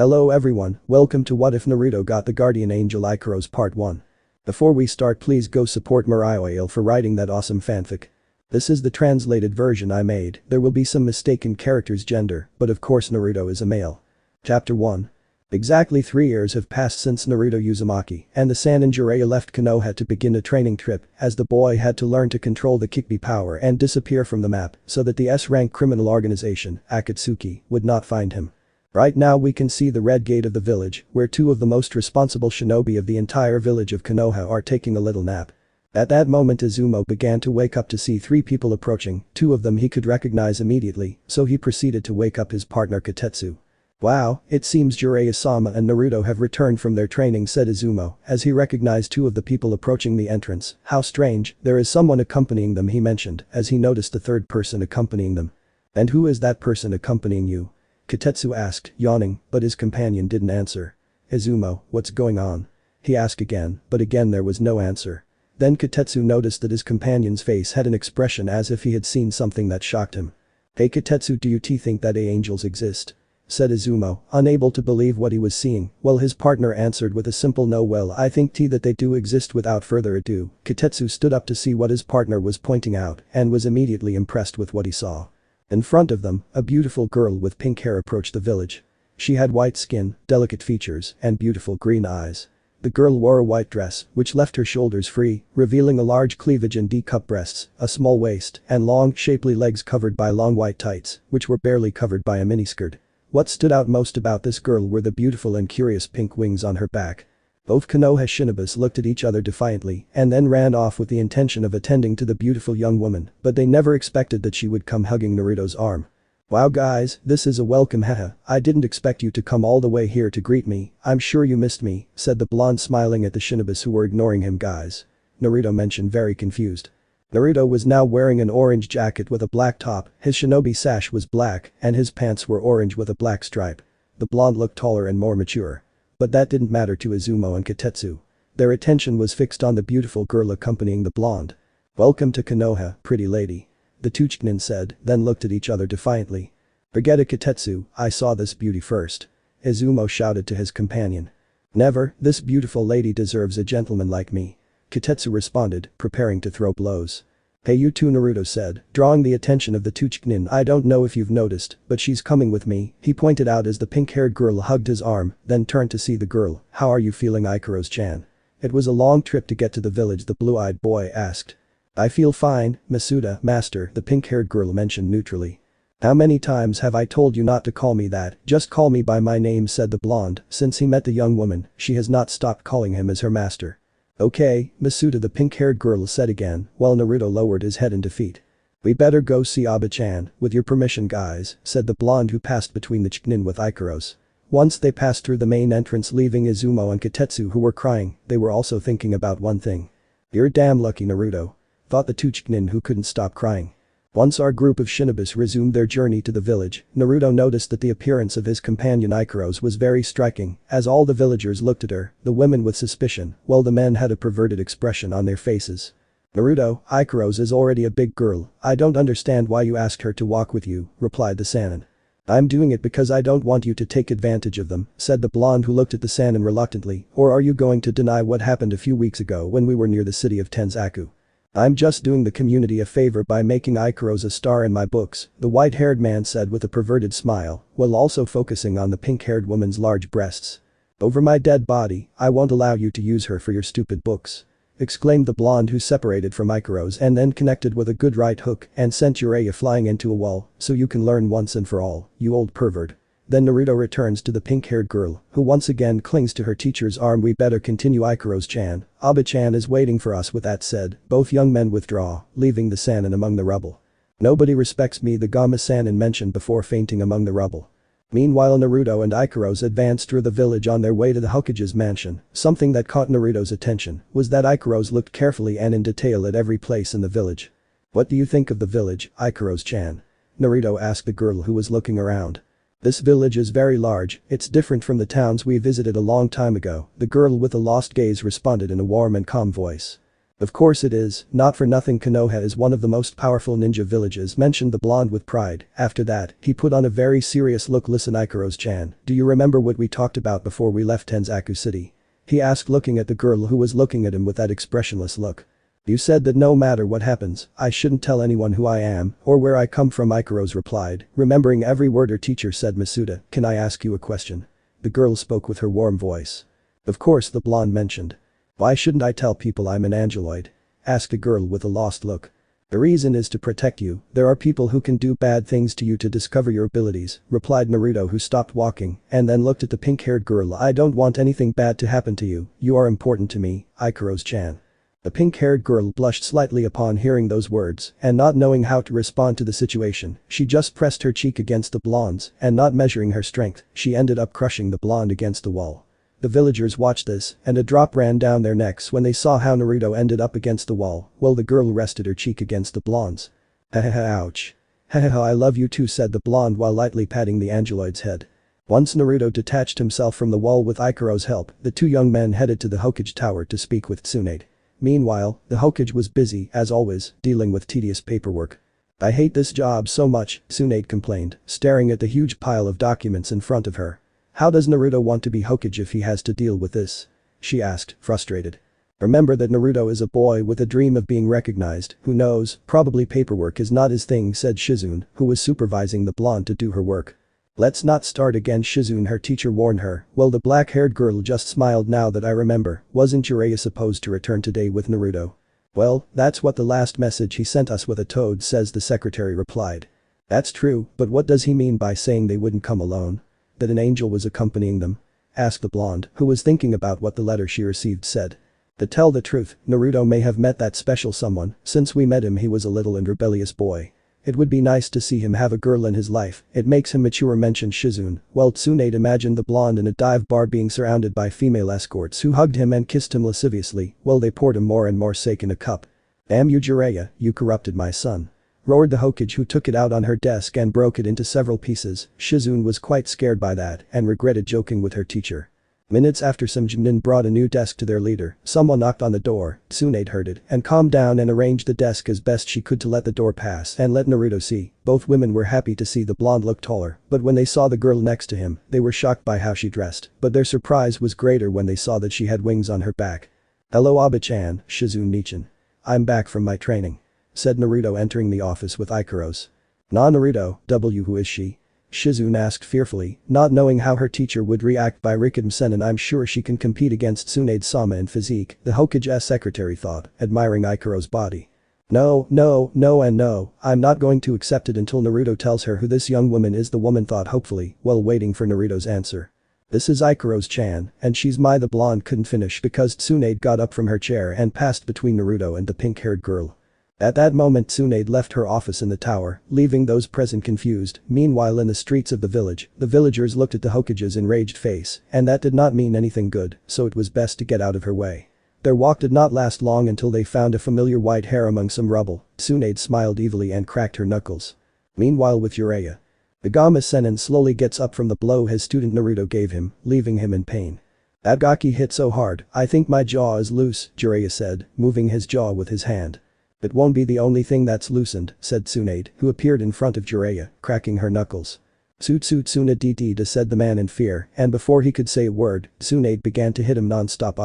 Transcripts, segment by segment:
Hello everyone, welcome to What If Naruto Got the Guardian Angel Ikaros Part 1. Before we start, please go support marioiale for writing that awesome fanfic. This is the translated version I made, there will be some mistaken characters' gender, but of course Naruto is a male. Chapter 1. Exactly 3 years have passed since Naruto Uzumaki and the Sannin Jiraiya left Konoha to begin a training trip, as the boy had to learn to control the Kikbi power and disappear from the map so that the S-rank criminal organization, Akatsuki, would not find him. Right now we can see the red gate of the village, where 2 of the most responsible shinobi of the entire village of Konoha are taking a little nap. At that moment Izumo began to wake up to see 3 people approaching, 2 of them he could recognize immediately, so he proceeded to wake up his partner Kotetsu. Wow, it seems Jiraiya-sama and Naruto have returned from their training, said Izumo, as he recognized 2 of the people approaching the entrance. How strange, there is someone accompanying them, he mentioned, as he noticed the 3rd person accompanying them. And who is that person accompanying you? Kotetsu asked, yawning, but his companion didn't answer. Izumo, what's going on? He asked again, but again there was no answer. Then Kotetsu noticed that his companion's face had an expression as if he had seen something that shocked him. Hey Kotetsu, do you think that angels exist? Said Izumo, unable to believe what he was seeing, while his partner answered with a simple no. Well, I think that they do exist. Without further ado, Kotetsu stood up to see what his partner was pointing out and was immediately impressed with what he saw. In front of them, a beautiful girl with pink hair approached the village. She had white skin, delicate features, and beautiful green eyes. The girl wore a white dress, which left her shoulders free, revealing a large cleavage and D-cup breasts, a small waist, and long, shapely legs covered by long white tights, which were barely covered by a miniskirt. What stood out most about this girl were the beautiful and curious pink wings on her back. Both Konoha shinobis looked at each other defiantly and then ran off with the intention of attending to the beautiful young woman, but they never expected that she would come hugging Naruto's arm. Wow guys, this is a welcome, haha, I didn't expect you to come all the way here to greet me, I'm sure you missed me, said the blonde, smiling at the shinobis who were ignoring him. Guys, Naruto mentioned, very confused. Naruto was now wearing an orange jacket with a black top, his shinobi sash was black, and his pants were orange with a black stripe. The blonde looked taller and more mature. But that didn't matter to Izumo and Kotetsu. Their attention was fixed on the beautiful girl accompanying the blonde. Welcome to Konoha, pretty lady. The 2 chunin said, then looked at each other defiantly. Forget it Kotetsu, I saw this beauty first. Izumo shouted to his companion. Never, this beautiful lady deserves a gentleman like me. Kotetsu responded, preparing to throw blows. Hey you 2, Naruto said, drawing the attention of the 2 chunin. I don't know if you've noticed, but she's coming with me, he pointed out as the pink-haired girl hugged his arm, then turned to see the girl. How are you feeling, Ikaros-chan? It was a long trip to get to the village, the blue-eyed boy asked. I feel fine, Masuda, master, the pink-haired girl mentioned neutrally. How many times have I told you not to call me that, just call me by my name, said the blonde. Since he met the young woman, she has not stopped calling him as her master. Okay, Masuda, the pink-haired girl said again, while Naruto lowered his head in defeat. We better go see Abe-chan, with your permission guys, said the blonde who passed between the chunin with Ikaros. Once they passed through the main entrance, leaving Izumo and Kotetsu who were crying, they were also thinking about one thing. You're damn lucky, Naruto. Thought the 2 chunin who couldn't stop crying. Once our group of shinobis resumed their journey to the village, Naruto noticed that the appearance of his companion Ikaros was very striking, as all the villagers looked at her, the women with suspicion, while the men had a perverted expression on their faces. Naruto, Ikaros is already a big girl, I don't understand why you asked her to walk with you, replied the Sannin. I'm doing it because I don't want you to take advantage of them, said the blonde who looked at the Sannin reluctantly, or are you going to deny what happened a few weeks ago when we were near the city of Tenzaku? I'm just doing the community a favor by making Ikaros a star in my books, the white-haired man said with a perverted smile, while also focusing on the pink-haired woman's large breasts. Over my dead body, I won't allow you to use her for your stupid books. Exclaimed the blonde who separated from Ikaros and then connected with a good right hook and sent Jiraiya flying into a wall, so you can learn once and for all, you old pervert. Then Naruto returns to the pink-haired girl, who once again clings to her teacher's arm. We better continue, Ikaros-chan. Abe-chan is waiting for us. With that said, both young men withdraw, leaving the Sannin among the rubble. Nobody respects me, the Gamma Sannin mentioned before fainting among the rubble. Meanwhile Naruto and Ikaros advanced through the village on their way to the Hokage's mansion. Something that caught Naruto's attention was that Ikaros looked carefully and in detail at every place in the village. What do you think of the village, Ikaros-chan? Naruto asked the girl who was looking around. This village is very large, it's different from the towns we visited a long time ago, the girl with the lost gaze responded in a warm and calm voice. Of course it is, not for nothing Konoha is one of the most powerful ninja villages, mentioned the blonde with pride. After that, he put on a very serious look. Listen Ikaros-chan, do you remember what we talked about before we left Tenzaku City? He asked, looking at the girl who was looking at him with that expressionless look. You said that no matter what happens, I shouldn't tell anyone who I am or where I come from, Ikaros replied, remembering every word her teacher said. Masuda, can I ask you a question? The girl spoke with her warm voice. Of course, the blonde mentioned. Why shouldn't I tell people I'm an angeloid? Asked the girl with a lost look. The reason is to protect you. There are people who can do bad things to you to discover your abilities, replied Naruto, who stopped walking and then looked at the pink-haired girl. I don't want anything bad to happen to you. You are important to me, Ikaros-chan. The pink-haired girl blushed slightly upon hearing those words and not knowing how to respond to the situation. She just pressed her cheek against the blonde's and, not measuring her strength, she ended up crushing the blonde against the wall. The villagers watched this and a drop ran down their necks when they saw how Naruto ended up against the wall while the girl rested her cheek against the blonde's. Hahaha, ouch. Hahaha, I love you too, said the blonde while lightly patting the angeloid's head. Once Naruto detached himself from the wall with Ikaros' help, the two young men headed to the Hokage tower to speak with Tsunade. Meanwhile, the Hokage was busy, as always, dealing with tedious paperwork. I hate this job so much, Tsunade complained, staring at the huge pile of documents in front of her. How does Naruto want to be Hokage if he has to deal with this? She asked, frustrated. Remember that Naruto is a boy with a dream of being recognized. Who knows, probably paperwork is not his thing, said Shizune, who was supervising the blonde to do her work. Let's not start again, Shizune, her teacher warned her. Well, the black-haired girl just smiled. Now that I remember, wasn't Jiraiya supposed to return today with Naruto? Well, that's what the last message he sent us with a toad says, the secretary replied. That's true, but what does he mean by saying they wouldn't come alone? That an angel was accompanying them? Asked the blonde, who was thinking about what the letter she received said. To tell the truth, Naruto may have met that special someone. Since we met him he was a little and rebellious boy. It would be nice to see him have a girl in his life, it makes him mature, mentioned Shizune, while Tsunade imagined the blonde in a dive bar being surrounded by female escorts who hugged him and kissed him lasciviously while they poured him more and more sake in a cup. Damn you, Jiraiya, you corrupted my son. Roared the Hokage, who took it out on her desk and broke it into several pieces. Shizune was quite scared by that and regretted joking with her teacher. Minutes after, some Junin brought a new desk to their leader. Someone knocked on the door. Tsunade heard it and calmed down and arranged the desk as best she could to let the door pass and let Naruto see. Both women were happy to see the blonde look taller, but when they saw the girl next to him, they were shocked by how she dressed, but their surprise was greater when they saw that she had wings on her back. Hello Abe-chan, Shizune Nichan. I'm back from my training. Said Naruto, entering the office with Ikaros. Nah, Naruto, who is she? Shizune asked fearfully, not knowing how her teacher would react. By Rikiden and I'm sure she can compete against Tsunade-sama in physique, the Hokage's secretary thought, admiring Ikaros' body. No, and no, I'm not going to accept it until Naruto tells her who this young woman is, the woman thought hopefully, while waiting for Naruto's answer. This is Ikaros-chan, and she's the blonde couldn't finish because Tsunade got up from her chair and passed between Naruto and the pink-haired girl. At that moment Tsunade left her office in the tower, leaving those present confused. Meanwhile, in the streets of the village, the villagers looked at the Hokage's enraged face, and that did not mean anything good, so it was best to get out of her way. Their walk did not last long until they found a familiar white hair among some rubble. Tsunade smiled evilly and cracked her knuckles. Meanwhile, with Jiraiya, the Gamma Sennin slowly gets up from the blow his student Naruto gave him, leaving him in pain. That gaki hit so hard, I think my jaw is loose, Jiraiya said, moving his jaw with his hand. It won't be the only thing that's loosened, said Tsunade, who appeared in front of Jiraiya, cracking her knuckles. Tsuna DD, said the man in fear, and before he could say a word, Tsunade began to hit him non-stop.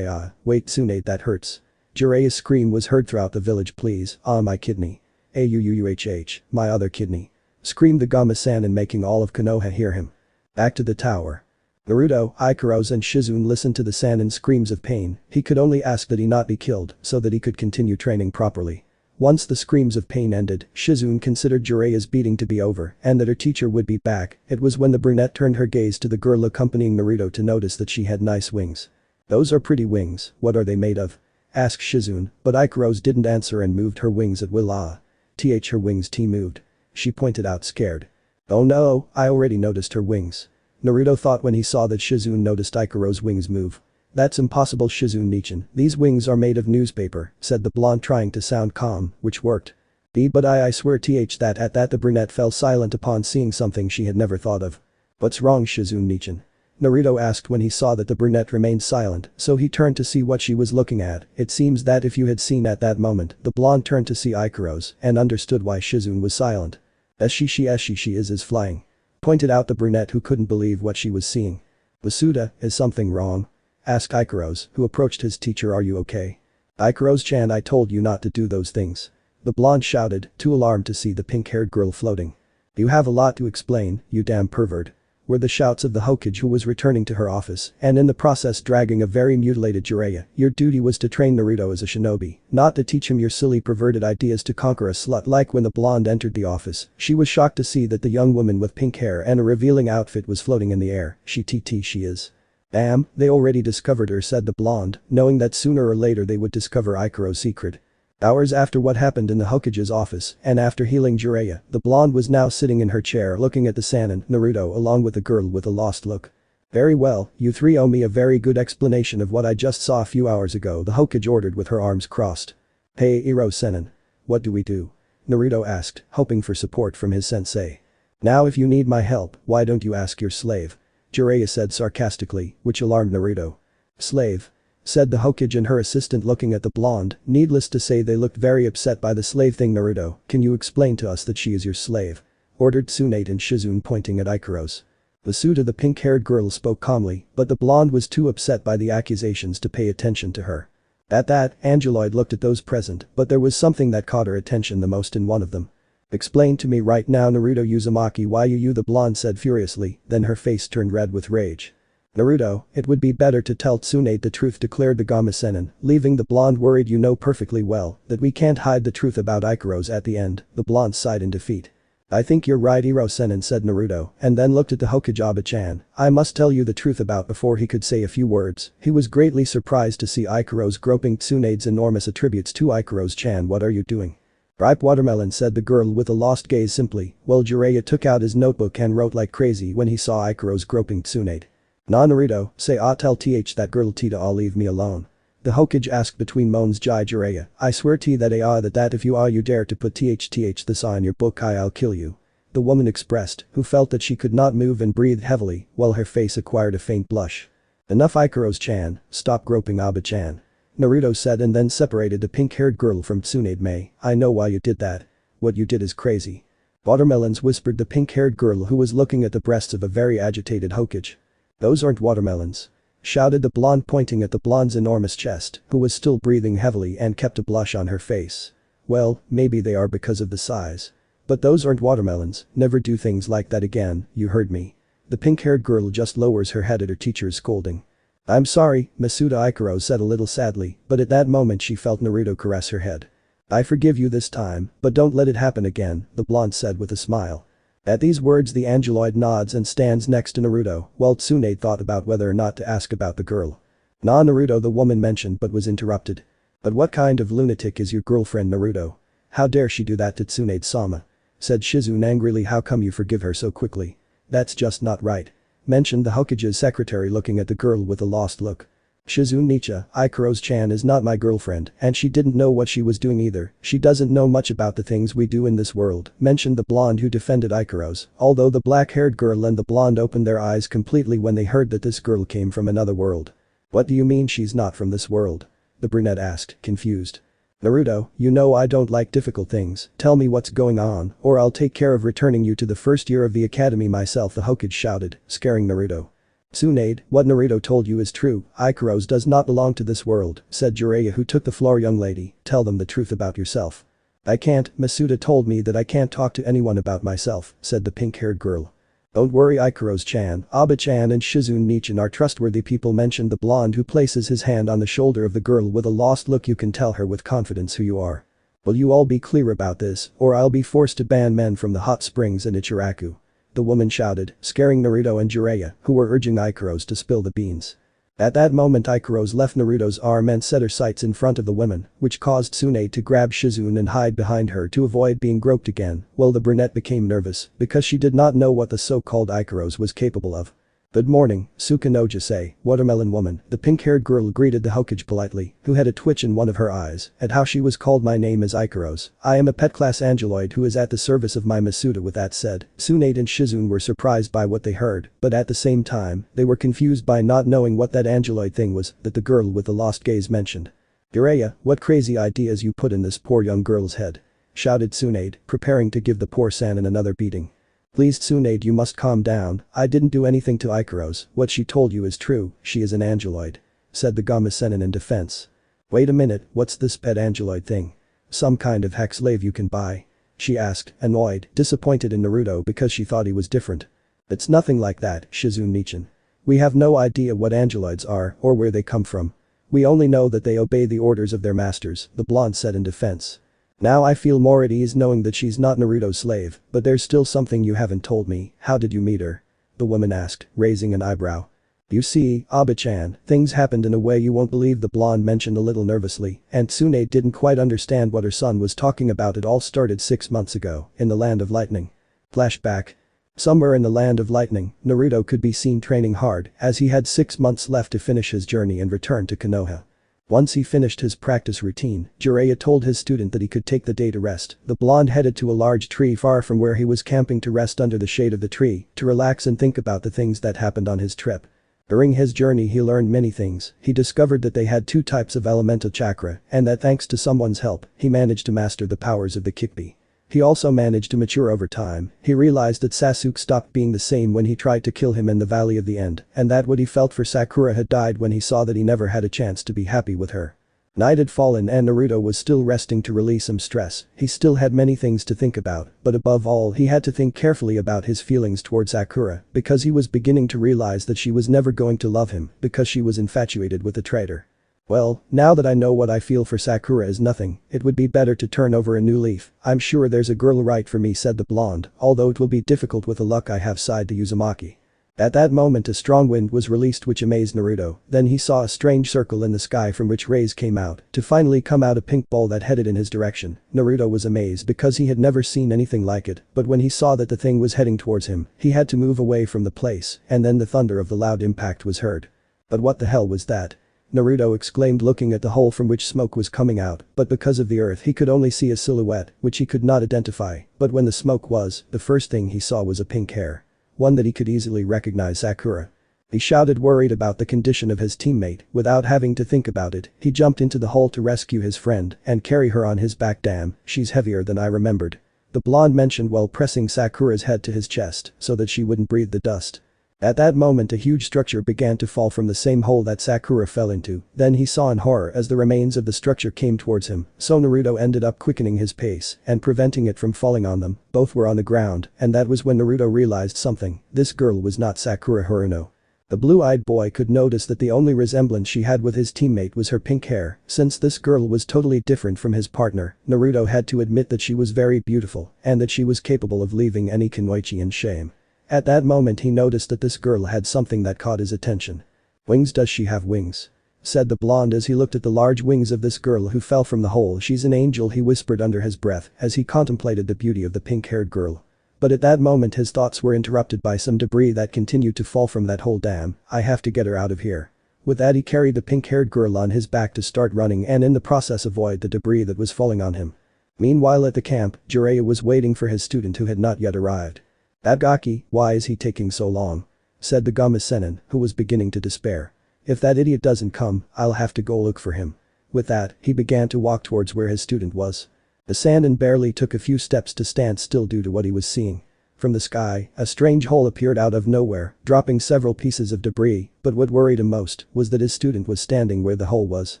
Wait Tsunade, that hurts. Jiraiya's scream was heard throughout the village. Please, my kidney. Auuuhh, my other kidney. Screamed the Gamma-san, making all of Konoha hear him. Back to the tower. Naruto, Ikaros and Shizune listened to the Sannin's screams of pain. He could only ask that he not be killed so that he could continue training properly. Once the screams of pain ended, Shizune considered Jiraiya's beating to be over and that her teacher would be back. It was when the brunette turned her gaze to the girl accompanying Naruto to notice that she had nice wings. Those are pretty wings, what are they made of? Asked Shizune, but Ikaros didn't answer and moved her wings at will. Her wings moved. She pointed out, scared. Oh no, I already noticed her wings. Naruto thought when he saw that Shizune noticed Ikaros' wings move. That's impossible, Shizune Nichan. These wings are made of newspaper, said the blonde, trying to sound calm, which worked. But I swear that. At that the brunette fell silent upon seeing something she had never thought of. What's wrong, Shizune Nichan? Naruto asked when he saw that the brunette remained silent, so he turned to see what she was looking at. It seems that if you had seen at that moment, the blonde turned to see Ikaros and understood why Shizune was silent. She is flying. Pointed out the brunette who couldn't believe what she was seeing. Masuda, is something wrong? Asked Ikaros, who approached his teacher. Are you okay? Ikaros-chan, I told you not to do those things. The blonde shouted, too alarmed to see the pink-haired girl floating. You have a lot to explain, you damn pervert. Were the shouts of the Hokage, who was returning to her office and in the process dragging a very mutilated Jiraiya. Your duty was to train Naruto as a shinobi, not to teach him your silly perverted ideas to conquer a slut. Like when the blonde entered the office, she was shocked to see that the young woman with pink hair and a revealing outfit was floating in the air. She is. Damn, they already discovered her, said the blonde, knowing that sooner or later they would discover Ikaro's secret. Hours after what happened in the Hokage's office and after healing Jiraiya, the blonde was now sitting in her chair looking at the Sannin, Naruto along with the girl with a lost look. Very well, you three owe me a very good explanation of what I just saw a few hours ago, the Hokage ordered with her arms crossed. Hey Iro Sennin. What do we do? Naruto asked, hoping for support from his sensei. Now if you need my help, why don't you ask your slave? Jiraiya said sarcastically, which alarmed Naruto. Slave? Said the Hokage and her assistant looking at the blonde. Needless to say they looked very upset by the slave thing. Naruto, can you explain to us that she is your slave? Ordered Tsunade and Shizune, pointing at Ikaros. Masuda, the pink-haired girl, spoke calmly, but the blonde was too upset by the accusations to pay attention to her. At that, Angeloid looked at those present, but there was something that caught her attention the most in one of them. Explain to me right now, Naruto. Uzumaki, why you, the blonde said furiously, then her face turned red with rage. Naruto, it would be better to tell Tsunade the truth, declared the Gama Sennin, leaving the blonde worried. You know perfectly well that we can't hide the truth about Ikaros. At the end, the blonde sighed in defeat. I think you're right, Iro Sennin, said Naruto, and then looked at the Hokage. Aba-chan, I must tell you the truth about. Before he could say a few words, he was greatly surprised to see Ikaros groping Tsunade's enormous attributes to Ikaros-chan. What are you doing? Ripe watermelon, said the girl with a lost gaze simply, while Jiraiya took out his notebook and wrote like crazy when he saw Ikaros groping Tsunade. Nah Naruto, say tell that girl to leave me alone. The Hokage asked between moans. Jiraiya, I swear that if you dare to put this in your book I'll kill you. The woman expressed, who felt that she could not move and breathed heavily, while her face acquired a faint blush. Enough Ikaros-chan, stop groping Aba-chan. Naruto said and then separated the pink-haired girl from Tsunade. I know why you did that. What you did is crazy. Watermelons, whispered the pink-haired girl who was looking at the breasts of a very agitated Hokage. Those aren't watermelons. Shouted the blonde, pointing at the blonde's enormous chest, who was still breathing heavily and kept a blush on her face. Well, maybe they are because of the size. But those aren't watermelons, never do things like that again, you heard me. The pink-haired girl just lowers her head at her teacher's scolding. I'm sorry, Masuda, Ikaros said a little sadly, but at that moment she felt Naruto caress her head. I forgive you this time, but don't let it happen again, the blonde said with a smile. At these words the Angeloid nods and stands next to Naruto, while Tsunade thought about whether or not to ask about the girl. Nah Naruto, the woman mentioned but was interrupted. But what kind of lunatic is your girlfriend, Naruto? How dare she do that to Tsunade-sama? Said Shizune angrily. How come you forgive her so quickly? That's just not right. Mentioned the Hokage's secretary looking at the girl with a lost look. Shizune Nicha, Ikaros-chan is not my girlfriend and she didn't know what she was doing either. She doesn't know much about the things we do in this world, mentioned the blonde who defended Ikaros, although the black-haired girl and the blonde opened their eyes completely when they heard that this girl came from another world. What do you mean she's not from this world? The brunette asked, confused. Naruto, you know I don't like difficult things, tell me what's going on or I'll take care of returning you to the first year of the academy myself, the Hokage shouted, scaring Naruto. Tsunade, what Naruto told you is true, Ikaros does not belong to this world, said Jiraiya, who took the floor. Young lady, tell them the truth about yourself. I can't, Masuda told me that I can't talk to anyone about myself, said the pink-haired girl. Don't worry Ikaros-chan, Aba-chan and Shizune Nichan are trustworthy people, mentioned the blonde who places his hand on the shoulder of the girl with a lost look. You can tell her with confidence who you are. Will you all be clear about this or I'll be forced to ban men from the hot springs in Ichiraku. The woman shouted, scaring Naruto and Jiraiya, who were urging Ikaros to spill the beans. At that moment Ikaros left Naruto's arm and set her sights in front of the women, which caused Tsunade to grab Shizune and hide behind her to avoid being groped again, while the brunette became nervous because she did not know what the so-called Ikaros was capable of. Good morning, Sukuna-say, watermelon woman, the pink-haired girl greeted the Hokage politely, who had a twitch in one of her eyes at how she was called. My name is Ikaros. I am a pet class angeloid who is at the service of my Masuda. With that said, Tsunade and Shizune were surprised by what they heard, but at the same time, they were confused by not knowing what that angeloid thing was that the girl with the lost gaze mentioned. Jiraiya, what crazy ideas you put in this poor young girl's head? Shouted Tsunade, preparing to give the poor Sanin another beating. Please Tsunade, you must calm down, I didn't do anything to Ikaros, what she told you is true, she is an angeloid. Said the Gamma Senin in defense. Wait a minute, what's this pet angeloid thing? Some kind of hack slave you can buy? She asked, annoyed, disappointed in Naruto because she thought he was different. It's nothing like that, Shizune Nichin. We have no idea what angeloids are or where they come from. We only know that they obey the orders of their masters, the blonde said in defense. Now I feel more at ease knowing that she's not Naruto's slave, but there's still something you haven't told me, how did you meet her? The woman asked, raising an eyebrow. You see, Aba-chan, things happened in a way you won't believe, the blonde mentioned a little nervously, and Tsunade didn't quite understand what her son was talking about. It all started 6 months ago, in the Land of Lightning. Flashback. Somewhere in the Land of Lightning, Naruto could be seen training hard, as he had 6 months left to finish his journey and return to Konoha. Once he finished his practice routine, Jiraiya told his student that he could take the day to rest. The blonde headed to a large tree far from where he was camping to rest under the shade of the tree, to relax and think about the things that happened on his trip. During his journey he learned many things. He discovered that they had 2 types of elemental chakra, and that thanks to someone's help, he managed to master the powers of the Kyuubi. He also managed to mature over time. He realized that Sasuke stopped being the same when he tried to kill him in the Valley of the End, and that what he felt for Sakura had died when he saw that he never had a chance to be happy with her. Night had fallen and Naruto was still resting to release some stress. He still had many things to think about, but above all he had to think carefully about his feelings towards Sakura, because he was beginning to realize that she was never going to love him because she was infatuated with a traitor. Well, now that I know what I feel for Sakura is nothing, it would be better to turn over a new leaf. I'm sure there's a girl right for me, said the blonde, although it will be difficult with the luck I have, sighed the Uzumaki. At that moment a strong wind was released which amazed Naruto, then he saw a strange circle in the sky from which rays came out, to finally come out a pink ball that headed in his direction. Naruto was amazed because he had never seen anything like it, but when he saw that the thing was heading towards him, he had to move away from the place, and then the thunder of the loud impact was heard. But what the hell was that? Naruto exclaimed, looking at the hole from which smoke was coming out, but because of the earth he could only see a silhouette, which he could not identify, but when the smoke was, the first thing he saw was a pink hair. One that he could easily recognize, Sakura. He shouted, worried about the condition of his teammate. Without having to think about it, he jumped into the hole to rescue his friend and carry her on his back. Damn, she's heavier than I remembered. The blonde mentioned while pressing Sakura's head to his chest so that she wouldn't breathe the dust. At that moment a huge structure began to fall from the same hole that Sakura fell into, then he saw in horror as the remains of the structure came towards him, so Naruto ended up quickening his pace and preventing it from falling on them. Both were on the ground, and that was when Naruto realized something. This girl was not Sakura Haruno. The blue-eyed boy could notice that the only resemblance she had with his teammate was her pink hair. Since this girl was totally different from his partner, Naruto had to admit that she was very beautiful and that she was capable of leaving any Kunoichi in shame. At that moment he noticed that this girl had something that caught his attention. Wings? Does she have wings? Said the blonde as he looked at the large wings of this girl who fell from the hole. She's an angel, he whispered under his breath as he contemplated the beauty of the pink-haired girl. But at that moment his thoughts were interrupted by some debris that continued to fall from that hole. Damn, I have to get her out of here. With that he carried the pink-haired girl on his back to start running and in the process avoid the debris that was falling on him. Meanwhile at the camp, Jiraiya was waiting for his student who had not yet arrived. Agaki, why is he taking so long? Said the Gamma Senin, who was beginning to despair. If that idiot doesn't come, I'll have to go look for him. With that, he began to walk towards where his student was. The Sannin barely took a few steps to stand still due to what he was seeing. From the sky, a strange hole appeared out of nowhere, dropping several pieces of debris, but what worried him most was that his student was standing where the hole was.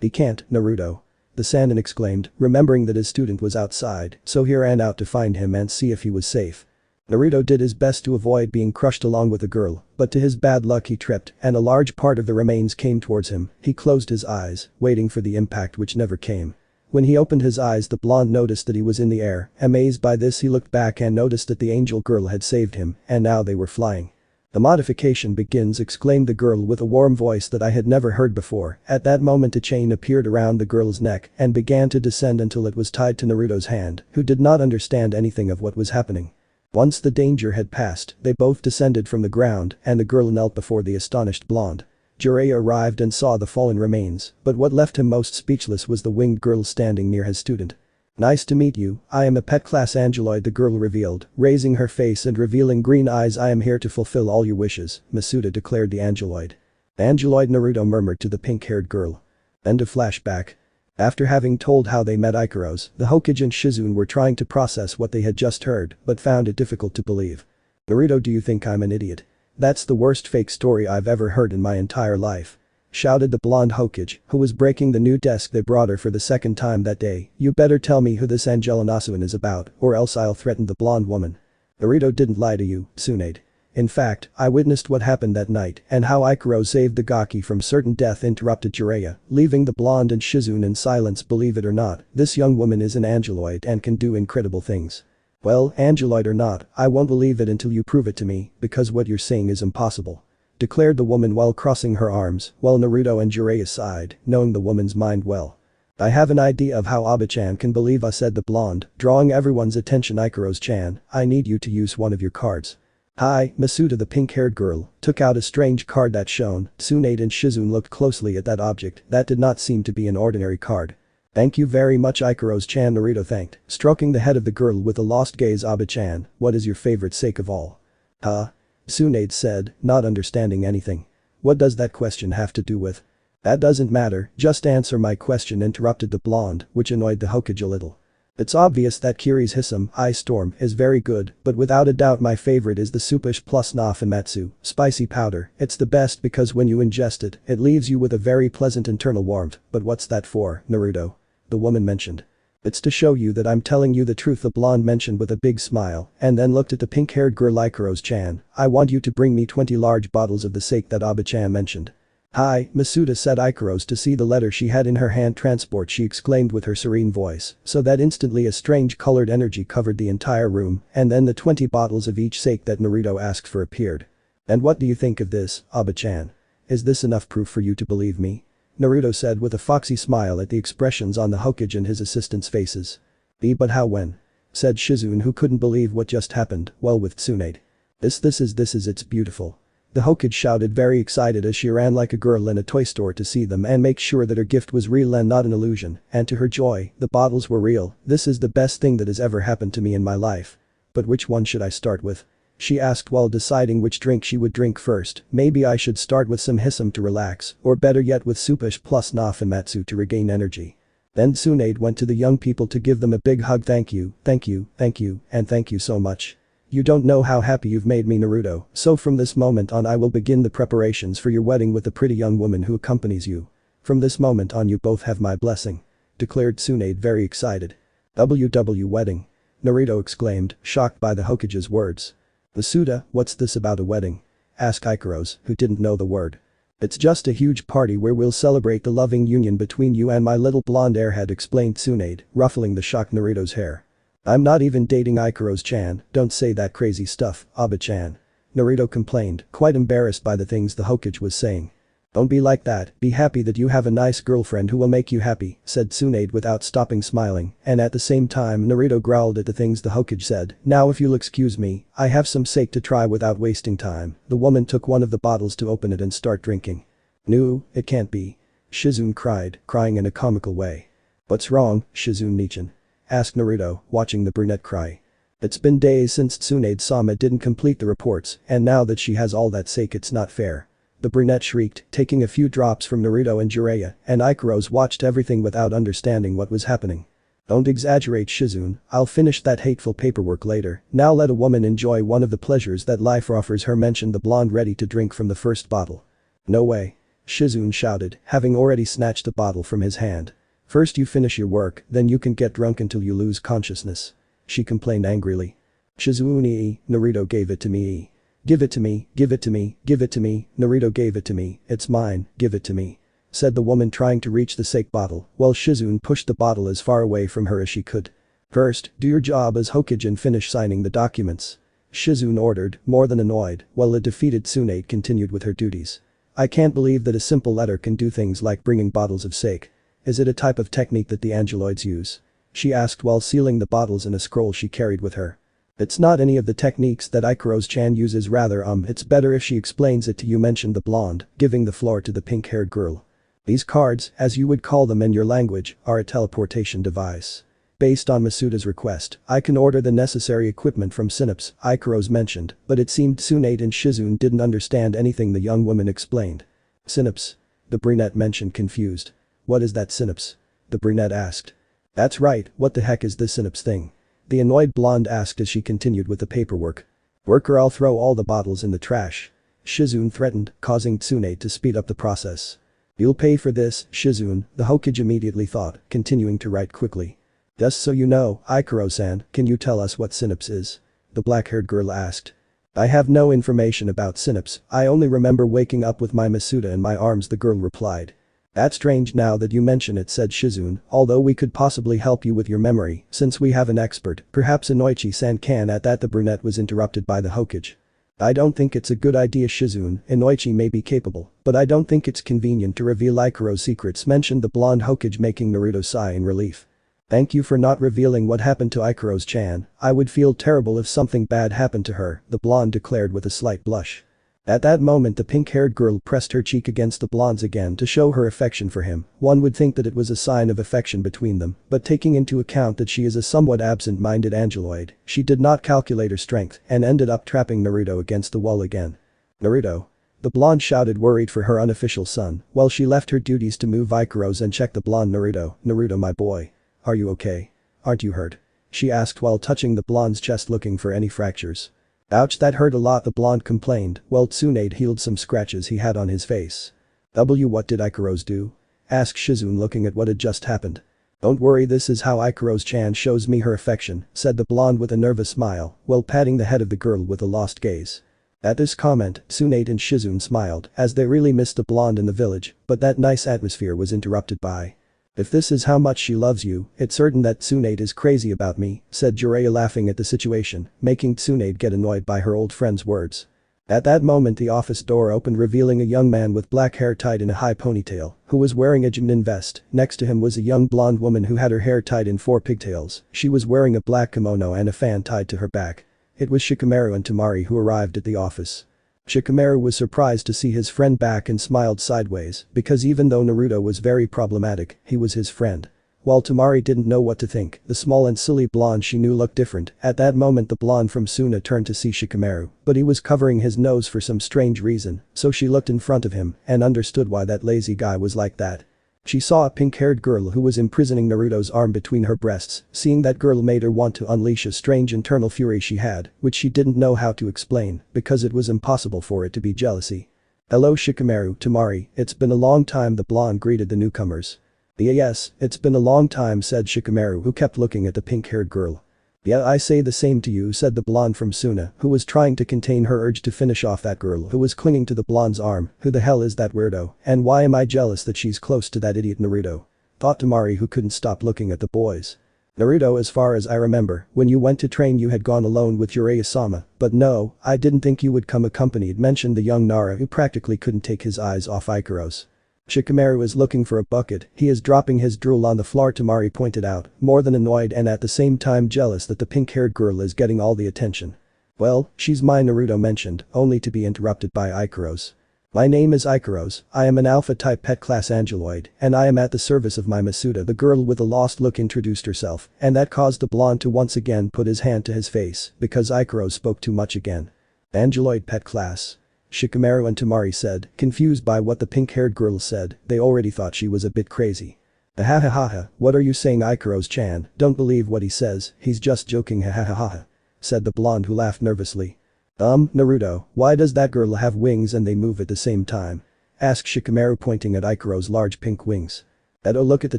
He can't, Naruto. The Sannin exclaimed, remembering that his student was outside, so he ran out to find him and see if he was safe. Naruto did his best to avoid being crushed along with the girl, but to his bad luck he tripped and a large part of the remains came towards him. He closed his eyes, waiting for the impact which never came. When he opened his eyes the blonde noticed that he was in the air. Amazed by this he looked back and noticed that the angel girl had saved him and now they were flying. The modification begins, exclaimed the girl with a warm voice that I had never heard before. At that moment a chain appeared around the girl's neck and began to descend until it was tied to Naruto's hand, who did not understand anything of what was happening. Once the danger had passed, they both descended from the ground and the girl knelt before the astonished blonde. Jiraiya arrived and saw the fallen remains, but what left him most speechless was the winged girl standing near his student. "Nice to meet you, I am a pet class angeloid," the girl revealed, raising her face and revealing green eyes. "I am here to fulfill all your wishes," Masuda declared the angeloid. "Angeloid," Naruto murmured to the pink-haired girl. End of flashback. After having told how they met Ikaros, the Hokage and Shizune were trying to process what they had just heard but found it difficult to believe. "Naruto, do you think I'm an idiot? That's the worst fake story I've ever heard in my entire life," shouted the blonde Hokage, who was breaking the new desk they brought her for the second time that day. "You better tell me who this Angelonasuin is about, or else I'll threaten the blonde woman." "Naruto didn't lie to you, Tsunade. In fact, I witnessed what happened that night and how Ikaros saved the Gaki from certain death," interrupted Jiraiya, leaving the blonde and Shizune in silence. "Believe it or not, this young woman is an angeloid and can do incredible things." "Well, angeloid or not, I won't believe it until you prove it to me, because what you're saying is impossible," declared the woman while crossing her arms, while Naruto and Jiraiya sighed, knowing the woman's mind well. "I have an idea of how Aba-chan can believe us," said the blonde, drawing everyone's attention. "Ikaros-chan, I need you to use one of your cards." "Hi," Masuda, the pink-haired girl, took out a strange card that shone. Tsunade and Shizune looked closely at that object. That did not seem to be an ordinary card. "Thank you very much, Ikaros-chan," Naruto thanked, stroking the head of the girl with a lost gaze. "Aba-chan, what is your favorite sake of all?" "Huh?" Tsunade said, not understanding anything. "What does that question have to do with?" "That doesn't matter, just answer my question," interrupted the blonde, which annoyed the Hokage a little. "It's obvious that Kiri's Hisam, Ice Storm, is very good, but without a doubt my favorite is the Supish plus Nafamatsu, spicy powder. It's the best because when you ingest it, it leaves you with a very pleasant internal warmth." "But what's that for, Naruto?" the woman mentioned. "It's to show you that I'm telling you the truth," the blonde mentioned with a big smile, and then looked at the pink-haired girl. "Ikaros-chan, I want you to bring me 20 large bottles of the sake that Aba-chan mentioned." "Hi," Masuda said. Ikaros to see the letter she had in her hand. "Transport," she exclaimed with her serene voice, so that instantly a strange colored energy covered the entire room, and then the 20 bottles of each sake that Naruto asked for appeared. "And what do you think of this, Aba-chan? Is this enough proof for you to believe me?" Naruto said with a foxy smile at the expressions on the Hokage and his assistants' faces. But how when?" said Shizune, who couldn't believe what just happened. "Well, with Tsunade. This is it's beautiful." The Hokage shouted, very excited as she ran like a girl in a toy store to see them and make sure that her gift was real and not an illusion, and to her joy, the bottles were real. "This is the best thing that has ever happened to me in my life. But which one should I start with?" she asked while deciding which drink she would drink first. "Maybe I should start with some Hisam to relax, or better yet with Supish plus Nafamatsu to regain energy." Then Tsunade went to the young people to give them a big hug. "Thank you, and thank you so much. You don't know how happy you've made me, Naruto, so from this moment on I will begin the preparations for your wedding with the pretty young woman who accompanies you. From this moment on you both have my blessing," declared Tsunade, very excited. "WW wedding?" Naruto exclaimed, shocked by the Hokage's words. "Masuda, what's this about a wedding?" asked Ikaros, who didn't know the word. "It's just a huge party where we'll celebrate the loving union between you and my little blonde airhead," explained Tsunade, ruffling the shocked Naruto's hair. "I'm not even dating Ikaros-chan, don't say that crazy stuff, Aba-chan," Naruto complained, quite embarrassed by the things the Hokage was saying. "Don't be like that, be happy that you have a nice girlfriend who will make you happy," said Tsunade without stopping smiling, and at the same time Naruto growled at the things the Hokage said. "Now if you'll excuse me, I have some sake to try without wasting time." The woman took one of the bottles to open it and start drinking. "No, it can't be," Shizune cried, crying in a comical way. "What's wrong, Shizune-nichan?" asked Naruto, watching the brunette cry. "It's been days since Tsunade-sama didn't complete the reports, and now that she has all that sake it's not fair," the brunette shrieked, taking a few drops from Naruto and Jiraiya, and Ikaros watched everything without understanding what was happening. "Don't exaggerate, Shizune, I'll finish that hateful paperwork later. Now let a woman enjoy one of the pleasures that life offers her," mentioned the blonde, ready to drink from the first bottle. "No way," Shizune shouted, having already snatched the bottle from his hand. "First you finish your work, then you can get drunk until you lose consciousness," she complained angrily. "Shizune, Naruto gave it to me. Give it to me, give it to me, give it to me, Naruto gave it to me, it's mine, give it to me," said the woman, trying to reach the sake bottle, while Shizune pushed the bottle as far away from her as she could. "First, do your job as Hokage and finish signing the documents," Shizune ordered, more than annoyed, while the defeated Tsunade continued with her duties. "I can't believe that a simple letter can do things like bringing bottles of sake. Is it a type of technique that the angeloids use?" she asked while sealing the bottles in a scroll she carried with her. It's not any of the techniques that Ikaros-chan uses, rather it's better if she explains it to you, mentioned the blonde, giving the floor to the pink-haired girl. These cards, as you would call them in your language, are a teleportation device. Based on Masuda's request, I can order the necessary equipment from Synapse, Ikaros mentioned, but it seemed Tsunade and Shizune didn't understand anything the young woman explained. Synapse? The brunette mentioned, confused. What is that Synapse? The brunette asked. That's right, what the heck is this Synapse thing? The annoyed blonde asked as she continued with the paperwork. Work or I'll throw all the bottles in the trash. Shizune threatened, causing Tsunade to speed up the process. You'll pay for this, Shizune, the Hokage immediately thought, continuing to write quickly. Just so you know, Ikaro-san, can you tell us what Synapse is? The black-haired girl asked. I have no information about Synapse, I only remember waking up with my Masuda in my arms, the girl replied. That's strange now that you mention it, said Shizune, although we could possibly help you with your memory, since we have an expert, perhaps Inoichi-san can. At that the brunette was interrupted by the Hokage. I don't think it's a good idea, Shizune, Inoichi may be capable, but I don't think it's convenient to reveal Ikaro's secrets, mentioned the blonde Hokage, making Naruto sigh in relief. Thank you for not revealing what happened to Ikaros-chan, I would feel terrible if something bad happened to her, the blonde declared with a slight blush. At that moment the pink-haired girl pressed her cheek against the blonde's again to show her affection for him. One would think that it was a sign of affection between them, but taking into account that she is a somewhat absent-minded angeloid, she did not calculate her strength and ended up trapping Naruto against the wall again. Naruto? The blonde shouted, worried for her unofficial son, while she left her duties to move Ikaros and check the blonde Naruto. Naruto, my boy. Are you okay? Aren't you hurt? She asked while touching the blonde's chest looking for any fractures. Ouch, that hurt a lot, the blonde complained, while Tsunade healed some scratches he had on his face. What did Ikaros do? Asked Shizune looking at what had just happened. Don't worry, this is how Ikaros-chan shows me her affection, said the blonde with a nervous smile, while patting the head of the girl with a lost gaze. At this comment, Tsunade and Shizune smiled, as they really missed the blonde in the village, but that nice atmosphere was interrupted by. If this is how much she loves you, it's certain that Tsunade is crazy about me, said Jiraiya, laughing at the situation, making Tsunade get annoyed by her old friend's words. At that moment the office door opened, revealing a young man with black hair tied in a high ponytail, who was wearing a gymnin vest. Next to him was a young blonde woman who had her hair tied in 4 pigtails. She was wearing a black kimono and a fan tied to her back. It was Shikamaru and Temari who arrived at the office. Shikamaru was surprised to see his friend back and smiled sideways, because even though Naruto was very problematic, he was his friend. While Temari didn't know what to think, the small and silly blonde she knew looked different. At that moment the blonde from Suna turned to see Shikamaru, but he was covering his nose for some strange reason, so she looked in front of him and understood why that lazy guy was like that. She saw a pink-haired girl who was imprisoning Naruto's arm between her breasts. Seeing that girl made her want to unleash a strange internal fury she had, which she didn't know how to explain, because it was impossible for it to be jealousy. Hello Shikamaru, Temari, it's been a long time, the blonde greeted the newcomers. Yes, it's been a long time, said Shikamaru, who kept looking at the pink-haired girl. Yeah, I say the same to you, said the blonde from Suna, who was trying to contain her urge to finish off that girl who was clinging to the blonde's arm. Who the hell is that weirdo, and why am I jealous that she's close to that idiot Naruto? Thought Temari, who couldn't stop looking at the boys. Naruto, as far as I remember, when you went to train you had gone alone with Jiraiya-sama, but no, I didn't think you would come accompanied, mentioned the young Nara who practically couldn't take his eyes off Ikaros. Shikamaru is looking for a bucket, he is dropping his drool on the floor, Temari pointed out, more than annoyed and at the same time jealous that the pink-haired girl is getting all the attention. Well, she's mine, Naruto mentioned, only to be interrupted by Ikaros. My name is Ikaros, I am an alpha-type pet class angeloid, and I am at the service of my Masuda, the girl with a lost look introduced herself, and that caused the blonde to once again put his hand to his face, because Ikaros spoke too much again. Angeloid pet class. Shikamaru and Temari said, confused by what the pink-haired girl said. They already thought she was a bit crazy. Ha, what are you saying, Ikaros-chan? Don't believe what he says, he's just joking, ha, said the blonde, who laughed nervously. Naruto, why does that girl have wings and they move at the same time? Asked Shikamaru, pointing at Ikaros' large pink wings. Oh, look at the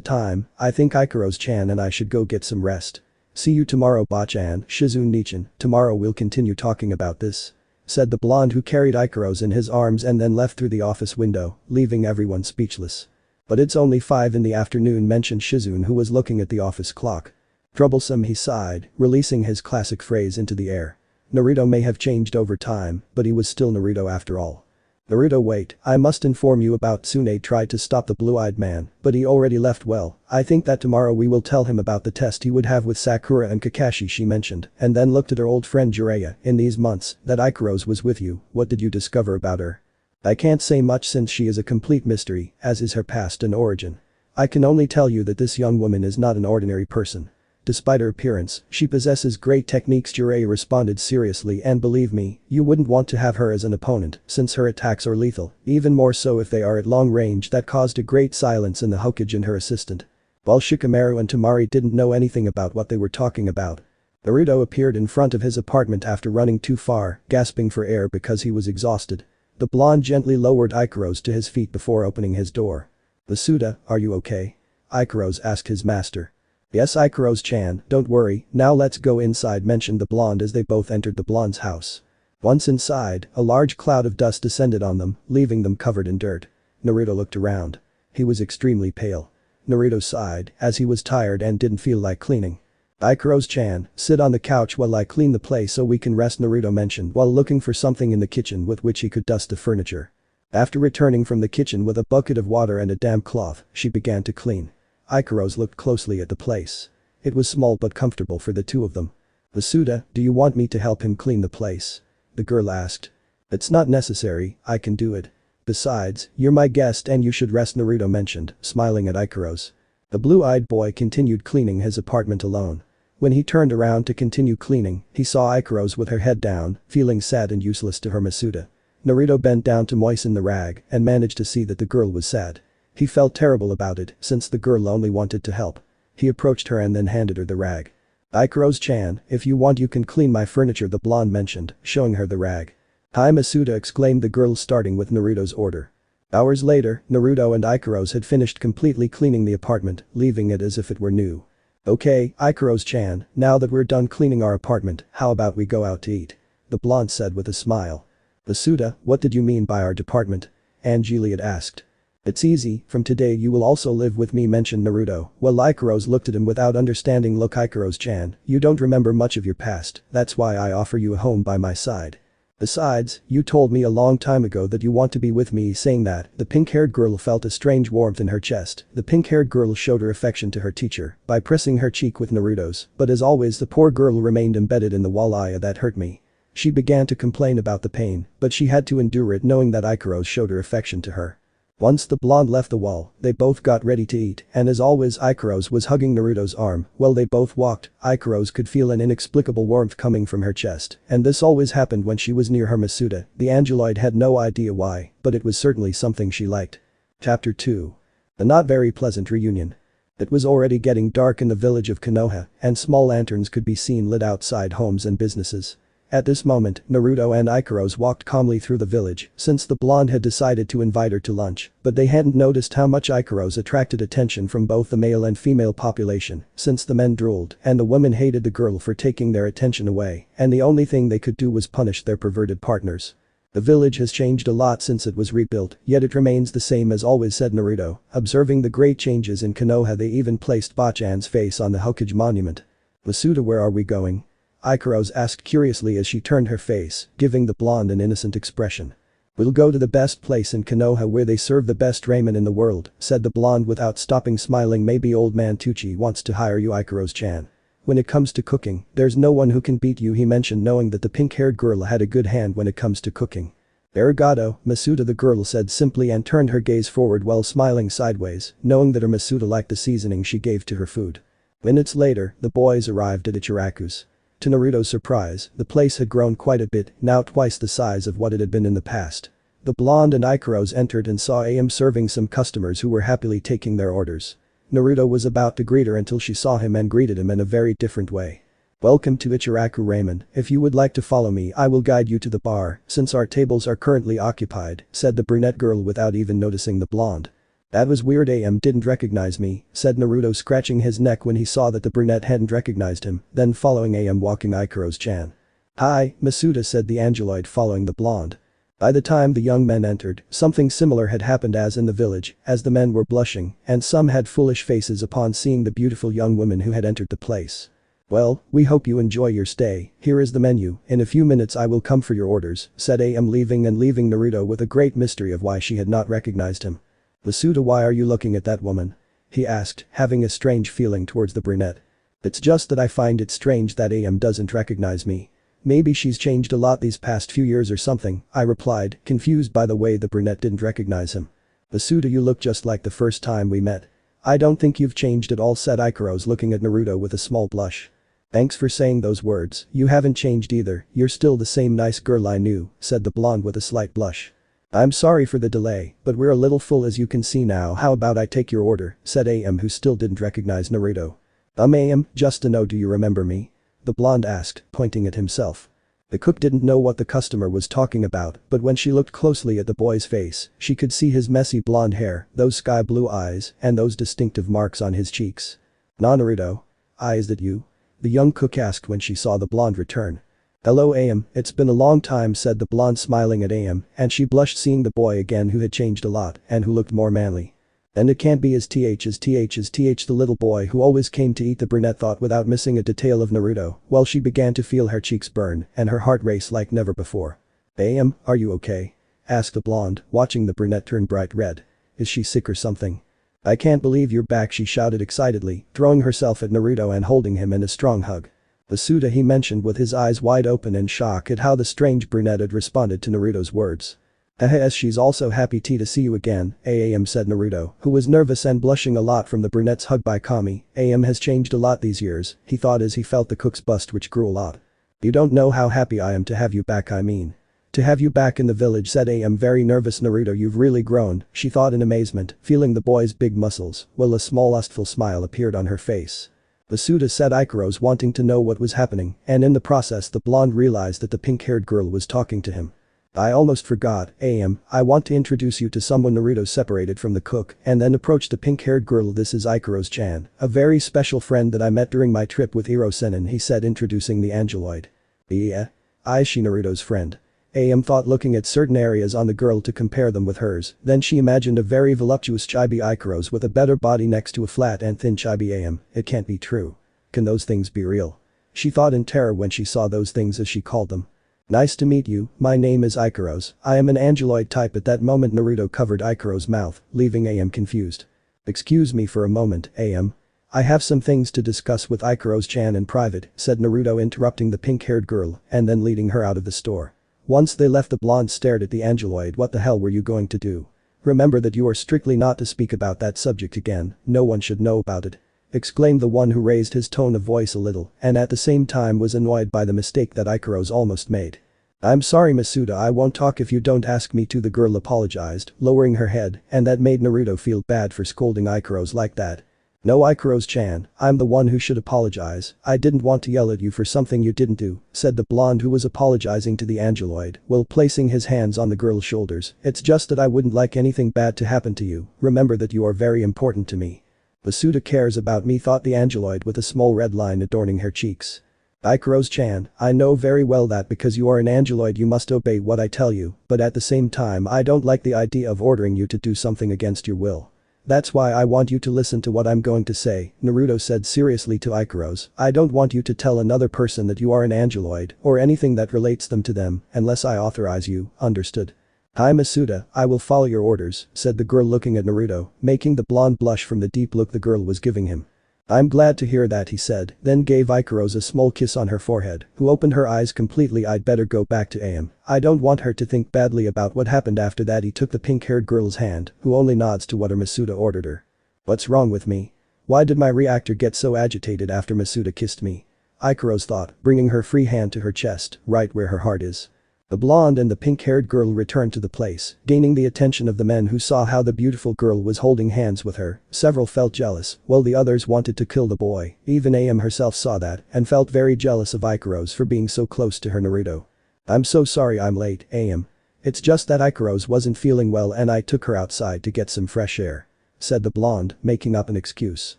time, I think Ikaros-chan and I should go get some rest. See you tomorrow, Ba-chan, Shizune-nichan, tomorrow we'll continue talking about this, said the blonde, who carried Ikaros in his arms and then left through the office window, leaving everyone speechless. But it's only 5 in the afternoon, mentioned Shizune, who was looking at the office clock. Troublesome, he sighed, releasing his classic phrase into the air. Naruto may have changed over time, but he was still Naruto after all. Naruto, wait, I must inform you about Tsune tried to stop the blue-eyed man, but he already left. Well, I think that tomorrow we will tell him about the test he would have with Sakura and Kakashi, she mentioned, and then looked at her old friend Jiraiya. In these months that Ikaros was with you, what did you discover about her? I can't say much since she is a complete mystery, as is her past and origin. I can only tell you that this young woman is not an ordinary person. Despite her appearance, she possesses great techniques. Jiraiya responded seriously, and believe me, you wouldn't want to have her as an opponent since her attacks are lethal, even more so if they are at long range. That caused a great silence in the Hokage and her assistant. While Shikamaru and Temari didn't know anything about what they were talking about. Naruto appeared in front of his apartment after running too far, gasping for air because he was exhausted. The blonde gently lowered Ikaros to his feet before opening his door. "Masuda, are you okay?" Ikaros asked his master. "Yes, Ikaros-chan, don't worry, now let's go inside," mentioned the blonde as they both entered the blonde's house. Once inside, a large cloud of dust descended on them, leaving them covered in dirt. Naruto looked around. He was extremely pale. Naruto sighed, as he was tired and didn't feel like cleaning. "Ikaros-chan, sit on the couch while I clean the place so we can rest," Naruto mentioned while looking for something in the kitchen with which he could dust the furniture. After returning from the kitchen with a bucket of water and a damp cloth, she began to clean. Ikaros looked closely at the place. It was small but comfortable for the two of them. "Masuda, do you want me to help him clean the place?" the girl asked. "It's not necessary, I can do it. Besides, you're my guest and you should rest," Naruto mentioned, smiling at Ikaros. The blue-eyed boy continued cleaning his apartment alone. When he turned around to continue cleaning, he saw Ikaros with her head down, feeling sad and useless to her. "Masuda." Naruto bent down to moisten the rag and managed to see that the girl was sad. He felt terrible about it since the girl only wanted to help. He approached her and then handed her the rag. "Ikaros-chan, if you want you can clean my furniture," the blonde mentioned, showing her the rag. "Hi Masuda," exclaimed the girl, starting with Naruto's order. Hours later, Naruto and Ikaros had finished completely cleaning the apartment, leaving it as if it were new. "Okay, Ikaros-chan, now that we're done cleaning our apartment, how about we go out to eat?" the blonde said with a smile. "Masuda, what did you mean by our department?" Angeliad asked. "It's easy, from today you will also live with me," mentioned Naruto, while Ikaros looked at him without understanding. "Look Ikaros-chan, you don't remember much of your past, that's why I offer you a home by my side. Besides, you told me a long time ago that you want to be with me." Saying that, the pink-haired girl felt a strange warmth in her chest. The pink-haired girl showed her affection to her teacher by pressing her cheek with Naruto's, but as always the poor girl remained embedded in the wall. "That hurt me." She began to complain about the pain, but she had to endure it knowing that Ikaros showed her affection to her. Once the blonde left the wall, they both got ready to eat, and as always Ikaros was hugging Naruto's arm while they both walked. Ikaros could feel an inexplicable warmth coming from her chest, and this always happened when she was near her. Masuda, the Angeloid, had no idea why, but it was certainly something she liked. Chapter 2. A not very pleasant reunion. It was already getting dark in the village of Konoha, and small lanterns could be seen lit outside homes and businesses. At this moment, Naruto and Ikaros walked calmly through the village since the blonde had decided to invite her to lunch, but they hadn't noticed how much Ikaros attracted attention from both the male and female population since the men drooled and the women hated the girl for taking their attention away, and the only thing they could do was punish their perverted partners. "The village has changed a lot since it was rebuilt, yet it remains the same as always," said Naruto, observing the great changes in Konoha. They even placed Bachan's face on the Hokage monument. "Masuda, where are we going?" Ikaros asked curiously as she turned her face, giving the blonde an innocent expression. "We'll go to the best place in Konoha where they serve the best ramen in the world," said the blonde without stopping smiling. "Maybe old man Tucci wants to hire you, Ikaros-chan. When it comes to cooking, there's no one who can beat you," he mentioned, knowing that the pink-haired girl had a good hand when it comes to cooking. "Arigato, Masuda," the girl said simply and turned her gaze forward while smiling sideways, knowing that her Masuda liked the seasoning she gave to her food. Minutes later, the boys arrived at Ichiraku's. To Naruto's surprise, the place had grown quite a bit, now twice the size of what it had been in the past. The blonde and Ikaros entered and saw AM serving some customers who were happily taking their orders. Naruto was about to greet her until she saw him and greeted him in a very different way. "Welcome to Ichiraku Ramen, if you would like to follow me I will guide you to the bar since our tables are currently occupied," said the brunette girl without even noticing the blonde. "That was weird, AM didn't recognize me," said Naruto, scratching his neck when he saw that the brunette hadn't recognized him, then following AM walking Ikaros-chan. "Hi, Masuda," said the Angeloid following the blonde. By the time the young men entered, something similar had happened as in the village, as the men were blushing, and some had foolish faces upon seeing the beautiful young woman who had entered the place. Well, we hope you enjoy your stay, here is the menu, in a few minutes I will come for your orders, said AM leaving Naruto with a great mystery of why she had not recognized him. Masuda, why are you looking at that woman? He asked, having a strange feeling towards the brunette. It's just that I find it strange that AM doesn't recognize me. Maybe she's changed a lot these past few years or something, I replied, confused by the way the brunette didn't recognize him. Masuda, you look just like the first time we met. I don't think you've changed at all, said Ikaros looking at Naruto with a small blush. Thanks for saying those words, you haven't changed either, you're still the same nice girl I knew, said the blonde with a slight blush. I'm sorry for the delay, but we're a little full as you can see now, how about I take your order, said AM who still didn't recognize Naruto. AM, just to know, do you remember me? The blonde asked, pointing at himself. The cook didn't know what the customer was talking about, but when she looked closely at the boy's face, she could see his messy blonde hair, those sky blue eyes, and those distinctive marks on his cheeks. Nah, Naruto. Is that you? The young cook asked when she saw the blonde return. Hello AM, it's been a long time, said the blonde smiling at AM, and she blushed seeing the boy again who had changed a lot and who looked more manly. And it can't be as th the little boy who always came to eat, the brunette thought without missing a detail of Naruto, while she began to feel her cheeks burn and her heart race like never before. AM, are you okay? Asked the blonde, watching the brunette turn bright red. Is she sick or something? I can't believe you're back, she shouted excitedly, throwing herself at Naruto and holding him in a strong hug. Masuda, he mentioned with his eyes wide open in shock at how the strange brunette had responded to Naruto's words. As she's also happy to see you again, AM, said Naruto, who was nervous and blushing a lot from the brunette's hug by Kami. AM has changed a lot these years, he thought as he felt the cook's bust, which grew a lot. You don't know how happy I am to have you back, I mean. To have you back in the village, said AM, very nervous. Naruto, you've really grown, she thought in amazement, feeling the boy's big muscles, while a small lustful smile appeared on her face. Masuda, said Ikaros, wanting to know what was happening, and in the process the blonde realized that the pink-haired girl was talking to him. I almost forgot, AM, I want to introduce you to someone. Naruto separated from the cook and then approached the pink-haired girl. This is Ikaros-chan, a very special friend that I met during my trip with Iro-senin, he said, introducing the angeloid. Yeah? Is she Naruto's friend? AM thought, looking at certain areas on the girl to compare them with hers, then she imagined a very voluptuous chibi Ikaros with a better body next to a flat and thin chibi AM. It can't be true. Can those things be real? She thought in terror when she saw those things, as she called them. Nice to meet you, my name is Ikaros, I am an angeloid type. At that moment Naruto covered Ikaros' mouth, leaving AM confused. Excuse me for a moment, AM. I have some things to discuss with Ikaros-chan in private, said Naruto, interrupting the pink-haired girl and then leading her out of the store. Once they left, the blonde stared at the angeloid. What the hell were you going to do? Remember that you are strictly not to speak about that subject again, no one should know about it. Exclaimed the one who raised his tone of voice a little and at the same time was annoyed by the mistake that Ikaros almost made. I'm sorry Masuda, I won't talk if you don't ask me to, the girl apologized, lowering her head, and that made Naruto feel bad for scolding Ikaros like that. No, Ikaros-chan, I'm the one who should apologize, I didn't want to yell at you for something you didn't do, said the blonde who was apologizing to the angeloid while placing his hands on the girl's shoulders. It's just that I wouldn't like anything bad to happen to you, remember that you are very important to me. Masuda cares about me, thought the angeloid with a small red line adorning her cheeks. Ikaros-chan, I know very well that because you are an angeloid you must obey what I tell you, but at the same time I don't like the idea of ordering you to do something against your will. That's why I want you to listen to what I'm going to say, Naruto said seriously to Ikaros. I don't want you to tell another person that you are an angeloid or anything that relates them to them unless I authorize you, understood? Hi Masuda, I will follow your orders, said the girl looking at Naruto, making the blonde blush from the deep look the girl was giving him. I'm glad to hear that, he said, then gave Ikaros a small kiss on her forehead, who opened her eyes completely. I'd better go back to AM. I don't want her to think badly about what happened. After that he took the pink-haired girl's hand, who only nods to what her Masuda ordered her. What's wrong with me? Why did my reactor get so agitated after Masuda kissed me? Ikaros thought, bringing her free hand to her chest, right where her heart is. The blonde and the pink-haired girl returned to the place, gaining the attention of the men who saw how the beautiful girl was holding hands with her. Several felt jealous, while the others wanted to kill the boy. Even AM herself saw that and felt very jealous of Ikaros for being so close to her Naruto. I'm so sorry I'm late, AM. It's just that Ikaros wasn't feeling well and I took her outside to get some fresh air, said the blonde, making up an excuse.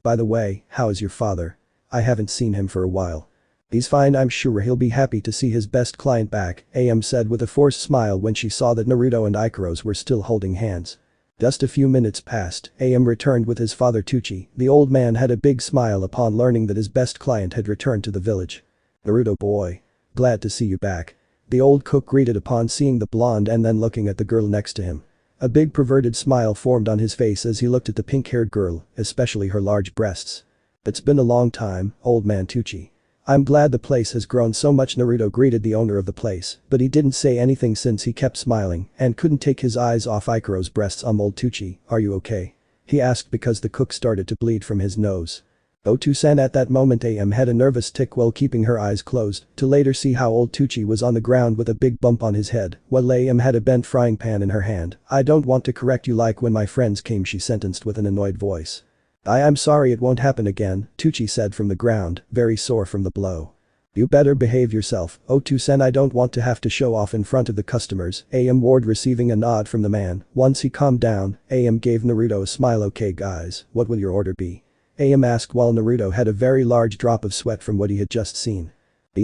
By the way, how is your father? I haven't seen him for a while. He's fine, I'm sure he'll be happy to see his best client back, AM said with a forced smile when she saw that Naruto and Ikaros were still holding hands. Just a few minutes passed, AM returned with his father Tucci. The old man had a big smile upon learning that his best client had returned to the village. "Naruto boy. Glad to see you back." The old cook greeted upon seeing the blonde and then looking at the girl next to him. A big perverted smile formed on his face as he looked at the pink-haired girl, especially her large breasts. "It's been a long time, old man Tucci. I'm glad the place has grown so much." Naruto greeted the owner of the place, but he didn't say anything since he kept smiling and couldn't take his eyes off Ikaros' breasts. Old Tucci, are you okay?" he asked because the cook started to bleed from his nose. Otu-san at that moment AM had a nervous tick while keeping her eyes closed to later see how old Tucci was on the ground with a big bump on his head while AM had a bent frying pan in her hand. "I don't want to correct you like when my friends came," she sentenced with an annoyed voice. "I am sorry, it won't happen again," Tucci said from the ground, very sore from the blow. "You better behave yourself, Otu-san. I don't want to have to show off in front of the customers," AM warned, receiving a nod from the man. Once he calmed down, AM gave Naruto a smile. "Okay guys, what will your order be?" AM asked while Naruto had a very large drop of sweat from what he had just seen.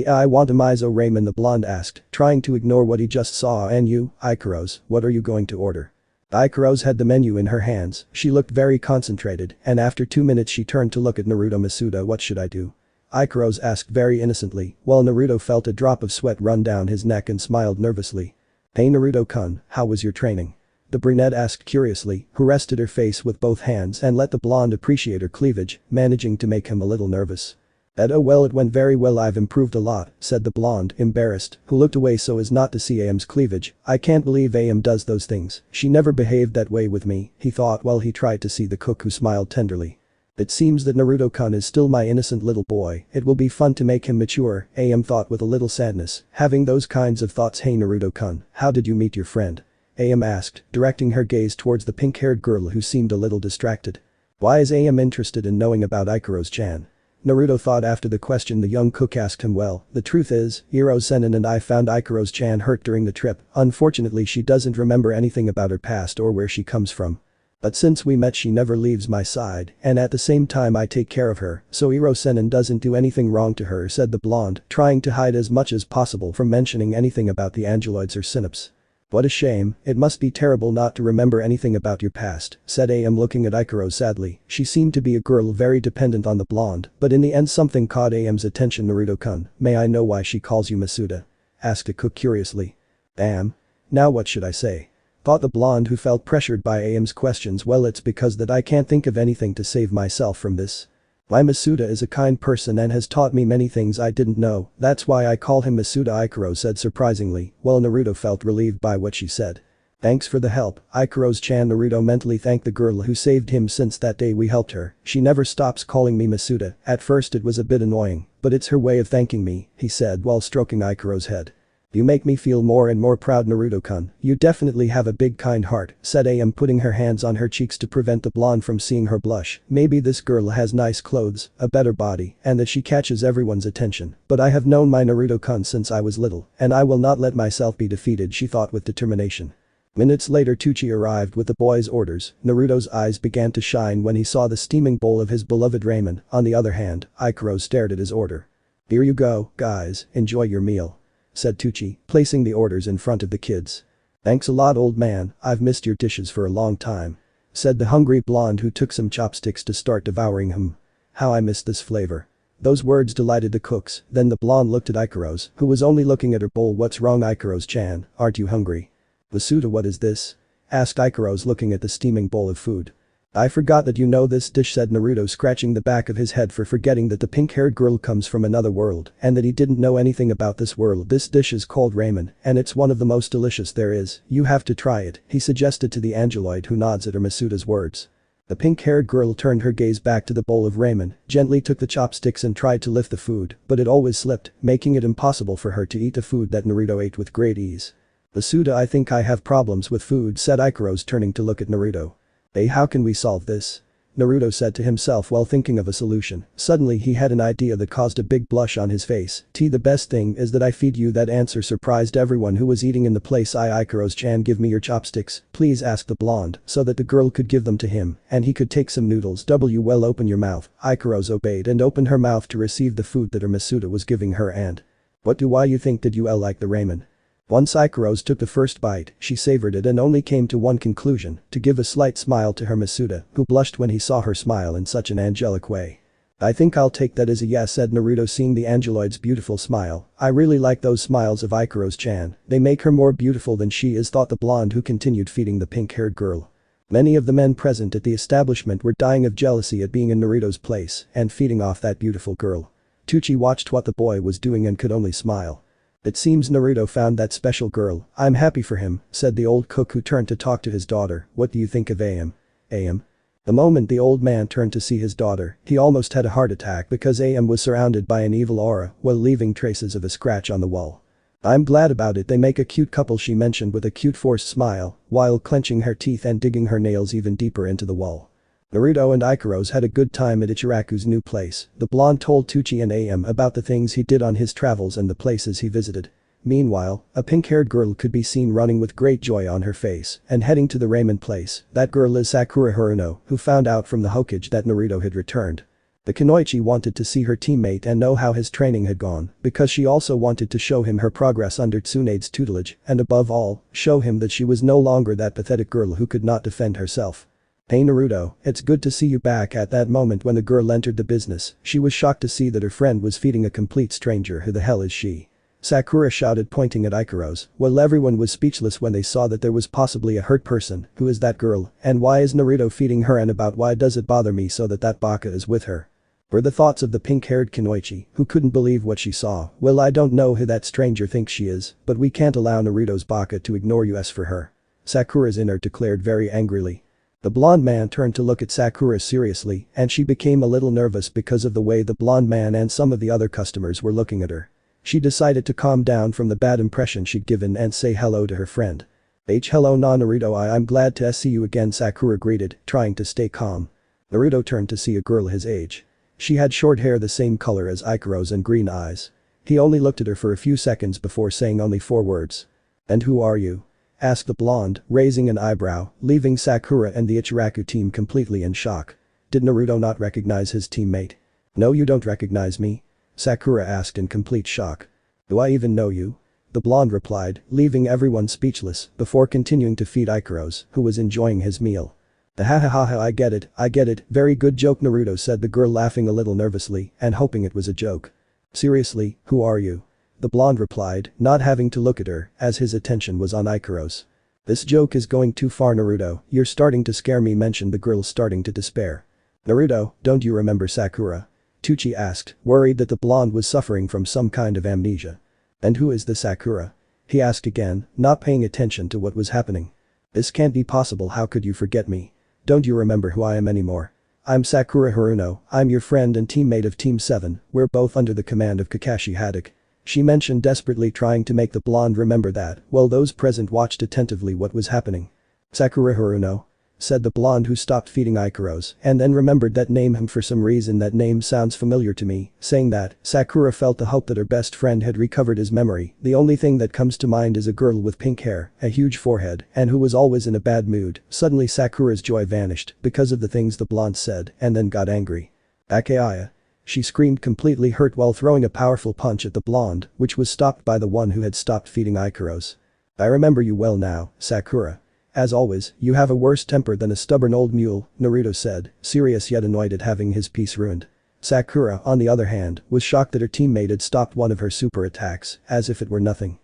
"I want a miso ramen," the blonde asked, trying to ignore what he just saw. "And you, Ikaros, what are you going to order?" Ikaros had the menu in her hands. She looked very concentrated, and after 2 minutes she turned to look at Naruto. "Masuda, what should I do?" Ikaros asked very innocently, while Naruto felt a drop of sweat run down his neck and smiled nervously. "Hey Naruto-kun, how was your training?" the brunette asked curiously, who rested her face with both hands and let the blonde appreciate her cleavage, managing to make him a little nervous. "Oh well, it went very well. I've improved a lot," said the blonde, embarrassed, who looked away so as not to see AM's cleavage. "I can't believe AM does those things. She never behaved that way with me," he thought while he tried to see the cook, who smiled tenderly. "It seems that Naruto-kun is still my innocent little boy. It will be fun to make him mature," AM thought with a little sadness, having those kinds of thoughts. "Hey Naruto-kun, how did you meet your friend?" AM asked, directing her gaze towards the pink-haired girl who seemed a little distracted. Why is AM interested in knowing about Ikaros-chan? Naruto thought after the question the young cook asked him. "Well, the truth is, Iro-sennin and I found Ikaros-chan hurt during the trip. Unfortunately she doesn't remember anything about her past or where she comes from. But since we met she never leaves my side, and at the same time I take care of her, so Iro-sennin doesn't do anything wrong to her," said the blonde, trying to hide as much as possible from mentioning anything about the angeloids or synapse. "What a shame, it must be terrible not to remember anything about your past," said AM looking at Ikaros sadly. She seemed to be a girl very dependent on the blonde, but in the end something caught AM's attention. "Naruto-kun, may I know why she calls you Masuda?" asked a cook curiously. "Damn. Now what should I say?" thought the blonde, who felt pressured by AM's questions. "Well, it's because that I can't think of anything to save myself from this. My Masuda is a kind person and has taught me many things I didn't know, that's why I call him Masuda," Ikaros said surprisingly, while Naruto felt relieved by what she said. "Thanks for the help, Ikaros-chan." Naruto mentally thanked the girl who saved him. "Since that day we helped her, she never stops calling me Masuda. At first it was a bit annoying, but it's her way of thanking me," he said while stroking Ikaros' head. "You make me feel more and more proud, Naruto-kun. You definitely have a big kind heart," said AM, putting her hands on her cheeks to prevent the blonde from seeing her blush. "Maybe this girl has nice clothes, a better body, and that she catches everyone's attention, but I have known my Naruto-kun since I was little, and I will not let myself be defeated," she thought with determination. Minutes later Tucci arrived with the boys' orders. Naruto's eyes began to shine when he saw the steaming bowl of his beloved ramen. On the other hand, Ikaros stared at his order. "Here you go, guys, enjoy your meal," said Tucci, placing the orders in front of the kids. "Thanks a lot, old man, I've missed your dishes for a long time," said the hungry blonde, who took some chopsticks to start devouring them. "How I miss this flavor." Those words delighted the cooks. Then the blonde looked at Ikaros, who was only looking at her bowl. "What's wrong, Ikaros-chan, aren't you hungry?" "Masuda, what is this?" asked Ikaros, looking at the steaming bowl of food. "I forgot that you know this dish," said Naruto, scratching the back of his head for forgetting that the pink-haired girl comes from another world and that he didn't know anything about this world. "This dish is called ramen, and it's one of the most delicious there is. You have to try it," he suggested to the angeloid, who nods at her Masuda's words. The pink-haired girl turned her gaze back to the bowl of ramen, gently took the chopsticks and tried to lift the food, but it always slipped, making it impossible for her to eat the food that Naruto ate with great ease. "Masuda, I think I have problems with food," said Ikaros, turning to look at Naruto. "Hey, how can we solve this?" Naruto said to himself while thinking of a solution. Suddenly he had an idea that caused a big blush on his face. "The best thing is that I feed you." That answer surprised everyone who was eating in the place. "Ikaros-chan, give me your chopsticks, please," asked the blonde, so that the girl could give them to him and he could take some noodles. "Well, open your mouth." Ikaros obeyed and opened her mouth to receive the food that her Masuda was giving her. "And what do you think? Did you like the ramen?" Once Ikaros took the first bite, she savored it and only came to one conclusion, to give a slight smile to her Masuda, who blushed when he saw her smile in such an angelic way. "I think I'll take that as a yes," said Naruto, seeing the angeloid's beautiful smile. "I really like those smiles of Ikaros-chan, they make her more beautiful than she is," thought the blonde, who continued feeding the pink-haired girl. Many of the men present at the establishment were dying of jealousy at being in Naruto's place and feeding off that beautiful girl. Tucci watched what the boy was doing and could only smile. "It seems Naruto found that special girl, I'm happy for him," said the old cook, who turned to talk to his daughter. "What do you think of Am?" Am? The moment the old man turned to see his daughter, he almost had a heart attack because Am was surrounded by an evil aura while leaving traces of a scratch on the wall. "I'm glad about it, they make a cute couple," she mentioned with a cute forced smile while clenching her teeth and digging her nails even deeper into the wall. Naruto and Ikaros had a good time at Ichiraku's new place. The blonde told Tucci and Am about the things he did on his travels and the places he visited. Meanwhile, a pink-haired girl could be seen running with great joy on her face and heading to the ramen place. That girl is Sakura Haruno, who found out from the Hokage that Naruto had returned. The Kunoichi wanted to see her teammate and know how his training had gone because she also wanted to show him her progress under Tsunade's tutelage and above all, show him that she was no longer that pathetic girl who could not defend herself. "Hey Naruto, it's good to see you back." At that moment when the girl entered the business, she was shocked to see that her friend was feeding a complete stranger. "Who the hell is she?" Sakura shouted, pointing at Ikaros, while everyone was speechless when they saw that there was possibly a hurt person. "Who is that girl, and why is Naruto feeding her, and about why does it bother me so that baka is with her?" Were the thoughts of the pink-haired Kunoichi, who couldn't believe what she saw. "Well, I don't know who that stranger thinks she is, but we can't allow Naruto's baka to ignore us for her," Sakura's inner declared very angrily. The blonde man turned to look at Sakura seriously and she became a little nervous because of the way the blonde man and some of the other customers were looking at her. She decided to calm down from the bad impression she'd given and say hello to her friend. "Hello Naruto, I'm glad to see you again," Sakura greeted, trying to stay calm. Naruto turned to see a girl his age. She had short hair the same color as Ikaros and green eyes. He only looked at her for a few seconds before saying only 4 words. "And who are you?" asked the blonde, raising an eyebrow, leaving Sakura and the Ichiraku team completely in shock. Did Naruto not recognize his teammate? "No, you don't recognize me?" Sakura asked in complete shock. "Do I even know you?" the blonde replied, leaving everyone speechless before continuing to feed Ikaros, who was enjoying his meal. Ha ha ha ha, I get it, very good joke Naruto, said the girl, laughing a little nervously and hoping it was a joke. "Seriously, who are you?" the blonde replied, not having to look at her as his attention was on Ikaros. "This joke is going too far Naruto, you're starting to scare me," mentioned the girl, starting to despair. "Naruto, don't you remember Sakura?" Tucci asked, worried that the blonde was suffering from some kind of amnesia. "And who is the Sakura?" he asked again, not paying attention to what was happening. "This can't be possible, how could you forget me? Don't you remember who I am anymore? I'm Sakura Haruno, I'm your friend and teammate of Team 7, we're both under the command of Kakashi Haddock," she mentioned, desperately trying to make the blonde remember that, while those present watched attentively what was happening. "Sakura Haruno?" said the blonde, who stopped feeding Ikaros and then remembered that name. For some reason that name sounds familiar to me. Saying that, Sakura felt the hope that her best friend had recovered his memory. "The only thing that comes to mind is a girl with pink hair, a huge forehead, and who was always in a bad mood." Suddenly Sakura's joy vanished because of the things the blonde said and then got angry. "Akaya?" she screamed, completely hurt, while throwing a powerful punch at the blonde, which was stopped by the one who had stopped feeding Ikaros. "I remember you well now, Sakura. As always, you have a worse temper than a stubborn old mule," Naruto said, serious yet annoyed at having his peace ruined. Sakura, on the other hand, was shocked that her teammate had stopped one of her super attacks, as if it were nothing.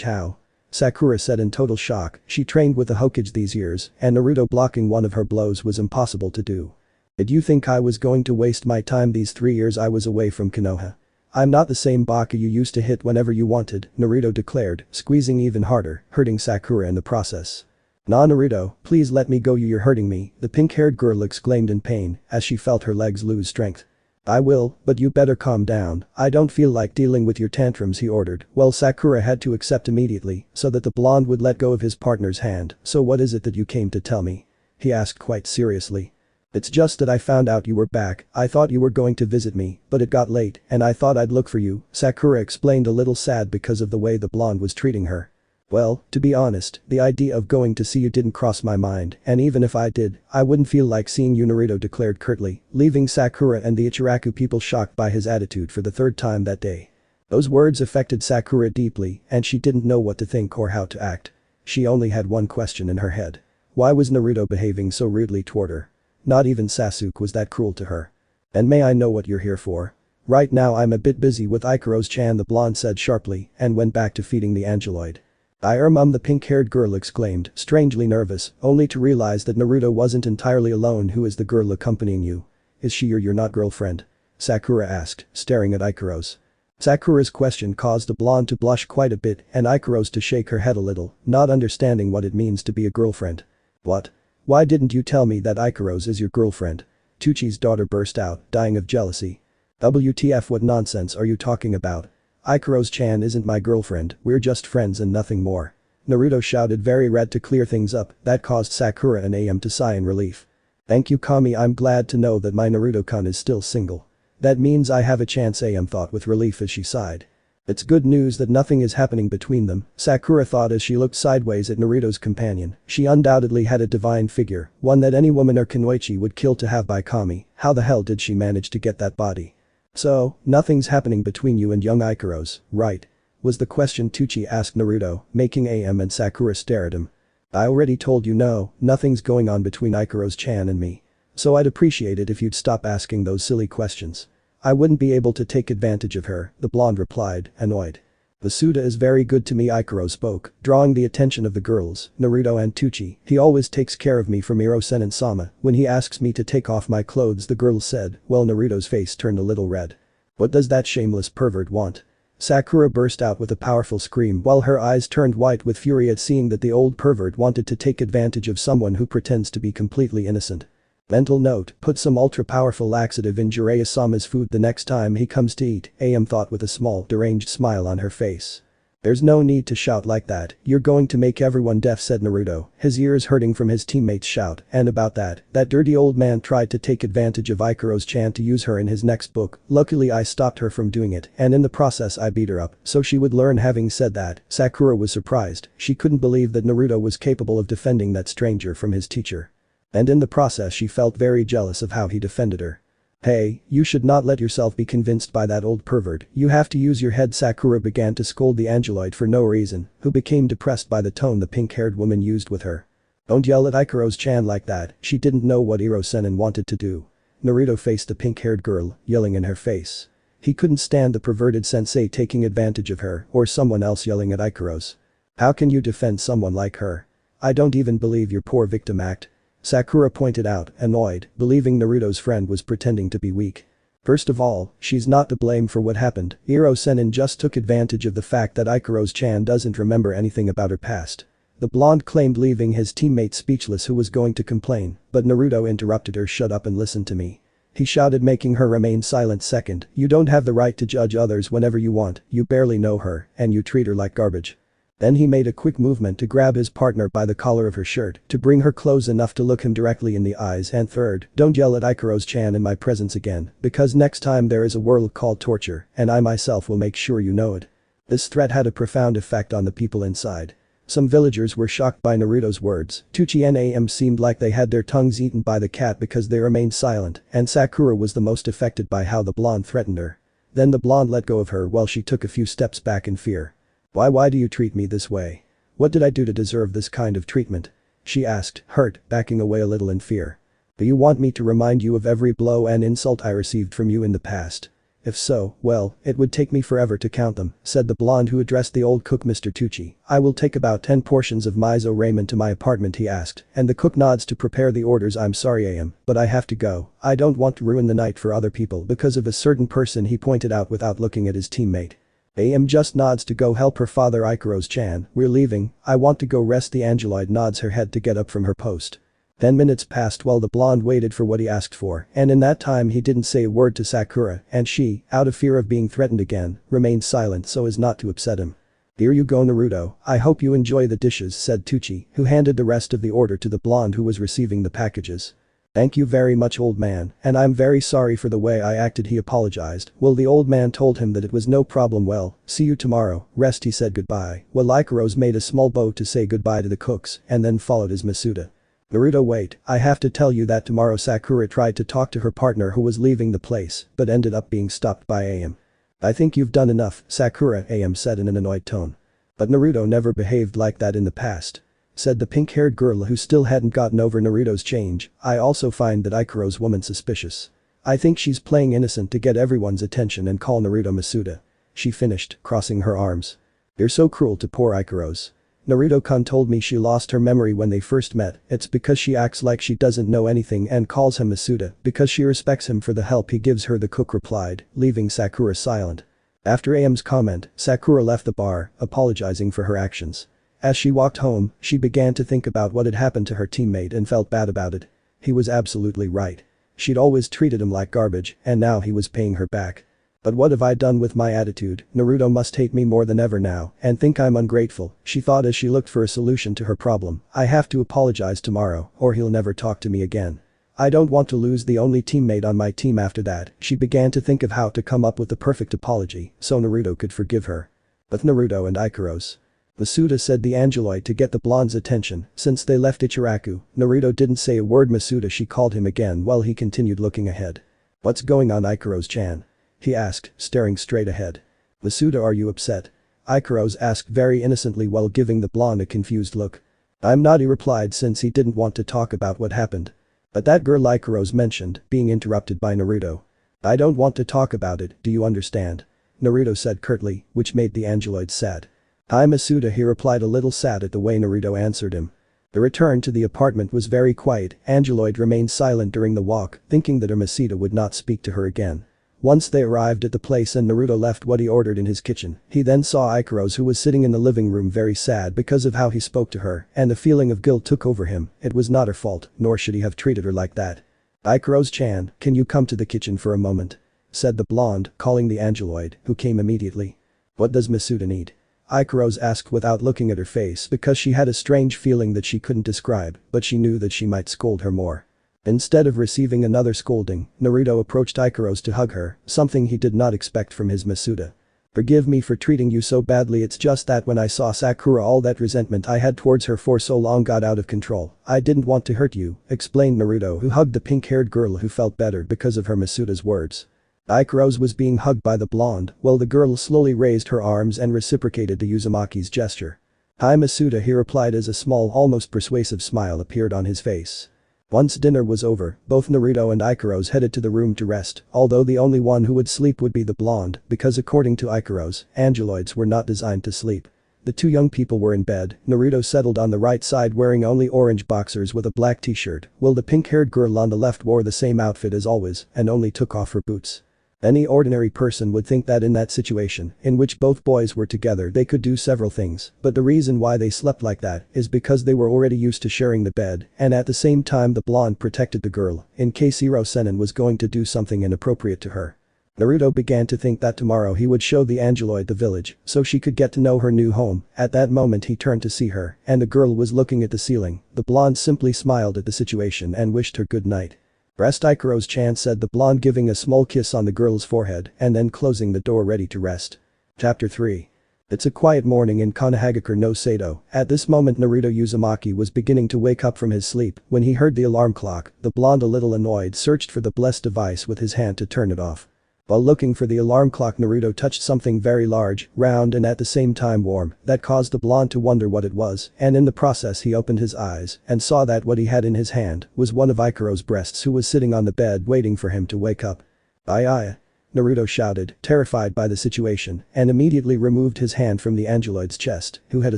How?" Sakura said in total shock. She trained with the Hokage these years, and Naruto blocking one of her blows was impossible to do. "Did you think I was going to waste my time these 3 years I was away from Konoha? I'm not the same baka you used to hit whenever you wanted," Naruto declared, squeezing even harder, hurting Sakura in the process. "Nah Naruto, please let me go, you're hurting me," the pink-haired girl exclaimed in pain as she felt her legs lose strength. "I will, but you better calm down, I don't feel like dealing with your tantrums," he ordered. Well, Sakura had to accept immediately so that the blonde would let go of his partner's hand. "So what is it that you came to tell me?" he asked quite seriously. "It's just that I found out you were back, I thought you were going to visit me, but it got late and I thought I'd look for you," Sakura explained, a little sad because of the way the blonde was treating her. "Well, to be honest, the idea of going to see you didn't cross my mind, and even if I did, I wouldn't feel like seeing you," Naruto declared curtly, leaving Sakura and the Ichiraku people shocked by his attitude for the 3rd time that day. Those words affected Sakura deeply and she didn't know what to think or how to act. She only had one question in her head. Why was Naruto behaving so rudely toward her? Not even Sasuke was that cruel to her. And may I know what you're here for? Right now I'm a bit busy with Ikaros-chan, the blonde said sharply and went back to feeding the angeloid. The pink-haired girl exclaimed, strangely nervous, only to realize that Naruto wasn't entirely alone. Who is the girl accompanying you? Is she your not girlfriend? Sakura asked, staring at Ikaros. Sakura's question caused the blonde to blush quite a bit and Ikaros to shake her head a little, not understanding what it means to be a girlfriend. What? Why didn't you tell me that Ikaros is your girlfriend? Tuchi's daughter burst out, dying of jealousy. WTF, what nonsense are you talking about? Ikaros-chan isn't my girlfriend, we're just friends and nothing more. Naruto shouted, very red. To clear things up, that caused Sakura and AM to sigh in relief. Thank you, Kami, I'm glad to know that my Naruto-kun is still single. That means I have a chance, AM thought with relief as she sighed. It's good news that nothing is happening between them, Sakura thought as she looked sideways at Naruto's companion. She undoubtedly had a divine figure, one that any woman or kunoichi would kill to have by Kami. How the hell did she manage to get that body? So, nothing's happening between you and young Ikaros, right? Was the question Tuchi asked Naruto, making AM and Sakura stare at him. I already told you no, nothing's going on between Ikaros-chan and me. So I'd appreciate it if you'd stop asking those silly questions. I wouldn't be able to take advantage of her, the blonde replied, annoyed. The Suda is very good to me, Ikaros spoke, drawing the attention of the girls, Naruto and Tuchi. He always takes care of me from Hirosen and Sama. When he asks me to take off my clothes, the girls said, well, Naruto's face turned a little red. What does that shameless pervert want? Sakura burst out with a powerful scream while her eyes turned white with fury at seeing that the old pervert wanted to take advantage of someone who pretends to be completely innocent. Mental note, put some ultra-powerful laxative in Jiraiya-sama's food the next time he comes to eat, AM thought with a small, deranged smile on her face. There's no need to shout like that, you're going to make everyone deaf, said Naruto, his ears hurting from his teammates' shout, and about that dirty old man tried to take advantage of Ikaros-chan to use her in his next book. Luckily I stopped her from doing it, and in the process I beat her up, so she would learn. Having said that, Sakura was surprised, she couldn't believe that Naruto was capable of defending that stranger from his teacher. And in the process she felt very jealous of how he defended her. Hey, you should not let yourself be convinced by that old pervert, you have to use your head. Sakura began to scold the angeloid for no reason, who became depressed by the tone the pink-haired woman used with her. Don't yell at Ikaros-chan like that, she didn't know what Hirosen wanted to do. Naruto faced the pink-haired girl, yelling in her face. He couldn't stand the perverted sensei taking advantage of her or someone else yelling at Ikaros. How can you defend someone like her? I don't even believe your poor victim act. Sakura pointed out, annoyed, believing Naruto's friend was pretending to be weak. First of all, she's not to blame for what happened. Hirosen just took advantage of the fact that Ikaros-chan doesn't remember anything about her past. The blonde claimed, leaving his teammate speechless, who was going to complain, but Naruto interrupted her. Shut up and listen to me. He shouted, making her remain silent. Second, you don't have the right to judge others whenever you want, you barely know her, and you treat her like garbage. Then he made a quick movement to grab his partner by the collar of her shirt to bring her close enough to look him directly in the eyes. And third, don't yell at Ikaros-chan in my presence again, because next time there is a world called torture, and I myself will make sure you know it. This threat had a profound effect on the people inside. Some villagers were shocked by Naruto's words. Tuchi and AM seemed like they had their tongues eaten by the cat because they remained silent, and Sakura was the most affected by how the blonde threatened her. Then the blonde let go of her while she took a few steps back in fear. Why do you treat me this way? What did I do to deserve this kind of treatment? She asked, hurt, backing away a little in fear. Do you want me to remind you of every blow and insult I received from you in the past? If so, well, it would take me forever to count them, said the blonde who addressed the old cook. Mr. Tuchi, I will take about 10 portions of miso ramen to my apartment, he asked, and the cook nods to prepare the orders. I'm sorry, AM, but I have to go. I don't want to ruin the night for other people because of a certain person, he pointed out without looking at his teammate. AM just nods to go help her father. Ikaros-chan, we're leaving, I want to go rest. The angeloid nods her head to get up from her post. 10 minutes passed while the blonde waited for what he asked for, and in that time he didn't say a word to Sakura, and she, out of fear of being threatened again, remained silent so as not to upset him. Here you go, Naruto, I hope you enjoy the dishes, said Tuchi, who handed the rest of the order to the blonde who was receiving the packages. Thank you very much, old man, and I'm very sorry for the way I acted, he apologized. Well, the old man told him that it was no problem. Well, see you tomorrow, rest, he said goodbye, while Ikaros made a small bow to say goodbye to the cooks and then followed his Masuda. Naruto, wait, I have to tell you that tomorrow. Sakura tried to talk to her partner who was leaving the place but ended up being stopped by AM. I think you've done enough, Sakura AM said in an annoyed tone. But Naruto never behaved like that in the past. Said the pink-haired girl who still hadn't gotten over Naruto's change. I also find that Ikaros woman suspicious. I think she's playing innocent to get everyone's attention and call Naruto Masuda. She finished, crossing her arms. You're so cruel to poor Ikaros. Naruto-kun told me she lost her memory when they first met. It's because she acts like she doesn't know anything and calls him Masuda because she respects him for the help he gives her, the cook replied, leaving Sakura silent. After AM's comment, Sakura left the bar, apologizing for her actions. As she walked home, she began to think about what had happened to her teammate and felt bad about it. He was absolutely right. She'd always treated him like garbage, and now he was paying her back. But what have I done with my attitude? Naruto must hate me more than ever now and think I'm ungrateful, she thought as she looked for a solution to her problem. I have to apologize tomorrow or he'll never talk to me again. I don't want to lose the only teammate on my team after that. She began to think of how to come up with the perfect apology so Naruto could forgive her. But Naruto and Ikaros. Masuda said the Angeloid to get the blonde's attention. Since they left Ichiraku, Naruto didn't say a word. Masuda, she called him again while he continued looking ahead. What's going on, Ikaros-chan? He asked, staring straight ahead. Masuda, are you upset? Ikaros asked very innocently while giving the blonde a confused look. I'm not, he replied since he didn't want to talk about what happened. But that girl Ikaros mentioned, being interrupted by Naruto. I don't want to talk about it, do you understand? Naruto said curtly, which made the Angeloid sad. I'm Masuda, he replied, a little sad at the way Naruto answered him. The return to the apartment was very quiet. Angeloid remained silent during the walk, thinking that Masuda would not speak to her again. Once they arrived at the place and Naruto left what he ordered in his kitchen, he then saw Ikaros, who was sitting in the living room very sad because of how he spoke to her, and the feeling of guilt took over him. It was not her fault, nor should he have treated her like that. Ikaros-chan, can you come to the kitchen for a moment? Said the blonde, calling the Angeloid, who came immediately. What does Masuda need? Ikaros asked without looking at her face because she had a strange feeling that she couldn't describe, but she knew that she might scold her more. Instead of receiving another scolding, Naruto approached Ikaros to hug her, something he did not expect from his Masuda. Forgive me for treating you so badly, it's just that when I saw Sakura, all that resentment I had towards her for so long got out of control. I didn't want to hurt you, explained Naruto, who hugged the pink-haired girl who felt better because of her Masuda's words. Ikaros was being hugged by the blonde while the girl slowly raised her arms and reciprocated to Uzumaki's gesture. Hi Masuda, he replied as a small, almost persuasive smile appeared on his face. Once dinner was over, both Naruto and Ikaros headed to the room to rest, although the only one who would sleep would be the blonde because according to Ikaros, Angeloids were not designed to sleep. The two young people were in bed. Naruto settled on the right side wearing only orange boxers with a black t-shirt, while the pink-haired girl on the left wore the same outfit as always and only took off her boots. Any ordinary person would think that in that situation, in which both boys were together, they could do several things, but the reason why they slept like that is because they were already used to sharing the bed, and at the same time the blonde protected the girl, in case Hirosenin was going to do something inappropriate to her. Naruto began to think that tomorrow he would show the Angeloid the village, so she could get to know her new home. At that moment he turned to see her, and the girl was looking at the ceiling. The blonde simply smiled at the situation and wished her good night. Rest, Ikaros-chan, said the blonde, giving a small kiss on the girl's forehead and then closing the door ready to rest. Chapter 3. It's a quiet morning in Konohagakure no Sado. At this moment Naruto Uzumaki was beginning to wake up from his sleep when he heard the alarm clock. The blonde, a little annoyed, searched for the blessed device with his hand to turn it off. While looking for the alarm clock, Naruto touched something very large, round and at the same time warm that caused the blonde to wonder what it was, and in the process he opened his eyes and saw that what he had in his hand was one of Ikaros' breasts, who was sitting on the bed waiting for him to wake up. Aye. Naruto shouted, terrified by the situation, and immediately removed his hand from the Angeloid's chest, who had a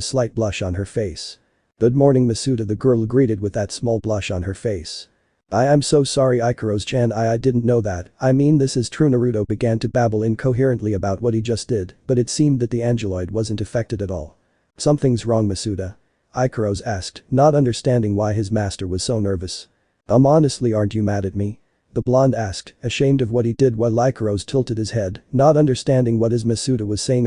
slight blush on her face. Good morning Masuda, the girl greeted with that small blush on her face. I'm so sorry Ikaros-chan, I didn't know that, I mean this is true. Naruto began to babble incoherently about what he just did, but it seemed that the Angeloid wasn't affected at all. Something's wrong Masuda? Ikaros asked, not understanding why his master was so nervous. Honestly, aren't you mad at me? The blonde asked, ashamed of what he did while Ikaros tilted his head, not understanding what his Masuda was saying.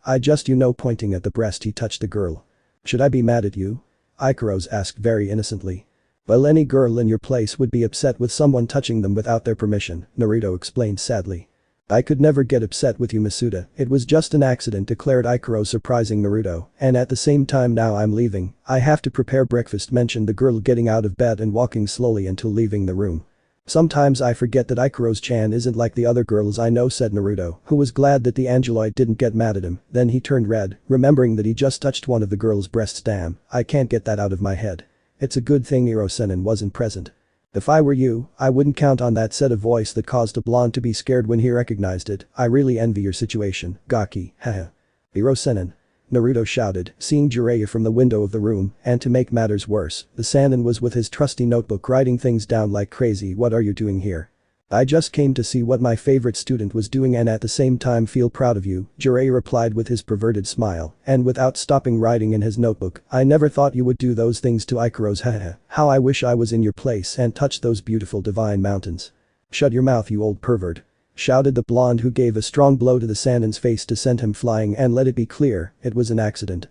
I just pointing at the breast he touched the girl. Should I be mad at you? Ikaros asked very innocently. Well, any girl in your place would be upset with someone touching them without their permission, Naruto explained sadly. I could never get upset with you Masuda, it was just an accident, declared Ikaros, surprising Naruto, and at the same time now I'm leaving, I have to prepare breakfast, mentioned the girl, getting out of bed and walking slowly until leaving the room. Sometimes I forget that Ikaros-chan isn't like the other girls I know, said Naruto, who was glad that the Angeloid didn't get mad at him. Then he turned red, remembering that he just touched one of the girl's breasts. Damn, I can't get that out of my head. It's a good thing Iro-senin wasn't present. If I were you, I wouldn't count on that, said a voice that caused a blonde to be scared when he recognized it. I really envy your situation, Gaki, haha. Iro-senin. Naruto shouted, seeing Jiraiya from the window of the room, and to make matters worse, the Sannin was with his trusty notebook writing things down like crazy. What are you doing here? I just came to see what my favorite student was doing and at the same time feel proud of you, Jiraiya replied with his perverted smile, and without stopping writing in his notebook, I never thought you would do those things to Ikaros, haha. How I wish I was in your place and touched those beautiful divine mountains. Shut your mouth, you old pervert. Shouted the blonde, who gave a strong blow to the Sannin's face to send him flying, and let it be clear, it was an accident.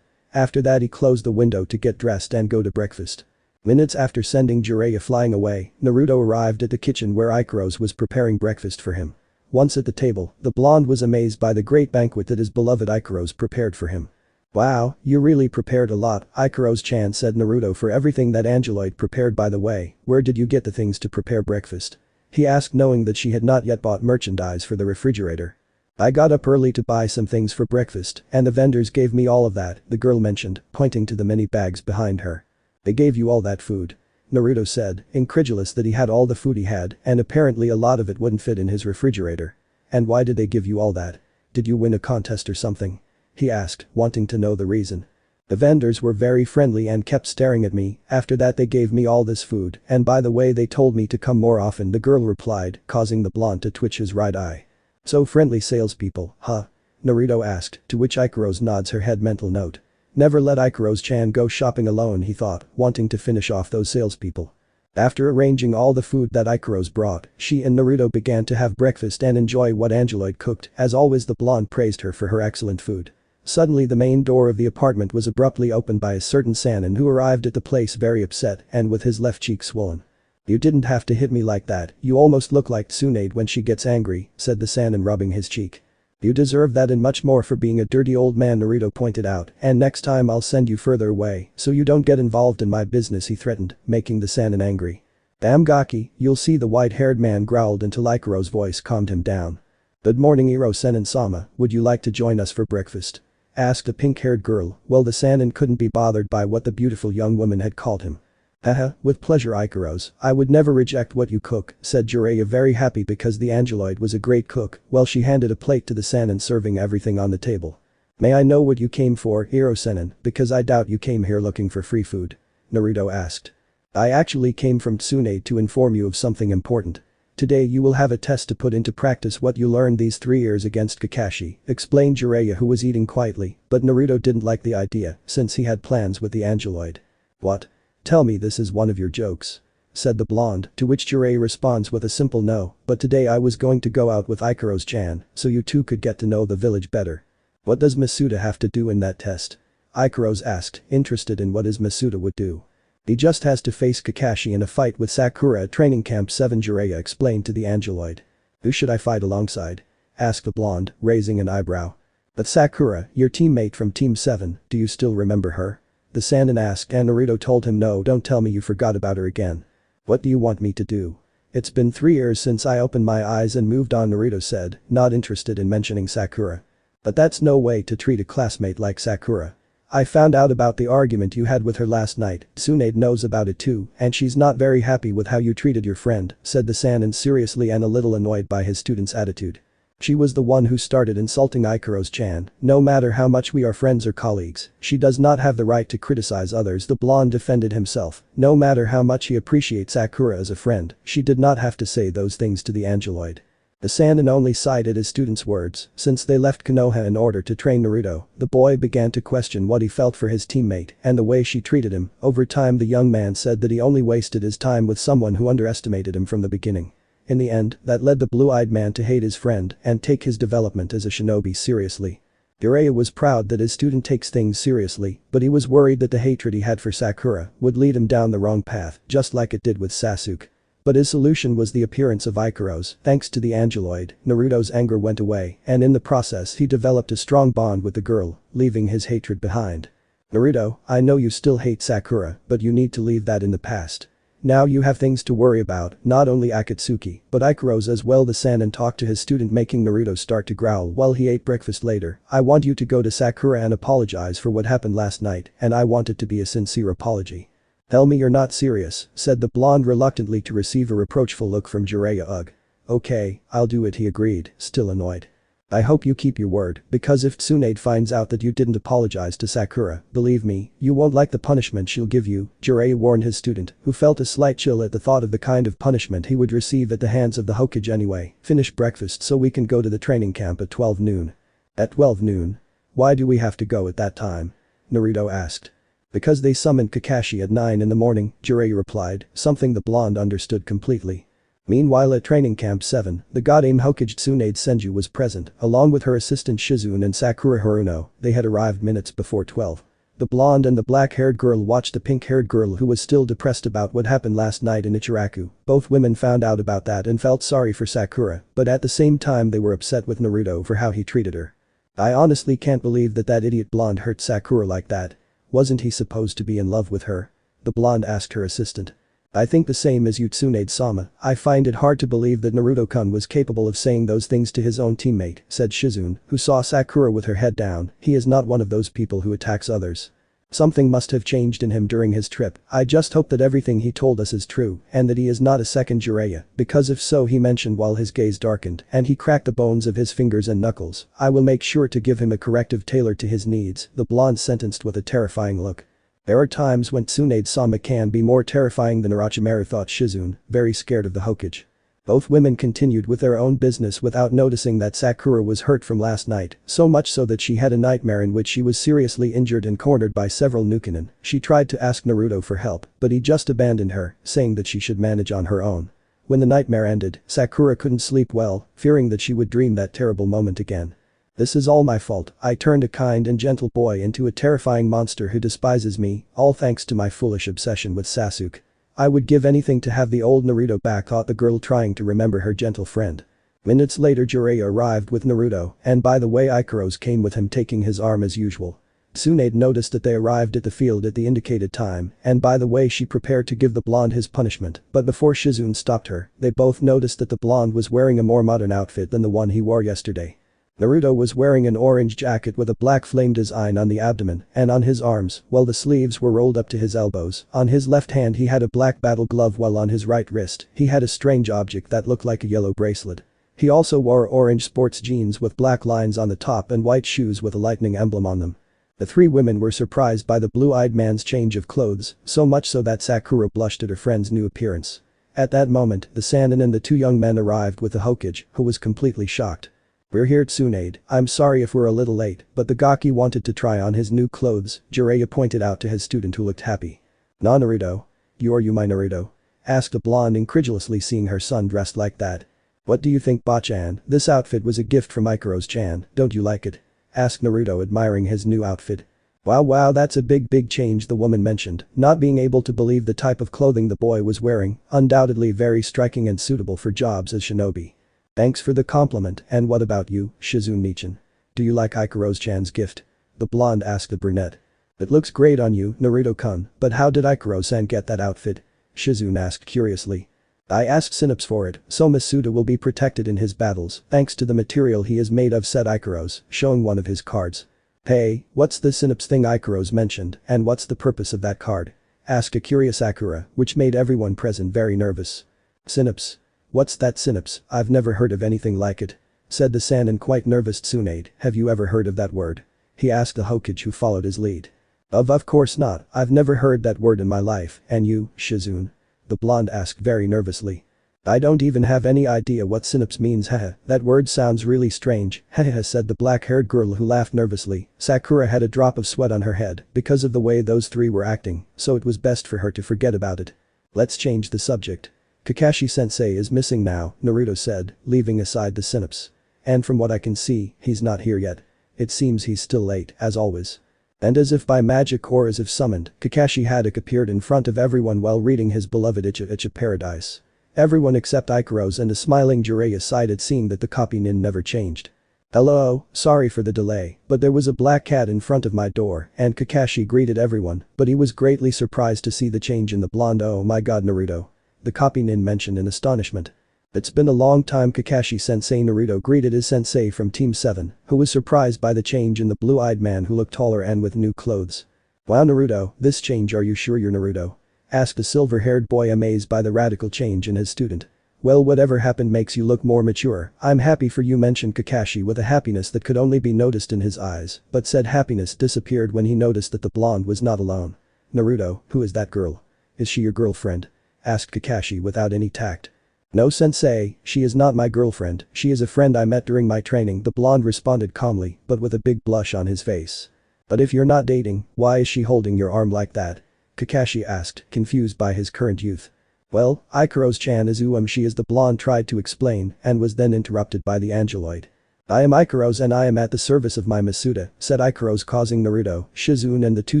After that he closed the window to get dressed and go to breakfast. Minutes after sending Jiraiya flying away, Naruto arrived at the kitchen where Ikaros was preparing breakfast for him. Once at the table, the blonde was amazed by the great banquet that his beloved Ikaros prepared for him. Wow, you really prepared a lot, Ikaros-chan, said Naruto, for everything that Angeloid prepared. By the way, where did you get the things to prepare breakfast? He asked, knowing that she had not yet bought merchandise for the refrigerator. I got up early to buy some things for breakfast, and the vendors gave me all of that, the girl mentioned, pointing to the many bags behind her. They gave you all that food? Naruto said, incredulous that he had all the food he had, and apparently a lot of it wouldn't fit in his refrigerator. And why did they give you all that? Did you win a contest or something? He asked, wanting to know the reason. The vendors were very friendly and kept staring at me. After that they gave me all this food, and by the way they told me to come more often, the girl replied, causing the blonde to twitch his right eye. So friendly salespeople, huh? Naruto asked, to which Ikaros nods her head. Mental note. Never let Ikaros-chan go shopping alone, he thought, wanting to finish off those salespeople. After arranging all the food that Ikaros brought, she and Naruto began to have breakfast and enjoy what Angeloid cooked. As always, the blonde praised her for her excellent food. Suddenly the main door of the apartment was abruptly opened by a certain Sannin, who arrived at the place very upset and with his left cheek swollen. You didn't have to hit me like that, you almost look like Tsunade when she gets angry, said the Sannin, rubbing his cheek. You deserve that and much more for being a dirty old man, Naruto pointed out, and next time I'll send you further away so you don't get involved in my business, he threatened, making the Sannin angry. Damn Gaki, you'll see, the white-haired man growled until Ikaros' voice calmed him down. Good morning, Iro-senin-sama, would you like to join us for breakfast? Asked a pink-haired girl. Well, the Sannin couldn't be bothered by what the beautiful young woman had called him. Haha, with pleasure, Ikaros, I would never reject what you cook, said Jiraiya, very happy because the Angeloid was a great cook, while she handed a plate to the Sannin, serving everything on the table. May I know what you came for, Iro-senin, because I doubt you came here looking for free food? Naruto asked. I actually came from Tsunade to inform you of something important. Today you will have a test to put into practice what you learned these 3 years against Kakashi, explained Jiraiya, who was eating quietly, but Naruto didn't like the idea since he had plans with the Angeloid. What? Tell me this is one of your jokes? Said the blonde, to which Jiraiya responds with a simple no, but today I was going to go out with Ikaros-chan so you two could get to know the village better. What does Masuda have to do in that test? Ikaros asked, interested in what his Masuda would do. He just has to face Kakashi in a fight with Sakura at training camp 7, Jiraiya explained to the Angeloid. Who should I fight alongside? Asked the blonde, raising an eyebrow. But Sakura, your teammate from Team 7, do you still remember her? The Sannin asked, and Naruto told him, no, don't tell me you forgot about her again. What do you want me to do? It's been 3 years since I opened my eyes and moved on, Naruto said, not interested in mentioning Sakura. But that's no way to treat a classmate like Sakura. I found out about the argument you had with her last night, Tsunade knows about it too, and she's not very happy with how you treated your friend, said the Sannin seriously and a little annoyed by his student's attitude. She was the one who started insulting Ikaros-chan. No matter how much we are friends or colleagues, she does not have the right to criticize others, the blonde defended himself. No matter how much he appreciates Sakura as a friend, she did not have to say those things to the Angeloid. The Sannin only sighed at his student's words. Since they left Konoha in order to train Naruto, the boy began to question what he felt for his teammate and the way she treated him. Over time, the young man said that he only wasted his time with someone who underestimated him from the beginning. In the end, that led the blue-eyed man to hate his friend and take his development as a shinobi seriously. Jiraiya was proud that his student takes things seriously, but he was worried that the hatred he had for Sakura would lead him down the wrong path, just like it did with Sasuke. But his solution was the appearance of Ikaros. Thanks to the Angeloid, Naruto's anger went away, and in the process he developed a strong bond with the girl, leaving his hatred behind. Naruto, I know you still hate Sakura, but you need to leave that in the past. Now you have things to worry about, not only Akatsuki, but Ikaros as well. The Sannin talked to his student, making Naruto start to growl while he ate breakfast later. I want you to go to Sakura and apologize for what happened last night, and I want it to be a sincere apology. Tell me you're not serious, said the blonde reluctantly to receive a reproachful look from Jiraiya. Ugh. Okay, I'll do it, he agreed, still annoyed. I hope you keep your word, because if Tsunade finds out that you didn't apologize to Sakura, believe me, you won't like the punishment she'll give you, Jiraiya warned his student, who felt a slight chill at the thought of the kind of punishment he would receive at the hands of the Hokage anyway. Finish breakfast so we can go to the training camp at 12 noon. At 12 noon? Why do we have to go at that time? Naruto asked. Because they summoned Kakashi at 9 in the morning, Jiraiya replied, something the blonde understood completely. Meanwhile at training camp 7, the god-aim Hokage Tsunade Senju was present, along with her assistant Shizune and Sakura Haruno. They had arrived minutes before 12. The blonde and the black-haired girl watched the pink-haired girl who was still depressed about what happened last night in Ichiraku. Both women found out about that and felt sorry for Sakura, but at the same time they were upset with Naruto for how he treated her. I honestly can't believe that idiot blonde hurt Sakura like that. Wasn't he supposed to be in love with her? The blonde asked her assistant. I think the same as you, Tsunade-sama. I find it hard to believe that Naruto-kun was capable of saying those things to his own teammate, said Shizune, who saw Sakura with her head down. He is not one of those people who attacks others. Something must have changed in him during his trip. I just hope that everything he told us is true and that he is not a second Jiraiya, because if so, he mentioned while his gaze darkened and he cracked the bones of his fingers and knuckles. I will make sure to give him a corrective tailored to his needs, the blonde sentenced with a terrifying look. There are times when Tsunade-sama can be more terrifying than Orochimaru, thought Shizune, very scared of the Hokage. Both women continued with their own business without noticing that Sakura was hurt from last night, so much so that she had a nightmare in which she was seriously injured and cornered by several Nukenin. She tried to ask Naruto for help, but he just abandoned her, saying that she should manage on her own. When the nightmare ended, Sakura couldn't sleep well, fearing that she would dream that terrible moment again. This is all my fault. I turned a kind and gentle boy into a terrifying monster who despises me, all thanks to my foolish obsession with Sasuke. I would give anything to have the old Naruto back, thought the girl, trying to remember her gentle friend. Minutes later Jiraiya arrived with Naruto, and by the way Ikaros came with him, taking his arm as usual. Tsunade noticed that they arrived at the field at the indicated time, and by the way she prepared to give the blonde his punishment, but before Shizune stopped her, they both noticed that the blonde was wearing a more modern outfit than the one he wore yesterday. Naruto was wearing an orange jacket with a black flame design on the abdomen and on his arms, while the sleeves were rolled up to his elbows. On his left hand he had a black battle glove, while on his right wrist he had a strange object that looked like a yellow bracelet. He also wore orange sports jeans with black lines on the top and white shoes with a lightning emblem on them. The three women were surprised by the blue-eyed man's change of clothes, so much so that Sakura blushed at her friend's new appearance. At that moment, the Sannin and the two young men arrived with the Hokage, who was completely shocked. We're here, Tsunade. I'm sorry if we're a little late, but the Gaki wanted to try on his new clothes, Jiraiya pointed out to his student, who looked happy. Nah, Naruto? You my Naruto? Asked the blonde incredulously, seeing her son dressed like that. What do you think, Bachan? This outfit was a gift from Ikaros-chan, don't you like it? Asked Naruto, admiring his new outfit. Wow, that's a big change, the woman mentioned, not being able to believe the type of clothing the boy was wearing, undoubtedly very striking and suitable for jobs as shinobi. Thanks for the compliment, and what about you, Shizune-chan? Do you like Ikaros-chan's gift? The blonde asked the brunette. It looks great on you, Naruto-kun, but how did Ikaros-san get that outfit? Shizune asked curiously. I asked Synapse for it, so Masuda will be protected in his battles, thanks to the material he is made of, said Ikaros, showing one of his cards. Hey, what's the Synapse thing Ikaros mentioned, and what's the purpose of that card? Asked a curious Sakura, which made everyone present very nervous. Synapse? What's that Synapse? I've never heard of anything like it. Said the Sannin, quite nervous. Tsunade, have you ever heard of that word? He asked the Hokage, who followed his lead. Of course not, I've never heard that word in my life, and you, Shizune? The blonde asked very nervously. I don't even have any idea what Synapse means, haha, that word sounds really strange, haha, said the black-haired girl, who laughed nervously. Sakura had a drop of sweat on her head because of the way those three were acting, so it was best for her to forget about it. Let's change the subject. Kakashi-sensei is missing now, Naruto said, leaving aside the Synapse. And from what I can see, he's not here yet. It seems he's still late, as always. And as if by magic or as if summoned, Kakashi Haddock appeared in front of everyone while reading his beloved Ichigo Paradise. Everyone except Ikaros and a smiling Jiraiya sighed at seeing that the copy nin never changed. Hello, sorry for the delay, but there was a black cat in front of my door and Kakashi greeted everyone, but he was greatly surprised to see the change in the blonde. Oh my god Naruto. The copy nin mentioned in astonishment. It's been a long time Kakashi-sensei. Naruto greeted his sensei from Team 7, who was surprised by the change in the blue-eyed man who looked taller and with new clothes. Wow Naruto, this change, are you sure you're Naruto? Asked a silver-haired boy amazed by the radical change in his student. Well, whatever happened makes you look more mature. I'm happy for you, mentioned Kakashi with a happiness that could only be noticed in his eyes, but said happiness disappeared when he noticed that the blonde was not alone. Naruto, who is that girl? Is she your girlfriend? Asked Kakashi without any tact. No sensei, she is not my girlfriend, she is a friend I met during my training, the blonde responded calmly, but with a big blush on his face. But if you're not dating, why is she holding your arm like that? Kakashi asked, confused by his current youth. Well, Ikaros-chan is she is, the blonde tried to explain and was then interrupted by the angeloid. I am Ikaros and I am at the service of my Masuda, said Ikaros, causing Naruto, Shizune and the two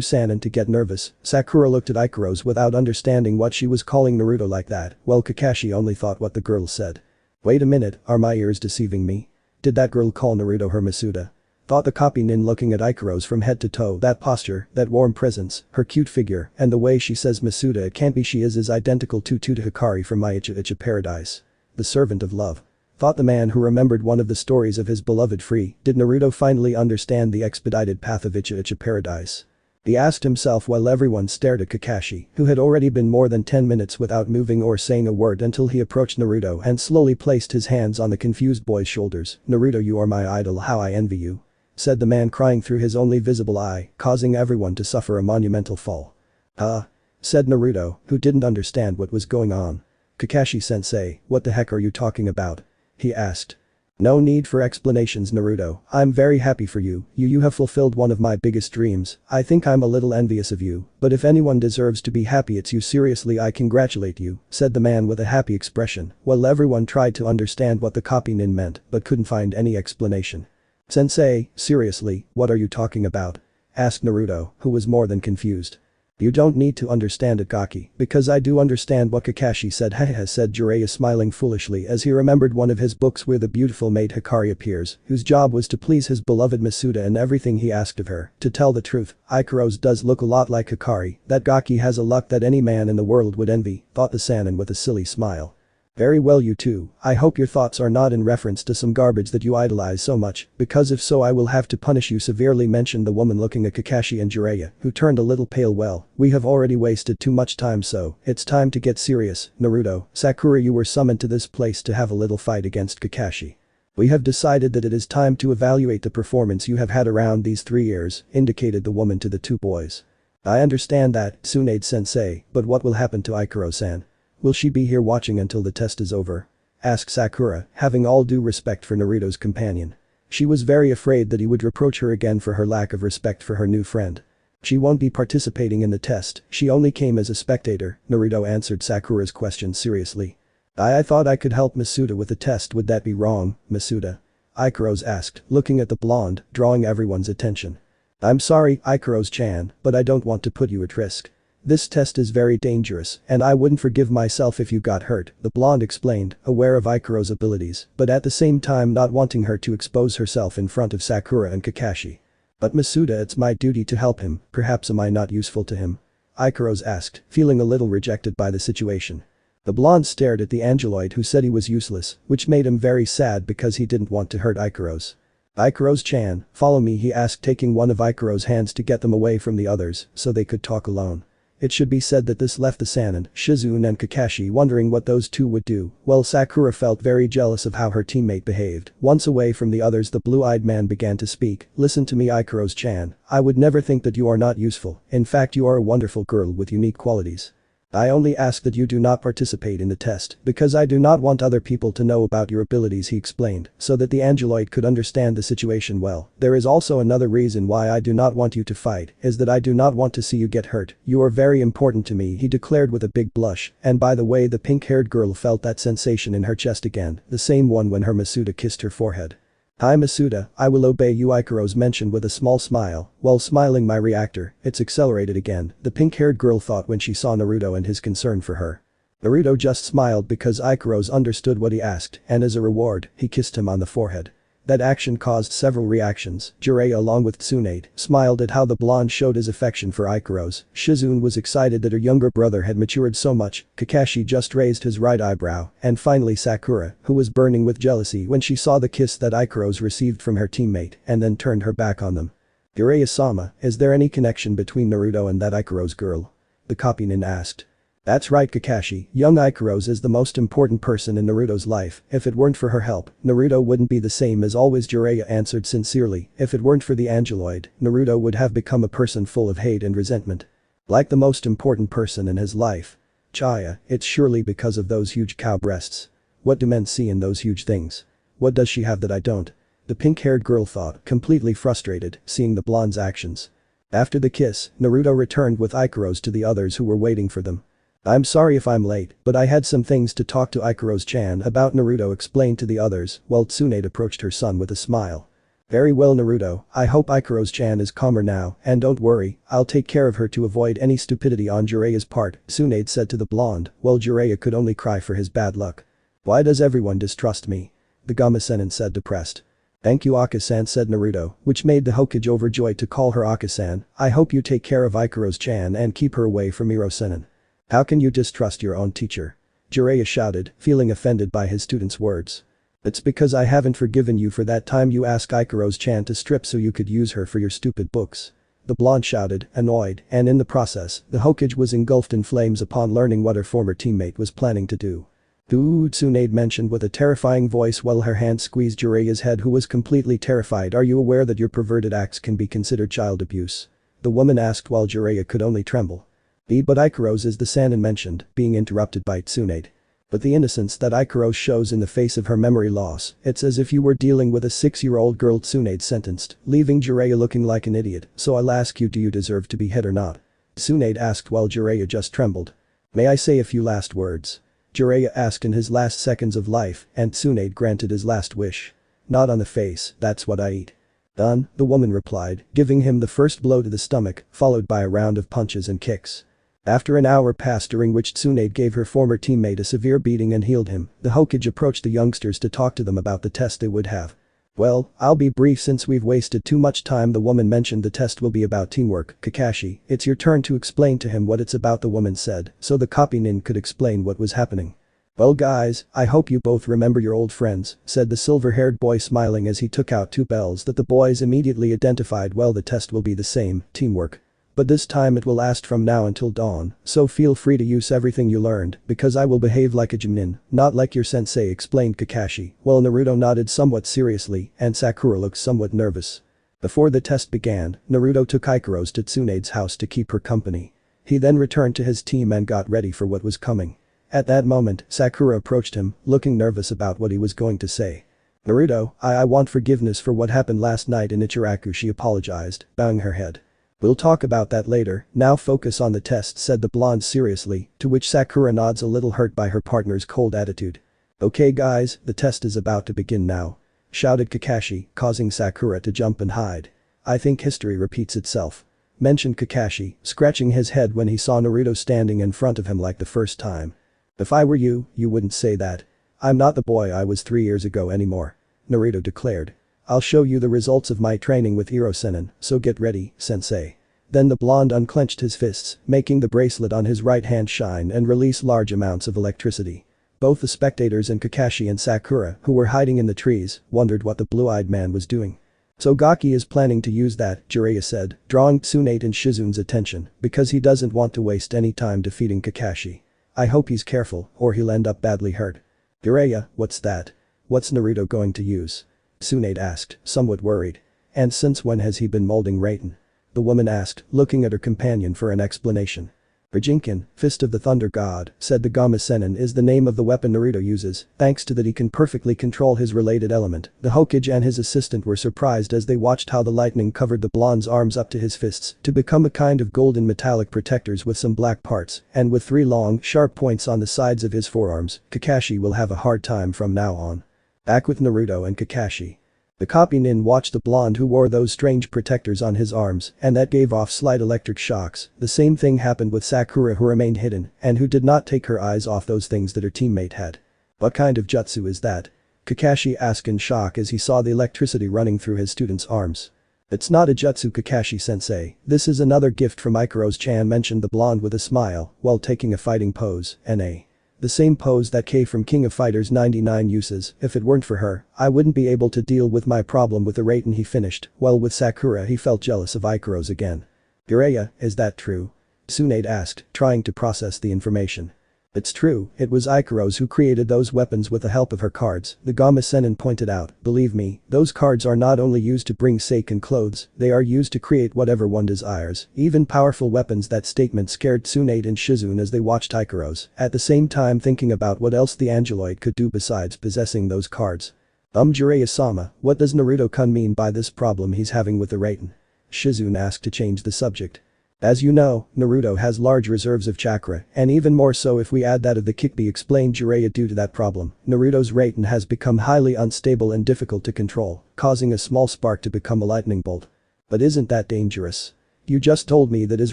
Sannin to get nervous. Sakura looked at Ikaros without understanding what she was calling Naruto like that, while Kakashi only thought what the girl said. Wait a minute, are my ears deceiving me? Did that girl call Naruto her Masuda? Thought the copy nin, looking at Ikaros from head to toe, that posture, that warm presence, her cute figure, and the way she says Masuda, it can't be she is identical to Hikari from my Ichigo Paradise. The servant of love. Thought the man who remembered one of the stories of his beloved free. Did Naruto finally understand the expedited path of Ichigo Paradise? He asked himself while everyone stared at Kakashi, who had already been more than 10 minutes without moving or saying a word until he approached Naruto and slowly placed his hands on the confused boy's shoulders. Naruto, you are my idol, how I envy you. Said the man, crying through his only visible eye, causing everyone to suffer a monumental fall. Huh? Said Naruto, who didn't understand what was going on. Kakashi-sensei, what the heck are you talking about? He asked. No need for explanations Naruto, I'm very happy for you, you have fulfilled one of my biggest dreams. I think I'm a little envious of you, but if anyone deserves to be happy it's you, seriously I congratulate you, said the man with a happy expression, while everyone tried to understand what the copy nin meant but couldn't find any explanation. Sensei, seriously, what are you talking about? Asked Naruto, who was more than confused. You don't need to understand it Gaki, because I do understand what Kakashi said, haha, said Jiraiya, smiling foolishly as he remembered one of his books where the beautiful maid Hikari appears, whose job was to please his beloved Masuda in everything he asked of her. To tell the truth, Ikaros does look a lot like Hikari, that Gaki has a luck that any man in the world would envy, thought the Sannin with a silly smile. Very well you two, I hope your thoughts are not in reference to some garbage that you idolize so much, because if so I will have to punish you severely, mentioned the woman looking at Kakashi and Jiraiya, who turned a little pale. Well, we have already wasted too much time, so it's time to get serious. Naruto, Sakura, you were summoned to this place to have a little fight against Kakashi. We have decided that it is time to evaluate the performance you have had around these 3 years, indicated the woman to the two boys. I understand that, Tsunade-sensei, but what will happen to Ikaro-san? Will she be here watching until the test is over? Asked Sakura, having all due respect for Naruto's companion. She was very afraid that he would reproach her again for her lack of respect for her new friend. She won't be participating in the test, she only came as a spectator, Naruto answered Sakura's question seriously. I thought I could help Masuda with the test, would that be wrong, Masuda? Ikaros asked, looking at the blonde, drawing everyone's attention. I'm sorry, Ikaros-chan, but I don't want to put you at risk. This test is very dangerous, and I wouldn't forgive myself if you got hurt, the blonde explained, aware of Ikaros' abilities, but at the same time not wanting her to expose herself in front of Sakura and Kakashi. But Masuda, it's my duty to help him, perhaps am I not useful to him? Ikaros asked, feeling a little rejected by the situation. The blonde stared at the angeloid who said he was useless, which made him very sad because he didn't want to hurt Ikaros. Ikaros-chan, follow me, he asked, taking one of Ikaros' hands to get them away from the others so they could talk alone. It should be said that this left the Sannin, Shizune and Kakashi wondering what those two would do, while Sakura felt very jealous of how her teammate behaved. Once away from the others, the blue-eyed man began to speak. Listen to me, Ikaros-chan, I would never think that you are not useful, in fact you are a wonderful girl with unique qualities. I only ask that you do not participate in the test because I do not want other people to know about your abilities, he explained, so that the angeloid could understand the situation well. There is also another reason why I do not want you to fight, is that I do not want to see you get hurt. You are very important to me, he declared with a big blush, and by the way, the pink-haired girl felt that sensation in her chest again, the same one when her Masuda kissed her forehead. Hi Masuda, I will obey you, Ikaros mentioned with a small smile, while smiling. My reactor, it's accelerated again, the pink-haired girl thought when she saw Naruto and his concern for her. Naruto just smiled because Ikaros understood what he asked, and as a reward, he kissed him on the forehead. That action caused several reactions. Jiraiya along with Tsunade smiled at how the blonde showed his affection for Ikaros. Shizune was excited that her younger brother had matured so much. Kakashi just raised his right eyebrow. And finally Sakura, who was burning with jealousy when she saw the kiss that Ikaros received from her teammate and then turned her back on them. Jiraiya-sama, is there any connection between Naruto and that Ikaros girl? The copy nin asked. That's right Kakashi, young Ikaros is the most important person in Naruto's life. If it weren't for her help, Naruto wouldn't be the same as always. Jiraiya answered sincerely. If it weren't for the Angeloid, Naruto would have become a person full of hate and resentment. Like the most important person in his life. Chaya, it's surely because of those huge cow breasts. What do men see in those huge things? What does she have that I don't? The pink-haired girl thought, completely frustrated, seeing the blonde's actions. After the kiss, Naruto returned with Ikaros to the others who were waiting for them. I'm sorry if I'm late, but I had some things to talk to Ikaros-chan about, Naruto explained to the others while Tsunade approached her son with a smile. Very well Naruto, I hope Ikaros-chan is calmer now, and don't worry, I'll take care of her to avoid any stupidity on Jiraiya's part, Tsunade said to the blonde, while Jiraiya could only cry for his bad luck. Why does everyone distrust me? The Gama-senin said depressed. Thank you Aka-san said Naruto, which made the Hokage overjoyed to call her Aka-san. I hope you take care of Ikaros-chan and keep her away from Iro-senin. How can you distrust your own teacher? Jiraiya shouted, feeling offended by his student's words. It's because I haven't forgiven you for that time you asked Ikaros-chan to strip so you could use her for your stupid books. The blonde shouted, annoyed, and in the process, the Hokage was engulfed in flames upon learning what her former teammate was planning to do. Dude, Tsunade mentioned with a terrifying voice while her hand squeezed Jiraiya's head, who was completely terrified. Are you aware that your perverted acts can be considered child abuse? The woman asked while Jiraiya could only tremble. But Ikaros is the Sannin mentioned, being interrupted by Tsunade. But the innocence that Ikaros shows in the face of her memory loss, it's as if you were dealing with a 6-year-old girl, Tsunade sentenced, leaving Jiraiya looking like an idiot. So I'll ask you, do you deserve to be hit or not? Tsunade asked while Jiraiya just trembled. May I say a few last words? Jiraiya asked in his last seconds of life, and Tsunade granted his last wish. Not on the face, that's what I eat. Done, the woman replied, giving him the first blow to the stomach, followed by a round of punches and kicks. After an hour passed during which Tsunade gave her former teammate a severe beating and healed him, the Hokage approached the youngsters to talk to them about the test they would have. Well, I'll be brief since we've wasted too much time. The woman mentioned the test will be about teamwork. Kakashi, it's your turn to explain to him what it's about, the woman said, so the copy nin could explain what was happening. Well guys, I hope you both remember your old friends, said the silver-haired boy smiling as he took out 2 bells that the boys immediately identified. Well, the test will be the same, teamwork. But this time it will last from now until dawn, so feel free to use everything you learned, because I will behave like a Junin, not like your sensei, explained Kakashi, while Naruto nodded somewhat seriously and Sakura looked somewhat nervous. Before the test began, Naruto took Ikaros to Tsunade's house to keep her company. He then returned to his team and got ready for what was coming. At that moment, Sakura approached him, looking nervous about what he was going to say. Naruto, I want forgiveness for what happened last night in Ichiraku, she apologized, bowing her head. We'll talk about that later, now focus on the test, said the blonde seriously, to which Sakura nods, a little hurt by her partner's cold attitude. Okay guys, the test is about to begin now. Shouted Kakashi, causing Sakura to jump and hide. I think history repeats itself. Mentioned Kakashi, scratching his head when he saw Naruto standing in front of him like the first time. If I were you, you wouldn't say that. I'm not the boy I was 3 years ago anymore. Naruto declared. I'll show you the results of my training with Iro-senin, so get ready, sensei. Then the blonde unclenched his fists, making the bracelet on his right hand shine and release large amounts of electricity. Both the spectators and Kakashi and Sakura, who were hiding in the trees, wondered what the blue-eyed man was doing. So Gaki is planning to use that, Jiraiya said, drawing Tsunade and Shizune's attention, because he doesn't want to waste any time defeating Kakashi. I hope he's careful, or he'll end up badly hurt. Jiraiya, what's that? What's Naruto going to use? Tsunade asked, somewhat worried. And since when has he been molding Raiden? The woman asked, looking at her companion for an explanation. Rajinkin, Fist of the Thunder God, said the Gama-senin is the name of the weapon Naruto uses, thanks to that he can perfectly control his related element. The Hokage and his assistant were surprised as they watched how the lightning covered the blonde's arms up to his fists to become a kind of golden metallic protectors with some black parts, and with 3 long, sharp points on the sides of his forearms. Kakashi will have a hard time from now on. Back with Naruto and Kakashi. The copy nin watched the blonde who wore those strange protectors on his arms and that gave off slight electric shocks. The same thing happened with Sakura, who remained hidden and who did not take her eyes off those things that her teammate had. What kind of jutsu is that? Kakashi asked in shock as he saw the electricity running through his student's arms. It's not a jutsu, Kakashi-sensei, this is another gift from Ikaros-chan, mentioned the blonde with a smile while taking a fighting pose, N.A. The same pose that K from King of Fighters 99 uses. If it weren't for her, I wouldn't be able to deal with my problem with the Raiden, he finished, while with Sakura he felt jealous of Ikaros again. Jiraiya, is that true? Tsunade asked, trying to process the information. It's true, it was Ikaros who created those weapons with the help of her cards, the Gama Sennin pointed out. Believe me, those cards are not only used to bring sake and clothes, they are used to create whatever one desires, even powerful weapons. That statement scared Tsunade and Shizune as they watched Ikaros, at the same time thinking about what else the Angeloid could do besides possessing those cards. Jiraiya-sama, what does Naruto-kun mean by this problem he's having with the Raiden? Shizune asked to change the subject. As you know, Naruto has large reserves of chakra, and even more so if we add that of the Kikbi, explained Jiraiya. Due to that problem, Naruto's Raiden has become highly unstable and difficult to control, causing a small spark to become a lightning bolt. But isn't that dangerous? You just told me that his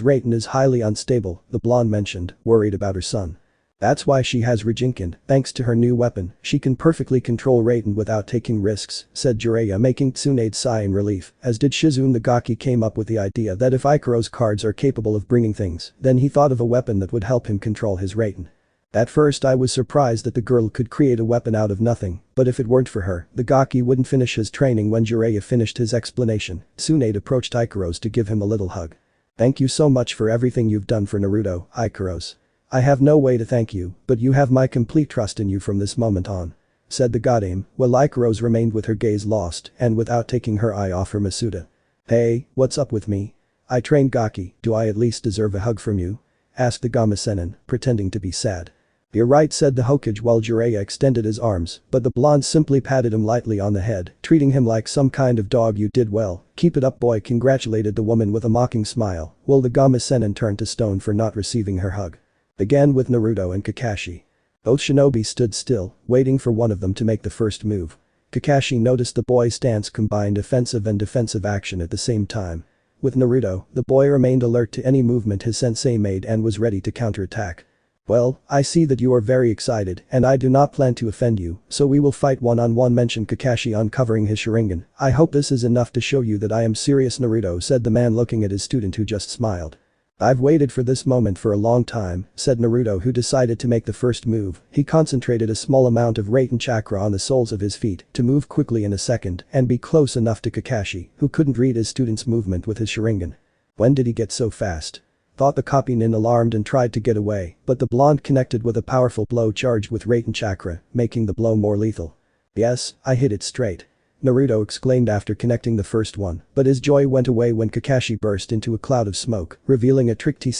Raiden is highly unstable, the blonde mentioned, worried about her son. That's why she has Raijinkan, thanks to her new weapon, she can perfectly control Raiden without taking risks, said Jiraiya, making Tsunade sigh in relief, as did Shizune. The Gaki came up with the idea that if Ikaros' cards are capable of bringing things, then he thought of a weapon that would help him control his Raiden. At first I was surprised that the girl could create a weapon out of nothing, but if it weren't for her, the Gaki wouldn't finish his training. When Jiraiya finished his explanation, Tsunade approached Ikaros to give him a little hug. Thank you so much for everything you've done for Naruto, Ikaros. I have no way to thank you, but you have my complete trust in you from this moment on. Said the Godame, while Ikaros remained with her gaze lost and without taking her eye off her Masuda. Hey, what's up with me? I trained Gaki, do I at least deserve a hug from you? Asked the Gama Sennin, pretending to be sad. You're right, said the Hokage while Jiraiya extended his arms, but the blonde simply patted him lightly on the head, treating him like some kind of dog. You did well, keep it up boy, congratulated the woman with a mocking smile, while the Gama Sennin turned to stone for not receiving her hug. Began with Naruto and Kakashi. Both shinobi stood still, waiting for one of them to make the first move. Kakashi noticed the boy's stance combined offensive and defensive action at the same time. With Naruto, the boy remained alert to any movement his sensei made and was ready to counterattack. Well, I see that you are very excited and I do not plan to offend you, so we will fight one-on-one, mentioned Kakashi, uncovering his Sharingan. I hope this is enough to show you that I am serious, Naruto said the man, looking at his student who just smiled. I've waited for this moment for a long time, said Naruto, who decided to make the first move. He concentrated a small amount of Raiden chakra on the soles of his feet to move quickly in a second and be close enough to Kakashi, who couldn't read his student's movement with his Sharingan. When did he get so fast? Thought the copy nin, alarmed and tried to get away, but the blonde connected with a powerful blow charged with Raiden chakra, making the blow more lethal. Yes, I hit it straight. Naruto exclaimed after connecting the first one, but his joy went away when Kakashi burst into a cloud of smoke, revealing a trick. He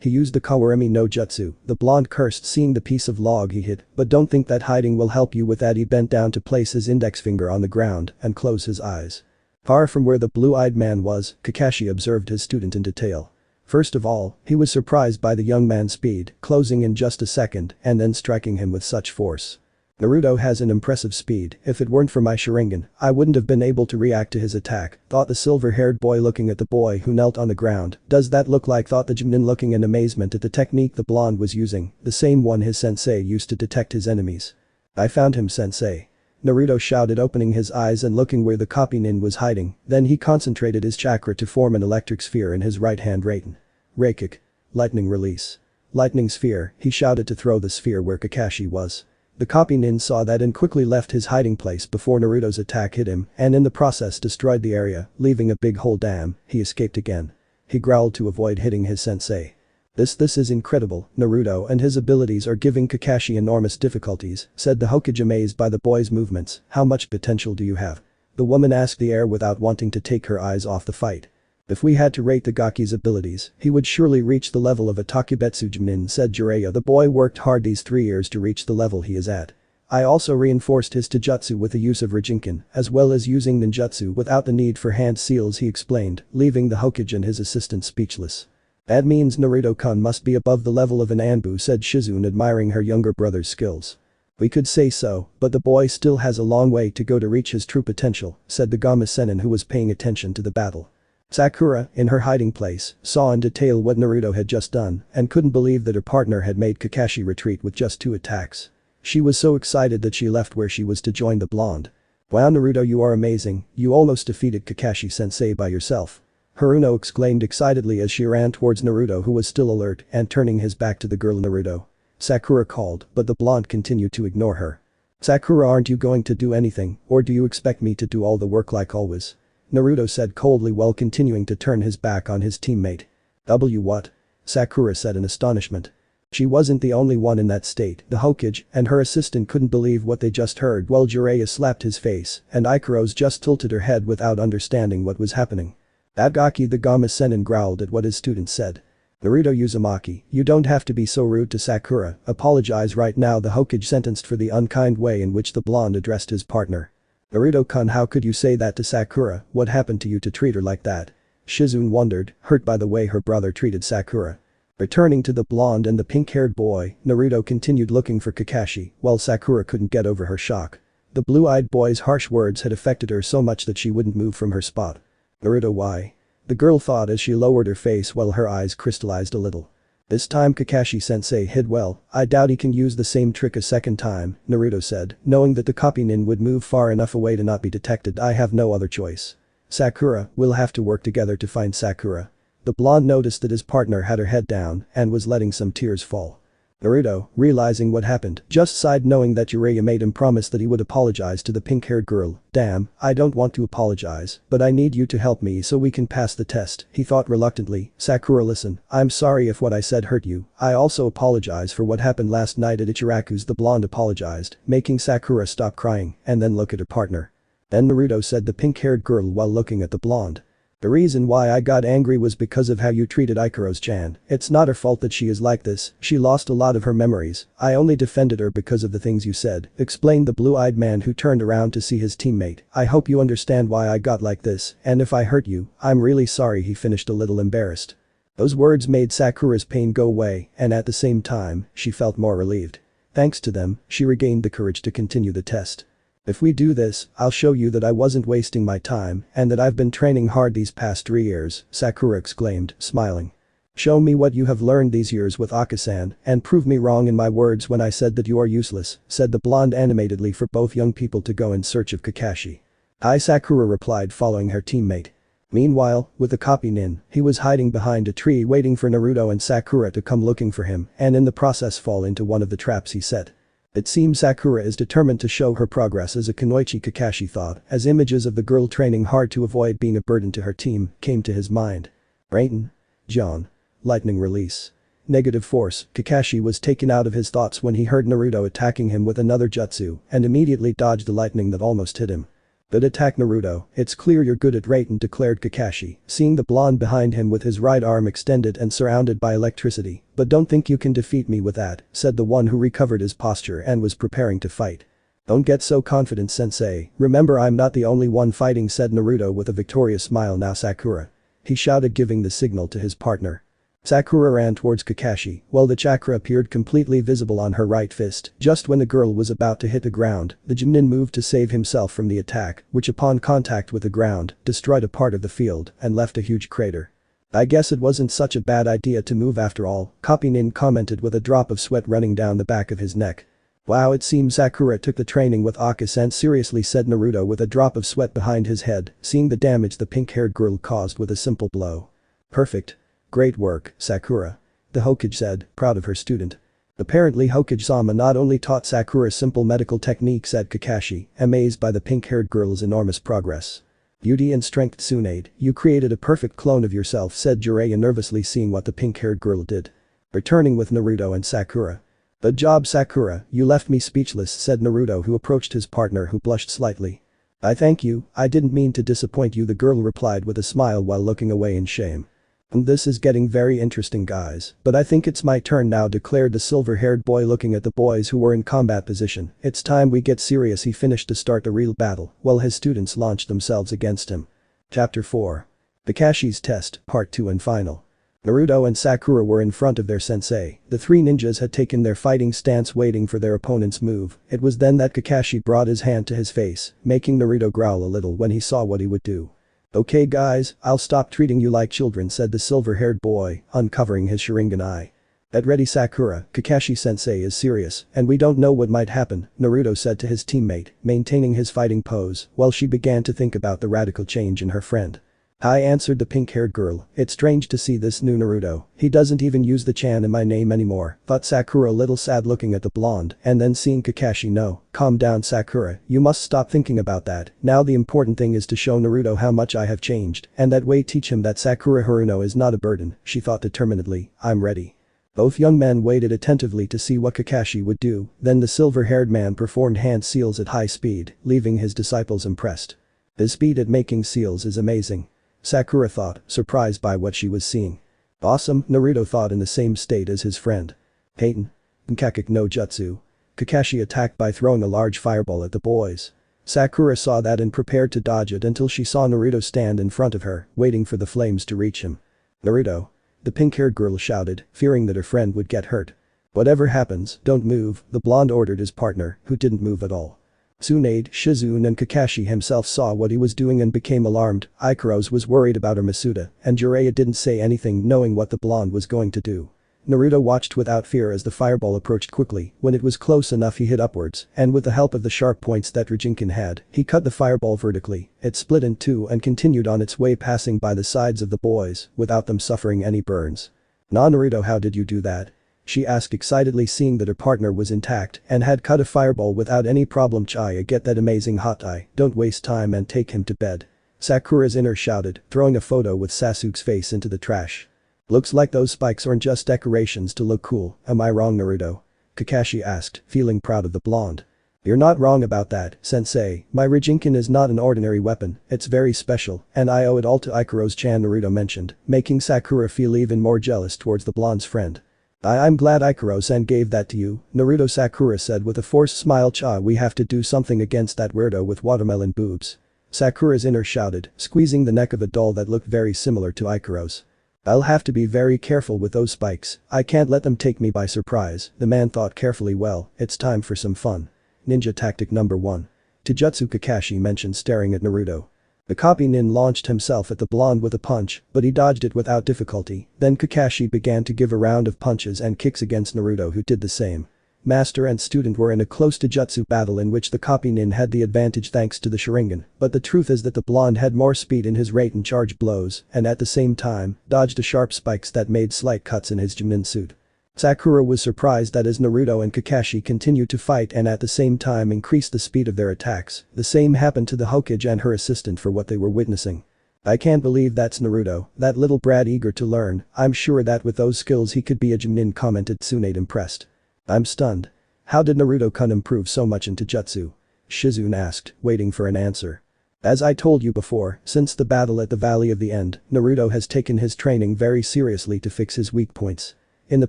used the Kawarimi no Jutsu, the blonde cursed seeing the piece of log he hit, but don't think that hiding will help you with that. He bent down to place his index finger on the ground and close his eyes. Far from where the blue-eyed man was, Kakashi observed his student in detail. First of all, he was surprised by the young man's speed, closing in just a second and then striking him with such force. Naruto has an impressive speed, if it weren't for my Sharingan, I wouldn't have been able to react to his attack, thought the silver-haired boy looking at the boy who knelt on the ground. Does that look like, thought the Jimnin looking in amazement at the technique the blonde was using, the same one his sensei used to detect his enemies. I found him, sensei. Naruto shouted, opening his eyes and looking where the copy nin was hiding, then he concentrated his chakra to form an electric sphere in his right hand. Raiden. Reikik. Lightning release. Lightning sphere, he shouted to throw the sphere where Kakashi was. The copy nin saw that and quickly left his hiding place before Naruto's attack hit him and in the process destroyed the area, leaving a big hole. Damn, he escaped again. He growled to avoid hitting his sensei. This is incredible, Naruto and his abilities are giving Kakashi enormous difficulties, said the Hokage, amazed by the boy's movements. How much potential do you have? The woman asked the heir without wanting to take her eyes off the fight. If we had to rate the Gaki's abilities, he would surely reach the level of a Takubetsu Jinin, said Jiraiya. The boy worked hard these 3 years to reach the level he is at. I also reinforced his Taijutsu with the use of Raijinkan, as well as using ninjutsu without the need for hand seals, he explained, leaving the Hokage and his assistant speechless. That means Naruto-kun must be above the level of an Anbu, said Shizune, admiring her younger brother's skills. We could say so, but the boy still has a long way to go to reach his true potential, said the Gama Sennin, who was paying attention to the battle. Sakura, in her hiding place, saw in detail what Naruto had just done and couldn't believe that her partner had made Kakashi retreat with just 2 attacks. She was so excited that she left where she was to join the blonde. Wow Naruto, you are amazing, you almost defeated Kakashi-sensei by yourself. Haruno exclaimed excitedly as she ran towards Naruto, who was still alert and turning his back to the girl. Naruto. Sakura called, but the blonde continued to ignore her. Sakura, aren't you going to do anything, or do you expect me to do all the work like always? Naruto said coldly while continuing to turn his back on his teammate. What? Sakura said in astonishment. She wasn't the only one in that state. The Hokage and her assistant couldn't believe what they just heard while Jiraiya slapped his face and Ikaros just tilted her head without understanding what was happening. Agaki the Gama Sennin growled at what his student said. Naruto Uzumaki, you don't have to be so rude to Sakura, apologize right now, the Hokage sentenced for the unkind way in which the blonde addressed his partner. Naruto-kun, how could you say that to Sakura, what happened to you to treat her like that? Shizune wondered, hurt by the way her brother treated Sakura. Returning to the blonde and the pink-haired boy, Naruto continued looking for Kakashi while Sakura couldn't get over her shock. The blue-eyed boy's harsh words had affected her so much that she wouldn't move from her spot. Naruto, why? The girl thought as she lowered her face while her eyes crystallized a little. This time Kakashi-sensei hid well, I doubt he can use the same trick a second time, Naruto said, knowing that the copy nin would move far enough away to not be detected. I have no other choice. Sakura, we'll have to work together to find Sakura. The blonde noticed that his partner had her head down and was letting some tears fall. Naruto, realizing what happened, just sighed knowing that Jiraiya made him promise that he would apologize to the pink-haired girl. Damn, I don't want to apologize, but I need you to help me so we can pass the test, he thought reluctantly. Sakura, listen, I'm sorry if what I said hurt you, I also apologize for what happened last night at Ichiraku's. The blonde apologized, making Sakura stop crying and then look at her partner. Then Naruto said the pink-haired girl while looking at the blonde. The reason why I got angry was because of how you treated Ikaros-chan. It's not her fault that she is like this, she lost a lot of her memories, I only defended her because of the things you said, explained the blue-eyed man who turned around to see his teammate. I hope you understand why I got like this, and if I hurt you, I'm really sorry, he finished a little embarrassed. Those words made Sakura's pain go away, and at the same time, she felt more relieved. Thanks to them, she regained the courage to continue the test. If we do this, I'll show you that I wasn't wasting my time and that I've been training hard these past 3 years, Sakura exclaimed, smiling. Show me what you have learned these years with Akasan and prove me wrong in my words when I said that you are useless, said the blonde animatedly for both young people to go in search of Kakashi. Aye, Sakura replied following her teammate. Meanwhile, with the copy nin, he was hiding behind a tree waiting for Naruto and Sakura to come looking for him and in the process fall into one of the traps he set. It seems Sakura is determined to show her progress as a Kunoichi, Kakashi thought, as images of the girl training hard to avoid being a burden to her team came to his mind. Rain. John. Lightning release. Negative force, Kakashi was taken out of his thoughts when he heard Naruto attacking him with another jutsu and immediately dodged the lightning that almost hit him. Good attack Naruto, it's clear you're good at Raiden, declared Kakashi, seeing the blonde behind him with his right arm extended and surrounded by electricity. But don't think you can defeat me with that, said the one who recovered his posture and was preparing to fight. Don't get so confident, sensei, remember I'm not the only one fighting, said Naruto with a victorious smile. Now Sakura. He shouted, giving the signal to his partner. Sakura ran towards Kakashi while the chakra appeared completely visible on her right fist. Just when the girl was about to hit the ground, the Jinnin moved to save himself from the attack, which upon contact with the ground, destroyed a part of the field and left a huge crater. I guess it wasn't such a bad idea to move after all, Copy Nin commented with a drop of sweat running down the back of his neck. Wow, it seems Sakura took the training with Akasan seriously, said Naruto with a drop of sweat behind his head, seeing the damage the pink-haired girl caused with a simple blow. Perfect. Great work, Sakura. The Hokage said, proud of her student. Apparently Hokage-sama not only taught Sakura simple medical techniques, said Kakashi, amazed by the pink-haired girl's enormous progress. Beauty and strength, Tsunade, you created a perfect clone of yourself, said Jiraiya nervously, seeing what the pink-haired girl did. Returning with Naruto and Sakura. Good job, Sakura, you left me speechless, said Naruto, who approached his partner, who blushed slightly. I thank you, I didn't mean to disappoint you, the girl replied with a smile while looking away in shame. This is getting very interesting, guys, but I think it's my turn now, declared the silver-haired boy looking at the boys who were in combat position. It's time we get serious, he finished to start the real battle while his students launched themselves against him. Chapter 4. Kakashi's Test, Part 2 and Final. Naruto and Sakura were in front of their sensei. The three ninjas had taken their fighting stance waiting for their opponent's move. It was then that Kakashi brought his hand to his face, making Naruto growl a little when he saw what he would do. Okay guys, I'll stop treating you like children, said the silver-haired boy, uncovering his Sharingan eye. Get ready Sakura, Kakashi-sensei is serious, and we don't know what might happen, Naruto said to his teammate, maintaining his fighting pose, while she began to think about the radical change in her friend. I answered the pink-haired girl, it's strange to see this new Naruto, he doesn't even use the chan in my name anymore, thought Sakura a little sad looking at the blonde, and then seeing Kakashi no, calm down Sakura, you must stop thinking about that, now the important thing is to show Naruto how much I have changed, and that way teach him that Sakura Haruno is not a burden, she thought determinedly, I'm ready. Both young men waited attentively to see what Kakashi would do, then the silver-haired man performed hand seals at high speed, leaving his disciples impressed. His speed at making seals is amazing. Sakura thought, surprised by what she was seeing. Awesome, Naruto thought in the same state as his friend. Peyton. Nkakik no Jutsu. Kakashi attacked by throwing a large fireball at the boys. Sakura saw that and prepared to dodge it until she saw Naruto stand in front of her, waiting for the flames to reach him. Naruto. The pink-haired girl shouted, fearing that her friend would get hurt. Whatever happens, don't move, the blonde ordered his partner, who didn't move at all. Tsunade, Shizune and Kakashi himself saw what he was doing and became alarmed. Ikaros was worried about her Masuda, and Jiraiya didn't say anything knowing what the blonde was going to do. Naruto watched without fear as the fireball approached quickly. When it was close enough he hit upwards, and with the help of the sharp points that Raijinkan had, he cut the fireball vertically. It split in two and continued on its way passing by the sides of the boys, without them suffering any burns. Nah Naruto, how did you do that? She asked excitedly, seeing that her partner was intact and had cut a fireball without any problem. Chaya, get that amazing hot eye, don't waste time and take him to bed. Sakura's inner shouted, throwing a photo with Sasuke's face into the trash. Looks like those spikes aren't just decorations to look cool, am I wrong Naruto? Kakashi asked, feeling proud of the blonde. You're not wrong about that, sensei, my Raijinkan is not an ordinary weapon, it's very special, and I owe it all to Ikaros-chan, Naruto mentioned, making Sakura feel even more jealous towards the blonde's friend. I'm glad Ikaros-san gave that to you, Naruto, Sakura said with a forced smile. Cha, we have to do something against that weirdo with watermelon boobs. Sakura's inner shouted, squeezing the neck of a doll that looked very similar to Ikaros. I'll have to be very careful with those spikes, I can't let them take me by surprise, the man thought carefully. Well, it's time for some fun. Ninja tactic number 1. Taijutsu, Kakashi mentioned, staring at Naruto. The copy nin launched himself at the blonde with a punch, but he dodged it without difficulty. Then Kakashi began to give a round of punches and kicks against Naruto, who did the same. Master and student were in a close Taijutsu battle in which the copy nin had the advantage thanks to the Sharigan, but the truth is that the blonde had more speed in his rate and charge blows, and at the same time, dodged the sharp spikes that made slight cuts in his Junin suit. Sakura was surprised that as Naruto and Kakashi continued to fight and at the same time increased the speed of their attacks, the same happened to the Hokage and her assistant for what they were witnessing. I can't believe that's Naruto, that little brat eager to learn, I'm sure that with those skills he could be a Junin, commented Tsunade, impressed. I'm stunned. How did Naruto-kun improve so much in Taijutsu? Shizune asked, waiting for an answer. As I told you before, since the battle at the Valley of the End, Naruto has taken his training very seriously to fix his weak points. In the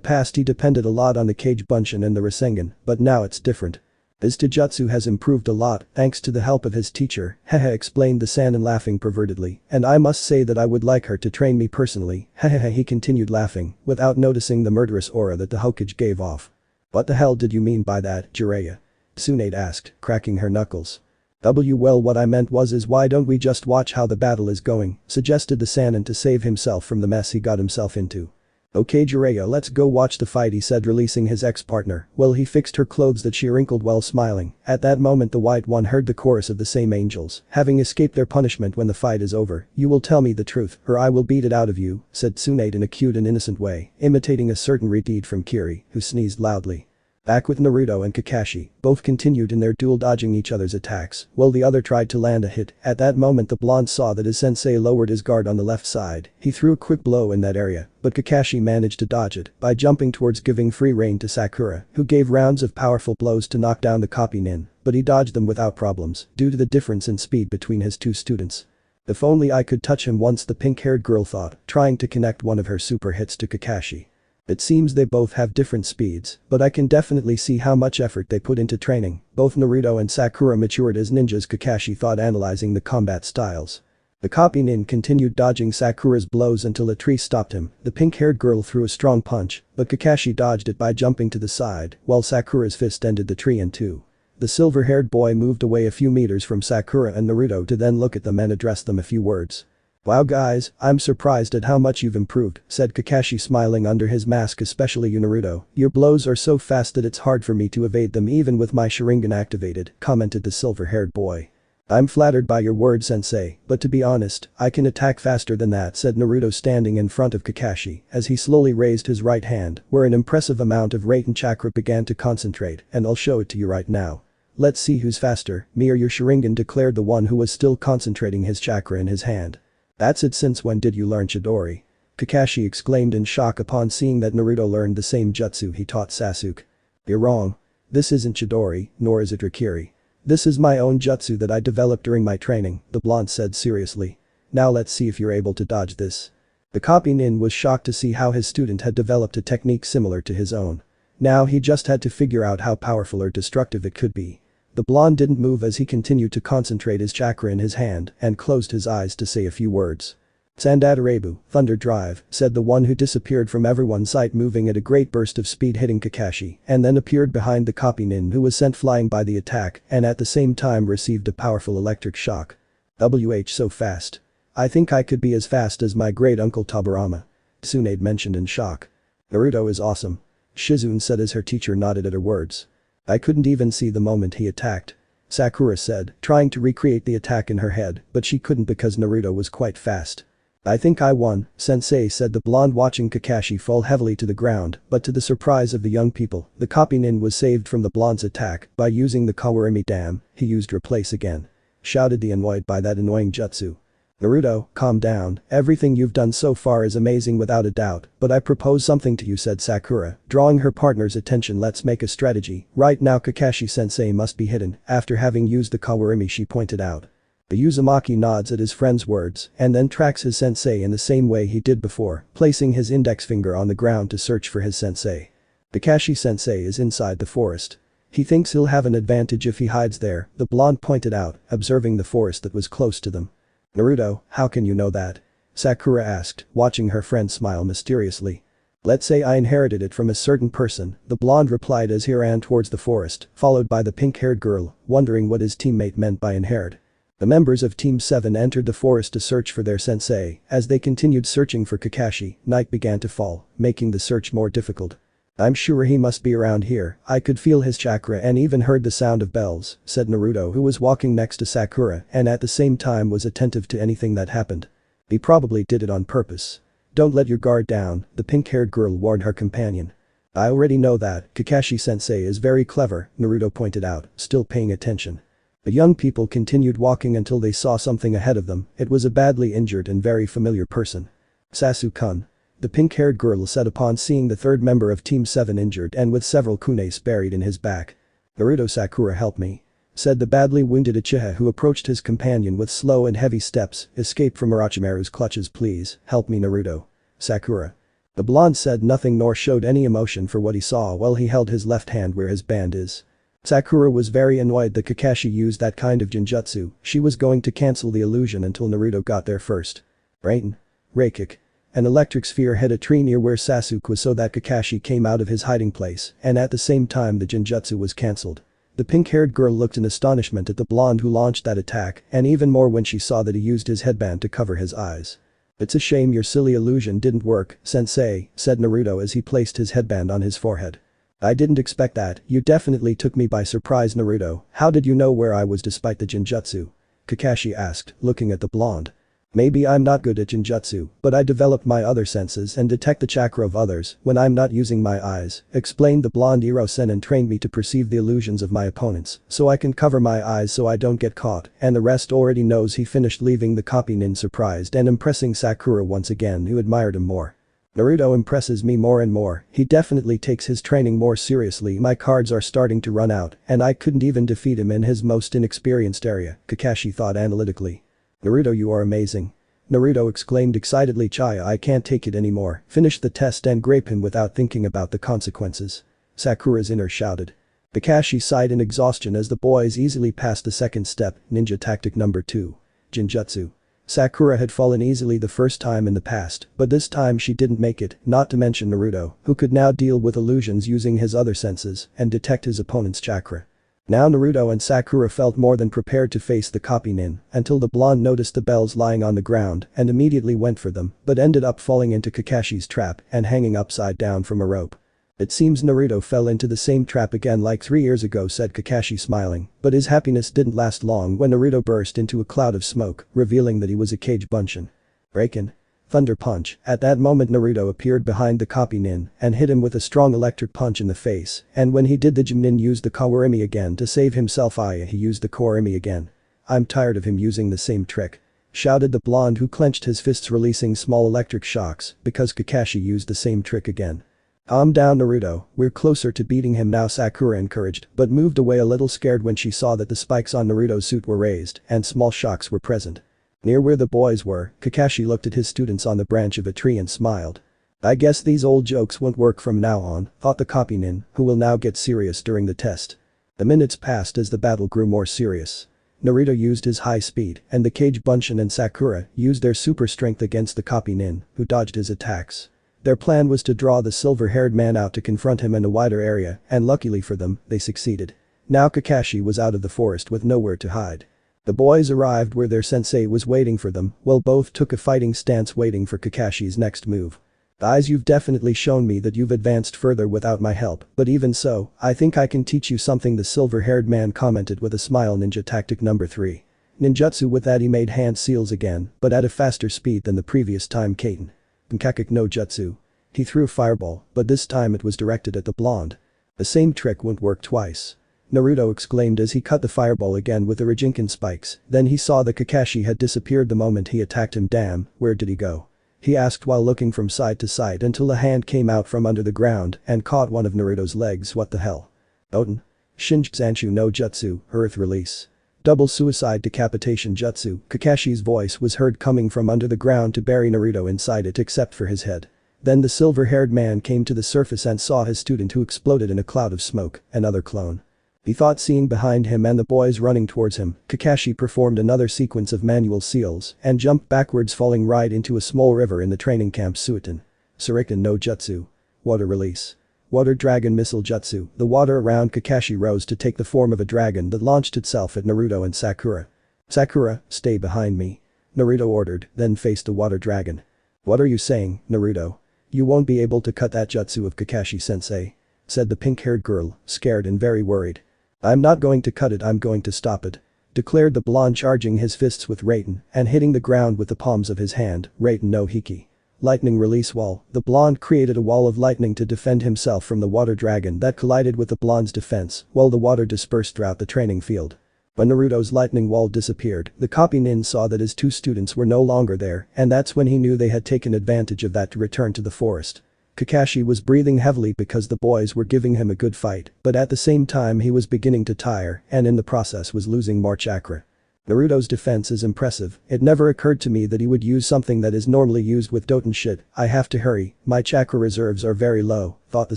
past he depended a lot on the Kage Bunshin and the Rasengan, but now it's different. His Taijutsu has improved a lot thanks to the help of his teacher, hehe, explained the Sannin, laughing pervertedly, and I must say that I would like her to train me personally, hehehe, he continued laughing, without noticing the murderous aura that the Hokage gave off. What the hell did you mean by that, Jiraiya? Tsunade asked, cracking her knuckles. Well, what I meant was why don't we just watch how the battle is going, suggested the Sannin to save himself from the mess he got himself into. Okay Jiraiya, let's go watch the fight, he said, releasing his ex-partner. Well, he fixed her clothes that she wrinkled while smiling. At that moment the White One heard the chorus of the same angels, having escaped their punishment. When the fight is over, you will tell me the truth or I will beat it out of you, said Tsunade in a cute and innocent way, imitating a certain redeed from Kiri, who sneezed loudly. Back with Naruto and Kakashi, both continued in their duel, dodging each other's attacks, while the other tried to land a hit. At that moment the blonde saw that his sensei lowered his guard on the left side. He threw a quick blow in that area, but Kakashi managed to dodge it by jumping towards, giving free rein to Sakura, who gave rounds of powerful blows to knock down the copy nin, but he dodged them without problems due to the difference in speed between his two students. If only I could touch him once, the pink-haired girl thought, trying to connect one of her super hits to Kakashi. It seems they both have different speeds, but I can definitely see how much effort they put into training. Both Naruto and Sakura matured as ninjas, Kakashi thought, analyzing the combat styles. The copy nin continued dodging Sakura's blows until a tree stopped him. The pink-haired girl threw a strong punch, but Kakashi dodged it by jumping to the side, while Sakura's fist ended the tree in two. The silver-haired boy moved away a few meters from Sakura and Naruto to then look at them and address them a few words. Wow guys, I'm surprised at how much you've improved, said Kakashi smiling under his mask, especially you Naruto. Your blows are so fast that it's hard for me to evade them even with my Sharingan activated, commented the silver-haired boy. I'm flattered by your words sensei, but to be honest, I can attack faster than that, said Naruto standing in front of Kakashi as he slowly raised his right hand where an impressive amount of Raiten chakra began to concentrate, and I'll show it to you right now. Let's see who's faster, me or your Sharingan, declared the one who was still concentrating his chakra in his hand. That's it. Since when did you learn Chidori? Kakashi exclaimed in shock upon seeing that Naruto learned the same jutsu he taught Sasuke. You're wrong. This isn't Chidori, nor is it Rikiri. This is my own jutsu that I developed during my training, the blonde said seriously. Now let's see if you're able to dodge this. The copy nin was shocked to see how his student had developed a technique similar to his own. Now he just had to figure out how powerful or destructive it could be. The blonde didn't move as he continued to concentrate his chakra in his hand and closed his eyes to say a few words. Sandadarebu, Thunder Drive, said the one who disappeared from everyone's sight, moving at a great burst of speed, hitting Kakashi, and then appeared behind the copy nin who was sent flying by the attack and at the same time received a powerful electric shock. So fast. I think I could be as fast as my great uncle Tobirama. Tsunade mentioned in shock. Naruto is awesome. Shizune said as her teacher nodded at her words. I couldn't even see the moment he attacked. Sakura said, trying to recreate the attack in her head, but she couldn't because Naruto was quite fast. I think I won, sensei, said the blonde, watching Kakashi fall heavily to the ground, but to the surprise of the young people, the copy nin was saved from the blonde's attack by using the Kawarimi Dam. He used replace again. Shouted the annoyed by that annoying jutsu. Naruto, calm down, everything you've done so far is amazing without a doubt, but I propose something to you, said Sakura, drawing her partner's attention. Let's make a strategy. Right now Kakashi-sensei must be hidden after having used the Kawarimi, she pointed out. The Uzumaki nods at his friend's words and then tracks his sensei in the same way he did before, placing his index finger on the ground to search for his sensei. Kakashi-sensei is inside the forest. He thinks he'll have an advantage if he hides there, the blonde pointed out, observing the forest that was close to them. Naruto, how can you know that? Sakura asked, watching her friend smile mysteriously. Let's say I inherited it from a certain person, the blonde replied as he ran towards the forest, followed by the pink-haired girl, wondering what his teammate meant by inherit. The members of Team 7 entered the forest to search for their sensei. As they continued searching for Kakashi, night began to fall, making the search more difficult. I'm sure he must be around here, I could feel his chakra and even heard the sound of bells, said Naruto, who was walking next to Sakura and at the same time was attentive to anything that happened. He probably did it on purpose. Don't let your guard down, the pink-haired girl warned her companion. I already know that, Kakashi-sensei is very clever, Naruto pointed out, still paying attention. The young people continued walking until they saw something ahead of them. It was a badly injured and very familiar person. Sasuke-kun. The pink-haired girl said upon seeing the third member of Team 7 injured and with several kunes buried in his back. Naruto, Sakura, help me, said the badly wounded Uchiha, who approached his companion with slow and heavy steps. Escape from Orochimaru's clutches, please, help me Naruto. Sakura. The blonde said nothing nor showed any emotion for what he saw while he held his left hand where his band is. Sakura was very annoyed that Kakashi used that kind of genjutsu. She was going to cancel the illusion until Naruto got there first. Raiten. Reikik. An electric sphere hit a tree near where Sasuke was so that Kakashi came out of his hiding place and at the same time the genjutsu was cancelled. The pink-haired girl looked in astonishment at the blonde who launched that attack and even more when she saw that he used his headband to cover his eyes. It's a shame your silly illusion didn't work, sensei, said Naruto as he placed his headband on his forehead. I didn't expect that, you definitely took me by surprise Naruto, how did you know where I was despite the genjutsu? Kakashi asked, looking at the blonde. Maybe I'm not good at genjutsu, but I developed my other senses and detect the chakra of others when I'm not using my eyes, explained the blonde. Iro-sen trained me to perceive the illusions of my opponents, so I can cover my eyes so I don't get caught, and the rest already knows. He finished, leaving the copy nin surprised and impressing Sakura once again, who admired him more. Naruto impresses me more and more, he definitely takes his training more seriously. My cards are starting to run out, and I couldn't even defeat him in his most inexperienced area, Kakashi thought analytically. Naruto, you are amazing. Naruto exclaimed excitedly. Chaya, I can't take it anymore, finish the test and grape him without thinking about the consequences. Sakura's inner shouted. Kakashi sighed in exhaustion as the boys easily passed the second step, ninja tactic number 2. Genjutsu. Sakura had fallen easily the first time in the past, but this time she didn't make it, not to mention Naruto, who could now deal with illusions using his other senses and detect his opponent's chakra. Now Naruto and Sakura felt more than prepared to face the copy nin until the blonde noticed the bells lying on the ground and immediately went for them but ended up falling into Kakashi's trap and hanging upside down from a rope. It seems Naruto fell into the same trap again like 3 years ago, said Kakashi smiling, but his happiness didn't last long when Naruto burst into a cloud of smoke, revealing that he was a Kage Bunshin. Breakin'. Thunder punch. At that moment Naruto appeared behind the copy nin and hit him with a strong electric punch in the face, and when he did the Jimnin used the Kawarimi again to save himself. He used the Korimi again. I'm tired of him using the same trick. Shouted the blonde who clenched his fists releasing small electric shocks because Kakashi used the same trick again. Calm down Naruto, we're closer to beating him now, Sakura encouraged but moved away a little scared when she saw that the spikes on Naruto's suit were raised and small shocks were present. Near where the boys were, Kakashi looked at his students on the branch of a tree and smiled. I guess these old jokes won't work from now on, thought the copy nin, who will now get serious during the test. The minutes passed as the battle grew more serious. Naruto used his high speed and the Kage Bunshin and Sakura used their super strength against the copy nin, who dodged his attacks. Their plan was to draw the silver-haired man out to confront him in a wider area and luckily for them, they succeeded. Now Kakashi was out of the forest with nowhere to hide. The boys arrived where their sensei was waiting for them, while both took a fighting stance waiting for Kakashi's next move. Guys, you've definitely shown me that you've advanced further without my help, but even so, I think I can teach you something, the silver-haired man commented with a smile. Ninja tactic number 3. Ninjutsu. With that he made hand seals again, but at a faster speed than the previous time. Kaiten. Nkakuk no jutsu. He threw a fireball, but this time it was directed at the blonde. The same trick won't work twice. Naruto exclaimed as he cut the fireball again with the Raijinkan spikes, then he saw that Kakashi had disappeared the moment he attacked him. Damn, where did he go? He asked while looking from side to side until a hand came out from under the ground and caught one of Naruto's legs. What the hell? Oten. Shinjutsu no jutsu, earth release. Double suicide decapitation jutsu. Kakashi's voice was heard coming from under the ground to bury Naruto inside it except for his head. Then the silver-haired man came to the surface and saw his student who exploded in a cloud of smoke, another clone. He thought seeing behind him and the boys running towards him, Kakashi performed another sequence of manual seals and jumped backwards falling right into a small river in the training camp. Suiton. Sharigan no jutsu. Water release. Water dragon missile jutsu. The water around Kakashi rose to take the form of a dragon that launched itself at Naruto and Sakura. Sakura, stay behind me. Naruto ordered, then faced the water dragon. What are you saying, Naruto? You won't be able to cut that jutsu of Kakashi-sensei, said the pink-haired girl, scared and very worried. I'm not going to cut it, I'm going to stop it, declared the blonde, charging his fists with Raiten and hitting the ground with the palms of his hand. Raiten no hiki. Lightning release wall. The blonde created a wall of lightning to defend himself from the water dragon that collided with the blonde's defense while the water dispersed throughout the training field. When Naruto's lightning wall disappeared, the copy nin saw that his two students were no longer there, and that's when he knew they had taken advantage of that to return to the forest. Kakashi was breathing heavily because the boys were giving him a good fight, but at the same time he was beginning to tire and in the process was losing more chakra. Naruto's defense is impressive. It never occurred to me that he would use something that is normally used with Doton shit. I have to hurry, my chakra reserves are very low, thought the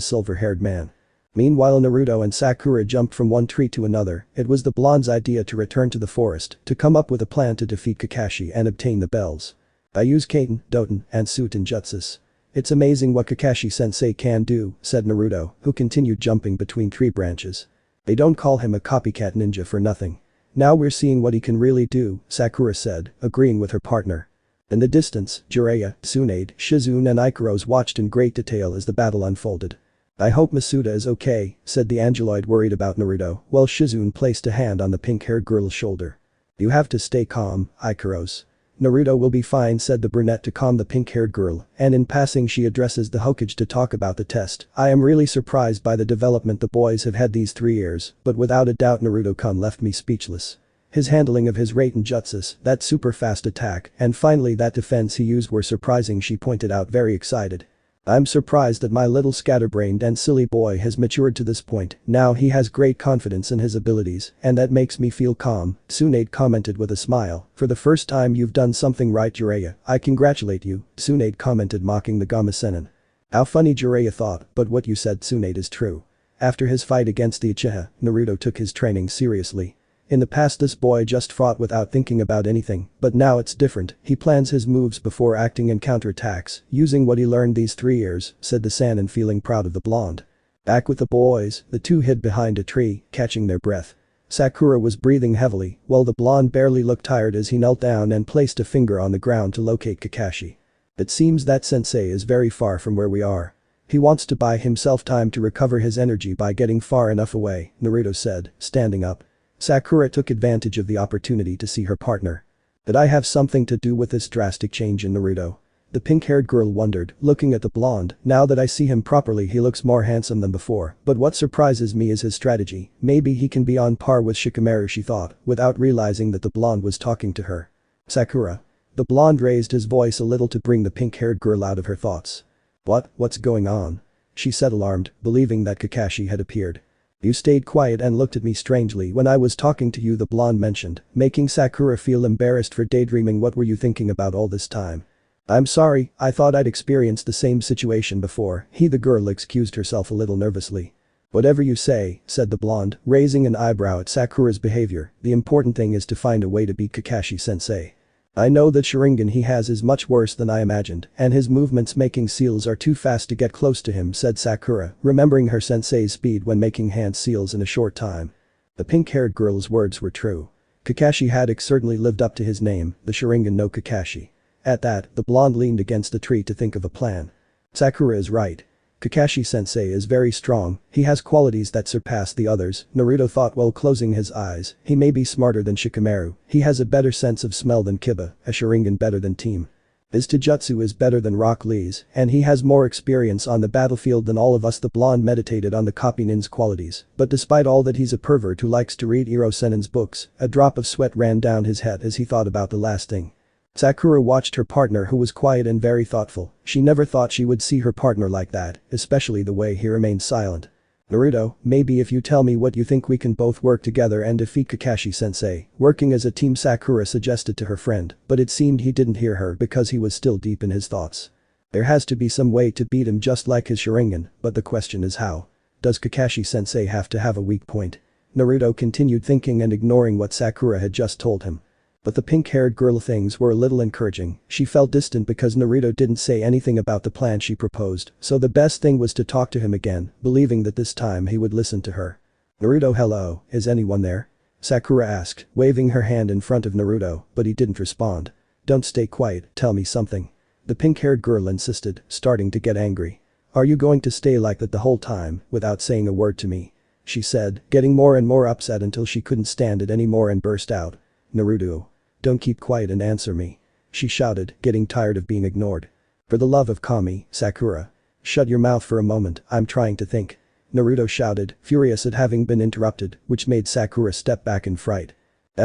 silver-haired man. Meanwhile Naruto and Sakura jumped from one tree to another. It was the blonde's idea to return to the forest to come up with a plan to defeat Kakashi and obtain the bells. I use Kaiten, Doton, and Suiton jutsus. It's amazing what Kakashi-sensei can do, said Naruto, who continued jumping between tree branches. They don't call him a copycat ninja for nothing. Now we're seeing what he can really do, Sakura said, agreeing with her partner. In the distance, Jiraiya, Tsunade, Shizune and Ikaros watched in great detail as the battle unfolded. I hope Masuda is okay, said the Angeloid, worried about Naruto, while Shizune placed a hand on the pink-haired girl's shoulder. You have to stay calm, Ikaros. Naruto will be fine, said the brunette to calm the pink-haired girl, and in passing she addresses the Hokage to talk about the test. I am really surprised by the development the boys have had these 3 years, but without a doubt Naruto-kun left me speechless. His handling of his Raiten jutsus, that super fast attack, and finally that defense he used were surprising, she pointed out, very excited. I'm surprised that my little scatterbrained and silly boy has matured to this point. Now he has great confidence in his abilities, and that makes me feel calm, Tsunade commented with a smile. For the first time you've done something right, Jiraiya. I congratulate you, Tsunade commented, mocking the Gamasenin. How funny, Jiraiya thought, but what you said, Tsunade, is true. After his fight against the Uchiha, Naruto took his training seriously. In the past this boy just fought without thinking about anything, but now it's different. He plans his moves before acting and counterattacks, using what he learned these 3 years, said the Sannin, feeling proud of the blonde. Back with the boys, the two hid behind a tree, catching their breath. Sakura was breathing heavily, while the blonde barely looked tired as he knelt down and placed a finger on the ground to locate Kakashi. It seems that sensei is very far from where we are. He wants to buy himself time to recover his energy by getting far enough away, Naruto said, standing up. Sakura took advantage of the opportunity to see her partner. Did I have something to do with this drastic change in Naruto? The pink-haired girl wondered, looking at the blonde. Now that I see him properly, he looks more handsome than before, but what surprises me is his strategy. Maybe he can be on par with Shikamaru, she thought, without realizing that the blonde was talking to her. Sakura. The blonde raised his voice a little to bring the pink-haired girl out of her thoughts. What's going on? She said, alarmed, believing that Kakashi had appeared. You stayed quiet and looked at me strangely when I was talking to you, the blonde mentioned, making Sakura feel embarrassed for daydreaming. What were you thinking about all this time? I'm sorry, I thought I'd experienced the same situation before. The girl excused herself a little nervously. Whatever you say, said the blonde, raising an eyebrow at Sakura's behavior. The important thing is to find a way to beat Kakashi-sensei. I know that Sharingan he has is much worse than I imagined, and his movements making seals are too fast to get close to him, said Sakura, remembering her sensei's speed when making hand seals in a short time. The pink-haired girl's words were true. Kakashi had certainly lived up to his name, the Sharingan no Kakashi. At that, the blonde leaned against a tree to think of a plan. Sakura is right. Kakashi-sensei is very strong, he has qualities that surpass the others, Naruto thought while closing his eyes. He may be smarter than Shikamaru, he has a better sense of smell than Kiba, a Sharingan better than Team. His Taijutsu is better than Rock Lee's, and he has more experience on the battlefield than all of us. The blonde meditated on the copy nin's qualities, but despite all that, he's a pervert who likes to read Iro Sennin's books. A drop of sweat ran down his head as he thought about the last thing. Sakura watched her partner, who was quiet and very thoughtful. She never thought she would see her partner like that, especially the way he remained silent. Naruto, maybe if you tell me what you think, we can both work together and defeat Kakashi-sensei. Working as a team, Sakura suggested to her friend, but it seemed he didn't hear her because he was still deep in his thoughts. There has to be some way to beat him just like his Sharingan, but the question is how. Does Kakashi-sensei have to have a weak point? Naruto continued thinking and ignoring what Sakura had just told him. But the pink-haired girl, things were a little encouraging. She felt distant because Naruto didn't say anything about the plan she proposed, so the best thing was to talk to him again, believing that this time he would listen to her. Naruto, hello, is anyone there? Sakura asked, waving her hand in front of Naruto, but he didn't respond. Don't stay quiet, tell me something. The pink-haired girl insisted, starting to get angry. Are you going to stay like that the whole time, without saying a word to me? She said, getting more and more upset until she couldn't stand it anymore and burst out. Naruto. Don't keep quiet and answer me. She shouted, getting tired of being ignored. For the love of Kami, Sakura. Shut your mouth for a moment, I'm trying to think. Naruto shouted, furious at having been interrupted, which made Sakura step back in fright.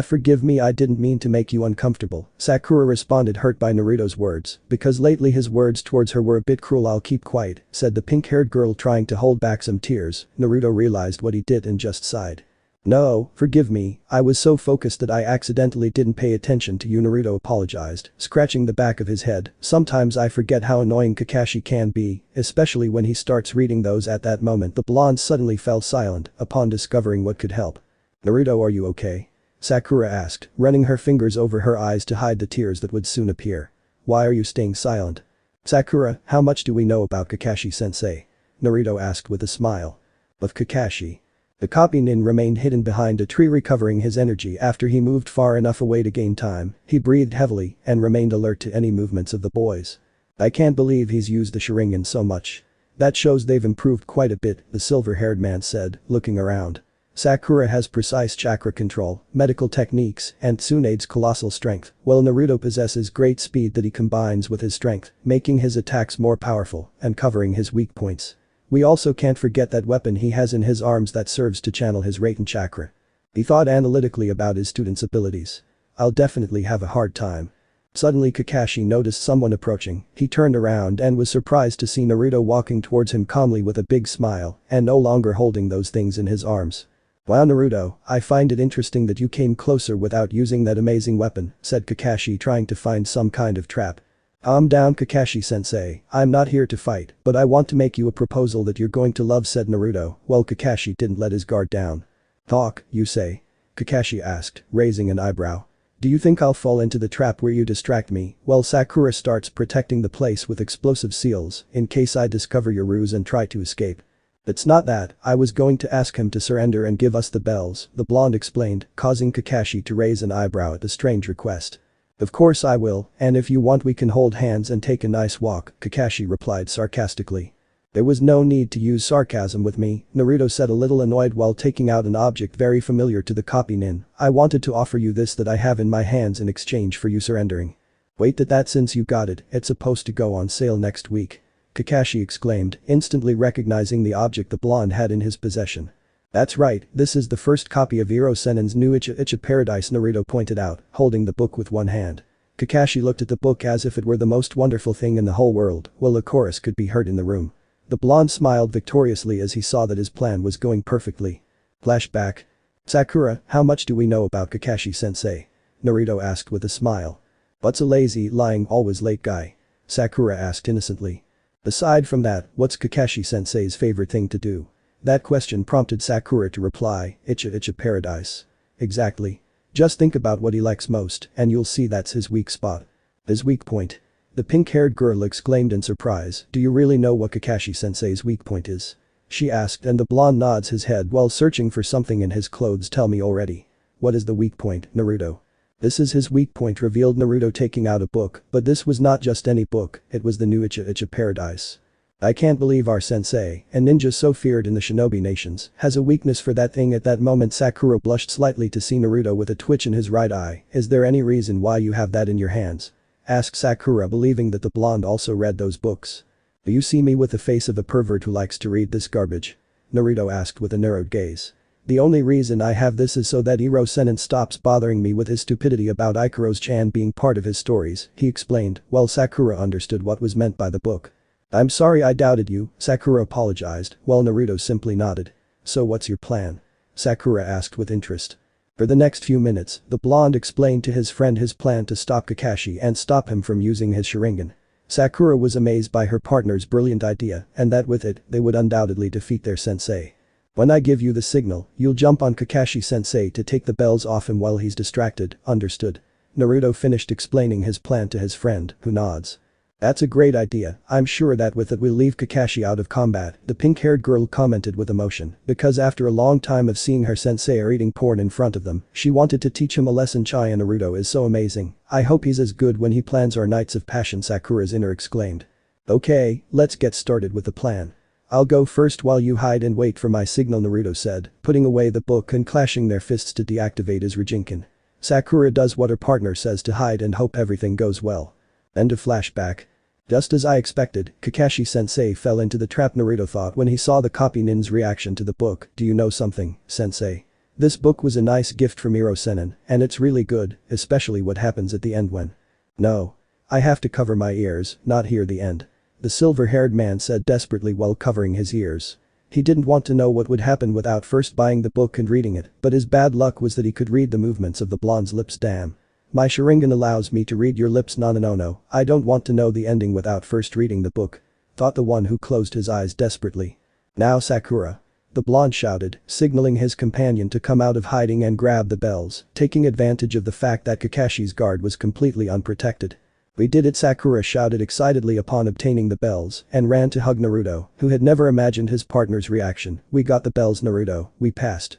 Forgive me, I didn't mean to make you uncomfortable, Sakura responded, hurt by Naruto's words, because lately his words towards her were a bit cruel. I'll keep quiet, said the pink-haired girl, trying to hold back some tears. Naruto realized what he did and just sighed. No, forgive me, I was so focused that I accidentally didn't pay attention to you, Naruto apologized, scratching the back of his head. Sometimes I forget how annoying Kakashi can be, especially when he starts reading those. At that moment the blonde suddenly fell silent, upon discovering what could help. Naruto, are you okay? Sakura asked, running her fingers over her eyes to hide the tears that would soon appear. Why are you staying silent? Sakura, how much do we know about Kakashi-sensei? Naruto asked with a smile. Of Kakashi. The copy nin remained hidden behind a tree, recovering his energy after he moved far enough away to gain time. He breathed heavily and remained alert to any movements of the boys. I can't believe he's used the Sharingan so much. That shows they've improved quite a bit, the silver-haired man said, looking around. Sakura has precise chakra control, medical techniques, and Tsunade's colossal strength, while Naruto possesses great speed that he combines with his strength, making his attacks more powerful and covering his weak points. We also can't forget that weapon he has in his arms that serves to channel his Raiten chakra. He thought analytically about his student's abilities. I'll definitely have a hard time. Suddenly Kakashi noticed someone approaching. He turned around and was surprised to see Naruto walking towards him calmly with a big smile and no longer holding those things in his arms. Wow, Naruto, I find it interesting that you came closer without using that amazing weapon, said Kakashi, trying to find some kind of trap. Calm down, Kakashi-sensei, I'm not here to fight, but I want to make you a proposal that you're going to love, said Naruto, while Kakashi didn't let his guard down. Talk, you say? Kakashi asked, raising an eyebrow. Do you think I'll fall into the trap where you distract me while Sakura starts protecting the place with explosive seals in case I discover your ruse and try to escape? It's not that, I was going to ask him to surrender and give us the bells, the blonde explained, causing Kakashi to raise an eyebrow at the strange request. Of course I will, and if you want we can hold hands and take a nice walk, Kakashi replied sarcastically. There was no need to use sarcasm with me, Naruto said a little annoyed while taking out an object very familiar to the copy nin. I wanted to offer you this that I have in my hands in exchange for you surrendering. Wait that since you got it, it's supposed to go on sale next week. Kakashi exclaimed, instantly recognizing the object the blonde had in his possession. That's right, this is the first copy of Iro Sennin's new Ichigo Paradise, Naruto pointed out, holding the book with one hand. Kakashi looked at the book as if it were the most wonderful thing in the whole world, while a chorus could be heard in the room. The blonde smiled victoriously as he saw that his plan was going perfectly. Flashback. Sakura, how much do we know about Kakashi-sensei? Naruto asked with a smile. What's a lazy, lying, always late guy? Sakura asked innocently. Aside from that, what's Kakashi-sensei's favorite thing to do? That question prompted Sakura to reply, Ichigo Paradise. Exactly. Just think about what he likes most, and you'll see that's his weak spot. His weak point. The pink-haired girl exclaimed in surprise, do you really know what Kakashi-sensei's weak point is? She asked and the blonde nods his head while searching for something in his clothes. Tell me already. What is the weak point, Naruto? This is his weak point, revealed Naruto taking out a book, but this was not just any book, it was the new Ichigo Paradise. I can't believe our sensei, a ninja so feared in the shinobi nations, has a weakness for that thing. At that moment Sakura blushed slightly to see Naruto with a twitch in his right eye. Is there any reason why you have that in your hands? Asked Sakura, believing that the blonde also read those books. Do you see me with the face of a pervert who likes to read this garbage? Naruto asked with a narrowed gaze. The only reason I have this is so that Iro Sennin stops bothering me with his stupidity about Ikaros-chan being part of his stories, he explained, while Sakura understood what was meant by the book. I'm sorry I doubted you, Sakura apologized, while Naruto simply nodded. So what's your plan? Sakura asked with interest. For the next few minutes, the blonde explained to his friend his plan to stop Kakashi and stop him from using his Sharingan. Sakura was amazed by her partner's brilliant idea, and that with it, they would undoubtedly defeat their sensei. When I give you the signal, you'll jump on Kakashi-sensei to take the bells off him while he's distracted, understood? Naruto finished explaining his plan to his friend, who nods. That's a great idea, I'm sure that with it we'll leave Kakashi out of combat, the pink-haired girl commented with emotion, because after a long time of seeing her sensei eating porn in front of them, she wanted to teach him a lesson. Chai and Naruto is so amazing, I hope he's as good when he plans our nights of passion, Sakura's inner exclaimed. Okay, let's get started with the plan. I'll go first while you hide and wait for my signal, Naruto said, putting away the book and clashing their fists to deactivate his Rasengan. Sakura does what her partner says to hide and hope everything goes well. End of flashback. Just as I expected, Kakashi-sensei fell into the trap, Naruto thought when he saw the copy nin's reaction to the book. Do you know something, sensei? This book was a nice gift from Iro Sennin, and it's really good, especially what happens at the end when. No. I have to cover my ears, not hear the end. The silver-haired man said desperately while covering his ears. He didn't want to know what would happen without first buying the book and reading it, but his bad luck was that he could read the movements of the blonde's lips. Damn. My Sharingan allows me to read your lips. No, I don't want to know the ending without first reading the book. Thought the one who closed his eyes desperately. Now Sakura. The blonde shouted, signaling his companion to come out of hiding and grab the bells, taking advantage of the fact that Kakashi's guard was completely unprotected. We did it, Sakura shouted excitedly upon obtaining the bells and ran to hug Naruto, who had never imagined his partner's reaction. We got the bells, Naruto, we passed.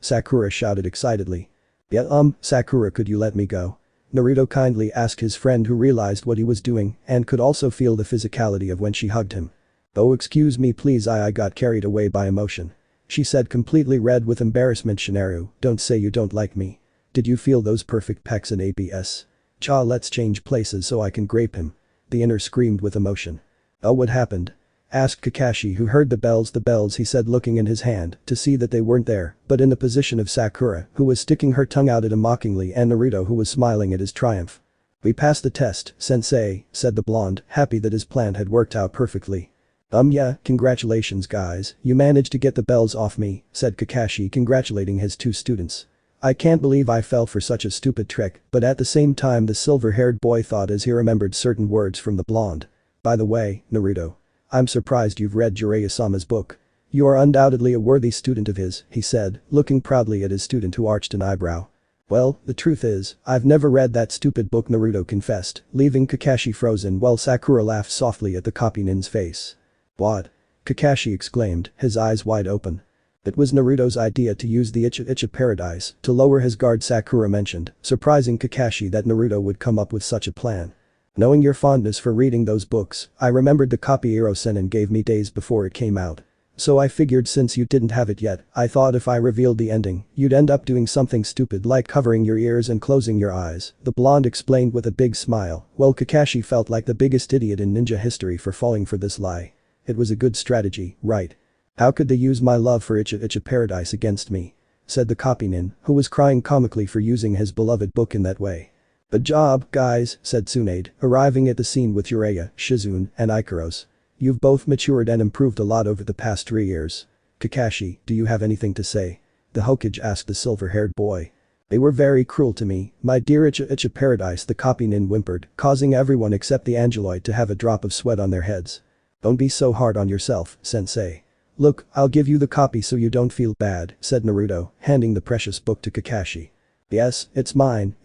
Sakura shouted excitedly. Yeah, Sakura, could you let me go? Naruto kindly asked his friend, who realized what he was doing and could also feel the physicality of when she hugged him. Oh, excuse me please, I got carried away by emotion. She said, completely red with embarrassment. Shinaru, don't say you don't like me. Did you feel those perfect pecs in ABS? Cha, let's change places so I can grape him. The inner screamed with emotion. Oh, what happened? Asked Kakashi, who heard the bells, he said, looking in his hand to see that they weren't there, but in the position of Sakura, who was sticking her tongue out at him mockingly, and Naruto, who was smiling at his triumph. We passed the test, sensei, said the blonde, happy that his plan had worked out perfectly. Yeah, congratulations guys, you managed to get the bells off me, said Kakashi, congratulating his two students. I can't believe I fell for such a stupid trick, but at the same time the silver-haired boy thought as he remembered certain words from the blonde. By the way, Naruto. I'm surprised you've read Jiraiya-sama's book. You are undoubtedly a worthy student of his, he said, looking proudly at his student who arched an eyebrow. Well, the truth is, I've never read that stupid book, Naruto confessed, leaving Kakashi frozen while Sakura laughed softly at the copy nin's face. What? Kakashi exclaimed, his eyes wide open. It was Naruto's idea to use the Ichiha paradise to lower his guard, Sakura mentioned, surprising Kakashi that Naruto would come up with such a plan. Knowing your fondness for reading those books, I remembered the copy Iro-sennin gave me days before it came out. So I figured since you didn't have it yet, I thought if I revealed the ending, you'd end up doing something stupid like covering your ears and closing your eyes, the blonde explained with a big smile. Well, Kakashi felt like the biggest idiot in ninja history for falling for this lie. It was a good strategy, right? How could they use my love for Ichiha paradise against me? Said the copy nin, who was crying comically for using his beloved book in that way. Good job, guys, said Tsunade, arriving at the scene with Jiraiya, Shizune, and Ikaros. You've both matured and improved a lot over the past 3 years. Kakashi, do you have anything to say? The Hokage asked the silver-haired boy. They were very cruel to me, my dear Ichiha paradise, the copy nin whimpered, causing everyone except the Angeloid to have a drop of sweat on their heads. Don't be so hard on yourself, sensei. Look, I'll give you the copy so you don't feel bad, said Naruto, handing the precious book to Kakashi. Yes, it's mine,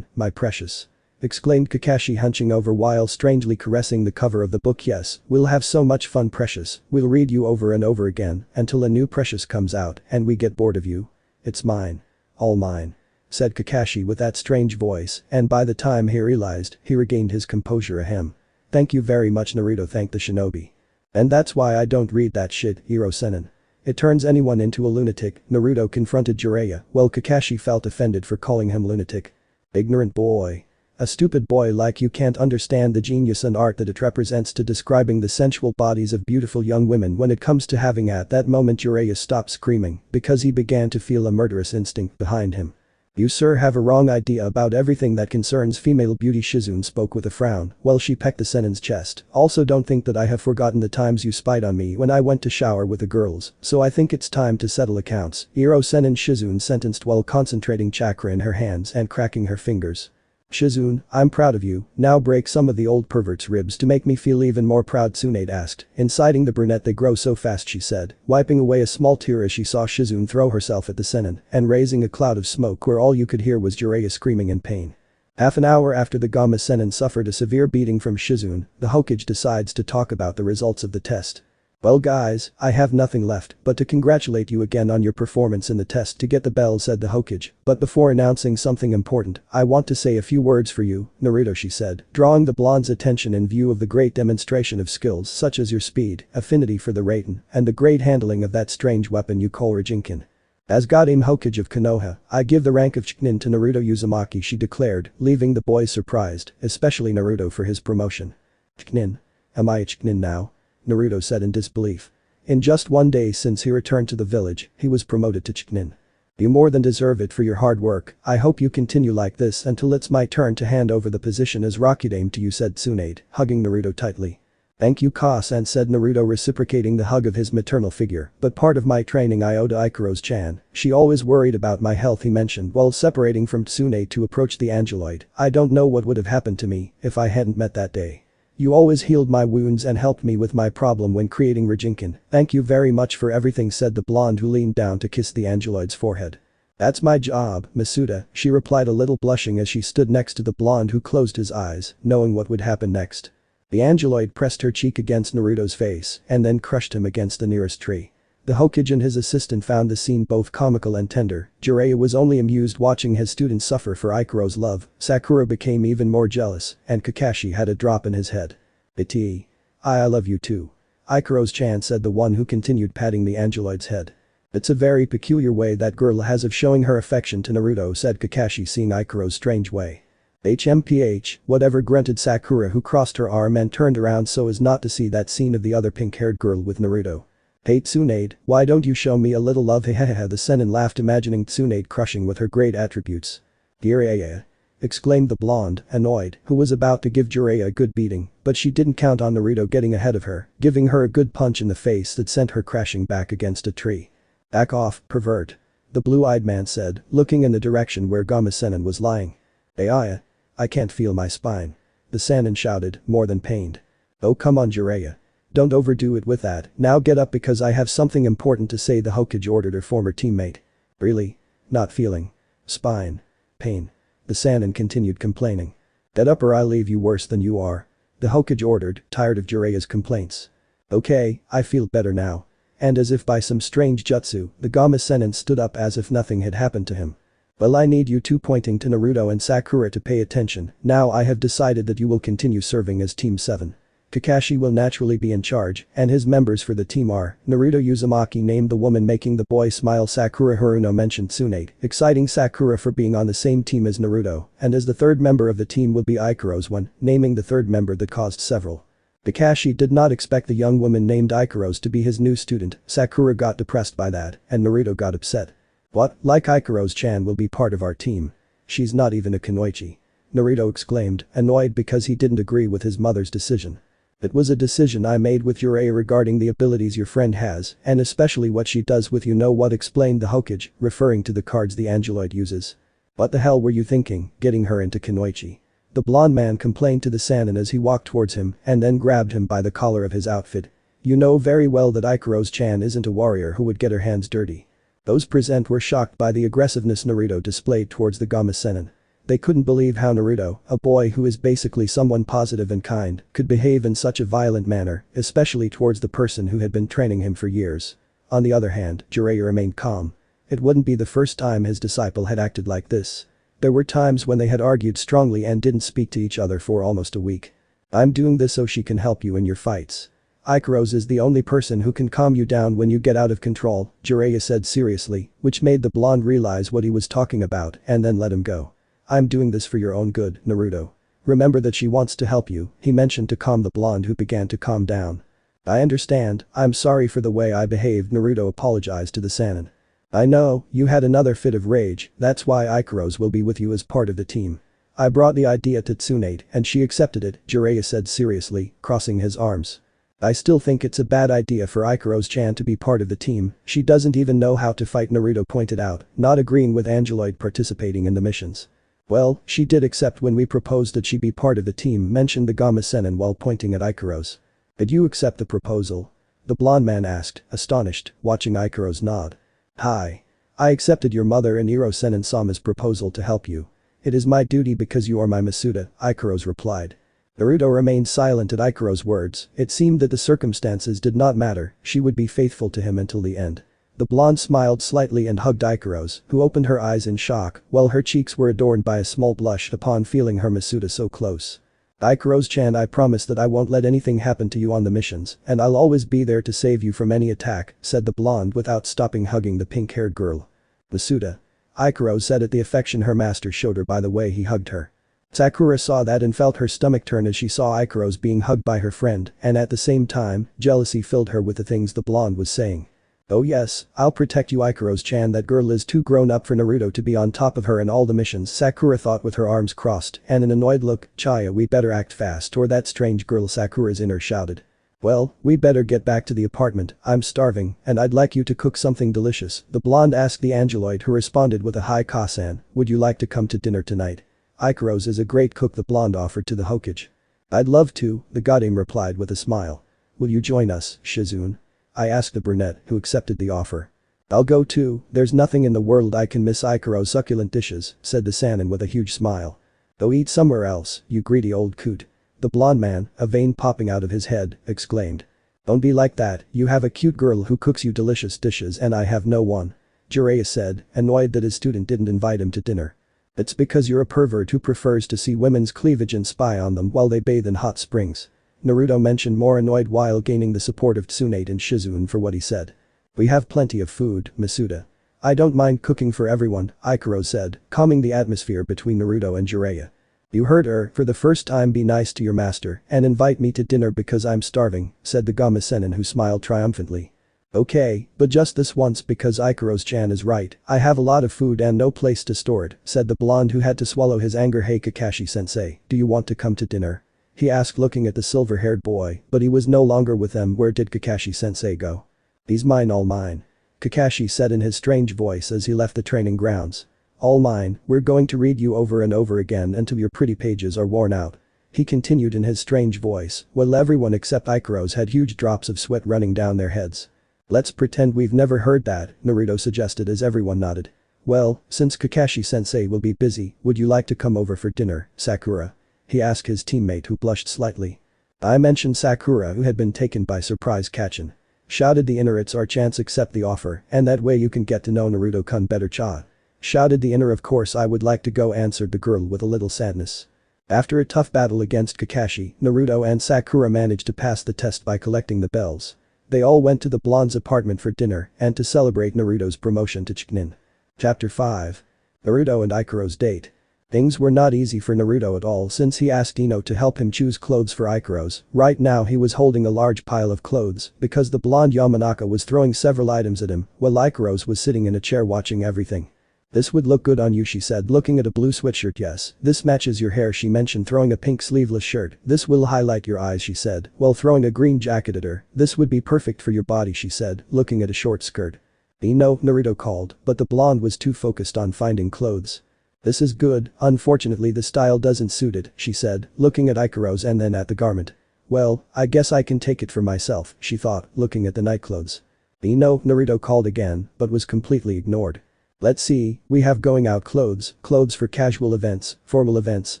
my precious. Exclaimed Kakashi, hunching over while strangely caressing the cover of the book. Yes, we'll have so much fun, precious, we'll read you over and over again until a new precious comes out and we get bored of you. It's mine. All mine. Said Kakashi with that strange voice, and by the time he realized, he regained his composure. Ahem. Thank you very much, Naruto thanked the shinobi. And that's why I don't read that shit, Iro-sennin. It turns anyone into a lunatic, Naruto confronted Jiraiya, while Kakashi felt offended for calling him lunatic. Ignorant boy. A stupid boy like you can't understand the genius and art that it represents to describing the sensual bodies of beautiful young women when it comes to having. At that moment Jiraiya stopped screaming because he began to feel a murderous instinct behind him. You sir have a wrong idea about everything that concerns female beauty, Shizune spoke with a frown while she pecked the sennin's chest. Also, don't think that I have forgotten the times you spied on me when I went to shower with the girls, so I think it's time to settle accounts, Iro-sennin, Shizune sentenced while concentrating chakra in her hands and cracking her fingers. Shizune, I'm proud of you, now break some of the old pervert's ribs to make me feel even more proud, Tsunade asked, inciting the brunette. They grow so fast, she said, wiping away a small tear as she saw Shizune throw herself at the sennin and raising a cloud of smoke where all you could hear was Jiraiya screaming in pain. Half an hour after the Gamma sennin suffered a severe beating from Shizune, the Hokage decides to talk about the results of the test. Well guys, I have nothing left but to congratulate you again on your performance in the test to get the bell, said the Hokage, but before announcing something important, I want to say a few words for you, Naruto, she said, drawing the blonde's attention in view of the great demonstration of skills such as your speed, affinity for the Raiden, and the great handling of that strange weapon you call Raijinkan. As Godam Hokage of Konoha, I give the rank of Chunin to Naruto Uzumaki, she declared, leaving the boys surprised, especially Naruto for his promotion. Chunin? Am I a Chunin now? Naruto said in disbelief. In just 1 day since he returned to the village, he was promoted to Chunin. You more than deserve it for your hard work, I hope you continue like this until it's my turn to hand over the position as Rakudame to you, said Tsunade, hugging Naruto tightly. Thank you, Ka-san, said Naruto, reciprocating the hug of his maternal figure, but part of my training I owe to Ikaros-chan, she always worried about my health, he mentioned while separating from Tsunade to approach the Angeloid. I don't know what would have happened to me if I hadn't met that day. You always healed my wounds and helped me with my problem when creating Raijinkan. Thank you very much for everything, said the blonde, who leaned down to kiss the Angeloid's forehead. That's my job, Masuda, she replied, a little blushing as she stood next to the blonde, who closed his eyes, knowing what would happen next. The Angeloid pressed her cheek against Naruto's face and then crushed him against the nearest tree. The Hokage and his assistant found the scene both comical and tender. Jiraiya was only amused watching his students suffer for Ikaros' love. Sakura became even more jealous, and Kakashi had a drop in his head. Iti. I love you too. Ikaros-chan, said the one who continued patting the Angeloid's head. It's a very peculiar way that girl has of showing her affection to Naruto, said Kakashi, seeing Ikaros' strange way. HMPH, whatever, grunted Sakura, who crossed her arm and turned around so as not to see that scene of the other pink-haired girl with Naruto. Hey Tsunade, why don't you show me a little love, hehehe, the sennin laughed, imagining Tsunade crushing with her great attributes. Jiraiya, exclaimed the blonde, annoyed, who was about to give Jiraiya a good beating, but she didn't count on Naruto getting ahead of her, giving her a good punch in the face that sent her crashing back against a tree. Back off, pervert. The blue-eyed man said, looking in the direction where Gamma sennin was lying. Ayaya. I can't feel my spine. The sennin shouted, more than pained. Oh come on, Jiraiya. Don't overdo it with that, now get up because I have something important to say, the Hokage ordered her former teammate. Really? Not feeling. Spine. Pain. The sennin continued complaining. Get up or I'll leave you worse than you are. The Hokage ordered, tired of Jiraiya's complaints. Okay, I feel better now. And as if by some strange jutsu, the Gamma Sennin stood up as if nothing had happened to him. Well, I need you two, pointing to Naruto and Sakura, to pay attention. Now I have decided that you will continue serving as Team 7. Kakashi will naturally be in charge, and his members for the team are Naruto. Uzumaki named the woman making the boy smile. Sakura Haruno mentioned Tsunade, exciting Sakura for being on the same team as Naruto, and as the third member of the team will be Ikaros, when naming the third member that caused several. Kakashi did not expect the young woman named Ikaros to be his new student. Sakura got depressed by that, and Naruto got upset. What, like Ikaros-chan will be part of our team? She's not even a kunoichi. Naruto exclaimed, annoyed because he didn't agree with his mother's decision. It was a decision I made with Jiraiya regarding the abilities your friend has, and especially what she does with, you know what, explained the Hokage, referring to the cards the Angeloid uses. What the hell were you thinking, getting her into kunoichi? The blonde man complained to the Sannin as he walked towards him and then grabbed him by the collar of his outfit. You know very well that Ikaros-chan isn't a warrior who would get her hands dirty. Those present were shocked by the aggressiveness Naruto displayed towards the Gamma Sennin. They couldn't believe how Naruto, a boy who is basically someone positive and kind, could behave in such a violent manner, especially towards the person who had been training him for years. On the other hand, Jiraiya remained calm. It wouldn't be the first time his disciple had acted like this. There were times when they had argued strongly and didn't speak to each other for almost a week. I'm doing this so she can help you in your fights. Ikaros is the only person who can calm you down when you get out of control, Jiraiya said seriously, which made the blonde realize what he was talking about and then let him go. I'm doing this for your own good, Naruto. Remember that she wants to help you, he mentioned to calm the blonde, who began to calm down. I understand, I'm sorry for the way I behaved, Naruto apologized to the Sannin. I know, you had another fit of rage, that's why Ikaros will be with you as part of the team. I brought the idea to Tsunade and she accepted it, Jiraiya said seriously, crossing his arms. I still think it's a bad idea for Ikaros-chan to be part of the team, she doesn't even know how to fight, Naruto pointed out, not agreeing with Angeloid participating in the missions. Well, she did accept when we proposed that she be part of the team, mentioned the Gamma Sennin while pointing at Ikaros. Did you accept the proposal? The blonde man asked, astonished, watching Ikaros nod. Hi. I accepted your mother and Iro Sennin-sama's proposal to help you. It is my duty because you are my Masuda, Ikaros replied. Naruto remained silent at Ikaros' words. It seemed that the circumstances did not matter, she would be faithful to him until the end. The blonde smiled slightly and hugged Ikaros, who opened her eyes in shock, while her cheeks were adorned by a small blush upon feeling her Masuda so close. Ikaros-chan, I promise that I won't let anything happen to you on the missions, and I'll always be there to save you from any attack, said the blonde without stopping hugging the pink-haired girl. Masuda. Ikaros said at the affection her master showed her by the way he hugged her. Sakura saw that and felt her stomach turn as she saw Ikaros being hugged by her friend, and at the same time, jealousy filled her with the things the blonde was saying. Oh yes, I'll protect you, Ikaros-chan, that girl is too grown up for Naruto to be on top of her in all the missions, Sakura thought with her arms crossed and an annoyed look. Chaya, we better act fast or that strange girl, Sakura's inner shouted. Well, we better get back to the apartment, I'm starving and I'd like you to cook something delicious, the blonde asked the Angeloid, who responded with a hi Kasan, would you like to come to dinner tonight? Ikaros is a great cook, the blonde offered to the Hokage. I'd love to, the Godame replied with a smile. Will you join us, Shizune? I asked the brunette, who accepted the offer. I'll go too, there's nothing in the world I can miss Ikaros' succulent dishes, said the Sannin with a huge smile. Go eat somewhere else, you greedy old coot. The blonde man, a vein popping out of his head, exclaimed. Don't be like that, you have a cute girl who cooks you delicious dishes and I have no one. Jiraiya said, annoyed that his student didn't invite him to dinner. It's because you're a pervert who prefers to see women's cleavage and spy on them while they bathe in hot springs. Naruto mentioned, more annoyed while gaining the support of Tsunade and Shizune for what he said. We have plenty of food, Masuda. I don't mind cooking for everyone, Ikaros said, calming the atmosphere between Naruto and Jiraiya. You heard her, for the first time be nice to your master and invite me to dinner because I'm starving, said the Gamma Sennin, who smiled triumphantly. Okay, but just this once because Ikaros-chan is right, I have a lot of food and no place to store it, said the blonde, who had to swallow his anger. Hey Kakashi-sensei, do you want to come to dinner? He asked, looking at the silver-haired boy, but he was no longer with them. Where did Kakashi-sensei go? He's mine, all mine. Kakashi said in his strange voice as he left the training grounds. All mine, we're going to read you over and over again until your pretty pages are worn out. He continued in his strange voice, while everyone except Ikaros had huge drops of sweat running down their heads. Let's pretend we've never heard that, Naruto suggested as everyone nodded. Well, since Kakashi-sensei will be busy, would you like to come over for dinner, Sakura? He asked his teammate, who blushed slightly. I mentioned Sakura, who had been taken by surprise. Kachin shouted the inner. It's our chance, accept the offer, and that way you can get to know Naruto-kun better. Cha shouted the inner. Of course I would like to go, answered the girl with a little sadness. After a tough battle against Kakashi, Naruto and Sakura managed to pass the test by collecting the bells. They all went to the blonde's apartment for dinner and to celebrate Naruto's promotion to Chunin. Chapter 5. Naruto and Ikaros date. Things were not easy for Naruto at all since he asked Ino to help him choose clothes for Ikaros. Right now he was holding a large pile of clothes because the blonde Yamanaka was throwing several items at him while Ikaros was sitting in a chair watching everything. This would look good on you, she said, looking at a blue sweatshirt. Yes, this matches your hair, she mentioned, throwing a pink sleeveless shirt. This will highlight your eyes, she said, while throwing a green jacket at her. This would be perfect for your body, she said, looking at a short skirt. Ino, Naruto called, but the blonde was too focused on finding clothes. This is good, unfortunately the style doesn't suit it, she said, looking at Ikaros and then at the garment. Well, I guess I can take it for myself, she thought, looking at the nightclothes. Ino, Naruto called again, but was completely ignored. Let's see, we have going out clothes, clothes for casual events, formal events,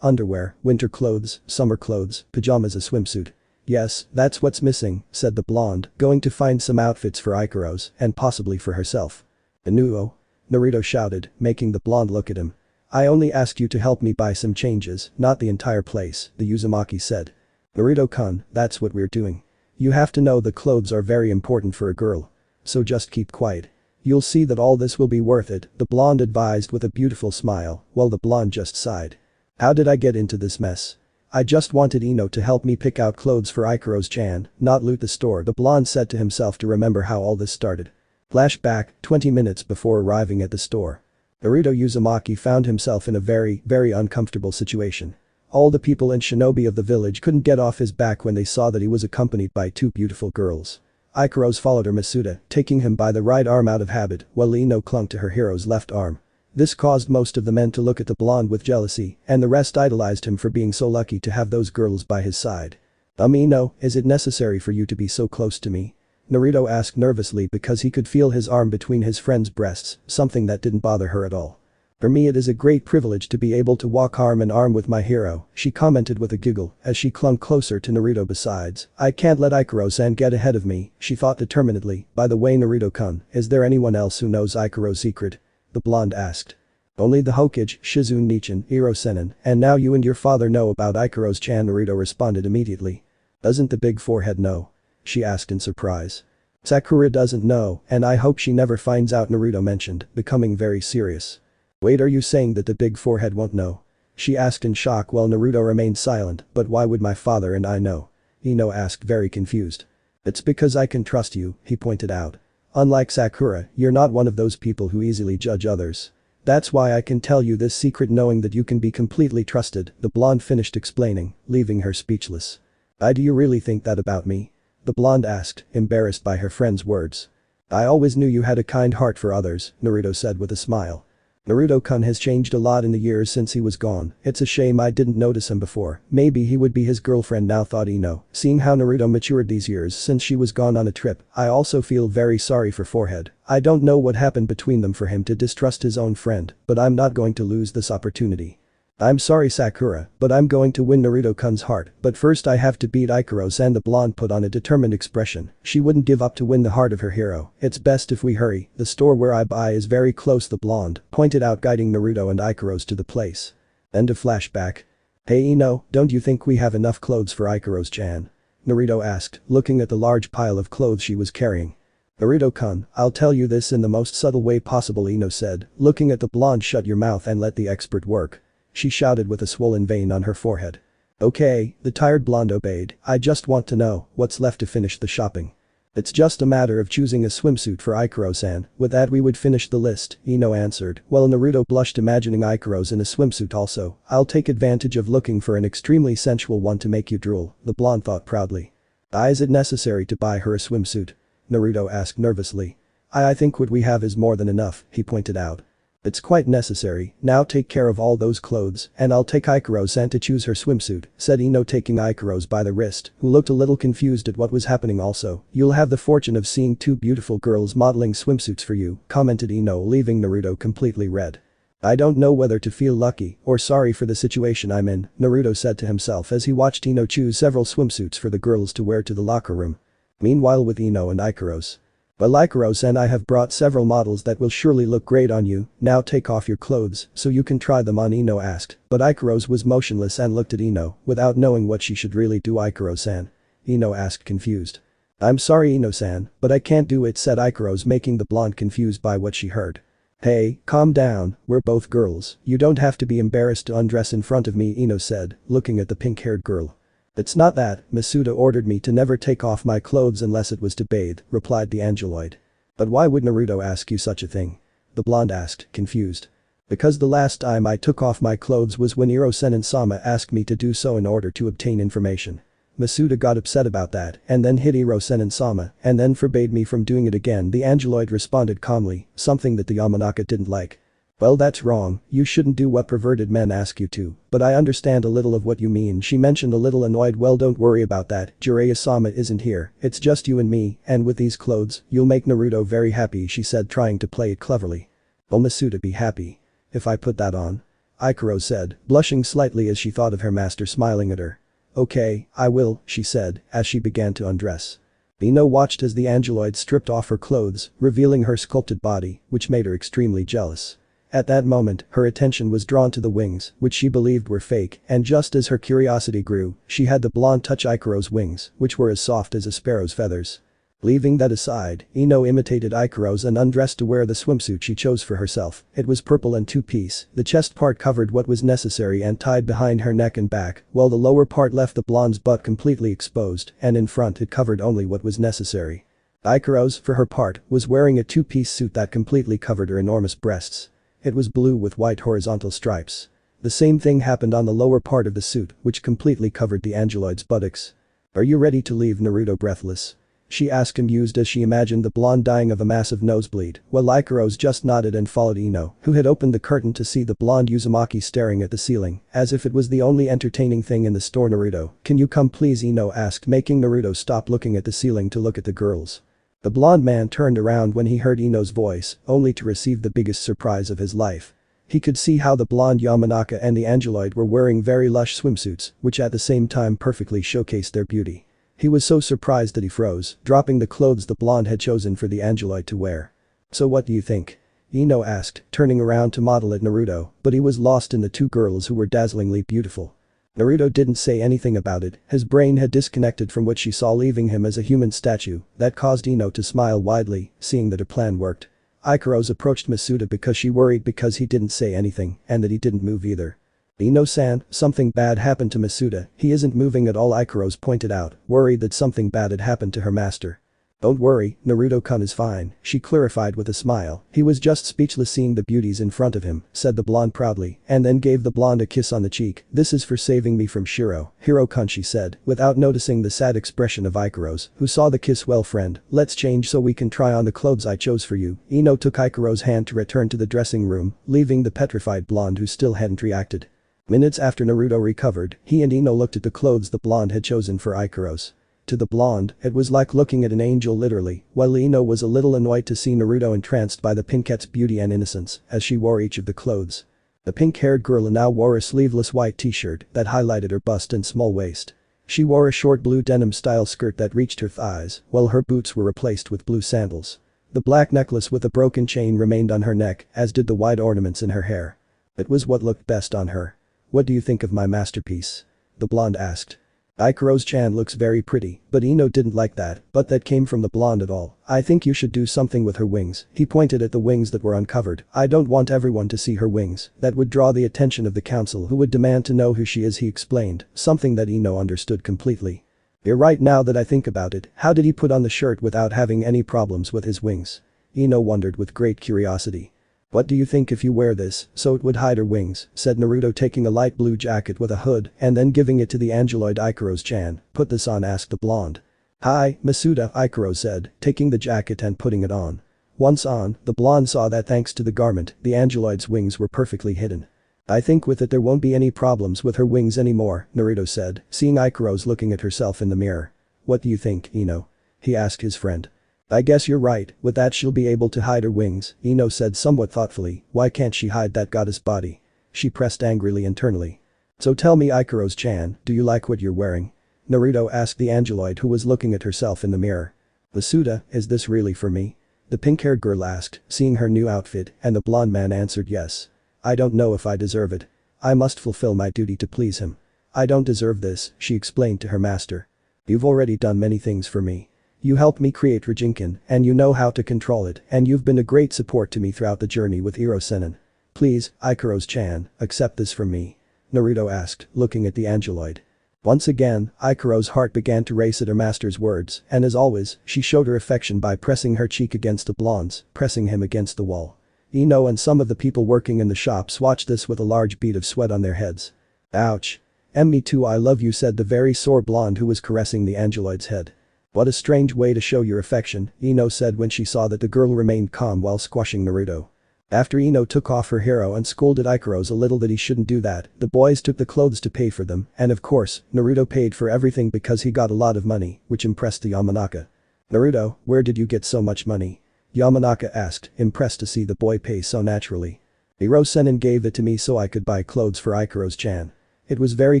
underwear, winter clothes, summer clothes, pajamas, a swimsuit. Yes, that's what's missing, said the blonde, going to find some outfits for Ikaros and possibly for herself. Anuo? Naruto shouted, making the blonde look at him. I only asked you to help me buy some changes, not the entire place, the Uzumaki said. Naruto-kun, that's what we're doing. You have to know the clothes are very important for a girl. So just keep quiet. You'll see that all this will be worth it, the blonde advised with a beautiful smile, while the blonde just sighed. How did I get into this mess? I just wanted Ino to help me pick out clothes for Ikaros-chan, not loot the store, the blonde said to himself to remember how all this started. Flashback, 20 minutes before arriving at the store. Naruto Uzumaki found himself in a very uncomfortable situation. All the people and shinobi of the village couldn't get off his back when they saw that he was accompanied by two beautiful girls. Ikaros followed her Masuda, taking him by the right arm out of habit, while Ino clung to her hero's left arm. This caused most of the men to look at the blonde with jealousy, and the rest idolized him for being so lucky to have those girls by his side. Ino, is it necessary for you to be so close to me? Naruto asked nervously because he could feel his arm between his friend's breasts, something that didn't bother her at all. For me it is a great privilege to be able to walk arm in arm with my hero, she commented with a giggle as she clung closer to Naruto. Besides, I can't let Ikaros-san get ahead of me, she thought determinedly. By the way, Naruto-kun, is there anyone else who knows Ikaros' secret? The blonde asked. Only the Hokage, Shizune Nichin, Iro-senin, and now you and your father know about Ikaros-chan, Naruto responded immediately. Doesn't the big forehead know? She asked in surprise. Sakura doesn't know, and I hope she never finds out, Naruto mentioned, becoming very serious. Wait, are you saying that the big forehead won't know? She asked in shock while Naruto remained silent, but why would my father and I know? Ino asked, very confused. It's because I can trust you, he pointed out. Unlike Sakura, you're not one of those people who easily judge others. That's why I can tell you this secret knowing that you can be completely trusted, the blonde finished explaining, leaving her speechless. Do you really think that about me? The blonde asked, embarrassed by her friend's words. I always knew you had a kind heart for others, Naruto said with a smile. Naruto-kun has changed a lot in the years since he was gone, it's a shame I didn't notice him before, maybe he would be his girlfriend now, thought Ino, seeing how Naruto matured these years since she was gone on a trip. I also feel very sorry for Forehead, I don't know what happened between them for him to distrust his own friend, but I'm not going to lose this opportunity. I'm sorry Sakura, but I'm going to win Naruto-kun's heart, but first I have to beat Ikaros, and the blonde put on a determined expression. She wouldn't give up to win the heart of her hero. It's best if we hurry, the store where I buy is very close, the blonde pointed out, guiding Naruto and Ikaros to the place. End of flashback. Hey Ino, don't you think we have enough clothes for Ikaros-chan? Naruto asked, looking at the large pile of clothes she was carrying. Naruto-kun, I'll tell you this in the most subtle way possible, Ino said, looking at the blonde. Shut your mouth and let the expert work. She shouted with a swollen vein on her forehead. Okay, the tired blonde obeyed. I just want to know what's left to finish the shopping. It's just a matter of choosing a swimsuit for Ikaros-san, with that we would finish the list, Ino answered, while Naruto blushed imagining Ikaros in a swimsuit also. I'll take advantage of looking for an extremely sensual one to make you drool, the blonde thought proudly. Is it necessary to buy her a swimsuit? Naruto asked nervously. I think what we have is more than enough, he pointed out. It's quite necessary, now take care of all those clothes, and I'll take Ikaros-san to choose her swimsuit, said Ino, taking Ikaros by the wrist, who looked a little confused at what was happening also. You'll have the fortune of seeing two beautiful girls modeling swimsuits for you, commented Ino, leaving Naruto completely red. I don't know whether to feel lucky or sorry for the situation I'm in, Naruto said to himself as he watched Ino choose several swimsuits for the girls to wear to the locker room. Meanwhile with Ino and Ikaros. Well, Ikaros and I have brought several models that will surely look great on you, now take off your clothes so you can try them on, Ino asked, but Ikaros was motionless and looked at Ino without knowing what she should really do. Ikaros-san? Ino asked confused. I'm sorry Ino-san, but I can't do it, said Ikaros, making the blonde confused by what she heard. Hey, calm down, we're both girls, you don't have to be embarrassed to undress in front of me, Ino said, looking at the pink-haired girl. It's not that, Masuda ordered me to never take off my clothes unless it was to bathe, replied the angeloid. But why would Naruto ask you such a thing? The blonde asked, confused. Because the last time I took off my clothes was when Iro-sen and Sama asked me to do so in order to obtain information. Masuda got upset about that and then hit Iro-sen and Sama and then forbade me from doing it again, the angeloid responded calmly, something that the Yamanaka didn't like. Well, that's wrong, you shouldn't do what perverted men ask you to, but I understand a little of what you mean, she mentioned, a little annoyed. Well, don't worry about that, Jiraiya-sama isn't here, it's just you and me, and with these clothes, you'll make Naruto very happy, she said, trying to play it cleverly. Will Masuda be happy if I put that on? Ikaros said, blushing slightly as she thought of her master smiling at her. Okay, I will, she said, as she began to undress. Ino watched as the angeloid stripped off her clothes, revealing her sculpted body, which made her extremely jealous. At that moment, her attention was drawn to the wings, which she believed were fake, and just as her curiosity grew, she had the blonde touch Ikaros' wings, which were as soft as a sparrow's feathers. Leaving that aside, Ino imitated Ikaros and undressed to wear the swimsuit she chose for herself. It was purple and two-piece, the chest part covered what was necessary and tied behind her neck and back, while the lower part left the blonde's butt completely exposed, and in front it covered only what was necessary. Ikaros, for her part, was wearing a two-piece suit that completely covered her enormous breasts. It was blue with white horizontal stripes. The same thing happened on the lower part of the suit, which completely covered the angeloid's buttocks. Are you ready to leave, Naruto breathless? She asked, amused as she imagined the blonde dying of a massive nosebleed, while Ikaros just nodded and followed Ino, who had opened the curtain to see the blonde Uzumaki staring at the ceiling, as if it was the only entertaining thing in the store. Naruto, can you come please, Ino asked, making Naruto stop looking at the ceiling to look at the girls. The blonde man turned around when he heard Ino's voice, only to receive the biggest surprise of his life. He could see how the blonde Yamanaka and the angeloid were wearing very lush swimsuits, which at the same time perfectly showcased their beauty. He was so surprised that he froze, dropping the clothes the blonde had chosen for the angeloid to wear. So what do you think? Ino asked, turning around to model at Naruto, but he was lost in the two girls who were dazzlingly beautiful. Naruto didn't say anything about it, his brain had disconnected from what she saw, leaving him as a human statue. That caused Ino to smile widely, seeing that her plan worked. Ikaros approached Masuda because she worried because he didn't say anything and that he didn't move either. Ino-san, something bad happened to Masuda, he isn't moving at all, Ikaros pointed out, worried that something bad had happened to her master. Don't worry, Naruto-kun is fine, she clarified with a smile, he was just speechless seeing the beauties in front of him, said the blonde proudly, and then gave the blonde a kiss on the cheek. This is for saving me from Shiro, Hiro-kun, she said, without noticing the sad expression of Ikaros, who saw the kiss. Well friend, let's change so we can try on the clothes I chose for you. Ino took Ikaros' hand to return to the dressing room, leaving the petrified blonde who still hadn't reacted. Minutes after Naruto recovered, he and Ino looked at the clothes the blonde had chosen for Ikaros. To the blonde, it was like looking at an angel literally, while Ino was a little annoyed to see Naruto entranced by the pinkette's beauty and innocence as she wore each of the clothes. The pink-haired girl now wore a sleeveless white t-shirt that highlighted her bust and small waist. She wore a short blue denim-style skirt that reached her thighs, while her boots were replaced with blue sandals. The black necklace with a broken chain remained on her neck, as did the white ornaments in her hair. It was what looked best on her. What do you think of my masterpiece? The blonde asked. Ikaros-chan looks very pretty, but Ino didn't like that, but that came from the blonde at all. I think you should do something with her wings. He pointed at the wings that were uncovered. I don't want everyone to see her wings. That would draw the attention of the council, who would demand to know who she is, he explained, something that Ino understood completely. You're right, now that I think about it, how did he put on the shirt without having any problems with his wings? Ino wondered with great curiosity. What do you think if you wear this so it would hide her wings, said Naruto, taking a light blue jacket with a hood and then giving it to the angeloid. Ikaros-chan, put this on, asked the blonde. Hi, Masuda, Ikaros said, taking the jacket and putting it on. Once on, the blonde saw that thanks to the garment, the angeloid's wings were perfectly hidden. I think with it there won't be any problems with her wings anymore, Naruto said, seeing Ikaros looking at herself in the mirror. What do you think, Ino? He asked his friend. I guess you're right, with that she'll be able to hide her wings, Ino said somewhat thoughtfully. Why can't she hide that goddess body? She pressed angrily internally. So tell me Ikaros-chan, do you like what you're wearing? Naruto asked the angeloid who was looking at herself in the mirror. Masuda, is this really for me? The pink-haired girl asked, seeing her new outfit, and the blonde man answered yes. I don't know if I deserve it. I must fulfill my duty to please him. I don't deserve this, she explained to her master. You've already done many things for me. You helped me create Rajinkan, and you know how to control it, and you've been a great support to me throughout the journey with Iro-sennin. Please, Ikaros-chan, accept this from me. Naruto asked, looking at the angeloid. Once again, Ikaros' heart began to race at her master's words, and as always, she showed her affection by pressing her cheek against the blonde's, pressing him against the wall. Ino and some of the people working in the shops watched this with a large bead of sweat on their heads. Ouch. Me too, I love you, said the very sore blonde who was caressing the angeloid's head. What a strange way to show your affection, Ino said when she saw that the girl remained calm while squashing Naruto. After Ino took off her hero and scolded Ikaros a little that he shouldn't do that, the boys took the clothes to pay for them, and of course, Naruto paid for everything because he got a lot of money, which impressed the Yamanaka. Naruto, where did you get so much money? Yamanaka asked, impressed to see the boy pay so naturally. Iro-sennin gave it to me so I could buy clothes for Ikaros-chan. It was very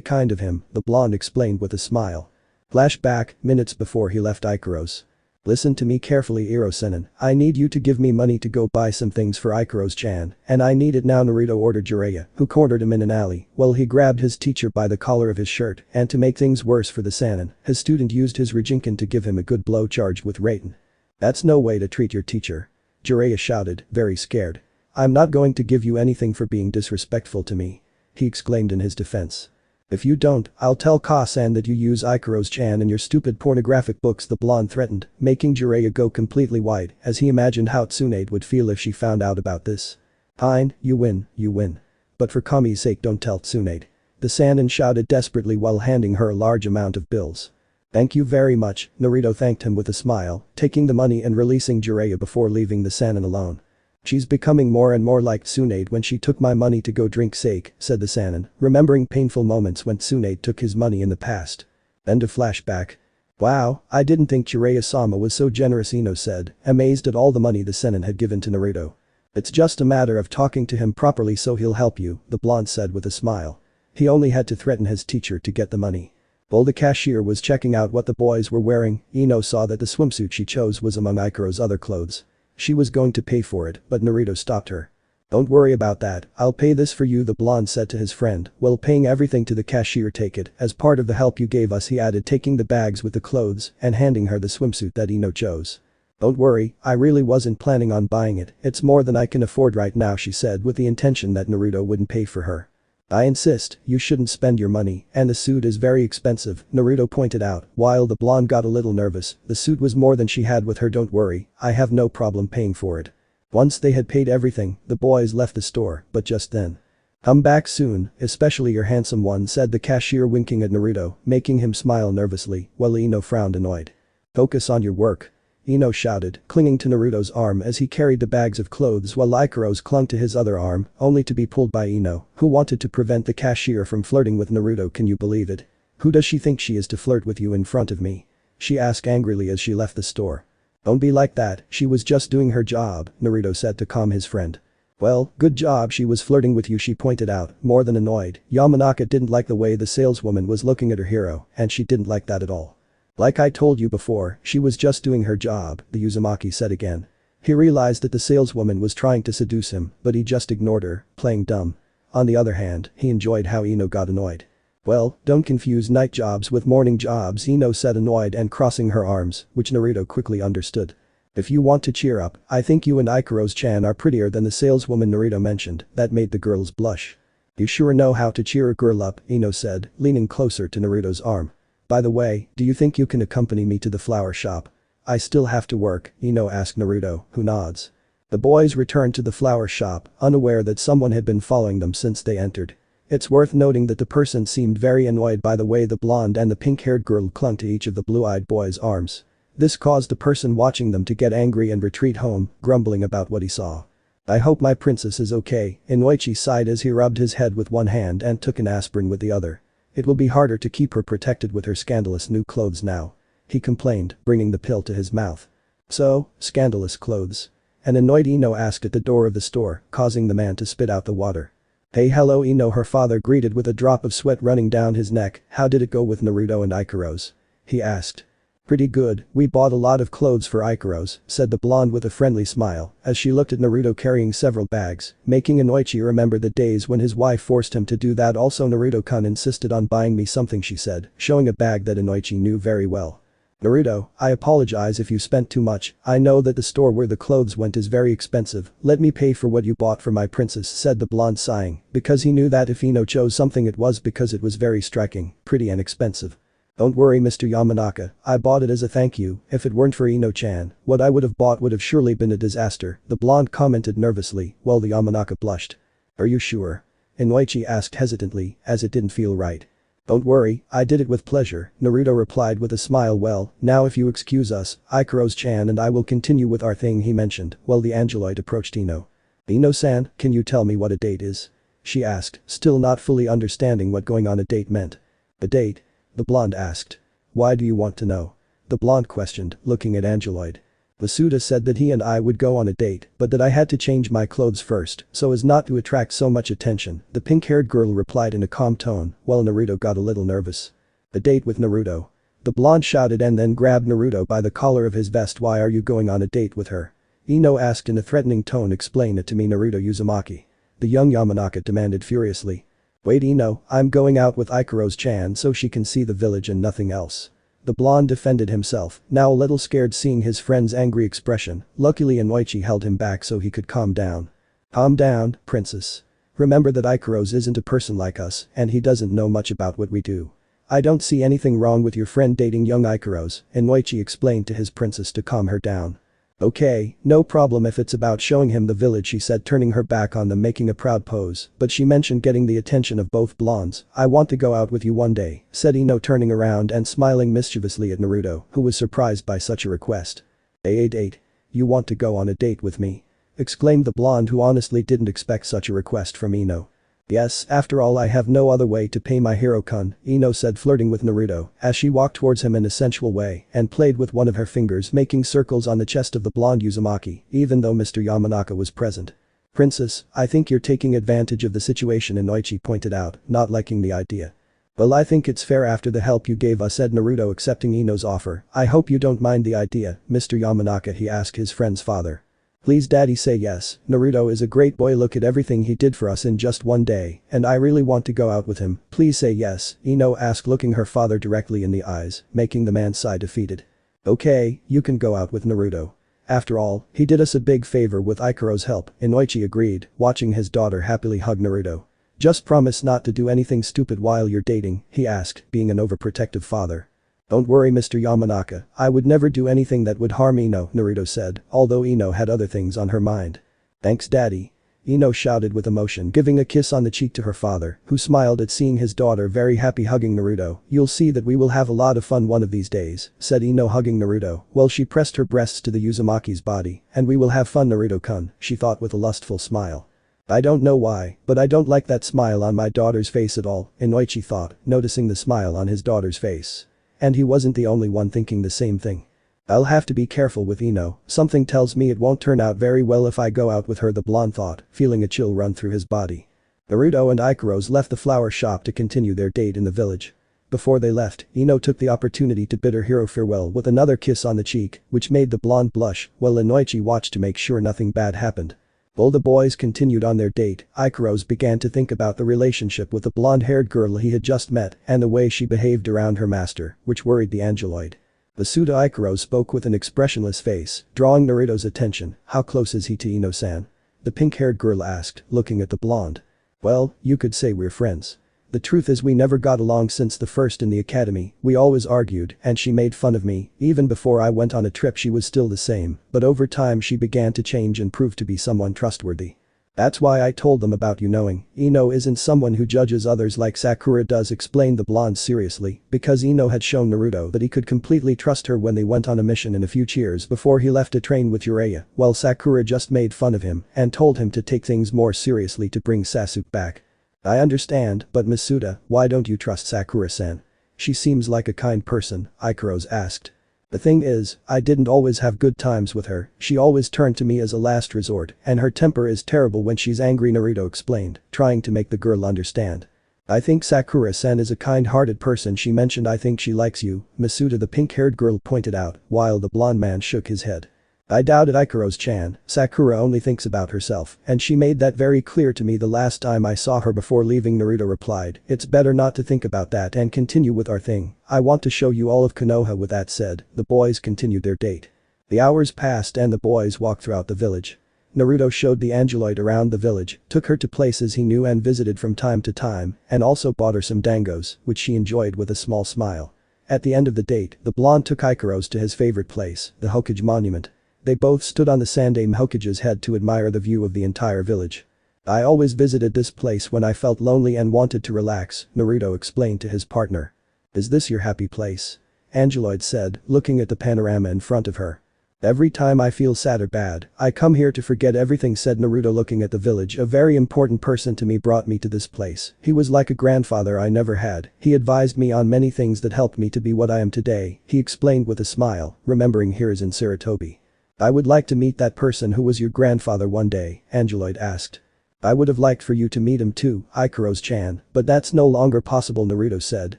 kind of him, the blonde explained with a smile. Flashback, minutes before he left Ikaros. Listen to me carefully, Iro-sennin, I need you to give me money to go buy some things for Ikaros-chan, and I need it now, Naruto ordered Jiraiya, who cornered him in an alley. Well, he grabbed his teacher by the collar of his shirt, and to make things worse for the Sannin, his student used his Rajinkan to give him a good blow charged with Raiten. That's no way to treat your teacher. Jiraiya shouted, very scared. I'm not going to give you anything for being disrespectful to me. He exclaimed in his defense. If you don't, I'll tell Ka-san that you use Ikaros-chan in your stupid pornographic books, the blonde threatened, making Jiraiya go completely white as he imagined how Tsunade would feel if she found out about this. Fine, you win, you win. But for Kami's sake don't tell Tsunade. The Sannin shouted desperately while handing her a large amount of bills. Thank you very much, Naruto thanked him with a smile, taking the money and releasing Jiraiya before leaving the Sannin alone. She's becoming more and more like Tsunade when she took my money to go drink sake, said the Sannin, remembering painful moments when Tsunade took his money in the past. End of flashback. Wow, I didn't think Jiraiya-sama was so generous, Ino said, amazed at all the money the Sannin had given to Naruto. It's just a matter of talking to him properly so he'll help you, the blonde said with a smile. He only had to threaten his teacher to get the money. While the cashier was checking out what the boys were wearing, Ino saw that the swimsuit she chose was among Ikaros' other clothes. She was going to pay for it, but Naruto stopped her. Don't worry about that, I'll pay this for you, the blonde said to his friend, while paying everything to the cashier. Take it, as part of the help you gave us, he added, taking the bags with the clothes and handing her the swimsuit that Ino chose. Don't worry, I really wasn't planning on buying it, it's more than I can afford right now, she said with the intention that Naruto wouldn't pay for her. I insist, you shouldn't spend your money, and the suit is very expensive, Naruto pointed out, while the blonde got a little nervous. The suit was more than she had with her. Don't worry, I have no problem paying for it. Once they had paid everything, the boys left the store, but just then. Come back soon, especially your handsome one, said the cashier, winking at Naruto, making him smile nervously, while Ino frowned annoyed. Focus on your work. Ino shouted, clinging to Naruto's arm as he carried the bags of clothes while Ikaros clung to his other arm, only to be pulled by Ino, who wanted to prevent the cashier from flirting with Naruto. Can you believe it? Who does she think she is to flirt with you in front of me? She asked angrily as she left the store. Don't be like that, she was just doing her job, Naruto said to calm his friend. Well, good job, she was flirting with you, she pointed out, more than annoyed. Yamanaka didn't like the way the saleswoman was looking at her hero, and she didn't like that at all. Like I told you before, she was just doing her job, the Uzumaki said again. He realized that the saleswoman was trying to seduce him, but he just ignored her, playing dumb. On the other hand, he enjoyed how Ino got annoyed. Well, don't confuse night jobs with morning jobs, Ino said, annoyed and crossing her arms, which Naruto quickly understood. If you want to cheer up, I think you and Ikaros-chan are prettier than the saleswoman, Naruto mentioned. That made the girls blush. You sure know how to cheer a girl up, Ino said, leaning closer to Naruto's arm. By the way, do you think you can accompany me to the flower shop? I still have to work, Ino asked Naruto, who nods. The boys returned to the flower shop, unaware that someone had been following them since they entered. It's worth noting that the person seemed very annoyed by the way the blonde and the pink-haired girl clung to each of the blue-eyed boys' arms. This caused the person watching them to get angry and retreat home, grumbling about what he saw. I hope my princess is okay, Inoichi sighed as he rubbed his head with one hand and took an aspirin with the other. It will be harder to keep her protected with her scandalous new clothes now. He complained, bringing the pill to his mouth. So, scandalous clothes. An annoyed Ino asked at the door of the store, causing the man to spit out the water. Hey hello Ino, her father greeted with a drop of sweat running down his neck. How did it go with Naruto and Ikaros? He asked. Pretty good, we bought a lot of clothes for Ikaros, said the blonde with a friendly smile, as she looked at Naruto carrying several bags, making Inoichi remember the days when his wife forced him to do that. Also Naruto-kun insisted on buying me something, she said, showing a bag that Inoichi knew very well. Naruto, I apologize if you spent too much, I know that the store where the clothes went is very expensive, let me pay for what you bought for my princess, said the blonde sighing, because he knew that if Ino chose something it was because it was very striking, pretty and expensive. Don't worry Mr. Yamanaka, I bought it as a thank you, if it weren't for Ino-chan, what I would have bought would have surely been a disaster, the blonde commented nervously, while the Yamanaka blushed. Are you sure? Inoichi asked hesitantly, as it didn't feel right. Don't worry, I did it with pleasure, Naruto replied with a smile. Well, now if you excuse us, Ikaros-chan and I will continue with our thing, he mentioned, while the angeloid approached Ino. Ino-san, can you tell me what a date is? She asked, still not fully understanding what going on a date meant. A date? The blonde asked. Why do you want to know? The blonde questioned, looking at Angeloid. Masuda said that he and I would go on a date, but that I had to change my clothes first, so as not to attract so much attention, the pink-haired girl replied in a calm tone, while Naruto got a little nervous. A date with Naruto? The blonde shouted and then grabbed Naruto by the collar of his vest. Why are you going on a date with her? Ino asked in a threatening tone. Explain it to me, Naruto Uzumaki. The young Yamanaka demanded furiously. Wait Ino, I'm going out with Ikaros-chan so she can see the village and nothing else. The blonde defended himself, now a little scared seeing his friend's angry expression. Luckily Inoichi held him back so he could calm down. Calm down, princess. Remember that Ikaros isn't a person like us and he doesn't know much about what we do. I don't see anything wrong with your friend dating young Ikaros, Inoichi explained to his princess to calm her down. Okay, no problem if it's about showing him the village, she said, turning her back on them, making a proud pose, but she mentioned getting the attention of both blondes. I want to go out with you one day, said Ino, turning around and smiling mischievously at Naruto, who was surprised by such a request. A date? You want to go on a date with me? Exclaimed the blonde, who honestly didn't expect such a request from Ino. Yes, after all I have no other way to pay my hero-kun, Ino said, flirting with Naruto, as she walked towards him in a sensual way and played with one of her fingers, making circles on the chest of the blonde Uzumaki, even though Mr. Yamanaka was present. Princess, I think you're taking advantage of the situation, Inoichi pointed out, not liking the idea. Well, I think it's fair after the help you gave us, said Naruto, accepting Ino's offer. I hope you don't mind the idea, Mr. Yamanaka, he asked his friend's father. Please daddy, say yes, Naruto is a great boy, look at everything he did for us in just one day, and I really want to go out with him, please say yes, Ino asked, looking her father directly in the eyes, making the man sigh defeated. Okay, you can go out with Naruto. After all, he did us a big favor with Ikaros' help, Inoichi agreed, watching his daughter happily hug Naruto. Just promise not to do anything stupid while you're dating, he asked, being an overprotective father. Don't worry Mr. Yamanaka, I would never do anything that would harm Ino, Naruto said, although Ino had other things on her mind. Thanks daddy. Ino shouted with emotion, giving a kiss on the cheek to her father, who smiled at seeing his daughter very happy hugging Naruto. You'll see that we will have a lot of fun one of these days, said Ino, hugging Naruto, while she pressed her breasts to the Uzumaki's body, and we will have fun, Naruto-kun, she thought with a lustful smile. I don't know why, but I don't like that smile on my daughter's face at all, Inoichi thought, noticing the smile on his daughter's face. And he wasn't the only one thinking the same thing. I'll have to be careful with Ino, something tells me it won't turn out very well if I go out with her, the blonde thought, feeling a chill run through his body. Naruto and Ikaros left the flower shop to continue their date in the village. Before they left, Ino took the opportunity to bid her hero farewell with another kiss on the cheek, which made the blonde blush, while Inoichi watched to make sure nothing bad happened. While the boys continued on their date, Ikaros began to think about the relationship with the blonde-haired girl he had just met and the way she behaved around her master, which worried the angeloid. The pseudo Ikaros spoke with an expressionless face, drawing Naruto's attention. How close is he to Ino-san? The pink-haired girl asked, looking at the blonde. Well, you could say we're friends. The truth is we never got along since the first in the academy, we always argued and she made fun of me, even before I went on a trip she was still the same, but over time she began to change and prove to be someone trustworthy. That's why I told them about you knowing, Ino isn't someone who judges others like Sakura does, explained the blonde seriously, because Ino had shown Naruto that he could completely trust her when they went on a mission in a few years before he left to train with Jiraiya, while Sakura just made fun of him and told him to take things more seriously to bring Sasuke back. I understand, but Masuda, why don't you trust Sakura-san? She seems like a kind person, Ikaros asked. The thing is, I didn't always have good times with her, she always turned to me as a last resort, and her temper is terrible when she's angry, Naruto explained, trying to make the girl understand. I think Sakura-sen is a kind-hearted person, she mentioned. I think she likes you, Masuda, the pink-haired girl pointed out, while the blonde man shook his head. I doubt it, Ikaros-chan, Sakura only thinks about herself, and she made that very clear to me the last time I saw her before leaving, Naruto replied. It's better not to think about that and continue with our thing. I want to show you all of Konoha. With that said, the boys continued their date. The hours passed and the boys walked throughout the village. Naruto showed the Angeloid around the village, took her to places he knew and visited from time to time, and also bought her some dangos, which she enjoyed with a small smile. At the end of the date, the blonde took Ikaros to his favorite place, the Hokage Monument. They both stood on the Sandaime Hokage's head to admire the view of the entire village. I always visited this place when I felt lonely and wanted to relax, Naruto explained to his partner. Is this your happy place? Angeloid said, looking at the panorama in front of her. Every time I feel sad or bad, I come here to forget everything, said Naruto, looking at the village. A very important person to me brought me to this place. He was like a grandfather I never had. He advised me on many things that helped me to be what I am today, he explained with a smile, remembering Hiruzen Sarutobi. I would like to meet that person who was your grandfather one day, Angeloid asked. I would have liked for you to meet him too, Ikaros-chan, but that's no longer possible, Naruto said,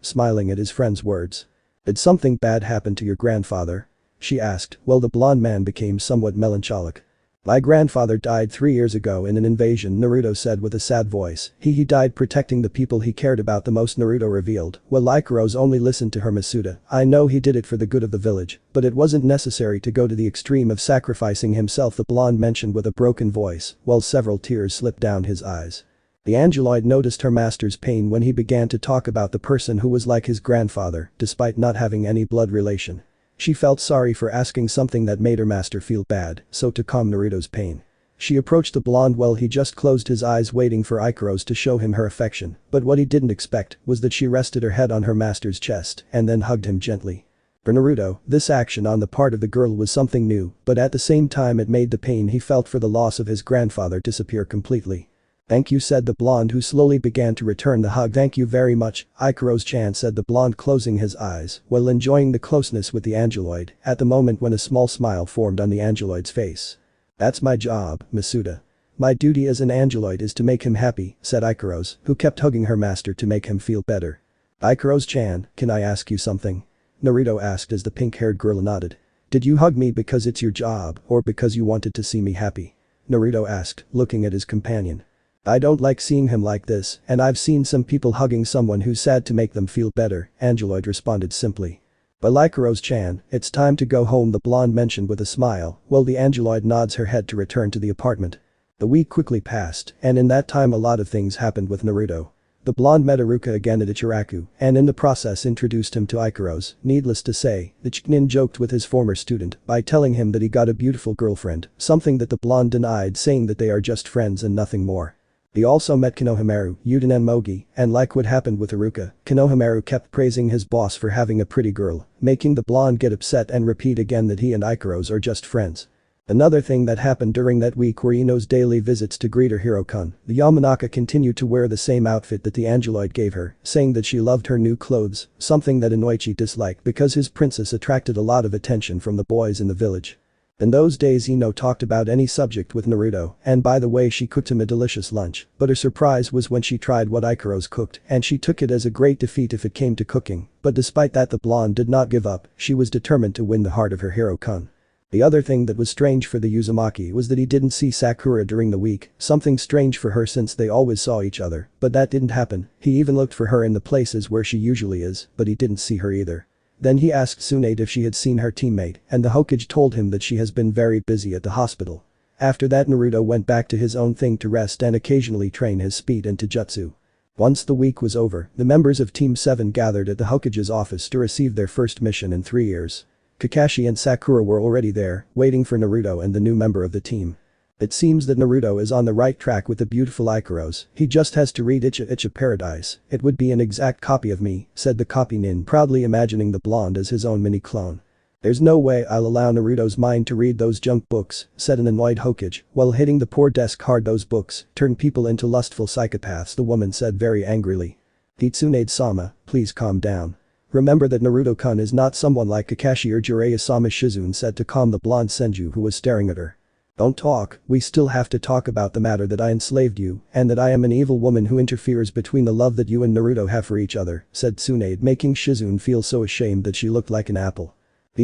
smiling at his friend's words. Did something bad happen to your grandfather? She asked, while the blonde man became somewhat melancholic. My grandfather died 3 years ago in an invasion, Naruto said with a sad voice. He died protecting the people he cared about the most, Naruto revealed. Well, Ikaros only listened to her, Masuda. I know he did it for the good of the village, but it wasn't necessary to go to the extreme of sacrificing himself, the blonde mentioned with a broken voice, while several tears slipped down his eyes. The Angeloid noticed her master's pain when he began to talk about the person who was like his grandfather, despite not having any blood relation. She felt sorry for asking something that made her master feel bad, so to calm Naruto's pain, she approached the blonde while he just closed his eyes waiting for Ikaros to show him her affection, but what he didn't expect was that she rested her head on her master's chest and then hugged him gently. For Naruto, this action on the part of the girl was something new, but at the same time it made the pain he felt for the loss of his grandfather disappear completely. Thank you, said the blonde, who slowly began to return the hug. Thank you very much, Ikaros-chan, said the blonde, closing his eyes while enjoying the closeness with the Angeloid at the moment when a small smile formed on the Angeloid's face. That's my job, Masuda. My duty as an Angeloid is to make him happy, said Ikaros, who kept hugging her master to make him feel better. Ikaros-chan, can I ask you something? Naruto asked as the pink-haired girl nodded. Did you hug me because it's your job or because you wanted to see me happy? Naruto asked, looking at his companion. I don't like seeing him like this, and I've seen some people hugging someone who's sad to make them feel better, Angeloid responded simply. But Ikaros-chan, it's time to go home, the blonde mentioned with a smile, while the Angeloid nods her head to return to the apartment. The week quickly passed, and in that time a lot of things happened with Naruto. The blonde met Iruka again at Ichiraku, and in the process introduced him to Ikaros. Needless to say, the Chunin joked with his former student by telling him that he got a beautiful girlfriend, something that the blonde denied, saying that they are just friends and nothing more. He also met Konohamaru, Yuden and Mogi, and like what happened with Iruka, Konohamaru kept praising his boss for having a pretty girl, making the blonde get upset and repeat again that he and Ikaros are just friends. Another thing that happened during that week were Ino's daily visits to greet her Hiro-kun. The Yamanaka continued to wear the same outfit that the Angeloid gave her, saying that she loved her new clothes, something that Inoichi disliked because his princess attracted a lot of attention from the boys in the village. In those days Ino talked about any subject with Naruto, and by the way she cooked him a delicious lunch, but her surprise was when she tried what Ikaros cooked and she took it as a great defeat if it came to cooking, but despite that the blonde did not give up, she was determined to win the heart of her Hiro-kun. The other thing that was strange for the Uzumaki was that he didn't see Sakura during the week, something strange for her since they always saw each other, but that didn't happen. He even looked for her in the places where she usually is, but he didn't see her either. Then he asked Tsunade if she had seen her teammate, and the Hokage told him that she has been very busy at the hospital. After that Naruto went back to his own thing to rest and occasionally train his speed and Taijutsu. Once the week was over, the members of Team 7 gathered at the Hokage's office to receive their first mission in 3 years. Kakashi and Sakura were already there, waiting for Naruto and the new member of the team. It seems that Naruto is on the right track with the beautiful Ikaros, he just has to read Ichiha Paradise. It would be an exact copy of me, said the copy nin, proudly imagining the blonde as his own mini-clone. There's no way I'll allow Naruto's mind to read those junk books, said an annoyed Hokage, while hitting the poor desk hard. Those books turn people into lustful psychopaths, the woman said very angrily. Tsunade-sama, please calm down. Remember that Naruto-kun is not someone like Kakashi or Jiraiya-sama, Shizune said to calm the blonde Senju who was staring at her. Don't talk, we still have to talk about the matter that I enslaved you and that I am an evil woman who interferes between the love that you and Naruto have for each other, said Tsunade, making Shizune feel so ashamed that she looked like an apple.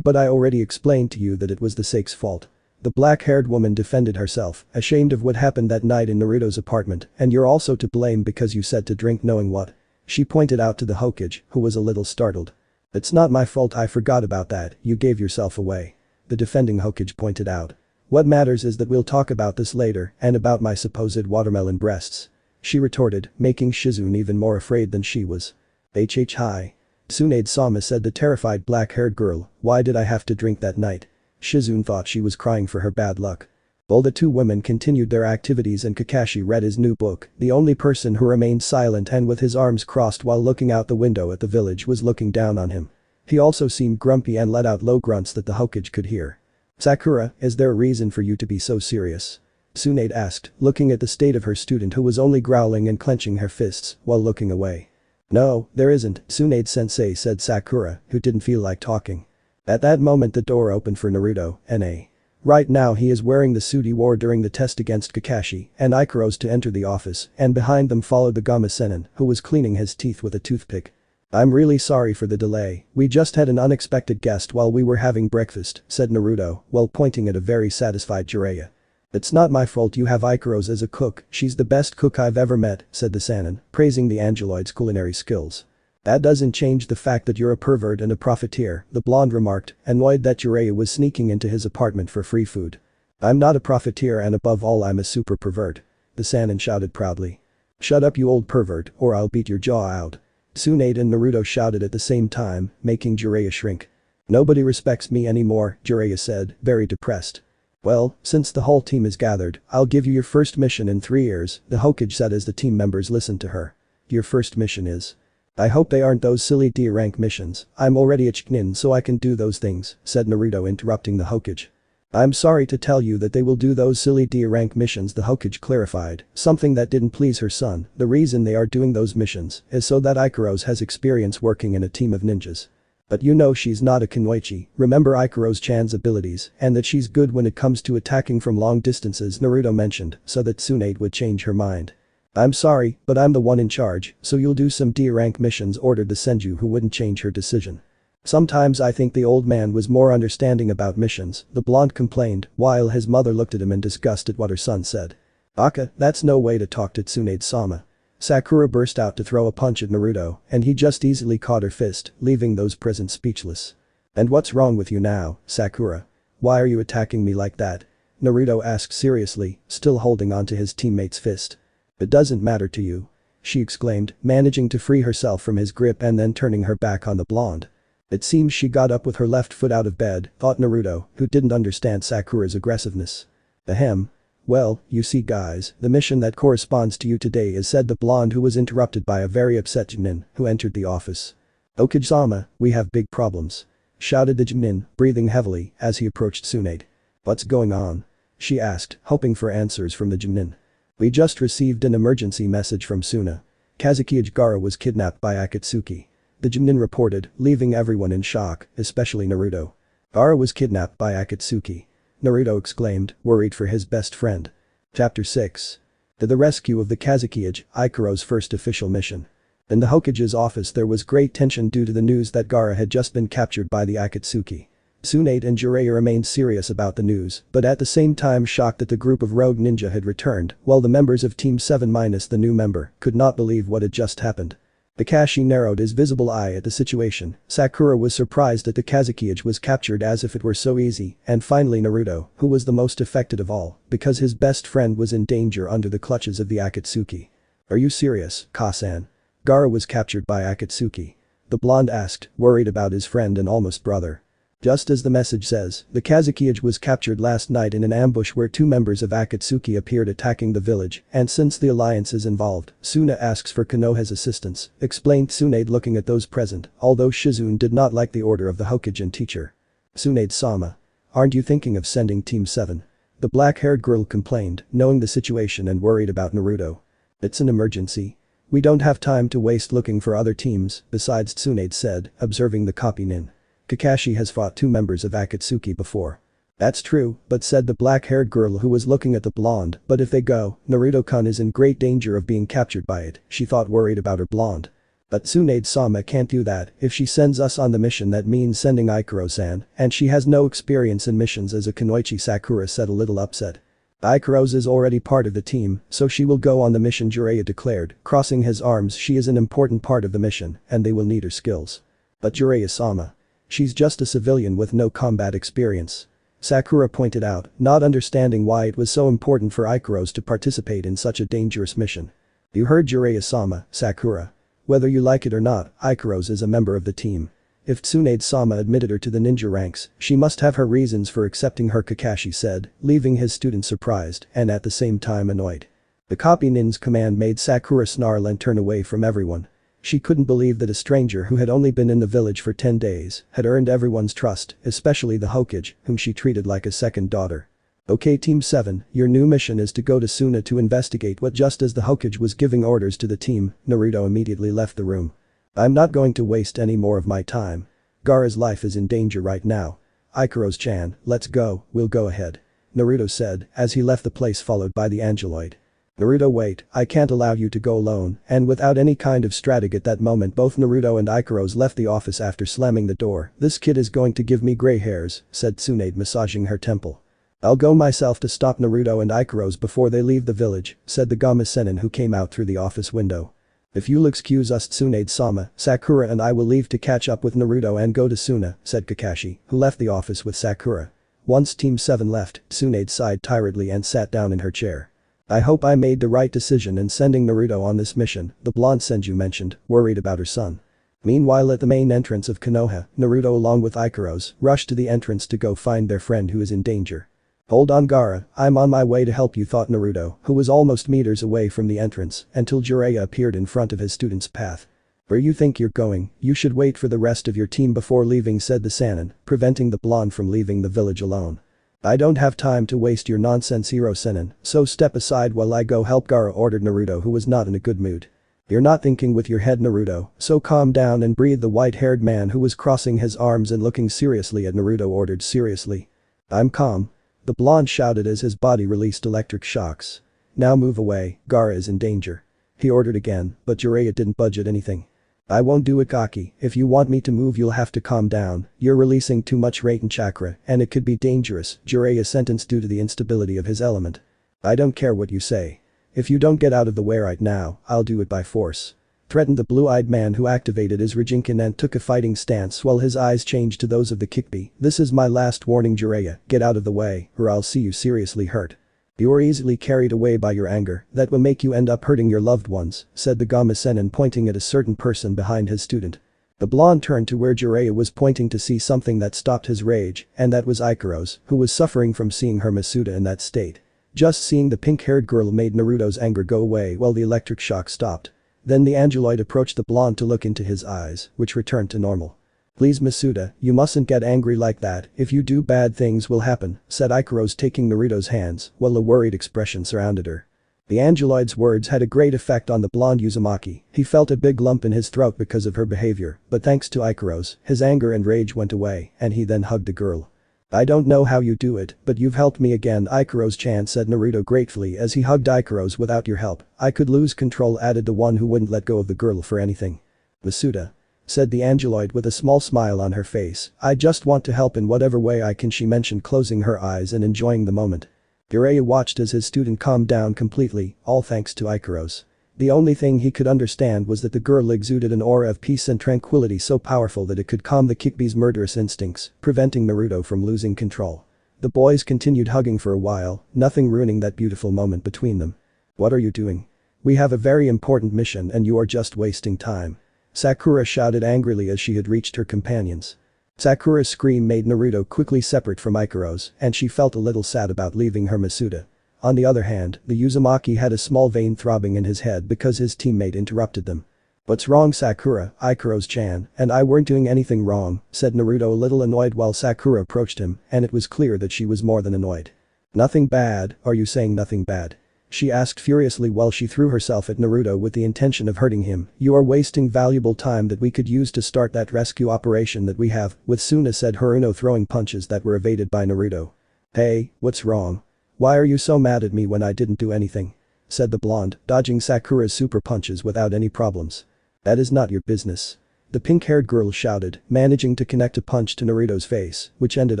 But I already explained to you that it was the Sake's fault. The black-haired woman defended herself, ashamed of what happened that night in Naruto's apartment, and you're also to blame because you said to drink knowing what. She pointed out to the Hokage, who was a little startled. It's not my fault, I forgot about that, you gave yourself away. The defending Hokage pointed out. What matters is that we'll talk about this later and about my supposed watermelon breasts. She retorted, making Shizune even more afraid than she was. Hi. Tsunade-sama said the terrified black-haired girl, why did I have to drink that night? Shizune thought she was crying for her bad luck. While the two women continued their activities and Kakashi read his new book, the only person who remained silent and with his arms crossed while looking out the window at the village was looking down on him. He also seemed grumpy and let out low grunts that the Hokage could hear. Sakura, is there a reason for you to be so serious? Tsunade asked, looking at the state of her student who was only growling and clenching her fists while looking away. No, there isn't, Tsunade-sensei said Sakura, who didn't feel like talking. At that moment the door opened for Naruto, N.A. Right now he is wearing the suit he wore during the test against Kakashi and Ikaros to enter the office, and behind them followed the Gamma Sennin, who was cleaning his teeth with a toothpick. I'm really sorry for the delay, we just had an unexpected guest while we were having breakfast, said Naruto, while pointing at a very satisfied Jiraiya. It's not my fault you have Ikaros as a cook, she's the best cook I've ever met, said the Sannin, praising the Angeloid's culinary skills. That doesn't change the fact that you're a pervert and a profiteer, the blonde remarked, annoyed that Jiraiya was sneaking into his apartment for free food. I'm not a profiteer and above all I'm a super pervert. The Sannin shouted proudly. Shut up you old pervert or I'll beat your jaw out. Tsunade and Naruto shouted at the same time, making Jiraiya shrink. Nobody respects me anymore, Jiraiya said, very depressed. Well, since the whole team is gathered, I'll give you your first mission in 3 years, the Hokage said as the team members listened to her. Your first mission is? I hope they aren't those silly D-rank missions, I'm already a Chunin so I can do those things, said Naruto interrupting the Hokage. I'm sorry to tell you that they will do those silly D-rank missions, the Hokage clarified, something that didn't please her son. The reason they are doing those missions is so that Ikaros has experience working in a team of ninjas. But you know she's not a Kunoichi, remember Ikaros-chan's abilities and that she's good when it comes to attacking from long distances, Naruto mentioned, so that Tsunade would change her mind. I'm sorry, but I'm the one in charge, so you'll do some D-rank missions, ordered the Senju who wouldn't change her decision. Sometimes I think the old man was more understanding about missions, the blonde complained, while his mother looked at him in disgust at what her son said. Aka, that's no way to talk to Tsunade-sama. Sakura burst out to throw a punch at Naruto, and he just easily caught her fist, leaving those present speechless. And what's wrong with you now, Sakura? Why are you attacking me like that? Naruto asked seriously, still holding onto his teammate's fist. It doesn't matter to you. She exclaimed, managing to free herself from his grip and then turning her back on the blonde. It seems she got up with her left foot out of bed, thought Naruto, who didn't understand Sakura's aggressiveness. Ahem. Well, you see guys, the mission that corresponds to you today is, said the blonde who was interrupted by a very upset Chunin who entered the office. Okage-sama, we have big problems. Shouted the Chunin, breathing heavily as he approached Tsunade. What's going on? She asked, hoping for answers from the Chunin. We just received an emergency message from Suna. Kazuki Gaara was kidnapped by Akatsuki. The Chunin reported, leaving everyone in shock, especially Naruto. Gaara was kidnapped by Akatsuki. Naruto exclaimed, worried for his best friend. Chapter 6. To the rescue of the Kazuki, Ikaros' first official mission. In the Hokage's office there was great tension due to the news that Gaara had just been captured by the Akatsuki. Tsunade and Jiraiya remained serious about the news, but at the same time shocked that the group of rogue ninja had returned, while the members of Team 7 minus the new member could not believe what had just happened. Kakashi narrowed his visible eye at the situation. Sakura was surprised that the Kazuki was captured as if it were so easy, and finally Naruto, who was the most affected of all, because his best friend was in danger under the clutches of the Akatsuki. Are you serious, Kasan? Gaara was captured by Akatsuki. The blonde asked, worried about his friend and almost brother. Just as the message says, the Kazuki was captured last night in an ambush where 2 members of Akatsuki appeared attacking the village, and since the alliance is involved, Suna asks for Konoha's assistance, explained Tsunade looking at those present, although Shizune did not like the order of the Hokage and teacher. Tsunade-sama. Aren't you thinking of sending Team 7? The black-haired girl complained, knowing the situation and worried about Naruto. It's an emergency. We don't have time to waste looking for other teams, besides Tsunade said, observing the copy nin. Kakashi has fought 2 members of Akatsuki before. That's true, but said the black-haired girl who was looking at the blonde, but if they go, Naruto-kun is in great danger of being captured by it, she thought, worried about her blonde. But Tsunade-sama can't do that. If she sends us on the mission, that means sending Ikaros-san, and she has no experience in missions as a kunoichi, Sakura said, a little upset. Ikaros is already part of the team, so she will go on the mission, Jiraiya declared, crossing his arms. She is an important part of the mission, and they will need her skills. But Jiraiya-sama. She's just a civilian with no combat experience. Sakura pointed out, not understanding why it was so important for Ikaros to participate in such a dangerous mission. You heard Jiraiya-sama, Sakura. Whether you like it or not, Ikaros is a member of the team. If Tsunade-sama admitted her to the ninja ranks, she must have her reasons for accepting her, Kakashi said, leaving his student surprised and at the same time annoyed. The copy nin's command made Sakura snarl and turn away from everyone. She couldn't believe that a stranger who had only been in the village for 10 days had earned everyone's trust, especially the Hokage, whom she treated like a second daughter. Okay, Team 7, your new mission is to go to Suna to investigate what. Just as the Hokage was giving orders to the team, Naruto immediately left the room. I'm not going to waste any more of my time. Gaara's life is in danger right now. Ikaros-chan, let's go, we'll go ahead. Naruto said as he left the place, followed by the Angeloid. Naruto, wait, I can't allow you to go alone, and without any kind of strategy at that moment both Naruto and Ikaros left the office after slamming the door. This kid is going to give me gray hairs, said Tsunade, massaging her temple. I'll go myself to stop Naruto and Ikaros before they leave the village, said the Gama Sennin, who came out through the office window. If you'll excuse us, Tsunade-sama, Sakura and I will leave to catch up with Naruto and go to Suna, said Kakashi, who left the office with Sakura. Once Team 7 left, Tsunade sighed tiredly and sat down in her chair. I hope I made the right decision in sending Naruto on this mission, the blonde Senju mentioned, worried about her son. Meanwhile, at the main entrance of Konoha, Naruto along with Ikaros rushed to the entrance to go find their friend who is in danger. Hold on, Gaara, I'm on my way to help you, thought Naruto, who was almost meters away from the entrance until Jiraiya appeared in front of his student's path. Where you think you're going, you should wait for the rest of your team before leaving, said the Sannin, preventing the blonde from leaving the village alone. I don't have time to waste your nonsense, Hero Sennin, so step aside while I go help, Gaara ordered Naruto, who was not in a good mood. You're not thinking with your head, Naruto, so calm down and breathe, the white-haired man who was crossing his arms and looking seriously at Naruto ordered. Seriously? I'm calm. The blonde shouted as his body released electric shocks. Now move away, Gaara is in danger. He ordered again, but Jiraiya didn't budge at anything. I won't do it, Gaki, if you want me to move you'll have to calm down, you're releasing too much Raten chakra and it could be dangerous, Jiraiya sentenced due to the instability of his element. I don't care what you say. If you don't get out of the way right now, I'll do it by force. Threatened the blue-eyed man who activated his Raijinkan and took a fighting stance while his eyes changed to those of the Kikbi. This is my last warning, Jiraiya, get out of the way or I'll see you seriously hurt. You are easily carried away by your anger, that will make you end up hurting your loved ones, said the Gama Sennin, pointing at a certain person behind his student. The blonde turned to where Jiraiya was pointing to see something that stopped his rage, and that was Ikaros, who was suffering from seeing her Masuda in that state. Just seeing the pink-haired girl made Naruto's anger go away while the electric shock stopped. Then the Angeloid approached the blonde to look into his eyes, which returned to normal. Please, Masuda, you mustn't get angry like that, if you do bad things will happen, said Ikaros, taking Naruto's hands while a worried expression surrounded her. The Angeloid's words had a great effect on the blonde Uzumaki. He felt a big lump in his throat because of her behavior, but thanks to Ikaros, his anger and rage went away and he then hugged the girl. I don't know how you do it, but you've helped me again, Ikaros-chan, said Naruto gratefully as he hugged Ikaros. Without your help, I could lose control, added the one who wouldn't let go of the girl for anything. Masuda, said the Angeloid with a small smile on her face, I just want to help in whatever way I can, she mentioned, closing her eyes and enjoying the moment. Jiraiya watched as his student calmed down completely, all thanks to Ikaros. The only thing he could understand was that the girl exuded an aura of peace and tranquility so powerful that it could calm the Kikbi's murderous instincts, preventing Naruto from losing control. The boys continued hugging for a while, nothing ruining that beautiful moment between them. What are you doing? We have a very important mission and you are just wasting time. Sakura shouted angrily as she had reached her companions. Sakura's scream made Naruto quickly separate from Ikaros, and she felt a little sad about leaving her Masuda. On the other hand, the Uzumaki had a small vein throbbing in his head because his teammate interrupted them. What's wrong, Sakura? Ikaros-chan, and I weren't doing anything wrong, said Naruto, a little annoyed while Sakura approached him, and it was clear that she was more than annoyed. Nothing bad, are you saying nothing bad? She asked furiously while she threw herself at Naruto with the intention of hurting him. You are wasting valuable time that we could use to start that rescue operation that we have, with Suna, said Haruno, throwing punches that were evaded by Naruto. Hey, what's wrong? Why are you so mad at me when I didn't do anything? Said the blonde, dodging Sakura's super punches without any problems. That is not your business. The pink-haired girl shouted, managing to connect a punch to Naruto's face, which ended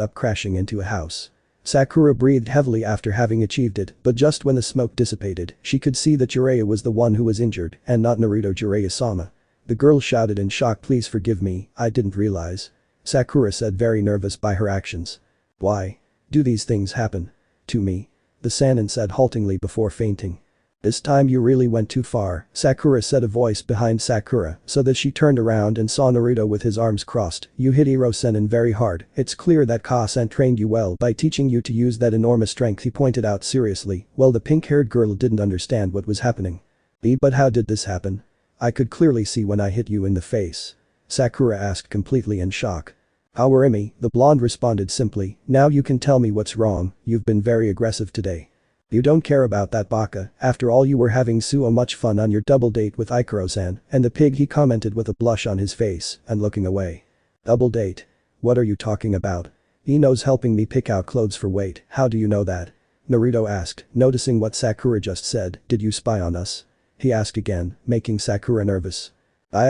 up crashing into a house. Sakura breathed heavily after having achieved it, but just when the smoke dissipated, she could see that Jiraiya was the one who was injured, and not Naruto. Jiraiya-sama. The girl shouted in shock, please forgive me, I didn't realize. Sakura said, very nervous by her actions. Why do these things happen to me? The Sannin said haltingly before fainting. This time you really went too far, Sakura said, a voice behind Sakura, so that she turned around and saw Naruto with his arms crossed. You hit Iro-sennin very hard, it's clear that Kaisen trained you well by teaching you to use that enormous strength, he pointed out seriously. Well, the pink-haired girl didn't understand what was happening. But how did this happen? I could clearly see when I hit you in the face. Sakura asked completely in shock. Awarimi, the blonde responded simply, now you can tell me what's wrong, you've been very aggressive today. You don't care about that baka, after all you were having so much fun on your double date with Ikaros-san, and the pig, he commented with a blush on his face and looking away. Double date? What are you talking about? Ino's helping me pick out clothes for Wait, how do you know that? Naruto asked, noticing what Sakura just said, did you spy on us? He asked again, making Sakura nervous.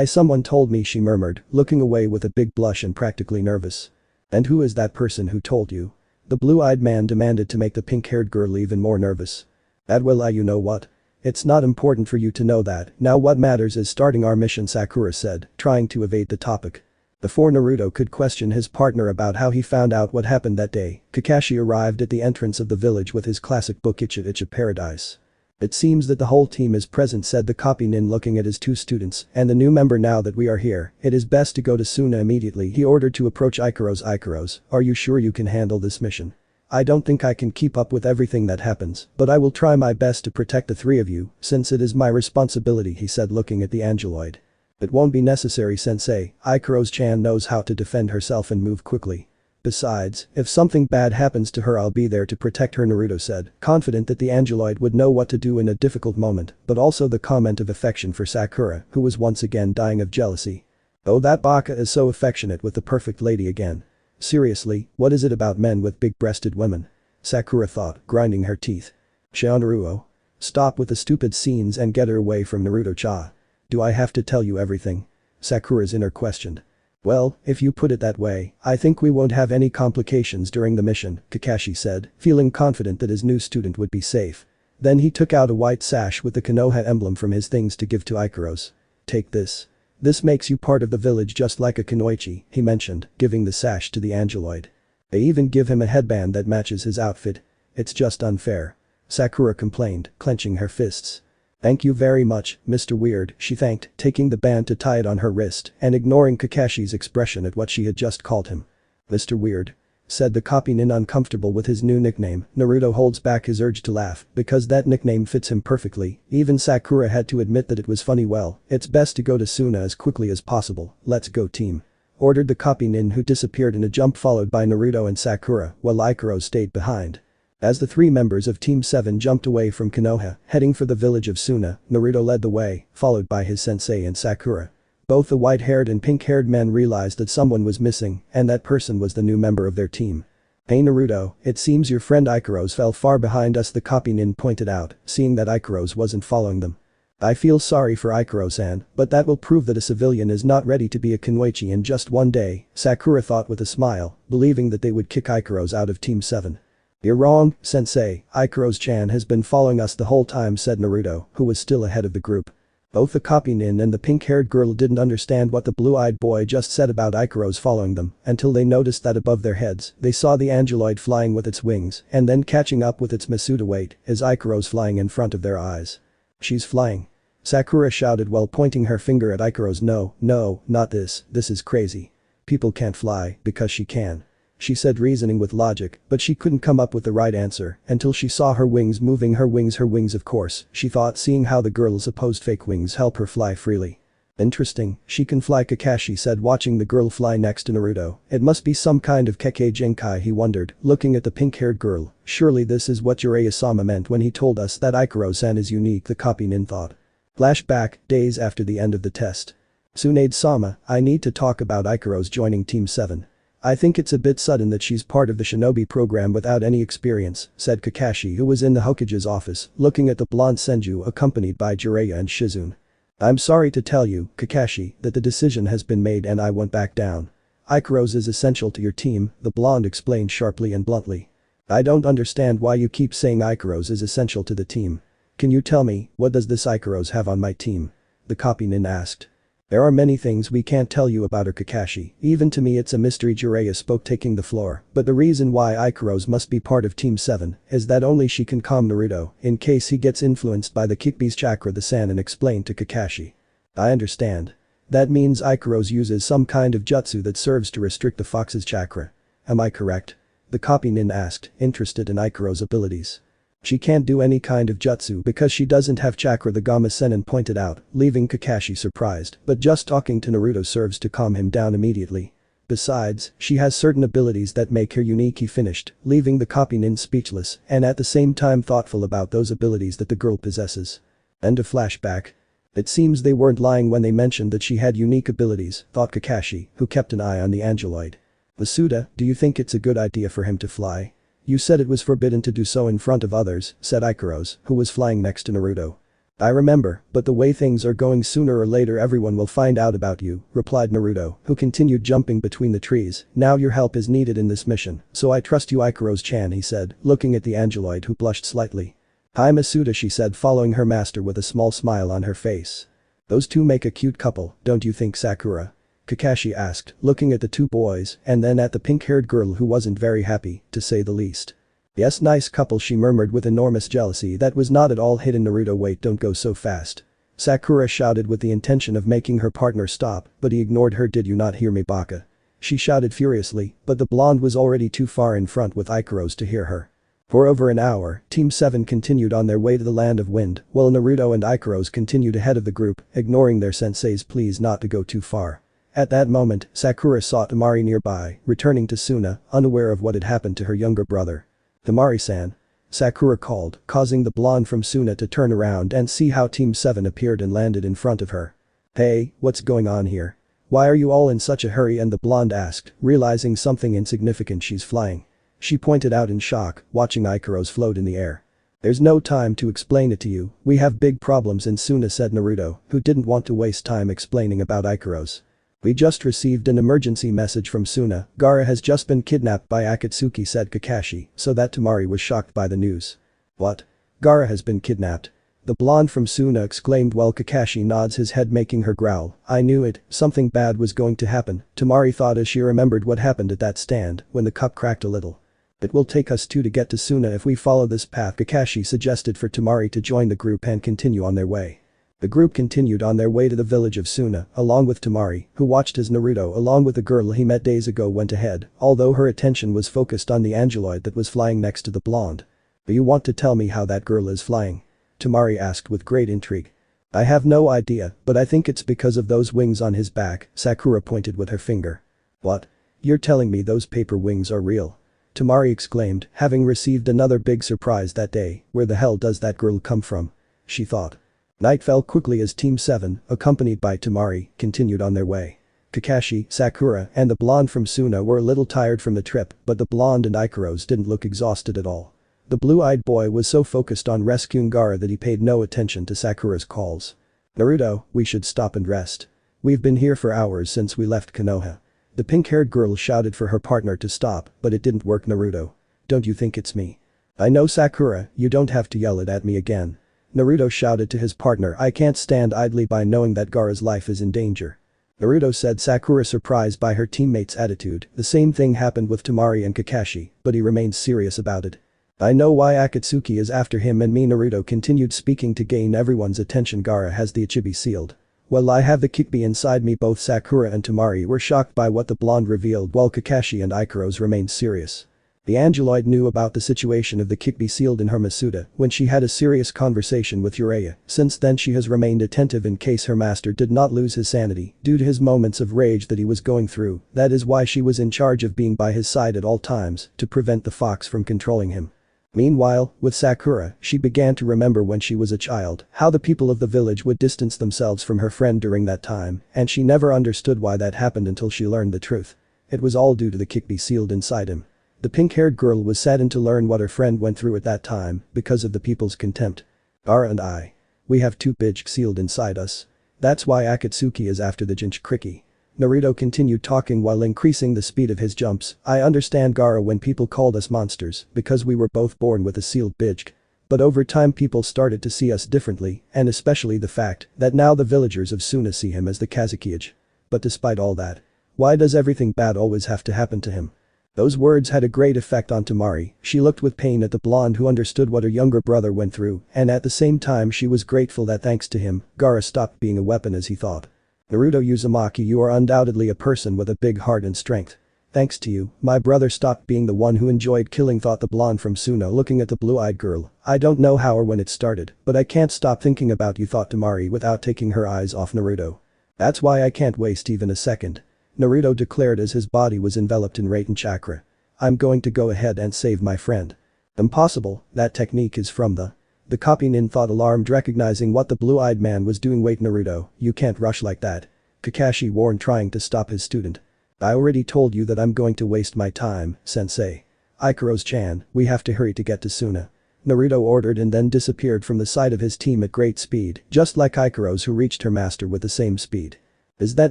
Someone told me, she murmured, looking away with a big blush and practically nervous. And who is that person who told you? The blue-eyed man demanded, to make the pink-haired girl even more nervous. Well, you know what? It's not important for you to know that, now what matters is starting our mission, Sakura said, trying to evade the topic. Before Naruto could question his partner about how he found out what happened that day, Kakashi arrived at the entrance of the village with his classic book Ichigo Paradise. It seems that the whole team is present, said the copy nin, looking at his two students, and the new member. Now that we are here, it is best to go to Suna immediately. He ordered to approach Ikaros. Ikaros, are you sure you can handle this mission? I don't think I can keep up with everything that happens, but I will try my best to protect the three of you, since it is my responsibility, he said, looking at the angeloid. It won't be necessary, sensei, Ikaros-chan knows how to defend herself and move quickly. Besides, if something bad happens to her, I'll be there to protect her, Naruto said, confident that the angeloid would know what to do in a difficult moment, but also the comment of affection for Sakura, who was once again dying of jealousy. Oh, that baka is so affectionate with the perfect lady again. Seriously, what is it about men with big-breasted women? Sakura thought, grinding her teeth. Shionaruo. Stop with the stupid scenes and get her away from Naruto-cha. Do I have to tell you everything? Sakura's inner questioned. Well, if you put it that way, I think we won't have any complications during the mission, Kakashi said, feeling confident that his new student would be safe. Then he took out a white sash with the Konoha emblem from his things to give to Ikaros. Take this. This makes you part of the village just like a kunoichi, he mentioned, giving the sash to the angeloid. They even give him a headband that matches his outfit. It's just unfair. Sakura complained, clenching her fists. Thank you very much, Mr. Weird, she thanked, taking the band to tie it on her wrist and ignoring Kakashi's expression at what she had just called him. Mr. Weird? Said the copy nin, uncomfortable with his new nickname. Naruto holds back his urge to laugh because that nickname fits him perfectly. Even Sakura had to admit that it was funny. Well, it's best to go to Suna as quickly as possible, let's go team. Ordered the copy nin, who disappeared in a jump followed by Naruto and Sakura while Ikaros stayed behind. As the three members of Team 7 jumped away from Konoha, heading for the village of Suna, Naruto led the way, followed by his sensei and Sakura. Both the white-haired and pink-haired men realized that someone was missing, and that person was the new member of their team. Hey Naruto, it seems your friend Ikaros fell far behind us, the copy nin pointed out, seeing that Ikaros wasn't following them. I feel sorry for Ikaros-san, but that will prove that a civilian is not ready to be a kunoichi in just one day, Sakura thought with a smile, believing that they would kick Ikaros out of Team 7. You're wrong, sensei, Ikaros-chan has been following us the whole time, said Naruto, who was still ahead of the group. Both the copy nin and the pink-haired girl didn't understand what the blue-eyed boy just said about Ikaros following them until they noticed that above their heads they saw the angeloid flying with its wings and then catching up with its Masuda weight as Ikaros flying in front of their eyes. She's flying. Sakura shouted while pointing her finger at Ikaros. No, not this is crazy. People can't fly because she can. She said, reasoning with logic, but she couldn't come up with the right answer until she saw her wings moving. Her wings, of course, she thought, seeing how the girl's supposed fake wings help her fly freely. Interesting, she can fly, Kakashi said, watching the girl fly next to Naruto. It must be some kind of Kekkei Genkai, he wondered, looking at the pink-haired girl. Surely this is what Jiraiya-sama meant when he told us that Ikaros-san is unique, the copy nin thought. Flashback, days after the end of the test. Tsunade-sama, I need to talk about Ikaros joining Team 7. I think it's a bit sudden that she's part of the shinobi program without any experience, said Kakashi, who was in the Hokage's office, looking at the blonde Senju accompanied by Jiraiya and Shizune. I'm sorry to tell you, Kakashi, that the decision has been made and I won't back down. Ikaros is essential to your team, the blonde explained sharply and bluntly. I don't understand why you keep saying Ikaros is essential to the team. Can you tell me, what does this Ikaros have on my team? The copy nin asked. There are many things we can't tell you about her, Kakashi, even to me it's a mystery, Jiraiya spoke, taking the floor, but the reason why Ikaros must be part of Team 7 is that only she can calm Naruto in case he gets influenced by the Kikbi's chakra, the Sannin explained to Kakashi. I understand. That means Ikaros uses some kind of jutsu that serves to restrict the fox's chakra. Am I correct? The copy nin asked, interested in Ikaros' abilities. She can't do any kind of jutsu because she doesn't have chakra, the Gamma Sennin pointed out, leaving Kakashi surprised, but just talking to Naruto serves to calm him down immediately. Besides, she has certain abilities that make her unique, he finished, leaving the copy nin speechless and at the same time thoughtful about those abilities that the girl possesses. End of flashback. It seems they weren't lying when they mentioned that she had unique abilities, thought Kakashi, who kept an eye on the Angeloid. Masuda, do you think it's a good idea for him to fly? You said it was forbidden to do so in front of others, said Ikaros, who was flying next to Naruto. I remember, but the way things are going, sooner or later everyone will find out about you, replied Naruto, who continued jumping between the trees. Now your help is needed in this mission, so I trust you, Ikaros-chan, he said, looking at the Angeloid, who blushed slightly. Hi Masuda, she said, following her master with a small smile on her face. Those two make a cute couple, don't you think, Sakura? Kakashi asked, looking at the two boys and then at the pink-haired girl, who wasn't very happy, to say the least. Yes, nice couple, she murmured with enormous jealousy that was not at all hidden. Naruto, wait, don't go so fast. Sakura shouted with the intention of making her partner stop, but he ignored her. Did you not hear me, Baka? She shouted furiously, but the blonde was already too far in front with Ikaros to hear her. For over an hour, Team 7 continued on their way to the Land of Wind, while Naruto and Ikaros continued ahead of the group, ignoring their sensei's pleas not to go too far. At that moment, Sakura saw Temari nearby, returning to Suna, unaware of what had happened to her younger brother. Temari-san. Sakura called, causing the blonde from Suna to turn around and see how Team 7 appeared and landed in front of her. Hey, what's going on here? Why are you all in such a hurry? And the blonde asked, realizing something insignificant. She's flying. She pointed out in shock, watching Ikaros float in the air. There's no time to explain it to you, we have big problems in Suna, said Naruto, who didn't want to waste time explaining about Ikaros. We just received an emergency message from Suna. Gaara has just been kidnapped by Akatsuki, said Kakashi, so that Temari was shocked by the news. What? Gaara has been kidnapped? The blonde from Suna exclaimed while Kakashi nods his head, making her growl. I knew it, something bad was going to happen, Temari thought as she remembered what happened at that stand when the cup cracked a little. It will take us two to get to Suna if we follow this path, Kakashi suggested for Temari to join the group and continue on their way. The group continued on their way to the village of Suna, along with Temari, who watched as Naruto along with the girl he met days ago went ahead, although her attention was focused on the Angeloid that was flying next to the blonde. Do you want to tell me how that girl is flying? Temari asked with great intrigue. I have no idea, but I think it's because of those wings on his back, Sakura pointed with her finger. What? You're telling me those paper wings are real? Temari exclaimed, having received another big surprise that day. Where the hell does that girl come from? She thought. Night fell quickly as Team 7, accompanied by Temari, continued on their way. Kakashi, Sakura, and the blonde from Suna were a little tired from the trip, but the blonde and Ikaros didn't look exhausted at all. The blue-eyed boy was so focused on rescuing Gaara that he paid no attention to Sakura's calls. Naruto, we should stop and rest. We've been here for hours since we left Konoha. The pink-haired girl shouted for her partner to stop, but it didn't work. Naruto. Don't you think it's me? I know, Sakura, you don't have to yell it at me again. Naruto shouted to his partner. I can't stand idly by knowing that Gaara's life is in danger. Naruto said, Sakura, surprised by her teammate's attitude. The same thing happened with Temari and Kakashi, but he remained serious about it. I know why Akatsuki is after him and me. Naruto continued speaking to gain everyone's attention. Gaara has the Ichibi sealed. Well, I have the Kikbi inside me. Both Sakura and Temari were shocked by what the blonde revealed while Kakashi and Ikaros remained serious. The Angeloid knew about the situation of the Kikbi sealed in her Masuda when she had a serious conversation with Uraya. Since then she has remained attentive in case her master did not lose his sanity due to his moments of rage that he was going through. That is why she was in charge of being by his side at all times to prevent the fox from controlling him. Meanwhile, with Sakura, she began to remember when she was a child how the people of the village would distance themselves from her friend during that time, and she never understood why that happened until she learned the truth. It was all due to the Kikbi sealed inside him. The pink-haired girl was saddened to learn what her friend went through at that time because of the people's contempt. Gaara and I. We have two Bijk sealed inside us. That's why Akatsuki is after the Jinchuriki. Naruto continued talking while increasing the speed of his jumps. I understand Gaara when people called us monsters because we were both born with a sealed Bijk. But over time people started to see us differently, and especially the fact that now the villagers of Suna see him as the Kazukiage. But despite all that, why does everything bad always have to happen to him? Those words had a great effect on Temari. She looked with pain at the blonde who understood what her younger brother went through, and at the same time she was grateful that thanks to him, Gaara stopped being a weapon as he thought. Naruto Uzumaki, you are undoubtedly a person with a big heart and strength. Thanks to you, my brother stopped being the one who enjoyed killing, thought the blonde from Suna looking at the blue-eyed girl. I don't know how or when it started, but I can't stop thinking about you, thought Temari without taking her eyes off Naruto. That's why I can't waste even a second. Naruto declared as his body was enveloped in Raiten chakra. I'm going to go ahead and save my friend. Impossible, that technique is from the copy nin, thought, alarmed recognizing what the blue-eyed man was doing. Wait Naruto, you can't rush like that. Kakashi warned, trying to stop his student. I already told you that I'm going to waste my time, sensei. Ikaros-chan, we have to hurry to get to Suna. Naruto ordered and then disappeared from the sight of his team at great speed, just like Ikaros, who reached her master with the same speed. Is that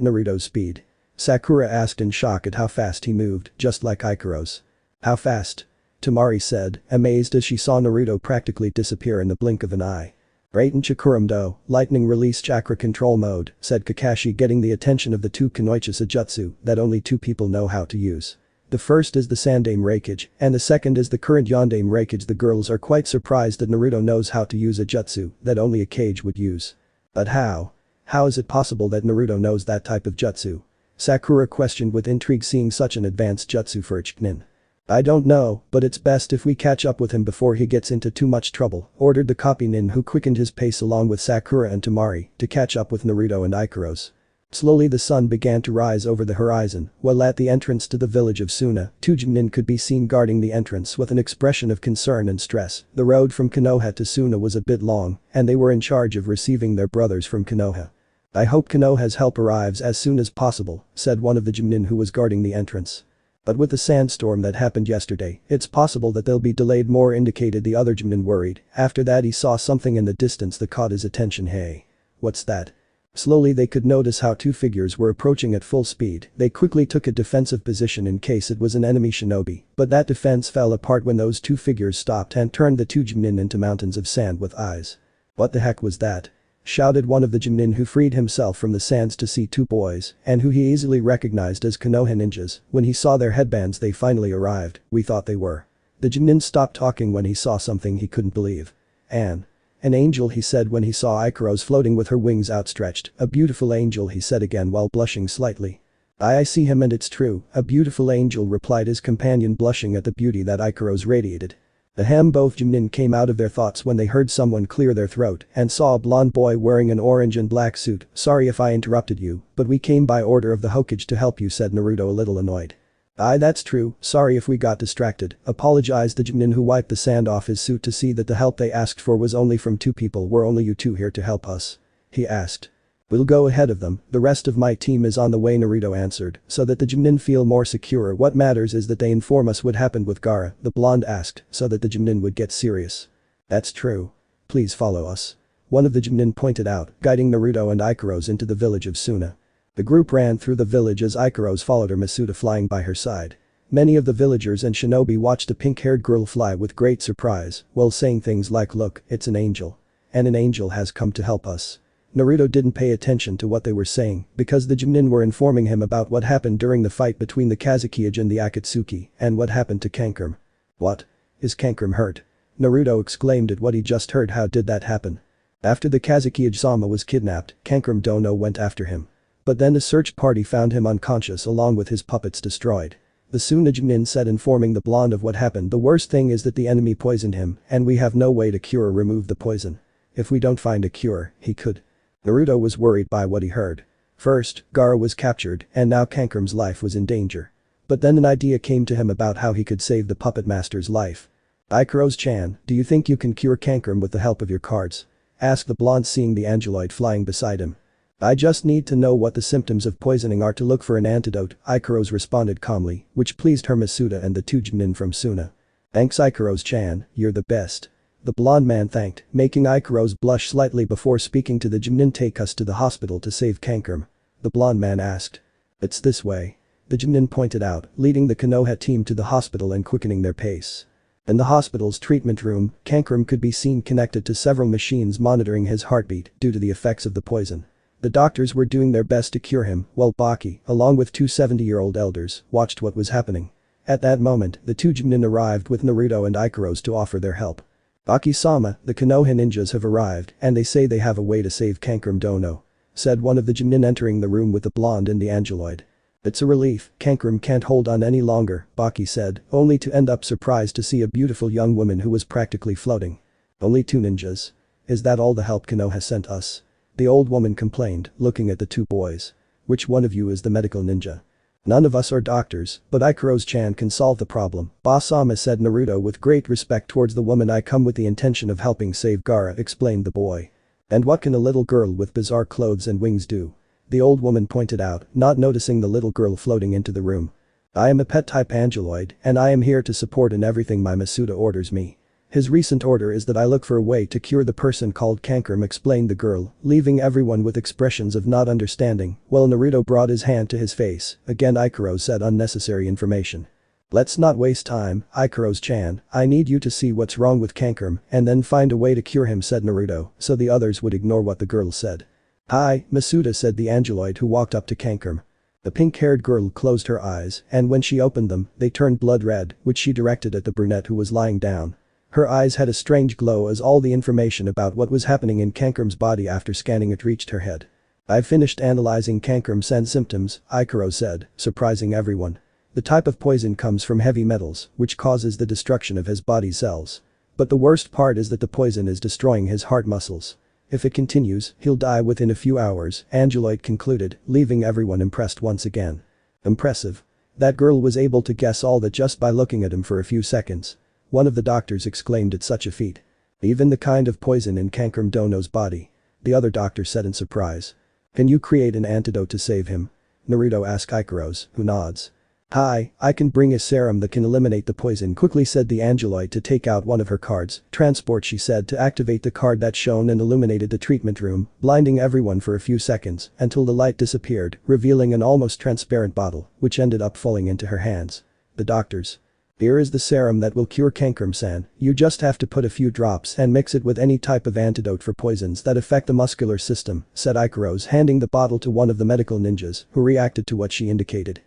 Naruto's speed? Sakura asked in shock at how fast he moved, just like Ikaros. How fast? Temari said, amazed as she saw Naruto practically disappear in the blink of an eye. Raiten Chakuramdo, lightning release chakra control mode, said Kakashi, getting the attention of the two Kunoichi Jutsu that only two people know how to use. The first is the Sandame Reikage, and the second is the current Yondame Reikage. The girls are quite surprised that Naruto knows how to use a jutsu that only a Kage would use. But how? How is it possible that Naruto knows that type of jutsu? Sakura questioned with intrigue, seeing such an advanced jutsu for Ichigo. I don't know, but it's best if we catch up with him before he gets into too much trouble, ordered the copy nin, who quickened his pace along with Sakura and Temari to catch up with Naruto and Ikaros. Slowly the sun began to rise over the horizon, while at the entrance to the village of Suna, two Jonin could be seen guarding the entrance with an expression of concern and stress. The road from Konoha to Suna was a bit long, and they were in charge of receiving their brothers from Konoha. I hope Konoha's help arrives as soon as possible, said one of the Jonin who was guarding the entrance. But with the sandstorm that happened yesterday, it's possible that they'll be delayed more, indicated the other Jonin, worried. After that he saw something in the distance that caught his attention. Hey. What's that? Slowly they could notice how two figures were approaching at full speed. They quickly took a defensive position in case it was an enemy shinobi, but that defense fell apart when those two figures stopped and turned the two Jonin into mountains of sand with eyes. What the heck was that? Shouted one of the Jonin, who freed himself from the sands to see two boys, and who he easily recognized as Konoha ninjas. When he saw their headbands, they finally arrived. We thought they were. The Jonin stopped talking when he saw something he couldn't believe. An angel, he said when he saw Ikaros floating with her wings outstretched. A beautiful angel, he said again while blushing slightly. I see him and it's true, a beautiful angel, replied his companion, blushing at the beauty that Ikaros radiated. Both Jonin came out of their thoughts when they heard someone clear their throat and saw a blonde boy wearing an orange and black suit. Sorry if I interrupted you, but we came by order of the Hokage to help you, said Naruto, a little annoyed. Aye, that's true, sorry if we got distracted, apologized the Jonin, who wiped the sand off his suit to see that the help they asked for was only from two people. Were only you two here to help us? He asked. We'll go ahead of them, the rest of my team is on the way, Naruto answered, so that the Jonin feel more secure. What matters is that they inform us what happened with Gaara, the blonde asked, so that the Jonin would get serious. That's true. Please follow us. One of the Jonin pointed out, guiding Naruto and Ikaros into the village of Suna. The group ran through the village as Ikaros followed her, Masuda flying by her side. Many of the villagers and shinobi watched a pink-haired girl fly with great surprise, while saying things like, look, it's an angel. And an angel has come to help us. Naruto didn't pay attention to what they were saying because the Jonin were informing him about what happened during the fight between the Kazukiage and the Akatsuki and what happened to Kankurm. What? Is Kankurm hurt? Naruto exclaimed at what he just heard. How did that happen? After the Kazukiage-sama was kidnapped, Kankurm Dono went after him. But then a search party found him unconscious along with his puppets destroyed. The Tsunajinin said, informing the blonde of what happened. The worst thing is that the enemy poisoned him and we have no way to cure or remove the poison. If we don't find a cure, he could. Naruto was worried by what he heard. First, Gaara was captured and now Kankuram's life was in danger. But then an idea came to him about how he could save the puppet master's life. Ikaros-chan, do you think you can cure Kankuram with the help of your cards? Asked the blonde, seeing the angeloid flying beside him. I just need to know what the symptoms of poisoning are to look for an antidote, Ikaros responded calmly, which pleased her Masuda and the two Jonin from Suna. Thanks Ikaros-chan, you're the best. The blonde man thanked, making Ikaros blush slightly before speaking to the Jonin. Take us to the hospital to save Kankuram. The blonde man asked. It's this way. The Jonin pointed out, leading the Konoha team to the hospital and quickening their pace. In the hospital's treatment room, Kankuram could be seen connected to several machines monitoring his heartbeat due to the effects of the poison. The doctors were doing their best to cure him, while Baki, along with two 70-year-old elders, watched what was happening. At that moment, the two Jonin arrived with Naruto and Ikaros to offer their help. Baki-sama, the Konoha ninjas have arrived and they say they have a way to save Kankuram Dono, said one of the Jonin, entering the room with the blonde and the angeloid. It's a relief, Kankuram can't hold on any longer, Baki said, only to end up surprised to see a beautiful young woman who was practically floating. Only two ninjas? Is that all the help Konoha sent us? The old woman complained, looking at the two boys. Which one of you is the medical ninja? None of us are doctors, but Ikaros-chan can solve the problem, Ba-sama said. Naruto with great respect towards the woman. I come with the intention of helping save Gaara, explained the boy. And what can a little girl with bizarre clothes and wings do? The old woman pointed out, not noticing the little girl floating into the room. I am a pet-type angeloid and I am here to support in everything my Masuda orders me. His recent order is that I look for a way to cure the person called Kankuram, explained the girl, leaving everyone with expressions of not understanding, while Naruto brought his hand to his face. Again Ikaros said unnecessary information. Let's not waste time, Ikaros-chan, I need you to see what's wrong with Kankuram and then find a way to cure him, said Naruto, so the others would ignore what the girl said. Hi, Masuda, said the angeloid, who walked up to Kankuram. The pink-haired girl closed her eyes and when she opened them, they turned blood red, which she directed at the brunette who was lying down. Her eyes had a strange glow as all the information about what was happening in Kankuram's body after scanning it reached her head. I've finished analyzing Kankuram's symptoms, Ikaros said, surprising everyone. The type of poison comes from heavy metals, which causes the destruction of his body cells. But the worst part is that the poison is destroying his heart muscles. If it continues, he'll die within a few hours, Angeloid concluded, leaving everyone impressed once again. Impressive. That girl was able to guess all that just by looking at him for a few seconds. One of the doctors exclaimed at such a feat. Even the kind of poison in Kankuram Dono's body. The other doctor said in surprise. Can you create an antidote to save him? Naruto asked Ikaros, who nods. Hi, I can bring a serum that can eliminate the poison, quickly said the angeloid to take out one of her cards. Transport, she said, to activate the card that shone and illuminated the treatment room, blinding everyone for a few seconds until the light disappeared, revealing an almost transparent bottle, which ended up falling into her hands. The doctors. Here is the serum that will cure Kankuram-san, you just have to put a few drops and mix it with any type of antidote for poisons that affect the muscular system, said Ikaros, handing the bottle to one of the medical ninjas, who reacted to what she indicated.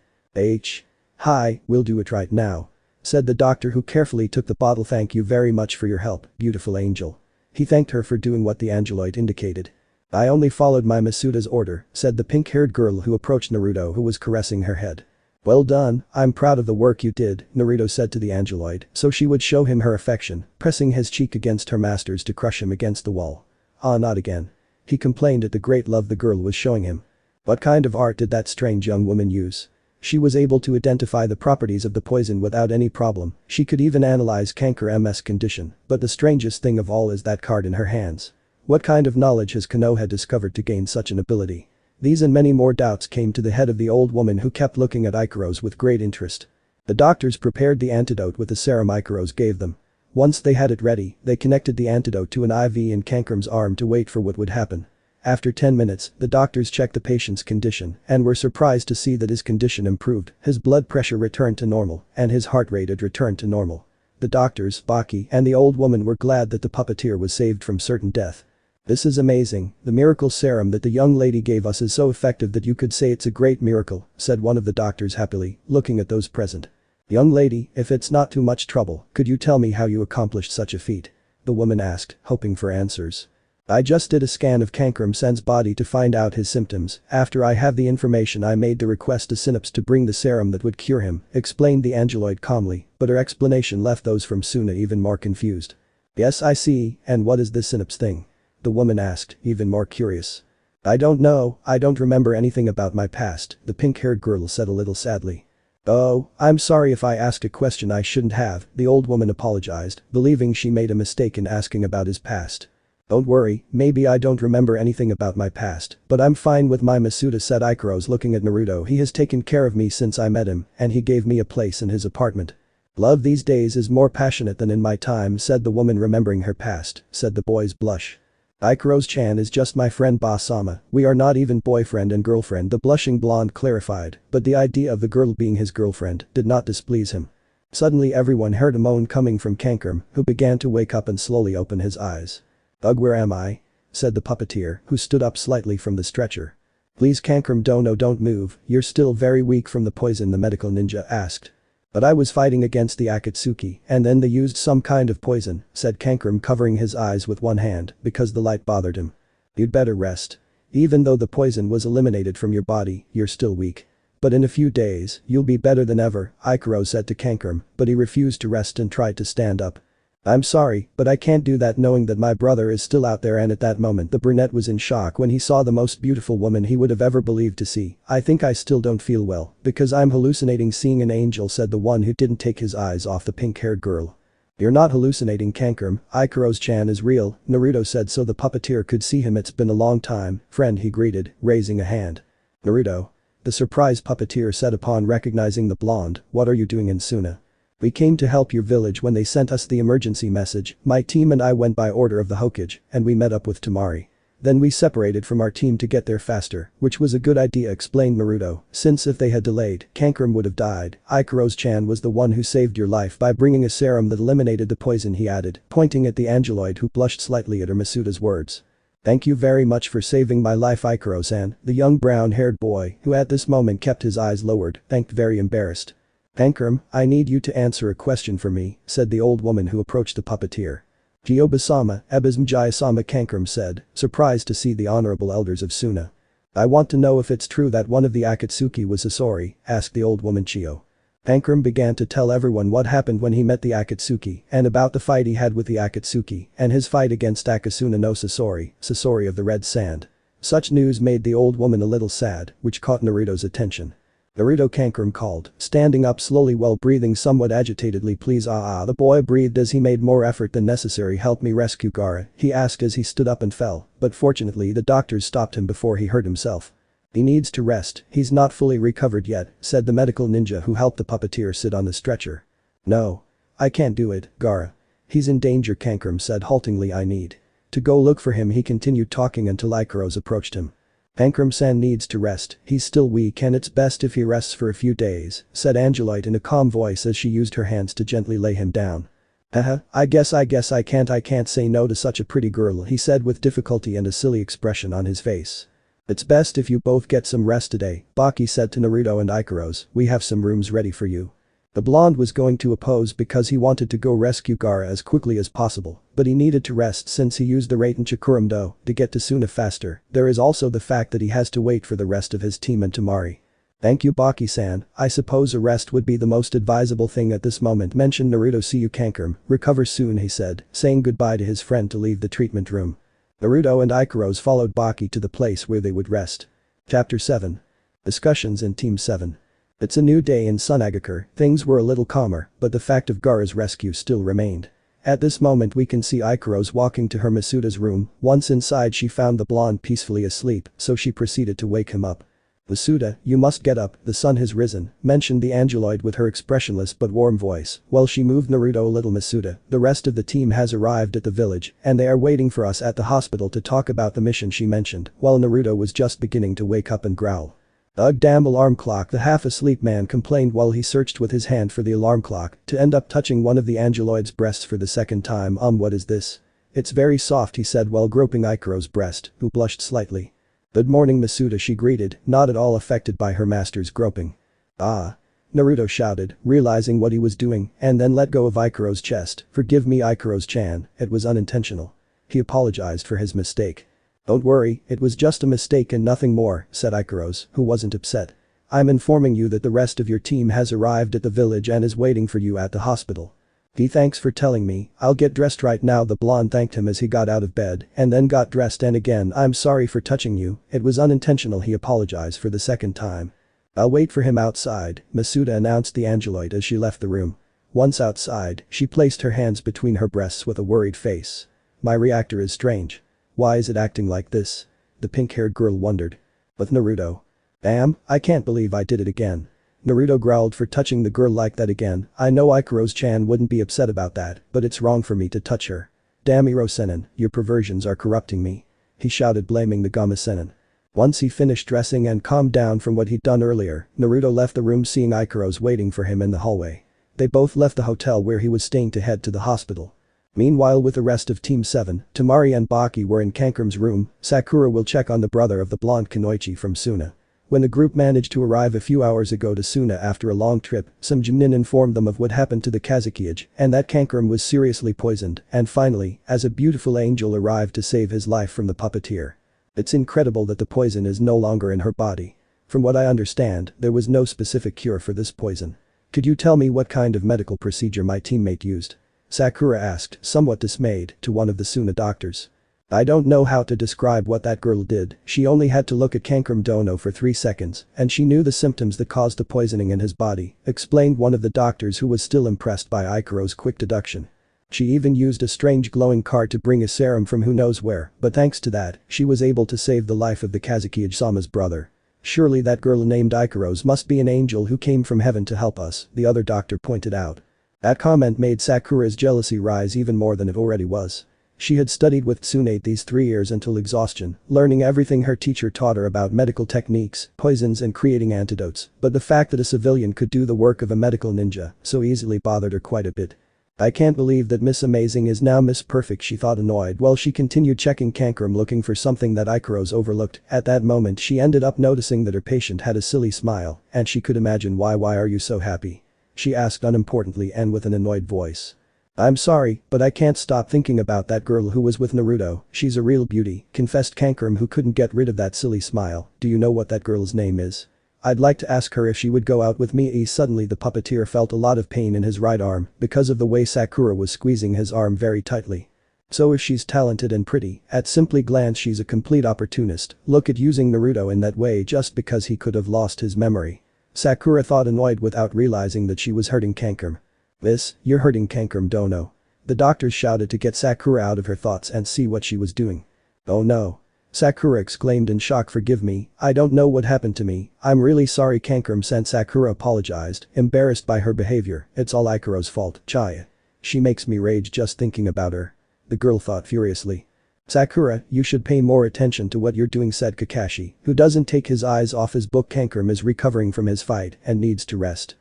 Hi, we'll do it right now, said the doctor, who carefully took the bottle. Thank you very much for your help, beautiful angel. He thanked her for doing what the angeloid indicated. I only followed my Masuda's order, said the pink-haired girl, who approached Naruto, who was caressing her head. Well done, I'm proud of the work you did, Naruto said to the angeloid, so she would show him her affection, pressing his cheek against her master's to crush him against the wall. Ah, not again. He complained at the great love the girl was showing him. What kind of art did that strange young woman use? She was able to identify the properties of the poison without any problem, she could even analyze Kankuram's condition, but the strangest thing of all is that card in her hands. What kind of knowledge has Konoha discovered to gain such an ability? These and many more doubts came to the head of the old woman, who kept looking at Ikaros with great interest. The doctors prepared the antidote with the serum Ikaros gave them. Once they had it ready, they connected the antidote to an IV in Kankuram's arm to wait for what would happen. After 10 minutes, the doctors checked the patient's condition and were surprised to see that his condition improved, his blood pressure returned to normal, and his heart rate had returned to normal. The doctors, Baki, and the old woman were glad that the puppeteer was saved from certain death. This is amazing, the miracle serum that the young lady gave us is so effective that you could say it's a great miracle, said one of the doctors happily, looking at those present. Young lady, if it's not too much trouble, could you tell me how you accomplished such a feat? The woman asked, hoping for answers. I just did a scan of Kankram-san's body to find out his symptoms. After I have the information I made the request to Synapse to bring the serum that would cure him, explained the angeloid calmly, but her explanation left those from Suna even more confused. Yes, I see, and what is this Synapse thing? The woman asked, even more curious. I don't know, I don't remember anything about my past, the pink-haired girl said a little sadly. Oh, I'm sorry if I asked a question I shouldn't have, the old woman apologized, believing she made a mistake in asking about his past. Don't worry, maybe I don't remember anything about my past, but I'm fine with my Masuda, said Ikaros looking at Naruto. He has taken care of me since I met him, and he gave me a place in his apartment. Love these days is more passionate than in my time, said the woman, remembering her past, said the boy's blush. Ikaros-chan is just my friend Ba-sama, we are not even boyfriend and girlfriend, the blushing blonde clarified, but the idea of the girl being his girlfriend did not displease him. Suddenly everyone heard a moan coming from Kankram, who began to wake up and slowly open his eyes. Ugh, where am I? Said the puppeteer, who stood up slightly from the stretcher. Please Kankram Dono, don't move, you're still very weak from the poison, the medical ninja asked. But I was fighting against the Akatsuki and then they used some kind of poison, said Kankram, covering his eyes with one hand because the light bothered him. You'd better rest. Even though the poison was eliminated from your body, you're still weak. But in a few days, you'll be better than ever, Ikaros said to Kankram, but he refused to rest and tried to stand up. I'm sorry, but I can't do that knowing that my brother is still out there, and at that moment the brunette was in shock when he saw the most beautiful woman he would have ever believed to see. I think I still don't feel well, because I'm hallucinating seeing an angel, said the one who didn't take his eyes off the pink-haired girl. You're not hallucinating Kankram, Ikaros-chan is real, Naruto said so the puppeteer could see him. It's been a long time, friend, he greeted, raising a hand. Naruto. The surprised puppeteer said upon recognizing the blonde, what are you doing in Suna? We came to help your village when they sent us the emergency message. My team and I went by order of the Hokage, and we met up with Tamari. Then we separated from our team to get there faster, which was a good idea, explained Naruto, since if they had delayed, Kankram would have died. Ikaros-chan was the one who saved your life by bringing a serum that eliminated the poison, he added, pointing at the angeloid who blushed slightly at her Masuda's words. Thank you very much for saving my life, Ikaros-san, the young brown-haired boy, who at this moment kept his eyes lowered, thanked, very embarrassed. Kankram, I need you to answer a question for me, said the old woman who approached the puppeteer. Gyobasama, Ebasmjaya-sama, Kankram said, surprised to see the honorable elders of Suna. I want to know if it's true that one of the Akatsuki was Sasori, asked the old woman Chio. Kankram began to tell everyone what happened when he met the Akatsuki and about the fight he had with the Akatsuki and his fight against Akasuna no Sasori, Sasori of the Red Sand. Such news made the old woman a little sad, which caught Naruto's attention. Naruto, Kankram called, standing up slowly while breathing somewhat agitatedly. Please the boy breathed as he made more effort than necessary. Help me rescue Gaara, he asked as he stood up and fell, but fortunately the doctors stopped him before he hurt himself. He needs to rest, he's not fully recovered yet, said the medical ninja who helped the puppeteer sit on the stretcher. No. I can't do it, Gaara. He's in danger, Kankram said haltingly. I need to go look for him, he continued talking until Ikaros approached him. Kankram-san needs to rest, he's still weak and it's best if he rests for a few days, said Angelite in a calm voice as she used her hands to gently lay him down. I guess I can't say no to such a pretty girl, he said with difficulty and a silly expression on his face. It's best if you both get some rest today, Baki said to Naruto and Ikaros, we have some rooms ready for you. The blonde was going to oppose because he wanted to go rescue Gaara as quickly as possible, but he needed to rest since he used the Raiten Chakuram-do to get to Suna faster. There is also the fact that he has to wait for the rest of his team and Tamari. Thank you, Baki-san, I suppose a rest would be the most advisable thing at this moment, mentioned Naruto. See you, Kankram, recover soon, he said, saying goodbye to his friend to leave the treatment room. Naruto and Ikaros followed Baki to the place where they would rest. Chapter 7. Discussions in Team 7. It's a new day in Sunagakure, things were a little calmer, but the fact of Gaara's rescue still remained. At this moment we can see Ikaros walking to her Masuda's room. Once inside she found the blonde peacefully asleep, so she proceeded to wake him up. Masuda, you must get up, the sun has risen, mentioned the angeloid with her expressionless but warm voice, while she moved Naruto a little. Masuda, the rest of the team has arrived at the village, and they are waiting for us at the hospital to talk about the mission, she mentioned, while Naruto was just beginning to wake up and growl. Ugh, damn alarm clock, the half-asleep man complained while he searched with his hand for the alarm clock, to end up touching one of the angeloid's breasts for the second time. What is this? It's very soft, he said while groping Ikaros' breast, who blushed slightly. Good morning, Masuda, she greeted, not at all affected by her master's groping. Ah. Naruto shouted, realizing what he was doing, and then let go of Ikaros' chest. Forgive me, Ikaros-chan, it was unintentional. He apologized for his mistake. "Don't worry, it was just a mistake and nothing more," said Ikaros, who wasn't upset. "I'm informing you that the rest of your team has arrived at the village and is waiting for you at the hospital." Thanks for telling me, I'll get dressed right now." The blonde thanked him as he got out of bed and then got dressed. "And again, I'm sorry for touching you, it was unintentional." He apologized for the second time. "I'll wait for him outside," Masuda announced the android as she left the room. Once outside, she placed her hands between her breasts with a worried face. "My reactor is strange. Why is it acting like this?" the pink-haired girl wondered. "With Naruto. Damn, I can't believe I did it again." Naruto growled for touching the girl like that again. "I know Ikaros-chan wouldn't be upset about that, but it's wrong for me to touch her." "Damn Iro-senin, your perversions are corrupting me," he shouted, blaming the Gama-senin. Once he finished dressing and calmed down from what he'd done earlier, Naruto left the room, seeing Ikaros waiting for him in the hallway. They both left the hotel where he was staying to head to the hospital. Meanwhile, with the rest of Team 7, Temari and Baki were in Kankuram's room. Sakura will check on the brother of the blonde Kunoichi from Suna. When the group managed to arrive a few hours ago to Suna after a long trip, some Junin informed them of what happened to the Kazukiage and that Kankuram was seriously poisoned, and finally, as a beautiful angel arrived to save his life from the puppeteer. It's incredible that the poison is no longer in her body. From what I understand, there was no specific cure for this poison. Could you tell me what kind of medical procedure my teammate used? Sakura asked, somewhat dismayed, to one of the Suna doctors. I don't know how to describe what that girl did. She only had to look at Kankuram Dono for 3 seconds, and she knew the symptoms that caused the poisoning in his body, explained one of the doctors, who was still impressed by Ikaros' quick deduction. She even used a strange glowing card to bring a serum from who knows where, but thanks to that, she was able to save the life of the Kazuki-Sama's brother. Surely that girl named Ikaros must be an angel who came from heaven to help us, the other doctor pointed out. That comment made Sakura's jealousy rise even more than it already was. She had studied with Tsunade these 3 years until exhaustion, learning everything her teacher taught her about medical techniques, poisons and creating antidotes, but the fact that a civilian could do the work of a medical ninja so easily bothered her quite a bit. I can't believe that Miss Amazing is now Miss Perfect, she thought, annoyed while she continued checking Kankuram, looking for something that Ikaros overlooked. At that moment she ended up noticing that her patient had a silly smile, and she could imagine why. "Why are you so happy?" she asked unimportantly and with an annoyed voice. "I'm sorry, but I can't stop thinking about that girl who was with Naruto. She's a real beauty," confessed Kankuram, who couldn't get rid of that silly smile. "Do you know what that girl's name is? I'd like to ask her if she would go out with me." Suddenly the puppeteer felt a lot of pain in his right arm because of the way Sakura was squeezing his arm very tightly. "So if she's talented and pretty, at simply glance she's a complete opportunist. Look at using Naruto in that way just because he could have lost his memory," Sakura thought, annoyed without realizing that she was hurting Kankuram. "Miss, you're hurting Kankuram Dono," the doctors shouted to get Sakura out of her thoughts and see what she was doing. "Oh no," Sakura exclaimed in shock. "Forgive me, I don't know what happened to me. I'm really sorry." Kankuram-san, Sakura apologized, embarrassed by her behavior. "It's all Ikaros' fault, Chaya. She makes me rage just thinking about her," the girl thought furiously. "Sakura, you should pay more attention to what you're doing," said Kakashi, who doesn't take his eyes off his book. "Kankuram is recovering from his fight and needs to rest."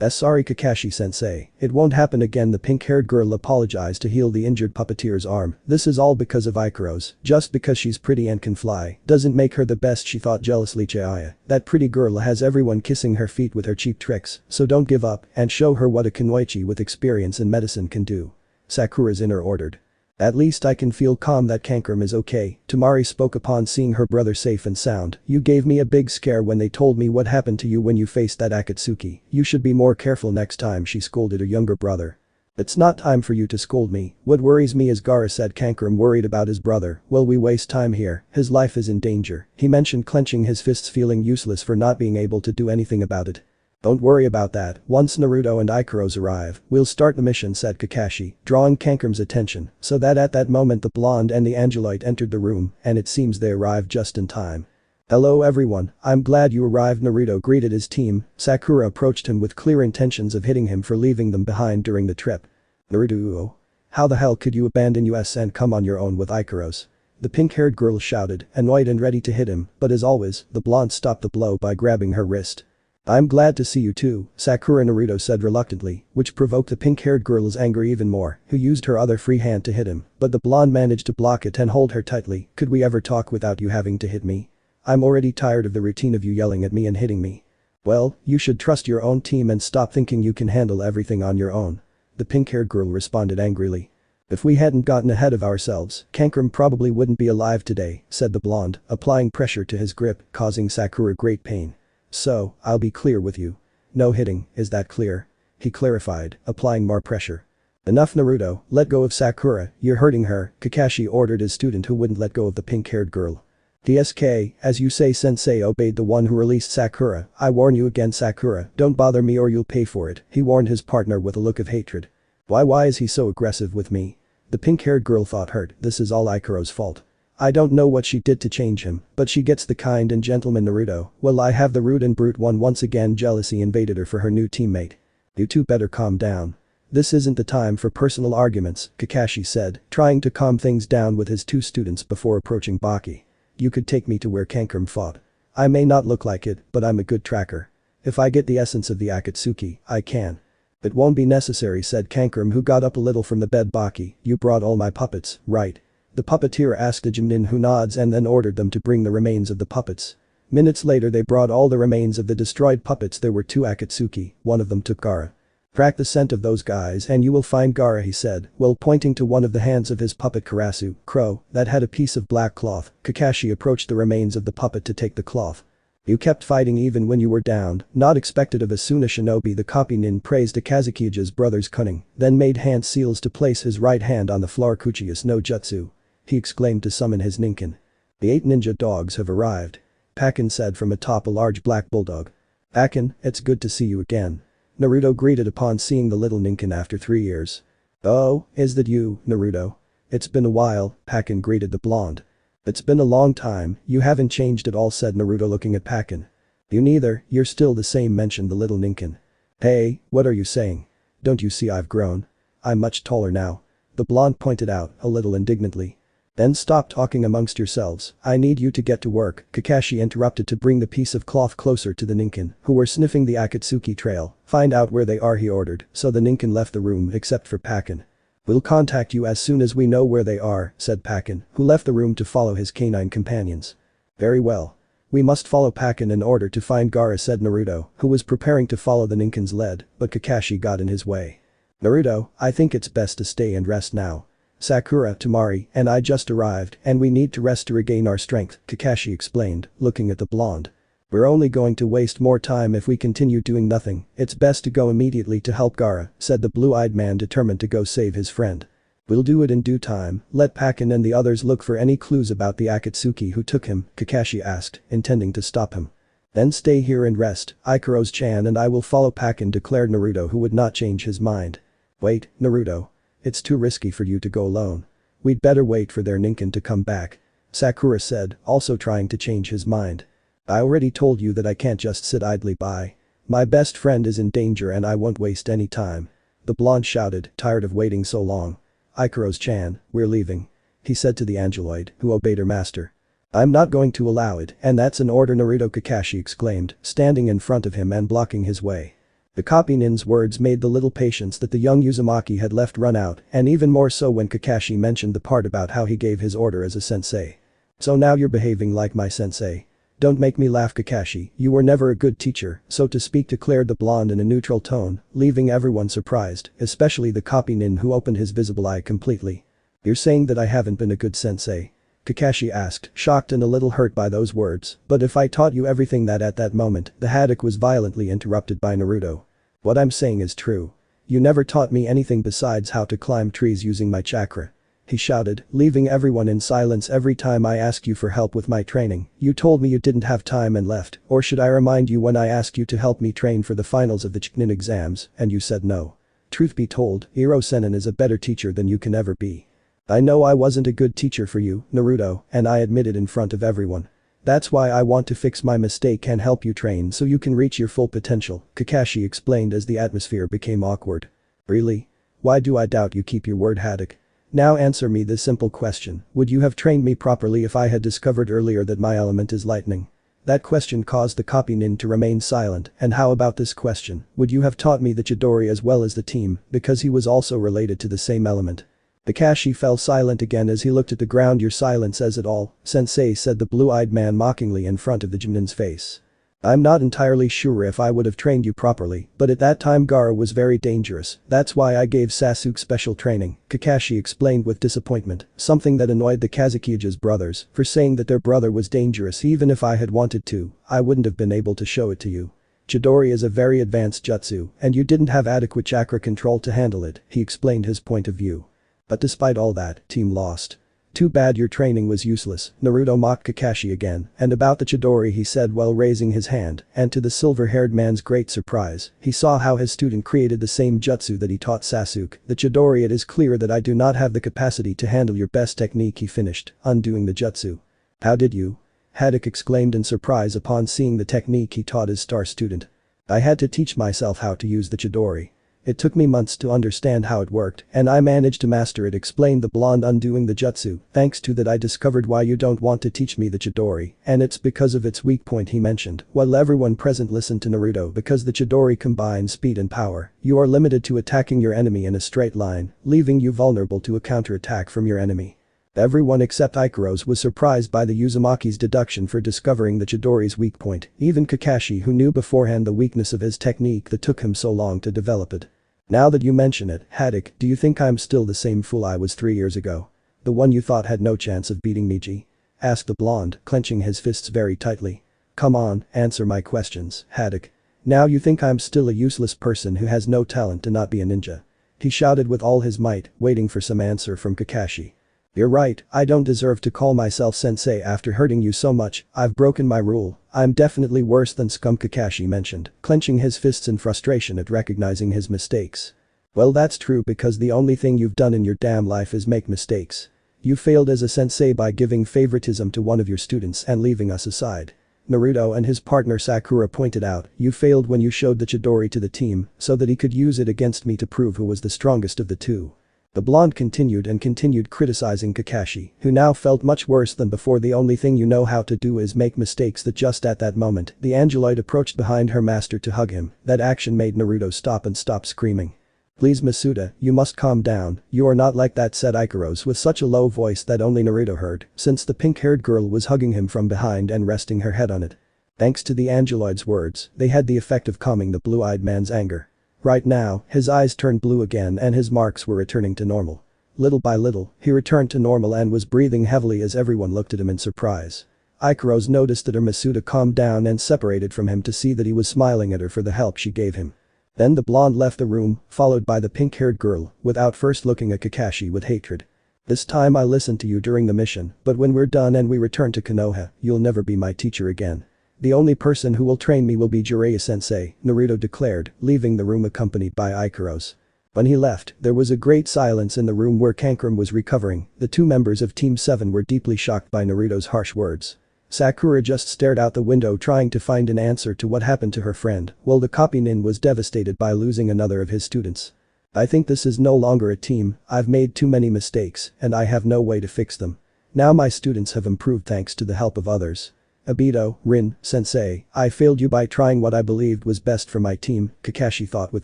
Sorry Kakashi-sensei, it won't happen again." The pink-haired girl apologized to heal the injured puppeteer's arm. "This is all because of Ikaros. Just because she's pretty and can fly doesn't make her the best," she thought jealously. "Chaya, that pretty girl has everyone kissing her feet with her cheap tricks, so don't give up and show her what a kunoichi with experience in medicine can do," Sakura's inner ordered. "At least I can feel calm that Kankuram is okay," Temari spoke upon seeing her brother safe and sound. "You gave me a big scare when they told me what happened to you when you faced that Akatsuki. You should be more careful next time," she scolded her younger brother. "It's not time for you to scold me. What worries me is Gaara," said Kankuram, worried about his brother. "Will we waste time here? His life is in danger," he mentioned, clenching his fists, feeling useless for not being able to do anything about it. "Don't worry about that. Once Naruto and Ikaros arrive, we'll start the mission," said Kakashi, drawing Kankuram's attention, so that at that moment the blonde and the Angelite entered the room, and it seems they arrived just in time. "Hello everyone, I'm glad you arrived," Naruto greeted his team. Sakura approached him with clear intentions of hitting him for leaving them behind during the trip. "Naruto, how the hell could you abandon us and come on your own with Ikaros?" the pink-haired girl shouted, annoyed and ready to hit him, but as always, the blonde stopped the blow by grabbing her wrist. "I'm glad to see you too," Sakura, Naruto said reluctantly, which provoked the pink-haired girl's anger even more, who used her other free hand to hit him, but the blonde managed to block it and hold her tightly. "Could we ever talk without you having to hit me? I'm already tired of the routine of you yelling at me and hitting me." "Well, you should trust your own team and stop thinking you can handle everything on your own," the pink-haired girl responded angrily. If we hadn't gotten ahead of ourselves, Kankram probably wouldn't be alive today, said the blonde, applying pressure to his grip, causing Sakura great pain. So, I'll be clear with you. No hitting, is that clear? He clarified, applying more pressure. Enough Naruto, let go of Sakura, you're hurting her, Kakashi ordered his student who wouldn't let go of the pink-haired girl. DSK, as you say sensei obeyed the one who released Sakura, I warn you again Sakura, don't bother me or you'll pay for it, he warned his partner with a look of hatred. Why is he so aggressive with me? The pink-haired girl thought hurt, this is all Ikaros' fault. I don't know what she did to change him, but she gets the kind and gentleman Naruto, well I have the rude and brute one once again jealousy invaded her for her new teammate. You two better calm down. This isn't the time for personal arguments, Kakashi said, trying to calm things down with his two students before approaching Baki. You could take me to where Kankram fought. I may not look like it, but I'm a good tracker. If I get the essence of the Akatsuki, I can. It won't be necessary said Kankram who got up a little from the bed Baki, you brought all my puppets, right? The puppeteer asked a Jimnin who nods and then ordered them to bring the remains of the puppets. Minutes later they brought all the remains of the destroyed puppets there were 2 Akatsuki, one of them took Gaara. Track the scent of those guys and you will find Gaara he said, while pointing to one of the hands of his puppet Karasu, Crow, that had a piece of black cloth. Kakashi approached the remains of the puppet to take the cloth. You kept fighting even when you were downed, not expected of Asuna shinobi the copy nin praised Akazuki's brother's cunning, then made hand seals to place his right hand on the floor Kuchiya's no jutsu. He exclaimed to summon his ninkin. The 8 ninja dogs have arrived. Pakken said from atop a large black bulldog. Pakken, it's good to see you again. Naruto greeted upon seeing the little ninkin after 3 years. Oh, is that you, Naruto? It's been a while, Pakken greeted the blonde. It's been a long time, you haven't changed at all said Naruto looking at Pakken. You neither, you're still the same mentioned the little ninkin. Hey, what are you saying? Don't you see I've grown? I'm much taller now. The blonde pointed out, a little indignantly. Then stop talking amongst yourselves, I need you to get to work, Kakashi interrupted to bring the piece of cloth closer to the ninkin, who were sniffing the Akatsuki trail, find out where they are he ordered, so the ninkin left the room except for Pakken. We'll contact you as soon as we know where they are, said Pakken, who left the room to follow his canine companions. Very well. We must follow Pakken in order to find Gaara said Naruto, who was preparing to follow the ninkin's lead, but Kakashi got in his way. Naruto, I think it's best to stay and rest now. Sakura, Temari, and I just arrived and we need to rest to regain our strength, Kakashi explained, looking at the blonde. We're only going to waste more time if we continue doing nothing, it's best to go immediately to help Gaara, said the blue-eyed man determined to go save his friend. We'll do it in due time, let Pakken and the others look for any clues about the Akatsuki who took him, Kakashi asked, intending to stop him. Then stay here and rest, Ikaros-chan and I will follow Pakken declared Naruto who would not change his mind. Wait, Naruto. It's too risky for you to go alone. We'd better wait for their ninkin to come back. Sakura said, also trying to change his mind. I already told you that I can't just sit idly by. My best friend is in danger and I won't waste any time. The blonde shouted, tired of waiting so long. Ikaros-chan, we're leaving. He said to the angeloid, who obeyed her master. I'm not going to allow it and that's an order Naruto Kakashi exclaimed, standing in front of him and blocking his way. The copy nin's words made the little patience that the young Uzumaki had left run out and even more so when Kakashi mentioned the part about how he gave his order as a sensei. So now you're behaving like my sensei. Don't make me laugh Kakashi, you were never a good teacher, so to speak declared the blonde in a neutral tone, leaving everyone surprised, especially the copy nin who opened his visible eye completely. You're saying that I haven't been a good sensei? Kakashi asked, shocked and a little hurt by those words, but if I taught you everything that at that moment, the haddock was violently interrupted by Naruto. What I'm saying is true. You never taught me anything besides how to climb trees using my chakra. He shouted, leaving everyone in silence every time I ask you for help with my training, you told me you didn't have time and left, or should I remind you when I asked you to help me train for the finals of the Chunin exams, and you said no. Truth be told, Iro-sennin is a better teacher than you can ever be. I know I wasn't a good teacher for you, Naruto, and I admit it in front of everyone. That's why I want to fix my mistake and help you train so you can reach your full potential, Kakashi explained as the atmosphere became awkward. Really? Why do I doubt you keep your word haddock? Now answer me this simple question, would you have trained me properly if I had discovered earlier that my element is lightning? That question caused the copy nin to remain silent, and how about this question, would you have taught me the Chidori as well as the team, because he was also related to the same element? Kakashi fell silent again as he looked at the ground. Your silence says it all, sensei said the blue-eyed man mockingly in front of the Jinnin's face. I'm not entirely sure if I would have trained you properly, but at that time Gaara was very dangerous, that's why I gave Sasuke special training, Kakashi explained with disappointment, something that annoyed the Kazukige's brothers for saying that their brother was dangerous. Even if I had wanted to, I wouldn't have been able to show it to you. Chidori is a very advanced jutsu, and you didn't have adequate chakra control to handle it, he explained his point of view. But despite all that, team lost. Too bad your training was useless, Naruto mocked Kakashi again, and about the Chidori he said while raising his hand, and to the silver-haired man's great surprise, he saw how his student created the same jutsu that he taught Sasuke. The Chidori, it is clear that I do not have the capacity to handle your best technique, he finished, undoing the jutsu. How did you? Haddock exclaimed in surprise upon seeing the technique he taught his star student. I had to teach myself how to use the Chidori. It took me months to understand how it worked, and I managed to master it, explained the blonde, undoing the jutsu. Thanks to that I discovered why you don't want to teach me the Chidori, and it's because of its weak point, he mentioned, while everyone present listened to Naruto. Because the Chidori combines speed and power, you are limited to attacking your enemy in a straight line, leaving you vulnerable to a counterattack from your enemy. Everyone except Ikaros was surprised by the Uzumaki's deduction for discovering the Chidori's weak point, even Kakashi, who knew beforehand the weakness of his technique that took him so long to develop it. Now that you mention it, Haddock, do you think I'm still the same fool I was 3 years ago? The one you thought had no chance of beating me, asked the blonde, clenching his fists very tightly. Come on, answer my questions, Haddock. Now you think I'm still a useless person who has no talent to not be a ninja? He shouted with all his might, waiting for some answer from Kakashi. You're right, I don't deserve to call myself sensei after hurting you so much. I've broken my rule. I'm definitely worse than scum, Kakashi mentioned, clenching his fists in frustration at recognizing his mistakes. Well, that's true, because the only thing you've done in your damn life is make mistakes. You failed as a sensei by giving favoritism to one of your students and leaving us aside. Naruto and his partner Sakura pointed out, you failed when you showed the Chidori to the team so that he could use it against me to prove who was the strongest of the two. The blonde continued criticizing Kakashi, who now felt much worse than before. The only thing you know how to do is make mistakes. That just at that moment, the Angeloid approached behind her master to hug him. That action made Naruto stop screaming. Please Masuda, you must calm down, you are not like that, said Ikaros with such a low voice that only Naruto heard, since the pink-haired girl was hugging him from behind and resting her head on it. Thanks to the Angeloid's words, they had the effect of calming the blue-eyed man's anger. Right now, his eyes turned blue again and his marks were returning to normal. Little by little, he returned to normal and was breathing heavily as everyone looked at him in surprise. Ikaros noticed that her Masuda calmed down and separated from him to see that he was smiling at her for the help she gave him. Then the blonde left the room, followed by the pink-haired girl, without first looking at Kakashi with hatred. This time I listened to you during the mission, but when we're done and we return to Konoha, you'll never be my teacher again. The only person who will train me will be Jiraiya-sensei, Naruto declared, leaving the room accompanied by Ikaros. When he left, there was a great silence in the room where Kankram was recovering. The two members of Team 7 were deeply shocked by Naruto's harsh words. Sakura just stared out the window trying to find an answer to what happened to her friend, while the copy nin was devastated by losing another of his students. I think this is no longer a team, I've made too many mistakes, and I have no way to fix them. Now my students have improved thanks to the help of others. Obito, Rin, sensei, I failed you by trying what I believed was best for my team, Kakashi thought with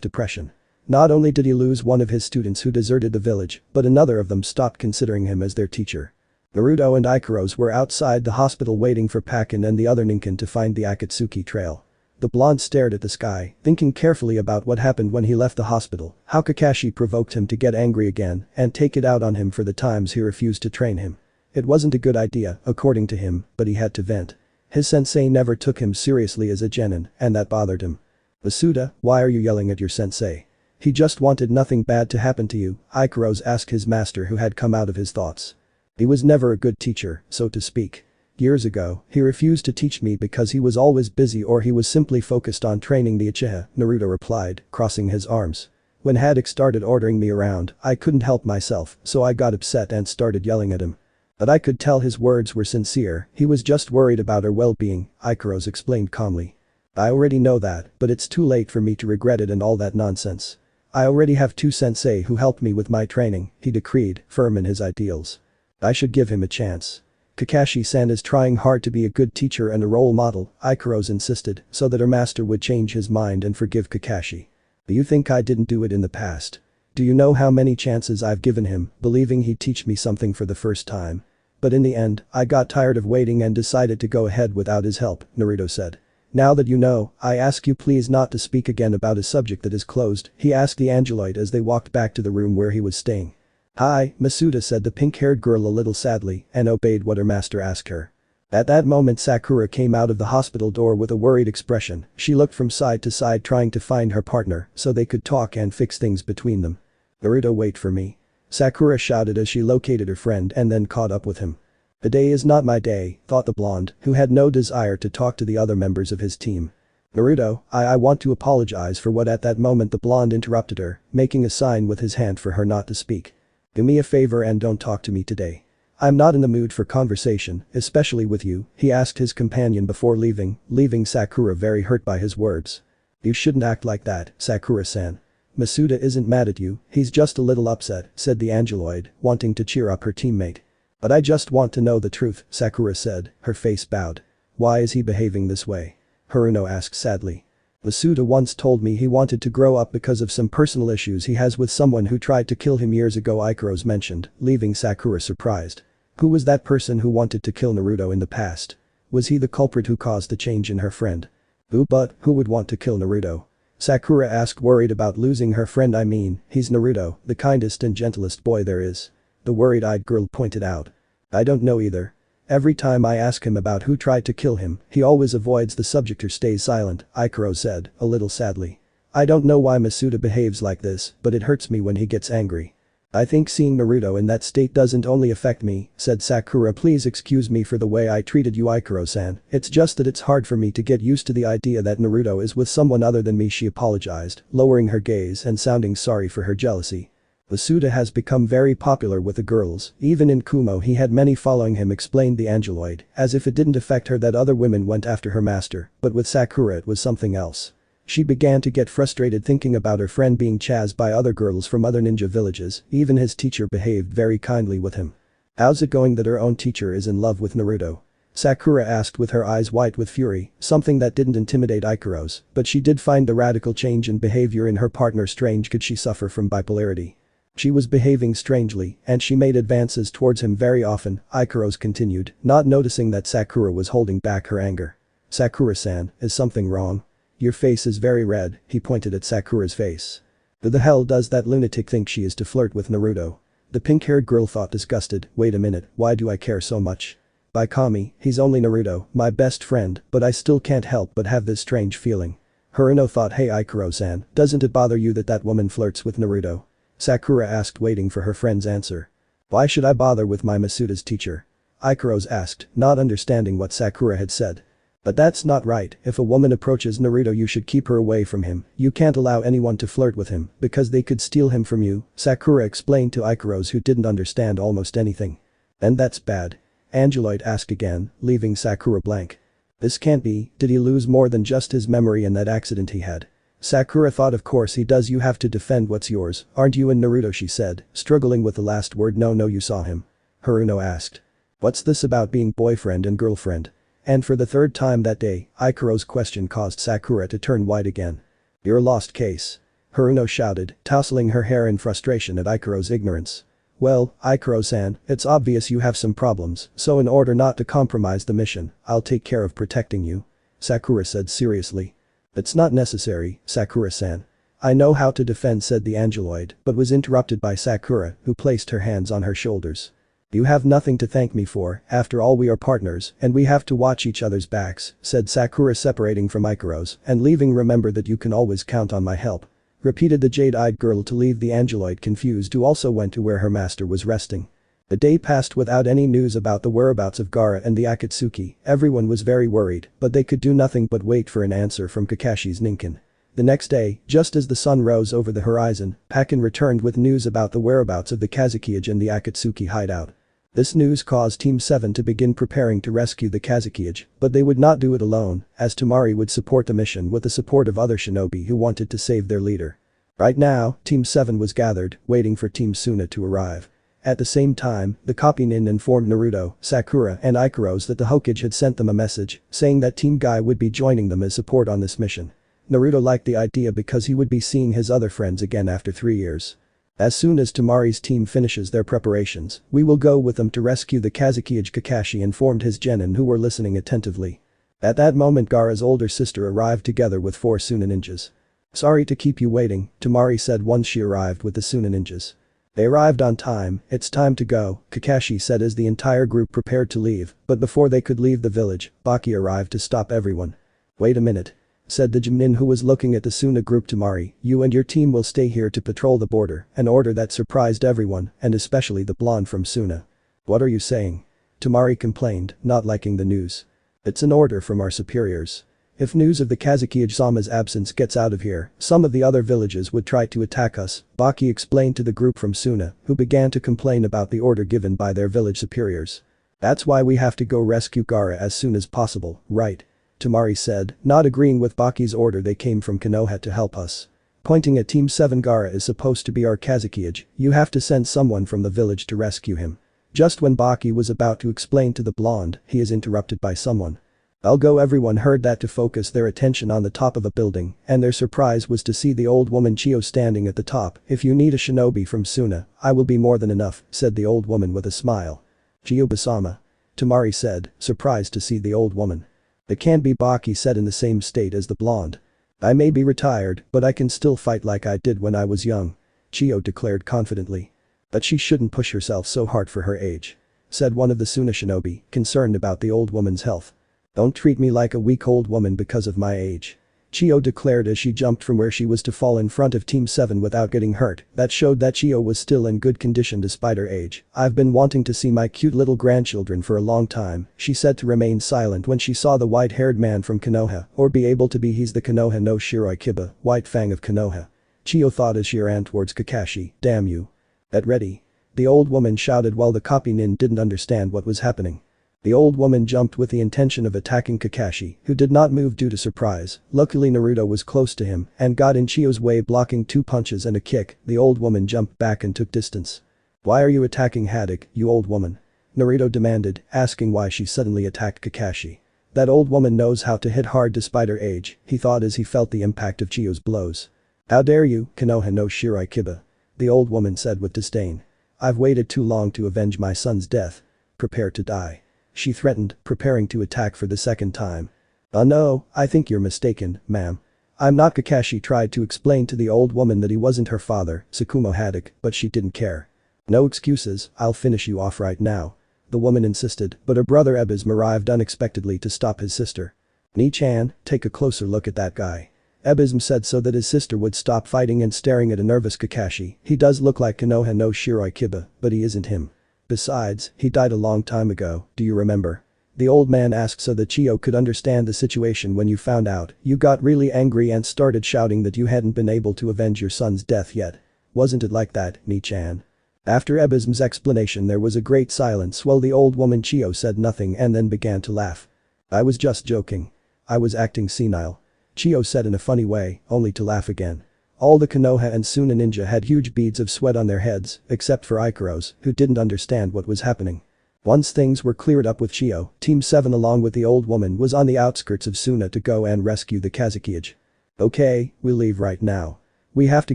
depression. Not only did he lose one of his students who deserted the village, but another of them stopped considering him as their teacher. Naruto and Ikaros were outside the hospital waiting for Pakin and the other ninkin to find the Akatsuki trail. The blonde stared at the sky, thinking carefully about what happened when he left the hospital, how Kakashi provoked him to get angry again and take it out on him for the times he refused to train him. It wasn't a good idea, according to him, but he had to vent. His sensei never took him seriously as a genin, and that bothered him. Masuda, why are you yelling at your sensei? He just wanted nothing bad to happen to you, Ikaros asked his master, who had come out of his thoughts. He was never a good teacher, so to speak. Years ago, he refused to teach me because he was always busy or he was simply focused on training the Uchiha, Naruto replied, crossing his arms. When Haddock started ordering me around, I couldn't help myself, so I got upset and started yelling at him. But I could tell his words were sincere, he was just worried about her well-being, Ikaros explained calmly. I already know that, but it's too late for me to regret it and all that nonsense. I already have two sensei who helped me with my training, he decreed, firm in his ideals. I should give him a chance. Kakashi-san is trying hard to be a good teacher and a role model, Ikaros insisted, so that her master would change his mind and forgive Kakashi. Do you think I didn't do it in the past? Do you know how many chances I've given him, believing he'd teach me something for the first time? But in the end, I got tired of waiting and decided to go ahead without his help, Naruto said. Now that you know, I ask you please not to speak again about a subject that is closed, he asked the Angeloid as they walked back to the room where he was staying. Hi, Masuda, said the pink-haired girl a little sadly and obeyed what her master asked her. At that moment Sakura came out of the hospital door with a worried expression. She looked from side to side trying to find her partner so they could talk and fix things between them. Naruto, wait for me. Sakura shouted as she located her friend and then caught up with him. Today is not my day, thought the blonde, who had no desire to talk to the other members of his team. Naruto, I want to apologize for what. At that moment the blonde interrupted her, making a sign with his hand for her not to speak. Do me a favor and don't talk to me today. I'm not in the mood for conversation, especially with you, he asked his companion before leaving Sakura very hurt by his words. You shouldn't act like that, Sakura-san. Masuda isn't mad at you, he's just a little upset, said the Angeloid, wanting to cheer up her teammate. But I just want to know the truth, Sakura said, her face bowed. Why is he behaving this way? Haruno asked sadly. Masuda once told me he wanted to grow up because of some personal issues he has with someone who tried to kill him years ago, Ikaros mentioned, leaving Sakura surprised. Who was that person who wanted to kill Naruto in the past? Was he the culprit who caused the change in her friend? But who would want to kill Naruto? Sakura asked, worried about losing her friend. I mean, he's Naruto, the kindest and gentlest boy there is. The worried-eyed girl pointed out. I don't know either. Every time I ask him about who tried to kill him, he always avoids the subject or stays silent, Ikaros said, a little sadly. I don't know why Masuda behaves like this, but it hurts me when he gets angry. I think seeing Naruto in that state doesn't only affect me, said Sakura. Please excuse me for the way I treated you, Ikaros-san, it's just that it's hard for me to get used to the idea that Naruto is with someone other than me, she apologized, lowering her gaze and sounding sorry for her jealousy. Masuda has become very popular with the girls, even in Kumo he had many following him, explained the Angeloid, as if it didn't affect her that other women went after her master, but with Sakura it was something else. She began to get frustrated thinking about her friend being chased by other girls from other ninja villages, even his teacher behaved very kindly with him. How's it going that her own teacher is in love with Naruto? Sakura asked with her eyes white with fury, something that didn't intimidate Ikaros, but she did find the radical change in behavior in her partner strange. Could she suffer from bipolarity? She was behaving strangely, and she made advances towards him very often, Ikaros continued, not noticing that Sakura was holding back her anger. Sakura-san, is something wrong? Your face is very red, he pointed at Sakura's face. Who the hell does that lunatic think she is to flirt with Naruto? The pink-haired girl thought, disgusted. Wait a minute, why do I care so much? By Kami, he's only Naruto, my best friend, but I still can't help but have this strange feeling. Haruno thought, hey Ikaros-san, doesn't it bother you that that woman flirts with Naruto? Sakura asked, waiting for her friend's answer. Why should I bother with my Masuda's teacher? Ikaros asked, not understanding what Sakura had said. But that's not right, if a woman approaches Naruto you should keep her away from him, you can't allow anyone to flirt with him, because they could steal him from you, Sakura explained to Ikaros, who didn't understand almost anything. And that's bad? Angeloid asked again, leaving Sakura blank. This can't be, did he lose more than just his memory in that accident he had? Sakura thought, of course he does, you have to defend what's yours, aren't you and Naruto, she said, struggling with the last word. No, you saw him. Haruno asked. What's this about being boyfriend and girlfriend? And for the third time that day, Ikaros' question caused Sakura to turn white again. You're a lost case. Haruno shouted, tousling her hair in frustration at Ikaros' ignorance. Well, Ikaros-san, it's obvious you have some problems, so in order not to compromise the mission, I'll take care of protecting you. Sakura said seriously. It's not necessary, Sakura-san. I know how to defend, said the Angeloid, but was interrupted by Sakura, who placed her hands on her shoulders. You have nothing to thank me for, after all we are partners and we have to watch each other's backs, said Sakura, separating from Ikaros and leaving. Remember that you can always count on my help. Repeated the jade-eyed girl to leave the Angeloid confused, who also went to where her master was resting. The day passed without any news about the whereabouts of Gaara and the Akatsuki. Everyone was very worried, but they could do nothing but wait for an answer from Kakashi's Ninkin. The next day, just as the sun rose over the horizon, Pakin returned with news about the whereabouts of the Kazukiage and the Akatsuki hideout. This news caused Team 7 to begin preparing to rescue the Kazukiage, but they would not do it alone, as Temari would support the mission with the support of other shinobi who wanted to save their leader. Right now, Team 7 was gathered, waiting for Team Suna to arrive. At the same time, the copy Nin informed Naruto, Sakura and Ikaros that the Hokage had sent them a message, saying that Team Guy would be joining them as support on this mission. Naruto liked the idea because he would be seeing his other friends again after 3 years. As soon as Temari's team finishes their preparations, we will go with them to rescue the Kazukiage, Kakashi informed his genin, who were listening attentively. At that moment Gaara's older sister arrived together with 4 Suna ninjas. "Sorry to keep you waiting," Temari said once she arrived with the Suna ninjas. "They arrived on time, it's time to go," Kakashi said as the entire group prepared to leave, but before they could leave the village, Baki arrived to stop everyone. "Wait a minute," said the Jinin who was looking at the Suna group. "Temari, you and your team will stay here to patrol the border," an order that surprised everyone, and especially the blonde from Suna. "What are you saying?" Temari complained, not liking the news. "It's an order from our superiors. If news of the Kazuki-Sama's absence gets out of here, some of the other villages would try to attack us," Baki explained to the group from Suna, who began to complain about the order given by their village superiors. "That's why we have to go rescue Gaara as soon as possible, right?" Temari said, not agreeing with Baki's order. "They came from Konoha to help us. Pointing at Team 7, Gaara is supposed to be our Kazuki. You have to send someone from the village to rescue him." Just when Baki was about to explain to the blonde, he is interrupted by someone. "I'll go." Everyone heard that to focus their attention on the top of a building, and their surprise was to see the old woman Chio standing at the top. "If you need a shinobi from Suna, I will be more than enough," said the old woman with a smile. "Chio-sama," Temari said, surprised to see the old woman. "It can't be," Baki said in the same state as the blonde. "I may be retired, but I can still fight like I did when I was young," Chio declared confidently. "But she shouldn't push herself so hard for her age," said one of the Suna shinobi, concerned about the old woman's health. "Don't treat me like a weak old woman because of my age," Chio declared as she jumped from where she was to fall in front of Team 7 without getting hurt. That showed that Chio was still in good condition despite her age. "I've been wanting to see my cute little grandchildren for a long time," she said, to remain silent when she saw the white-haired man from Konoha, or be able to be. "He's the Konoha no Shiroi-Kiba, White Fang of Konoha," Chio thought as she ran towards Kakashi. "Damn you. Get ready," the old woman shouted while the copy nin didn't understand what was happening. The old woman jumped with the intention of attacking Kakashi, who did not move due to surprise. Luckily Naruto was close to him and got in Chio's way, blocking 2 punches and a kick. The old woman jumped back and took distance. "Why are you attacking Haddock, you old woman?" Naruto demanded, asking why she suddenly attacked Kakashi. "That old woman knows how to hit hard despite her age," he thought as he felt the impact of Chio's blows. "How dare you, Konoha no Shiroi-Kiba," the old woman said with disdain. "I've waited too long to avenge my son's death. Prepare to die," she threatened, preparing to attack for the second time. No, I think you're mistaken, ma'am. I'm not." Kakashi tried to explain to the old woman that he wasn't her father, Tsukumo Haddock, but she didn't care. "No excuses, I'll finish you off right now," the woman insisted, but her brother Ebizm arrived unexpectedly to stop his sister. "Ni-chan, take a closer look at that guy," Ebizm said so that his sister would stop fighting and staring at a nervous Kakashi. "He does look like Konoha no Shiroi-Kiba, but he isn't him. Besides, he died a long time ago, do you remember?" the old man asked so that Chio could understand the situation. "When you found out, you got really angry and started shouting that you hadn't been able to avenge your son's death yet. Wasn't it like that, Ni-chan?" After Ebizm's explanation there was a great silence while the old woman Chio said nothing and then began to laugh. "I was just joking. I was acting senile," Chio said in a funny way, only to laugh again. All the Konoha and Suna ninja had huge beads of sweat on their heads, except for Ikaros, who didn't understand what was happening. Once things were cleared up with Chio, Team 7 along with the old woman was on the outskirts of Suna to go and rescue the Kazuki. "Okay, we'll leave right now. We have to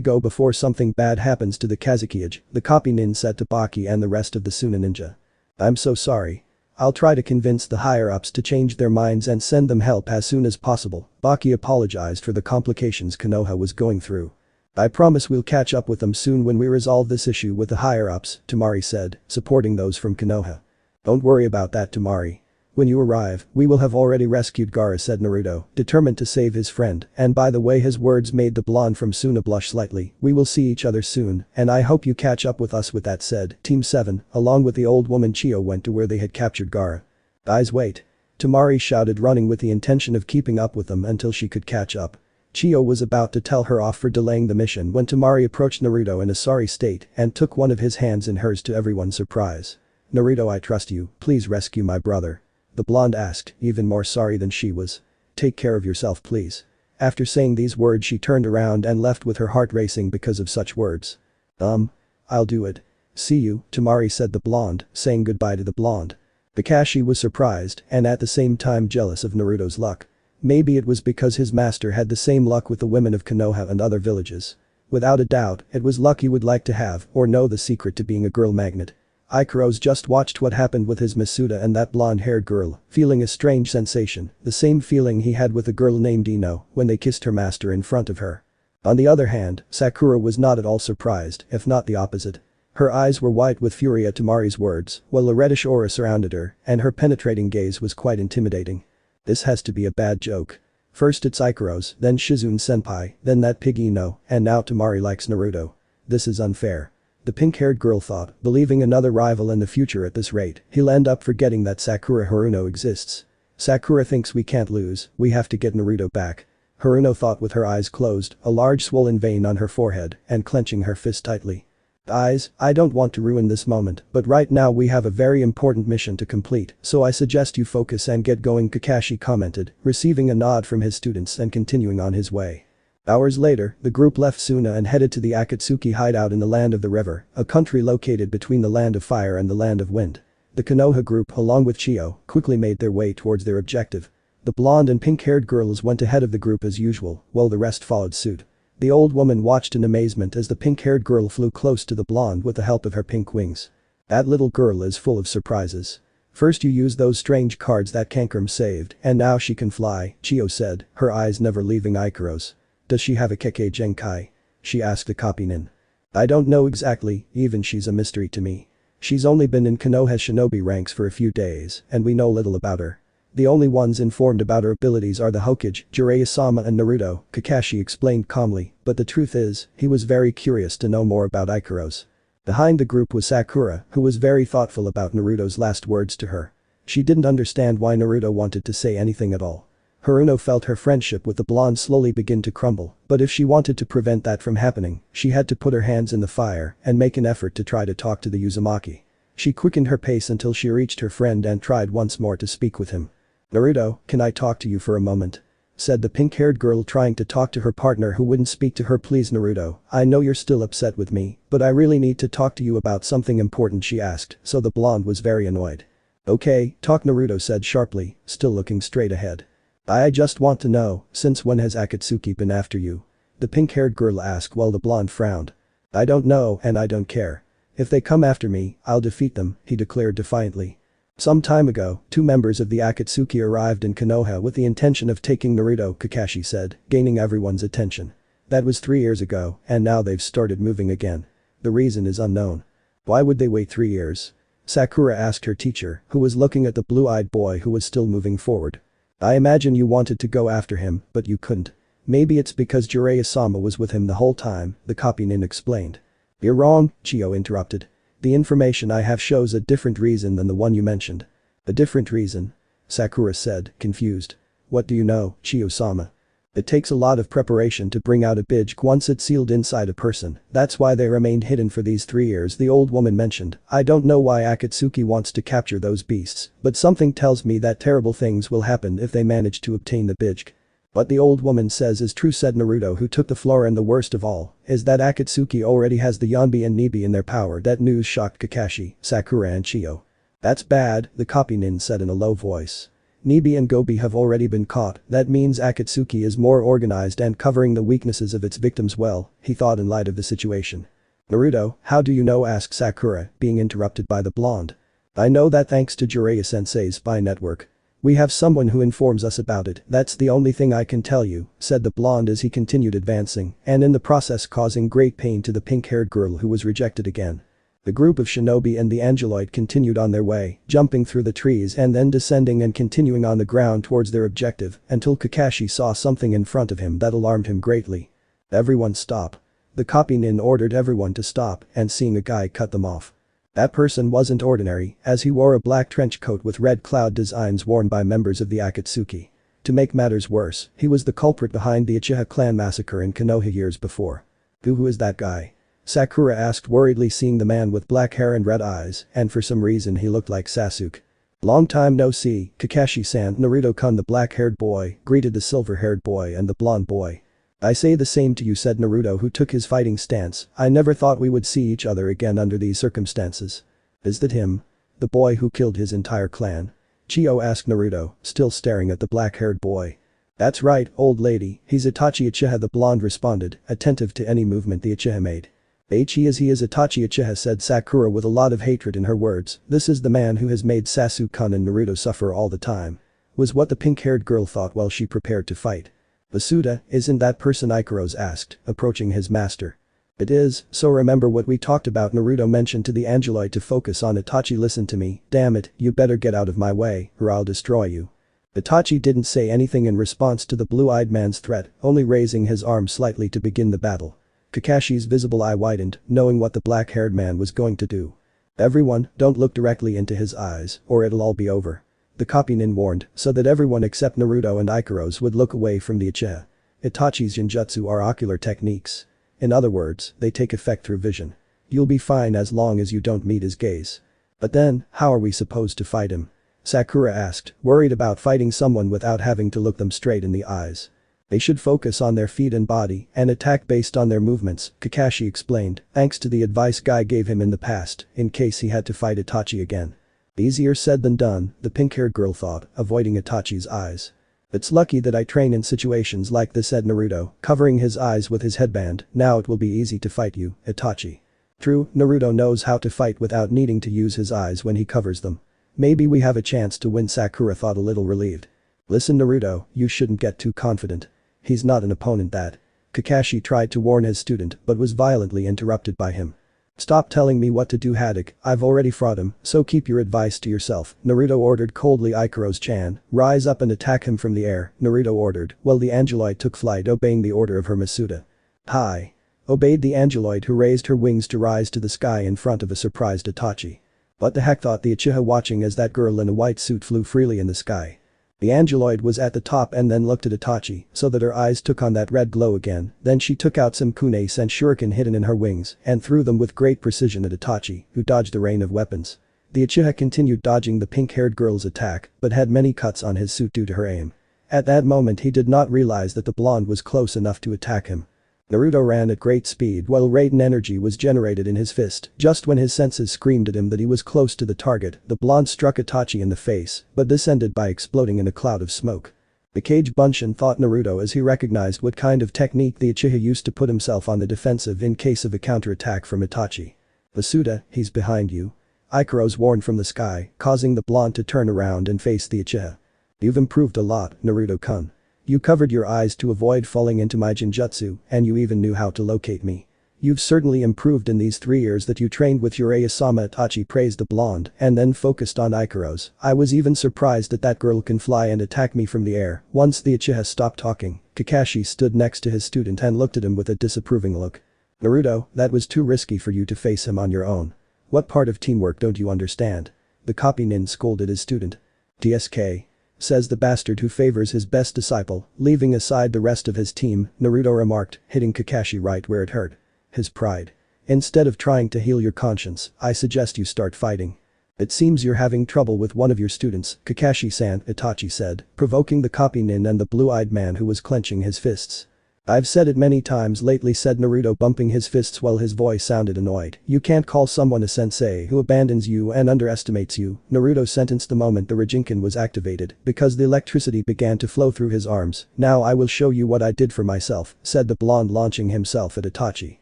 go before something bad happens to the Kazuki," the copy nin said to Baki and the rest of the Suna ninja. "I'm so sorry. I'll try to convince the higher-ups to change their minds and send them help as soon as possible." Baki apologized for the complications Konoha was going through. "I promise we'll catch up with them soon when we resolve this issue with the higher-ups," Temari said, supporting those from Konoha. "Don't worry about that, Temari. When you arrive, we will have already rescued Gaara," said Naruto, determined to save his friend, and by the way his words made the blonde from Suna blush slightly. "We will see each other soon, and I hope you catch up with us." With that said, Team 7, along with the old woman Chio, went to where they had captured Gaara. "Guys, wait," Temari shouted, running with the intention of keeping up with them until she could catch up. Chio was about to tell her off for delaying the mission when Temari approached Naruto in a sorry state and took one of his hands in hers to everyone's surprise. "Naruto, I trust you, please rescue my brother," the blonde asked, even more sorry than she was. "Take care of yourself, please." After saying these words she turned around and left with her heart racing because of such words. I'll do it. See you," Temari said the blonde, saying goodbye to the blonde. Kakashi was surprised and at the same time jealous of Naruto's luck. Maybe it was because his master had the same luck with the women of Konoha and other villages. Without a doubt, it was luck he would like to have or know the secret to being a girl magnet. Ikaros just watched what happened with his Masuda and that blonde-haired girl, feeling a strange sensation, the same feeling he had with a girl named Ino when they kissed her master in front of her. On the other hand, Sakura was not at all surprised, if not the opposite. Her eyes were white with fury at Temari's words, while a reddish aura surrounded her, and her penetrating gaze was quite intimidating. This has to be a bad joke. First it's Ikaros, then Shizune-senpai, then that pig Ino, and now Temari likes Naruto. This is unfair. The pink-haired girl thought, believing another rival in the future at this rate, he'll end up forgetting that Sakura Haruno exists. Sakura thinks we can't lose, we have to get Naruto back. Haruno thought with her eyes closed, a large swollen vein on her forehead, and clenching her fist tightly. Eyes, I don't want to ruin this moment, but right now we have a very important mission to complete, so I suggest you focus and get going, Kakashi commented, receiving a nod from his students and continuing on his way. Hours later, the group left Suna and headed to the Akatsuki hideout in the Land of the River, a country located between the Land of Fire and the Land of Wind. The Konoha group, along with Chio, quickly made their way towards their objective. The blonde and pink-haired girls went ahead of the group as usual, while the rest followed suit. The old woman watched in amazement as the pink-haired girl flew close to the blonde with the help of her pink wings. That little girl is full of surprises. First you used those strange cards that Kankurum saved, and now she can fly, Chio said, her eyes never leaving Ikaros. Does she have a Kekkei Genkai? She asked the copy nin. I don't know exactly, even she's a mystery to me. She's only been in Konoha shinobi ranks for a few days, and we know little about her. The only ones informed about her abilities are the Hokage, Jiraiya-sama and Naruto, Kakashi explained calmly, but the truth is, he was very curious to know more about Ikaros. Behind the group was Sakura, who was very thoughtful about Naruto's last words to her. She didn't understand why Naruto wanted to say anything at all. Haruno felt her friendship with the blonde slowly begin to crumble, but if she wanted to prevent that from happening, she had to put her hands in the fire and make an effort to try to talk to the Uzumaki. She quickened her pace until she reached her friend and tried once more to speak with him. Naruto, can I talk to you for a moment? Said the pink-haired girl trying to talk to her partner who wouldn't speak to her. Please Naruto, I know you're still upset with me, but I really need to talk to you about something important, she asked, so the blonde was very annoyed. Okay, talk, Naruto said sharply, still looking straight ahead. I just want to know, since when has Akatsuki been after you? The pink-haired girl asked while the blonde frowned. I don't know and I don't care. If they come after me, I'll defeat them, he declared defiantly. Some time ago, 2 members of the Akatsuki arrived in Konoha with the intention of taking Naruto, Kakashi said, gaining everyone's attention. That was 3 years ago, and now they've started moving again. The reason is unknown. Why would they wait 3 years? Sakura asked her teacher, who was looking at the blue-eyed boy who was still moving forward. I imagine you wanted to go after him, but you couldn't. Maybe it's because Jiraiya-sama was with him the whole time, the copy nin explained. You're wrong, Chio interrupted. The information I have shows a different reason than the one you mentioned. A different reason? Sakura said, confused. What do you know, Chio-sama? It takes a lot of preparation to bring out a bijk once it's sealed inside a person, that's why they remained hidden for these 3 years, the old woman mentioned. I don't know why Akatsuki wants to capture those beasts, but something tells me that terrible things will happen if they manage to obtain the bijk. What the old woman says is true, said Naruto, who took the floor, and the worst of all is that Akatsuki already has the Yonbi and Nibi in their power. That news shocked Kakashi, Sakura and Chio. That's bad, the copy nin said in a low voice. Nibi and Gobi have already been caught, that means Akatsuki is more organized and covering the weaknesses of its victims well, he thought in light of the situation. Naruto, how do you know, asked Sakura, being interrupted by the blonde. I know that thanks to Jiraiya-sensei's spy network. We have someone who informs us about it, that's the only thing I can tell you, said the blonde as he continued advancing, and in the process causing great pain to the pink-haired girl who was rejected again. The group of shinobi and the angeloid continued on their way, jumping through the trees and then descending and continuing on the ground towards their objective until Kakashi saw something in front of him that alarmed him greatly. Everyone stop. The copy nin ordered everyone to stop, and seeing a guy cut them off. That person wasn't ordinary, as he wore a black trench coat with red cloud designs worn by members of the Akatsuki. To make matters worse, he was the culprit behind the Uchiha clan massacre in Konoha years before. Who is that guy? Sakura asked worriedly, seeing the man with black hair and red eyes, and for some reason he looked like Sasuke. Long time no see, Kakashi-san, Naruto-kun, the black-haired boy greeted the silver-haired boy and the blonde boy. I say the same to you, said Naruto, who took his fighting stance. I never thought we would see each other again under these circumstances. Is that him? The boy who killed his entire clan? Chio asked Naruto, still staring at the black-haired boy. That's right, old lady, he's Itachi Uchiha, the blonde responded, attentive to any movement the Uchiha made. He is Itachi Uchiha, said Sakura with a lot of hatred in her words. This is the man who has made Sasuke and Naruto suffer all the time. Was what the pink-haired girl thought while she prepared to fight. Masuda, isn't that person? Ikaros asked, approaching his master. It is, so remember what we talked about. Naruto mentioned to the Angeloid to focus on Itachi. Listen to me, damn it, you better get out of my way, or I'll destroy you. Itachi didn't say anything in response to the blue-eyed man's threat, only raising his arm slightly to begin the battle. Kakashi's visible eye widened, knowing what the black-haired man was going to do. Everyone, don't look directly into his eyes, or it'll all be over. The copy nin warned, so that everyone except Naruto and Ikaros would look away from the Uchiha. Itachi's genjutsu are ocular techniques. In other words, they take effect through vision. You'll be fine as long as you don't meet his gaze. But then, how are we supposed to fight him? Sakura asked, worried about fighting someone without having to look them straight in the eyes. They should focus on their feet and body and attack based on their movements, Kakashi explained, thanks to the advice Guy gave him in the past, in case he had to fight Itachi again. Easier said than done, the pink-haired girl thought, avoiding Itachi's eyes. It's lucky that I train in situations like this, said Naruto, covering his eyes with his headband. Now it will be easy to fight you, Itachi. True, Naruto knows how to fight without needing to use his eyes when he covers them. Maybe we have a chance to win, Sakura thought, a little relieved. Listen Naruto, you shouldn't get too confident. He's not an opponent that. Kakashi tried to warn his student but was violently interrupted by him. Stop telling me what to do, Haddock, I've already fought him, so keep your advice to yourself, Naruto ordered coldly. Ikaros-chan, rise up and attack him from the air, Naruto ordered, while the Angeloid took flight, obeying the order of her Masuda. Hi. Obeyed the Angeloid, who raised her wings to rise to the sky in front of a surprised Itachi. What the heck, thought the Uchiha, watching as that girl in a white suit flew freely in the sky. The Angeloid was at the top and then looked at Itachi so that her eyes took on that red glow again, then she took out some kunais and shuriken hidden in her wings and threw them with great precision at Itachi, who dodged the rain of weapons. The Uchiha continued dodging the pink-haired girl's attack but had many cuts on his suit due to her aim. At that moment he did not realize that the blonde was close enough to attack him. Naruto ran at great speed while radiant energy was generated in his fist. Just when his senses screamed at him that he was close to the target, the blonde struck Itachi in the face, but this ended by exploding in a cloud of smoke. The Kage Bunshin, thought Naruto as he recognized what kind of technique the Uchiha used to put himself on the defensive in case of a counterattack from Itachi. Masuda, he's behind you. Ikaros warned from the sky, causing the blonde to turn around and face the Uchiha. You've improved a lot, Naruto-kun. You covered your eyes to avoid falling into my genjutsu, and you even knew how to locate me. You've certainly improved in these 3 years that you trained with Uraya-sama, Itachi praised the blonde and then focused on Ikaros. I was even surprised that girl can fly and attack me from the air. Once the Uchiha stopped talking, Kakashi stood next to his student and looked at him with a disapproving look. Naruto, that was too risky for you to face him on your own. What part of teamwork don't you understand? The copy nin scolded his student. TSK. Says the bastard who favors his best disciple, leaving aside the rest of his team, Naruto remarked, hitting Kakashi right where it hurt. His pride. Instead of trying to heal your conscience, I suggest you start fighting. It seems you're having trouble with one of your students, Kakashi-san, Itachi said, provoking the copy nin and the blue-eyed man who was clenching his fists. I've said it many times lately, said Naruto, bumping his fists while his voice sounded annoyed. You can't call someone a sensei who abandons you and underestimates you, Naruto sentenced the moment the Raijinkan was activated because the electricity began to flow through his arms. Now I will show you what I did for myself, said the blonde, launching himself at Itachi.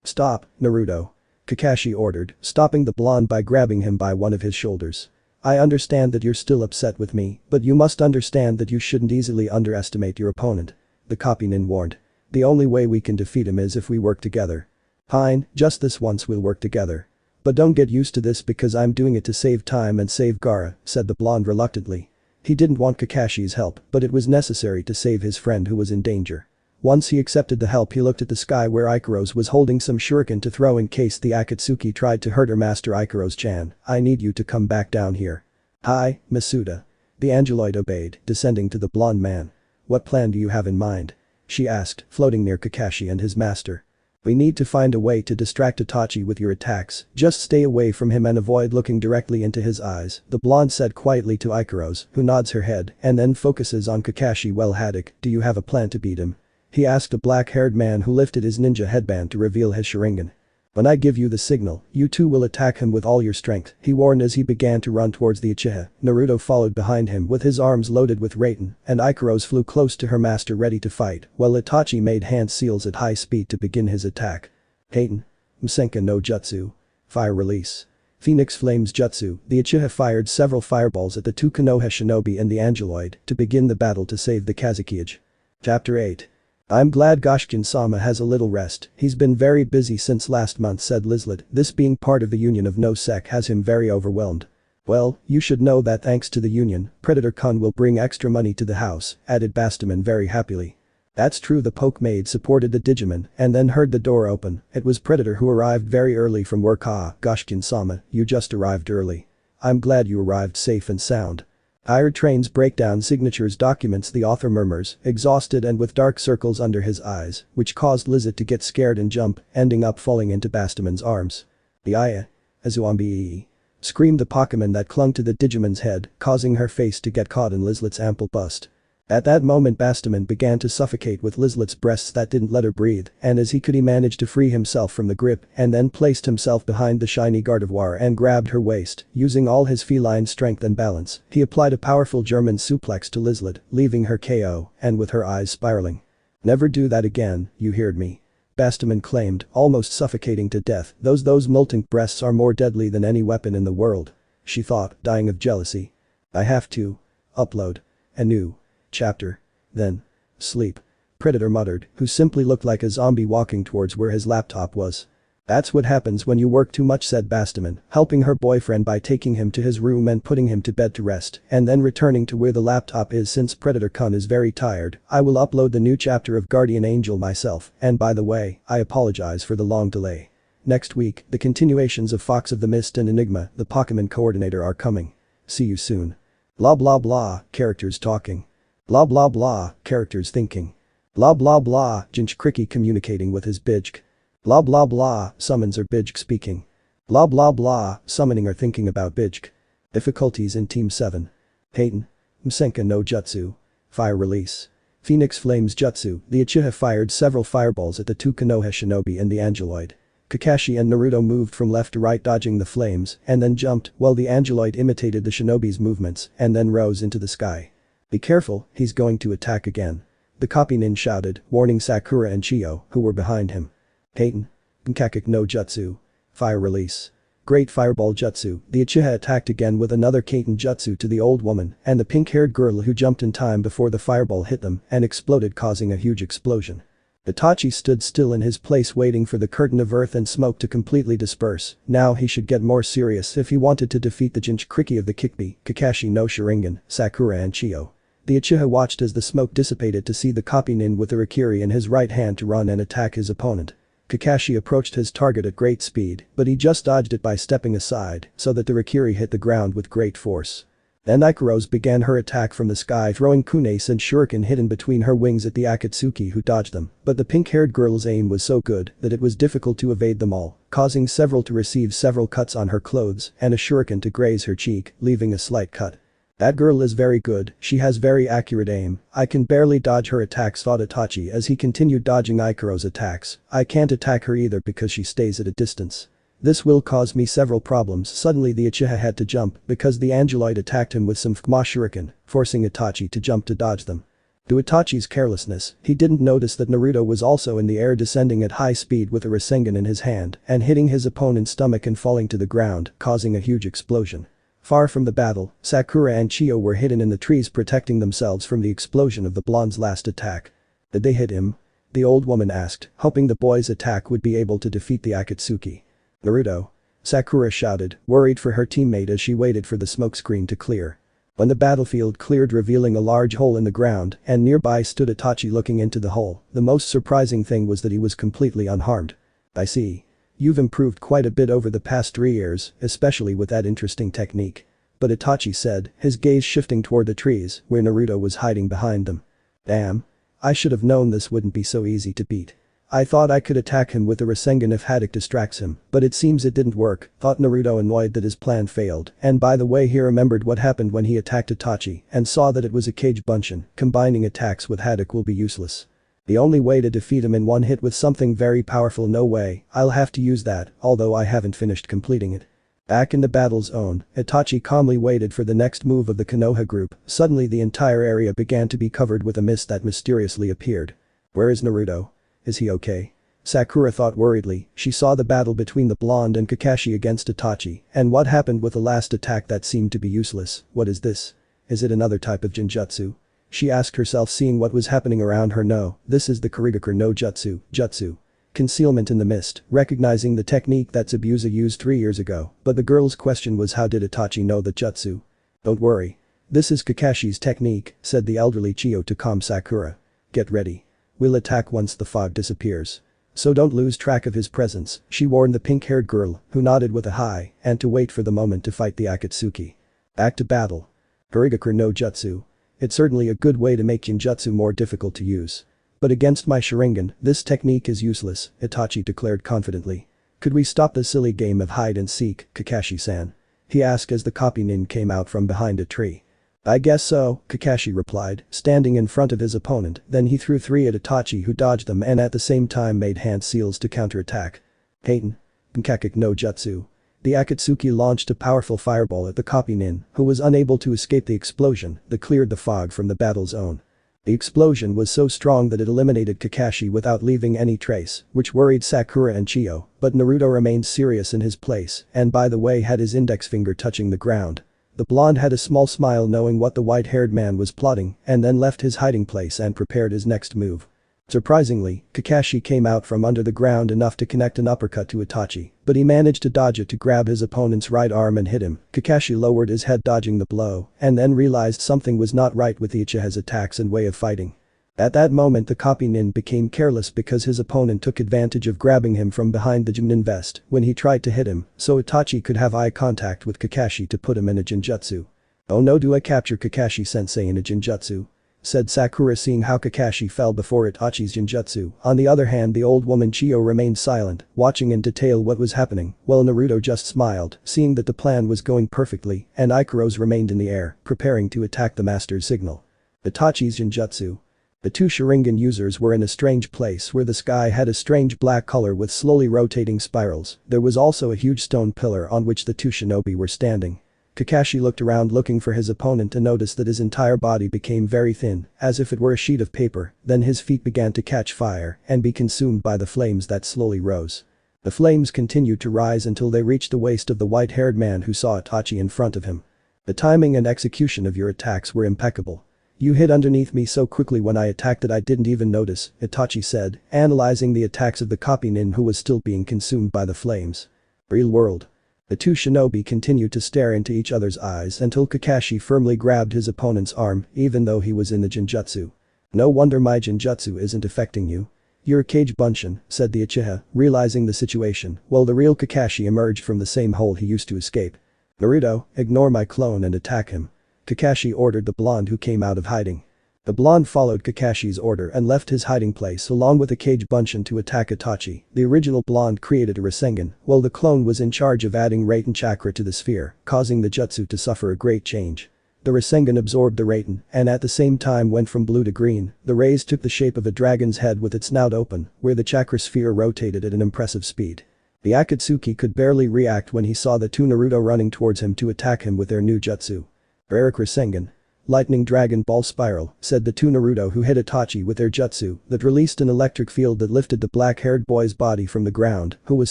Stop, Naruto. Kakashi ordered, stopping the blonde by grabbing him by one of his shoulders. I understand that you're still upset with me, but you must understand that you shouldn't easily underestimate your opponent. The copy nin warned. The only way we can defeat him is if we work together. Fine, just this once we'll work together. But don't get used to this because I'm doing it to save time and save Gaara, said the blonde reluctantly. He didn't want Kakashi's help, but it was necessary to save his friend who was in danger. Once he accepted the help, he looked at the sky where Ikaros was holding some shuriken to throw in case the Akatsuki tried to hurt her master. Ikaros-chan, I need you to come back down here. Hi, Masuda. The Angeloid obeyed, descending to the blonde man. What plan do you have in mind? She asked, floating near Kakashi and his master. We need to find a way to distract Itachi with your attacks, just stay away from him and avoid looking directly into his eyes, the blonde said quietly to Ikaros, who nods her head and then focuses on Kakashi. Well, Haddock, do you have a plan to beat him? He asked a black-haired man who lifted his ninja headband to reveal his Sharingan. When I give you the signal, you too will attack him with all your strength, he warned as he began to run towards the Uchiha. Naruto followed behind him with his arms loaded with Raiten, and Ikaros flew close to her master ready to fight, while Itachi made hand seals at high speed to begin his attack. Haten. Msenka no Jutsu. Fire release. Phoenix Flames Jutsu, the Uchiha fired several fireballs at the two Konoha shinobi and the Angeloid to begin the battle to save the Kazuki. Chapter 8. I'm glad Goshkin-sama has a little rest, he's been very busy since last month, said Lizlet. This being part of the Union of No Sec has him very overwhelmed. Well, you should know that thanks to the union, Predator-kun will bring extra money to the house, added Bastaman very happily. That's true, the poke maid supported the Digimon and then heard the door open. It was Predator who arrived very early from work. Ah, Goshkin-sama, you just arrived early. I'm glad you arrived safe and sound. Hired trains break down signatures documents, the author murmurs, exhausted and with dark circles under his eyes, which caused Lizet to get scared and jump, ending up falling into Bastaman's arms. The Aya. Azuambi. Screamed the Pokemon that clung to the Digimon's head, causing her face to get caught in Lizlet's ample bust. At that moment Bastaman began to suffocate with Lizlet's breasts that didn't let her breathe, and as he could he managed to free himself from the grip and then placed himself behind the shiny Gardevoir and grabbed her waist, using all his feline strength and balance, he applied a powerful German suplex to Lizlet, leaving her KO, and with her eyes spiraling. Never do that again, you heard me. Bastaman claimed, almost suffocating to death. Those molting breasts are more deadly than any weapon in the world. She thought, dying of jealousy. I have to upload a new chapter. Then sleep. Predator muttered, who simply looked like a zombie walking towards where his laptop was. That's what happens when you work too much, said Bastaman, helping her boyfriend by taking him to his room and putting him to bed to rest, and then returning to where the laptop is. Since Predator-kun is very tired, I will upload the new chapter of Guardian Angel myself, and by the way, I apologize for the long delay. Next week, the continuations of Fox of the Mist and Enigma, the Pokemon coordinator, are coming. See you soon. Blah blah blah, characters talking. Blah blah blah, characters thinking. Blah blah blah, Jinchuriki communicating with his Bijk. Blah blah blah, summons or Bijk speaking. Blah blah blah, summoning or thinking about Bijk. Difficulties in Team 7. Peyton. Msenka no Jutsu. Fire release. Phoenix Flames Jutsu, the Uchiha fired several fireballs at the two Konoha shinobi and the Angeloid. Kakashi and Naruto moved from left to right dodging the flames and then jumped while the Angeloid imitated the shinobi's movements and then rose into the sky. Be careful, he's going to attack again. The copy nin shouted, warning Sakura and Chio, who were behind him. Peyton. Nkakik no Jutsu. Fire release. Great Fireball Jutsu, the Uchiha attacked again with another Kaiten Jutsu to the old woman and the pink-haired girl who jumped in time before the fireball hit them and exploded, causing a huge explosion. Itachi stood still in his place waiting for the curtain of earth and smoke to completely disperse. Now he should get more serious if he wanted to defeat the Jinchuriki of the Kikbi, Kakashi no Sharingan, Sakura and Chio. The Uchiha watched as the smoke dissipated to see the copy nin with the Rikiri in his right hand to run and attack his opponent. Kakashi approached his target at great speed, but he just dodged it by stepping aside so that the Rikiri hit the ground with great force. Then Ikaros began her attack from the sky, throwing kunais and shuriken hidden between her wings at the Akatsuki, who dodged them, but the pink-haired girl's aim was so good that it was difficult to evade them all, causing several to receive several cuts on her clothes and a shuriken to graze her cheek, leaving a slight cut. That girl is very good, she has very accurate aim, I can barely dodge her attacks, thought Itachi as he continued dodging Ikaros' attacks. I can't attack her either because she stays at a distance. This will cause me several problems. Suddenly the Uchiha had to jump because the Angeloid attacked him with some Fukma shuriken, forcing Itachi to jump to dodge them. To Itachi's carelessness, he didn't notice that Naruto was also in the air, descending at high speed with a Rasengan in his hand and hitting his opponent's stomach and falling to the ground, causing a huge explosion. Far from the battle, Sakura and Chio were hidden in the trees protecting themselves from the explosion of the blonde's last attack. Did they hit him? The old woman asked, hoping the boy's attack would be able to defeat the Akatsuki. Naruto. Sakura shouted, worried for her teammate as she waited for the smokescreen to clear. When the battlefield cleared, revealing a large hole in the ground, and nearby stood Itachi looking into the hole, the most surprising thing was that he was completely unharmed. I see. You've improved quite a bit over the past 3 years, especially with that interesting technique. But Itachi said, his gaze shifting toward the trees where Naruto was hiding behind them. Damn. I should have known this wouldn't be so easy to beat. I thought I could attack him with the Rasengan if Haddock distracts him, but it seems it didn't work, thought Naruto, annoyed that his plan failed. And by the way, he remembered what happened when he attacked Itachi and saw that it was a Kage Bunshin. Combining attacks with Haddock will be useless. The only way to defeat him in one hit with something very powerful, no way, I'll have to use that, although I haven't finished completing it. Back in the battle zone, Itachi calmly waited for the next move of the Konoha group. Suddenly the entire area began to be covered with a mist that mysteriously appeared. Where is Naruto? Is he okay? Sakura thought worriedly. She saw the battle between the blonde and Kakashi against Itachi, and what happened with the last attack that seemed to be useless. What is this? Is it another type of genjutsu? She asked herself, seeing what was happening around her. No, this is the Kurigakure no Jutsu, Jutsu. Concealment in the mist, recognizing the technique that Zabuza used 3 years ago, but the girl's question was, how did Itachi know the jutsu? Don't worry. This is Kakashi's technique, said the elderly Chiyo to calm Sakura. Get ready. We'll attack once the fog disappears. So don't lose track of his presence, she warned the pink-haired girl, who nodded with a hi, and to wait for the moment to fight the Akatsuki. Back to battle. Kurigakure no Jutsu. It's certainly a good way to make genjutsu more difficult to use. But against my Sharingan, this technique is useless, Itachi declared confidently. Could we stop the silly game of hide and seek, Kakashi-san? He asked as the copy nin came out from behind a tree. I guess so, Kakashi replied, standing in front of his opponent. Then he threw 3 at Itachi, who dodged them and at the same time made hand seals to counterattack. Heitan. Nkakik no Jutsu. The Akatsuki launched a powerful fireball at the copy nin, who was unable to escape the explosion that cleared the fog from the battle zone. The explosion was so strong that it eliminated Kakashi without leaving any trace, which worried Sakura and Chiyo, but Naruto remained serious in his place and, by the way, had his index finger touching the ground. The blonde had a small smile knowing what the white-haired man was plotting and then left his hiding place and prepared his next move. Surprisingly, Kakashi came out from under the ground enough to connect an uppercut to Itachi, but he managed to dodge it to grab his opponent's right arm and hit him. Kakashi lowered his head dodging the blow and then realized something was not right with Uchiha's attacks and way of fighting. At that moment the copy nin became careless because his opponent took advantage of grabbing him from behind the Jinnin vest when he tried to hit him, so Itachi could have eye contact with Kakashi to put him in a genjutsu. Oh no, do I capture Kakashi-sensei in a genjutsu? Said Sakura, seeing how Kakashi fell before Itachi's genjutsu. On the other hand, the old woman Chiyo remained silent, watching in detail what was happening, while Naruto just smiled, seeing that the plan was going perfectly, and Ikaros remained in the air, preparing to attack the master's signal. Itachi's genjutsu. The 2 Sharingan users were in a strange place where the sky had a strange black color with slowly rotating spirals. There was also a huge stone pillar on which the 2 shinobi were standing. Kakashi looked around looking for his opponent and noticed that his entire body became very thin, as if it were a sheet of paper, then his feet began to catch fire and be consumed by the flames that slowly rose. The flames continued to rise until they reached the waist of the white-haired man who saw Itachi in front of him. The timing and execution of your attacks were impeccable. You hit underneath me so quickly when I attacked that I didn't even notice, Itachi said, analyzing the attacks of the copy nin who was still being consumed by the flames. Real world. The 2 shinobi continued to stare into each other's eyes until Kakashi firmly grabbed his opponent's arm, even though he was in the genjutsu. No wonder my genjutsu isn't affecting you. You're a Kage Bunshin, said the Uchiha, realizing the situation, while the real Kakashi emerged from the same hole he used to escape. Naruto, ignore my clone and attack him. Kakashi ordered the blonde who came out of hiding. The blonde followed Kakashi's order and left his hiding place along with a Kage Bunshin to attack Itachi. The original blonde created a Rasengan, while the clone was in charge of adding Raten chakra to the sphere, causing the jutsu to suffer a great change. The Rasengan absorbed the Raten and at the same time went from blue to green. The rays took the shape of a dragon's head with its snout open, where the chakra sphere rotated at an impressive speed. The Akatsuki could barely react when he saw the 2 Naruto running towards him to attack him with their new jutsu. Eric Rasengan. Lightning Dragon Ball Spiral, said the 2 Naruto who hit Itachi with their jutsu that released an electric field that lifted the black-haired boy's body from the ground, who was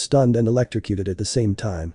stunned and electrocuted at the same time.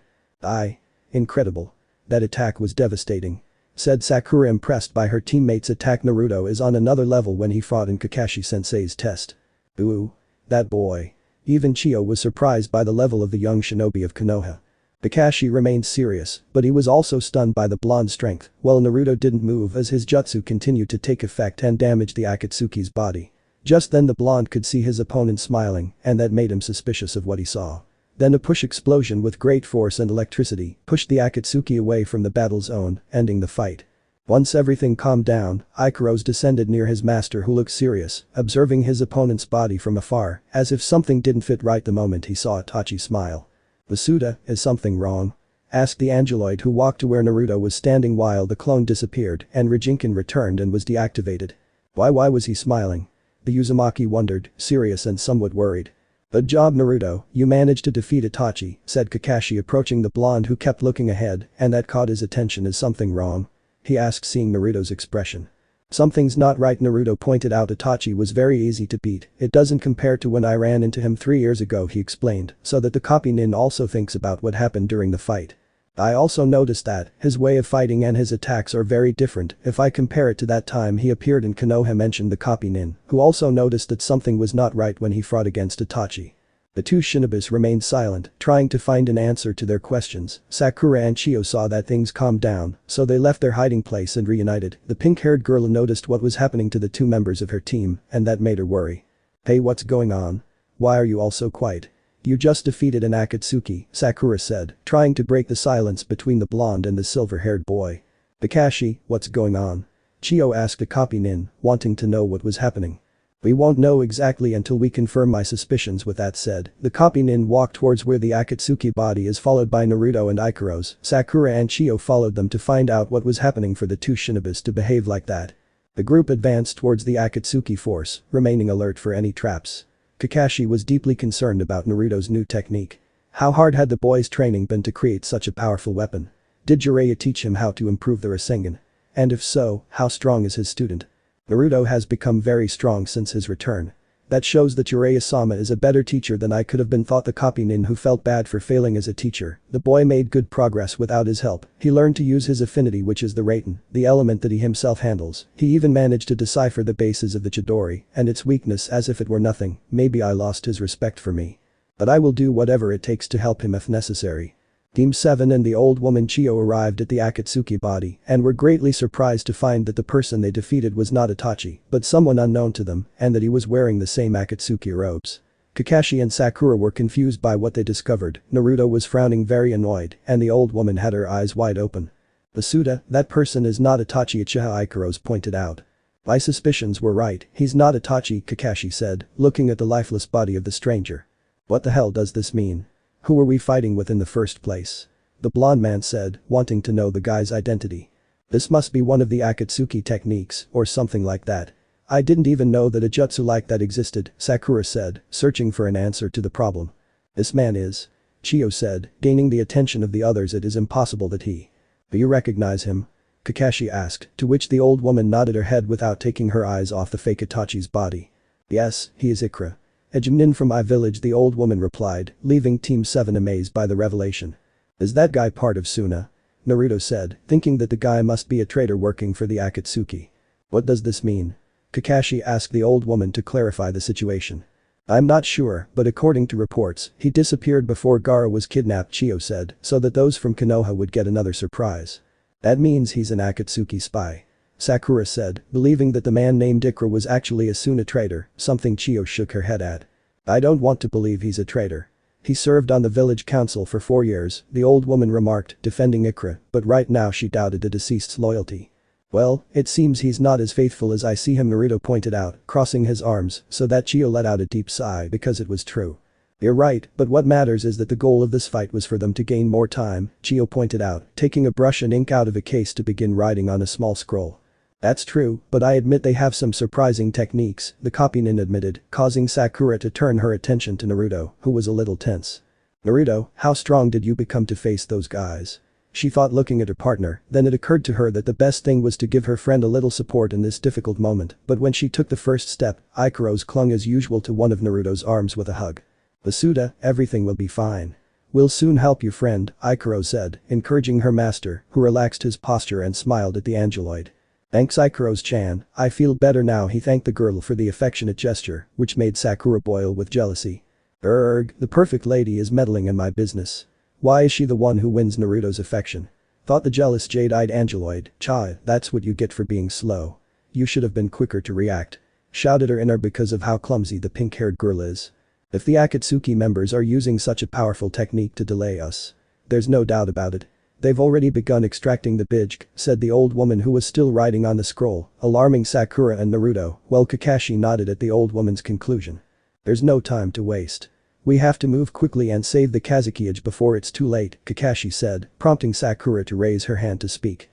Incredible. That attack was devastating. Said Sakura, impressed by her teammates' attack. Naruto is on another level when he fought in Kakashi-sensei's test. Ooh. That boy. Even Chiyo was surprised by the level of the young shinobi of Konoha. Kakashi remained serious, but he was also stunned by the blonde's strength, while Naruto didn't move as his jutsu continued to take effect and damage the Akatsuki's body. Just then the blonde could see his opponent smiling, and that made him suspicious of what he saw. Then a push explosion with great force and electricity pushed the Akatsuki away from the battle zone, ending the fight. Once everything calmed down, Ikaros descended near his master, who looked serious, observing his opponent's body from afar, as if something didn't fit right the moment he saw Itachi smile. "Masuda, is something wrong?" asked the Angeloid, who walked to where Naruto was standing while the clone disappeared and Rajinkan returned and was deactivated. Why was he smiling? The Uzumaki wondered, serious and somewhat worried. "Good job, Naruto, you managed to defeat Itachi," said Kakashi, approaching the blonde who kept looking ahead, and that caught his attention. "Is something wrong?" he asked, seeing Naruto's expression. Something's not right, Naruto pointed out. Itachi was very easy to beat, it doesn't compare to when I ran into him 3 years ago, he explained, so that the copy nin also thinks about what happened during the fight. I also noticed that his way of fighting and his attacks are very different if I compare it to that time he appeared in Konoha, mentioned the copy nin, who also noticed that something was not right when he fought against Itachi. The two shinobis remained silent, trying to find an answer to their questions. Sakura and Chio saw that things calmed down, so they left their hiding place and reunited. The pink-haired girl noticed what was happening to the two members of her team, and that made her worry. Hey, what's going on? Why are you all so quiet? You just defeated an Akatsuki, Sakura said, trying to break the silence between the blonde and the silver-haired boy. Kakashi, what's going on? Chio asked the copy nin, wanting to know what was happening. We won't know exactly until we confirm my suspicions. With that said, the copy nin walked towards where the Akatsuki body is, followed by Naruto and Ikaros. Sakura and Chio followed them to find out what was happening for the two shinobis to behave like that. The group advanced towards the Akatsuki force, remaining alert for any traps. Kakashi was deeply concerned about Naruto's new technique. How hard had the boy's training been to create such a powerful weapon? Did Jiraiya teach him how to improve the Rasengan? And if so, how strong is his student? Naruto has become very strong since his return. That shows that Jiraiya-sama is a better teacher than I could have been, thought the copy nin, who felt bad for failing as a teacher. The boy made good progress without his help. He learned to use his affinity, which is the Raiten, the element that he himself handles. He even managed to decipher the bases of the Chidori and its weakness as if it were nothing. Maybe I lost his respect for me. But I will do whatever it takes to help him if necessary. Team 7 and the old woman Chio arrived at the Akatsuki body and were greatly surprised to find that the person they defeated was not Itachi, but someone unknown to them, and that he was wearing the same Akatsuki robes. Kakashi and Sakura were confused by what they discovered. Naruto was frowning, very annoyed, and the old woman had her eyes wide open. Basuda, that person is not Itachi, Uchiha, Ikaros pointed out. My suspicions were right, he's not Itachi, Kakashi said, looking at the lifeless body of the stranger. What the hell does this mean? Who were we fighting with in the first place? The blonde man said, wanting to know the guy's identity. This must be one of the Akatsuki techniques, or something like that. I didn't even know that a jutsu like that existed, Sakura said, searching for an answer to the problem. This man is. Chio said, gaining the attention of the others. It is impossible that he. Do you recognize him? Kakashi asked, to which the old woman nodded her head without taking her eyes off the fake Itachi's body. Yes, he is Ikra. A Jinin from my village, the old woman replied, leaving Team 7 amazed by the revelation. Is that guy part of Suna? Naruto said, thinking that the guy must be a traitor working for the Akatsuki. What does this mean? Kakashi asked the old woman to clarify the situation. I'm not sure, but according to reports, he disappeared before Gaara was kidnapped, Chio said, so that those from Konoha would get another surprise. That means he's an Akatsuki spy. Sakura said, believing that the man named Ikra was actually a Suna traitor, something Chio shook her head at. I don't want to believe he's a traitor. He served on the village council for 4 years, the old woman remarked, defending Ikra, but right now she doubted the deceased's loyalty. Well, it seems he's not as faithful as I see him, Naruto pointed out, crossing his arms, so that Chio let out a deep sigh because it was true. You're right, but what matters is that the goal of this fight was for them to gain more time, Chio pointed out, taking a brush and ink out of a case to begin writing on a small scroll. That's true, but I admit they have some surprising techniques, the copynin admitted, causing Sakura to turn her attention to Naruto, who was a little tense. Naruto, how strong did you become to face those guys? She thought, looking at her partner, then it occurred to her that the best thing was to give her friend a little support in this difficult moment, but when she took the first step, Ikaros clung as usual to one of Naruto's arms with a hug. Basuda, everything will be fine. We'll soon help you, friend, Ikaros said, encouraging her master, who relaxed his posture and smiled at the angeloid. Thanks, Ikaros-chan, I feel better now, he thanked the girl for the affectionate gesture, which made Sakura boil with jealousy. The perfect lady is meddling in my business. Why is she the one who wins Naruto's affection? Thought the jealous jade-eyed angeloid. Chai, that's what you get for being slow. You should have been quicker to react. Shouted her inner because of how clumsy the pink-haired girl is. If the Akatsuki members are using such a powerful technique to delay us. There's no doubt about it. They've already begun extracting the Bijk, said the old woman who was still writing on the scroll, alarming Sakura and Naruto, while Kakashi nodded at the old woman's conclusion. There's no time to waste. We have to move quickly and save the Kazuki before it's too late, Kakashi said, prompting Sakura to raise her hand to speak.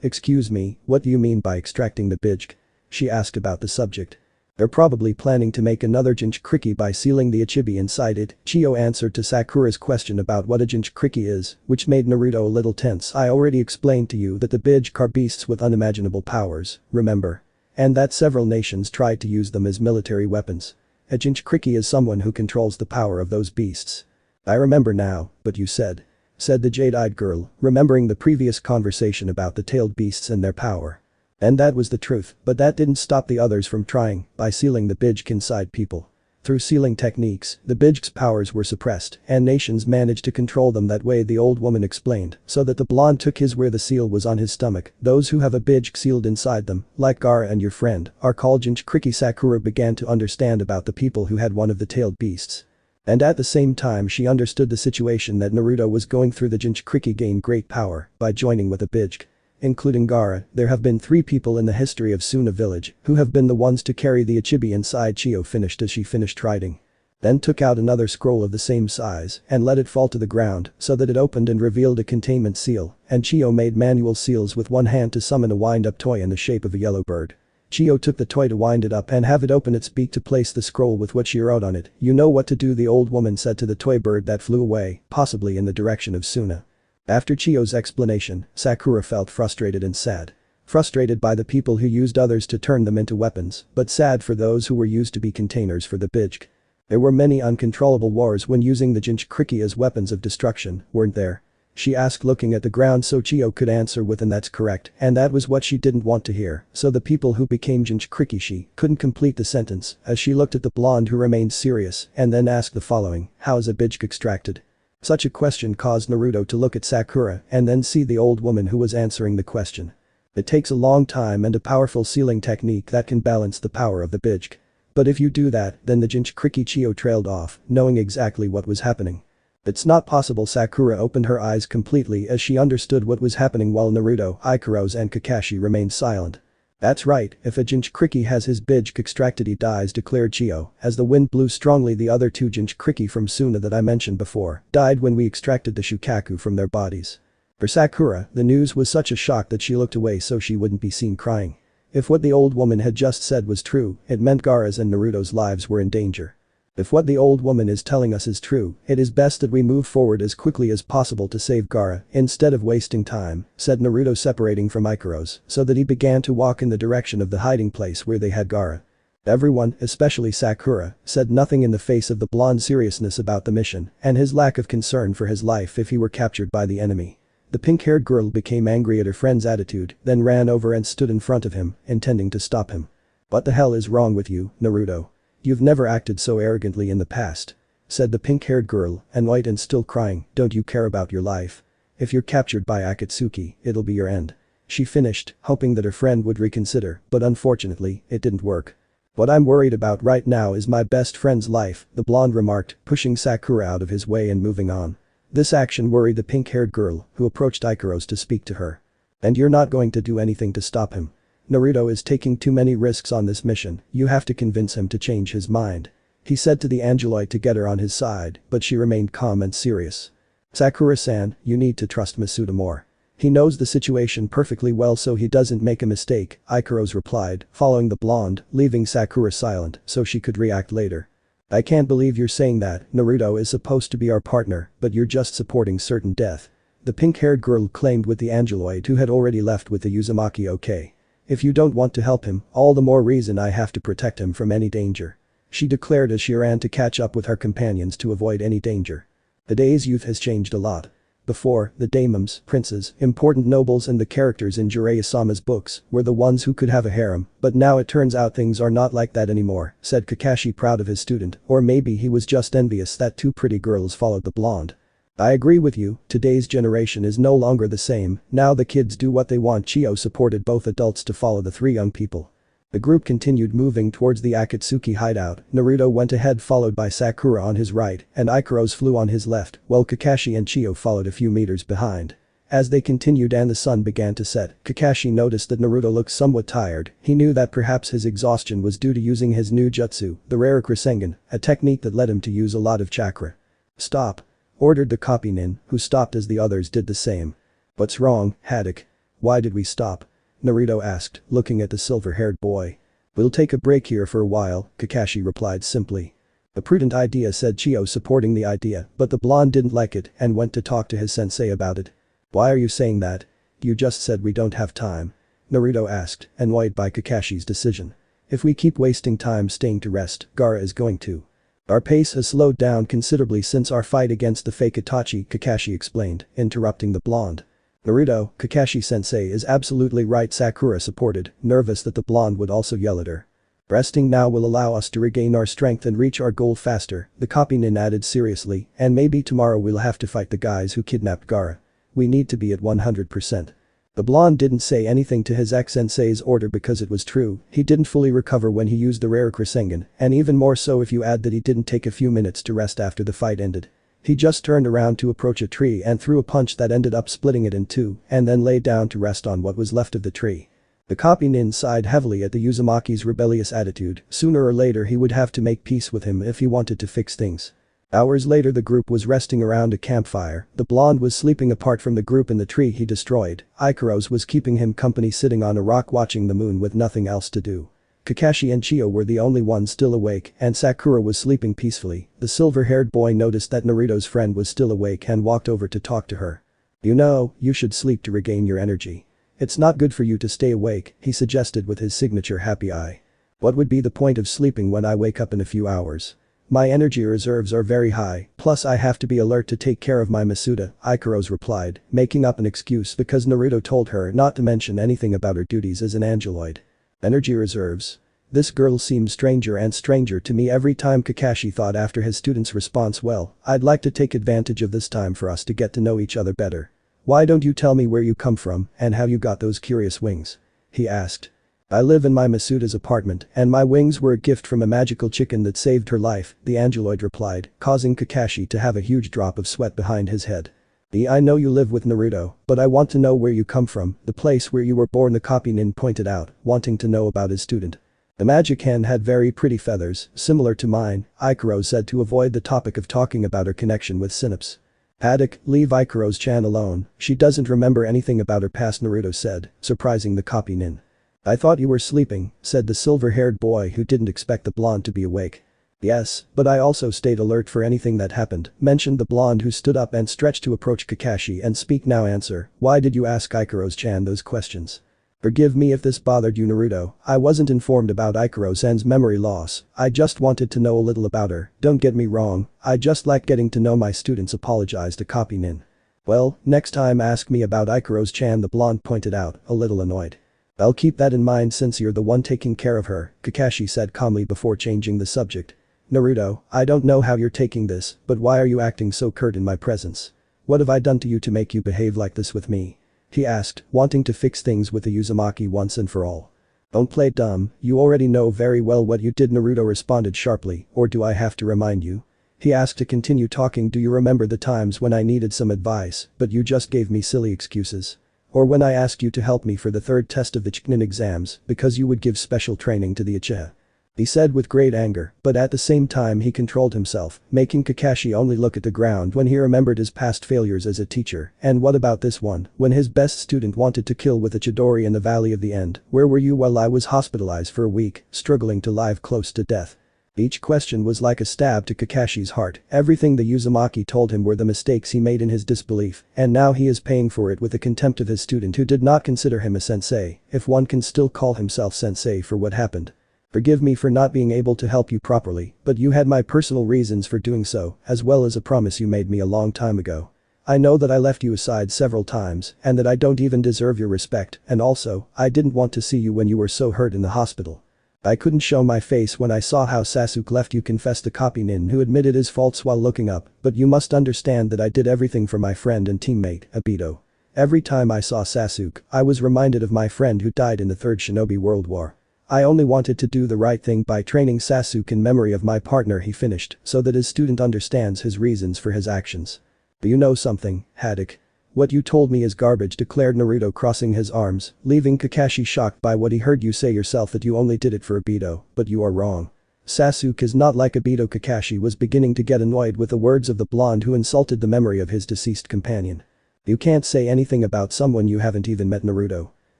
Excuse me, what do you mean by extracting the Bijk? She asked about the subject. They're probably planning to make another Jinchuriki by sealing the Ichibi inside it. Chiyo answered to Sakura's question about what a Jinchuriki is, which made Naruto a little tense. I already explained to you that the Bij are beasts with unimaginable powers, remember? And that several nations tried to use them as military weapons. A Jinchuriki is someone who controls the power of those beasts. I remember now, but you said the jade-eyed girl, remembering the previous conversation about the tailed beasts and their power. And that was the truth, but that didn't stop the others from trying, by sealing the Bij inside people. Through sealing techniques, the Bij's powers were suppressed, and nations managed to control them that way, the old woman explained, so that the blonde took his where the seal was on his stomach. Those who have a Bij sealed inside them, like Gaara and your friend, are called Jinchuriki. Sakura began to understand about the people who had one of the tailed beasts. And at the same time she understood the situation that Naruto was going through. The Jinchuriki gained great power by joining with a Bij. Including Gaara, there have been 3 people in the history of Suna village who have been the ones to carry the Ichibi inside. Chiyo finished as she finished writing. Then took out another scroll of the same size and let it fall to the ground so that it opened and revealed a containment seal, and Chiyo made manual seals with one hand to summon a wind-up toy in the shape of a yellow bird. Chiyo took the toy to wind it up and have it open its beak to place the scroll with what she wrote on it. You know what to do, the old woman said to the toy bird that flew away, possibly in the direction of Suna. After Chiyo's explanation, Sakura felt frustrated and sad. Frustrated by the people who used others to turn them into weapons, but sad for those who were used to be containers for the Bij. There were many uncontrollable wars when using the Jinchuriki as weapons of destruction, weren't there? She asked, looking at the ground so Chiyo could answer with, and that's correct, and that was what she didn't want to hear, so the people who became Jinchuriki. She couldn't complete the sentence as she looked at the blonde who remained serious and then asked the following, how is a Bij extracted? Such a question caused Naruto to look at Sakura and then see the old woman who was answering the question. It takes a long time and a powerful sealing technique that can balance the power of the Bij. But if you do that, then the Jinchuriki. Chiyo trailed off, knowing exactly what was happening. It's not possible. Sakura opened her eyes completely as she understood what was happening while Naruto, Ikaros and Kakashi remained silent. That's right, if a Jinchuriki has his Bij extracted he dies, declared Chiyo, as the wind blew strongly. The other 2 Jinchuriki from Suna that I mentioned before died when we extracted the Shukaku from their bodies. For Sakura, the news was such a shock that she looked away so she wouldn't be seen crying. If what the old woman had just said was true, it meant Gaara's and Naruto's lives were in danger. If what the old woman is telling us is true, it is best that we move forward as quickly as possible to save Gaara instead of wasting time, said Naruto, separating from Ikaros so that he began to walk in the direction of the hiding place where they had Gaara. Everyone, especially Sakura, said nothing in the face of the blonde's seriousness about the mission and his lack of concern for his life if he were captured by the enemy. The pink-haired girl became angry at her friend's attitude, then ran over and stood in front of him, intending to stop him. What the hell is wrong with you, Naruto? You've never acted so arrogantly in the past, said the pink-haired girl, annoyed and still crying. Don't you care about your life? If you're captured by Akatsuki, it'll be your end. She finished, hoping that her friend would reconsider, but unfortunately, it didn't work. What I'm worried about right now is my best friend's life, the blonde remarked, pushing Sakura out of his way and moving on. This action worried the pink-haired girl, who approached Ikaros to speak to her. And you're not going to do anything to stop him. Naruto is taking too many risks on this mission, you have to convince him to change his mind. He said to the Angeloid to get her on his side, but she remained calm and serious. Sakura-san, you need to trust Masuda more. He knows the situation perfectly well so he doesn't make a mistake, Ikaros replied, following the blonde, leaving Sakura silent so she could react later. I can't believe you're saying that, Naruto is supposed to be our partner, but you're just supporting certain death. The pink-haired girl claimed with the Angeloid who had already left with the Uzumaki. Okay. If you don't want to help him, all the more reason I have to protect him from any danger. She declared as she ran to catch up with her companions to avoid any danger. The day's youth has changed a lot. Before, the daimons, princes, important nobles and the characters in Jiraiya-sama's books were the ones who could have a harem, but now it turns out things are not like that anymore, said Kakashi, proud of his student, or maybe he was just envious that 2 pretty girls followed the blonde. I agree with you, today's generation is no longer the same, now the kids do what they want. Chiyo supported both adults to follow the 3 young people. The group continued moving towards the Akatsuki hideout. Naruto went ahead followed by Sakura on his right and Ikaros flew on his left while Kakashi and Chiyo followed a few meters behind. As they continued and the sun began to set, Kakashi noticed that Naruto looked somewhat tired. He knew that perhaps his exhaustion was due to using his new jutsu, the rare Rasengan, a technique that led him to use a lot of chakra. Stop, ordered the copy nin, who stopped as the others did the same. What's wrong, Haddock? Why did we stop? Naruto asked, looking at the silver-haired boy. We'll take a break here for a while, Kakashi replied simply. A prudent idea, said Chio, supporting the idea, but the blonde didn't like it and went to talk to his sensei about it. Why are you saying that? You just said we don't have time. Naruto asked, annoyed by Kakashi's decision. If we keep wasting time staying to rest, Gaara is going to. Our pace has slowed down considerably since our fight against the fake Itachi, Kakashi explained, interrupting the blonde. Naruto, Kakashi-sensei is absolutely right, Sakura supported, nervous that the blonde would also yell at her. Resting now will allow us to regain our strength and reach our goal faster, the copy nin added seriously, and maybe tomorrow we'll have to fight the guys who kidnapped Gaara. We need to be at 100%. The blonde didn't say anything to his ex-sensei's order because it was true, he didn't fully recover when he used the rare Rasengan, and even more so if you add that he didn't take a few minutes to rest after the fight ended. He just turned around to approach a tree and threw a punch that ended up splitting it in two, and then lay down to rest on what was left of the tree. The copy nin sighed heavily at the Uzumaki's rebellious attitude, sooner or later he would have to make peace with him if he wanted to fix things. Hours later the group was resting around a campfire, the blonde was sleeping apart from the group in the tree he destroyed, Ikaros was keeping him company sitting on a rock watching the moon with nothing else to do. Kakashi and Chio were the only ones still awake and Sakura was sleeping peacefully. The silver-haired boy noticed that Naruto's friend was still awake and walked over to talk to her. You know, you should sleep to regain your energy. It's not good for you to stay awake, he suggested with his signature happy eye. What would be the point of sleeping when I wake up in a few hours? My energy reserves are very high, plus I have to be alert to take care of my Masuda, Ikaros replied, making up an excuse because Naruto told her not to mention anything about her duties as an angeloid. Energy reserves? This girl seems stranger and stranger to me every time, Kakashi thought after his student's response. Well, I'd like to take advantage of this time for us to get to know each other better. Why don't you tell me where you come from and how you got those curious wings? He asked. I live in my Masuda's apartment and my wings were a gift from a magical chicken that saved her life, the angeloid replied, causing Kakashi to have a huge drop of sweat behind his head. I know you live with Naruto, but I want to know where you come from, the place where you were born, the copy nin pointed out, wanting to know about his student. The magic hen had very pretty feathers, similar to mine, Ikaros said to avoid the topic of talking about her connection with Synapse. Haddock, leave Ikaros-chan alone, she doesn't remember anything about her past, Naruto said, surprising the copy nin. I thought you were sleeping, said the silver-haired boy who didn't expect the blonde to be awake. Yes, but I also stayed alert for anything that happened, mentioned the blonde who stood up and stretched to approach Kakashi and speak now. Answer, why did you ask Ikaros-chan those questions? Forgive me if this bothered you, Naruto, I wasn't informed about Ikaros-san's memory loss, I just wanted to know a little about her, don't get me wrong, I just like getting to know my students, apologized a copy nin. Well, next time ask me about Ikaros-chan, the blonde pointed out, a little annoyed. I'll keep that in mind since you're the one taking care of her, Kakashi said calmly before changing the subject. Naruto, I don't know how you're taking this, but why are you acting so curt in my presence? What have I done to you to make you behave like this with me? He asked, wanting to fix things with the Uzumaki once and for all. Don't play dumb, you already know very well what you did, Naruto responded sharply, or do I have to remind you? He asked to continue talking. Do you remember the times when I needed some advice, but you just gave me silly excuses? Or when I asked you to help me for the third test of the Chunin exams because you would give special training to the Uchiha? He said with great anger, but at the same time he controlled himself, making Kakashi only look at the ground when he remembered his past failures as a teacher. And what about this one, when his best student wanted to kill with a Chidori in the Valley of the End? Where were you while I was hospitalized for a week, struggling to live close to death? Each question was like a stab to Kakashi's heart. Everything the Uzumaki told him were the mistakes he made in his disbelief, and now he is paying for it with the contempt of his student who did not consider him a sensei, if one can still call himself sensei, for what happened. Forgive me for not being able to help you properly, but you had my personal reasons for doing so, as well as a promise you made me a long time ago. I know that I left you aside several times, and that I don't even deserve your respect, and also, I didn't want to see you when you were so hurt in the hospital. I couldn't show my face when I saw how Sasuke left you, confessed the copy nin who admitted his faults while looking up, but you must understand that I did everything for my friend and teammate, Obito. Every time I saw Sasuke, I was reminded of my friend who died in the Third Shinobi World War. I only wanted to do the right thing by training Sasuke in memory of my partner, he finished, so that his student understands his reasons for his actions. Do you know something, Haddock? What you told me is garbage, declared Naruto, crossing his arms, leaving Kakashi shocked by what he heard. You say yourself that you only did it for Obito, but you are wrong. Sasuke is not like Obito. Kakashi was beginning to get annoyed with the words of the blonde who insulted the memory of his deceased companion. You can't say anything about someone you haven't even met, Naruto.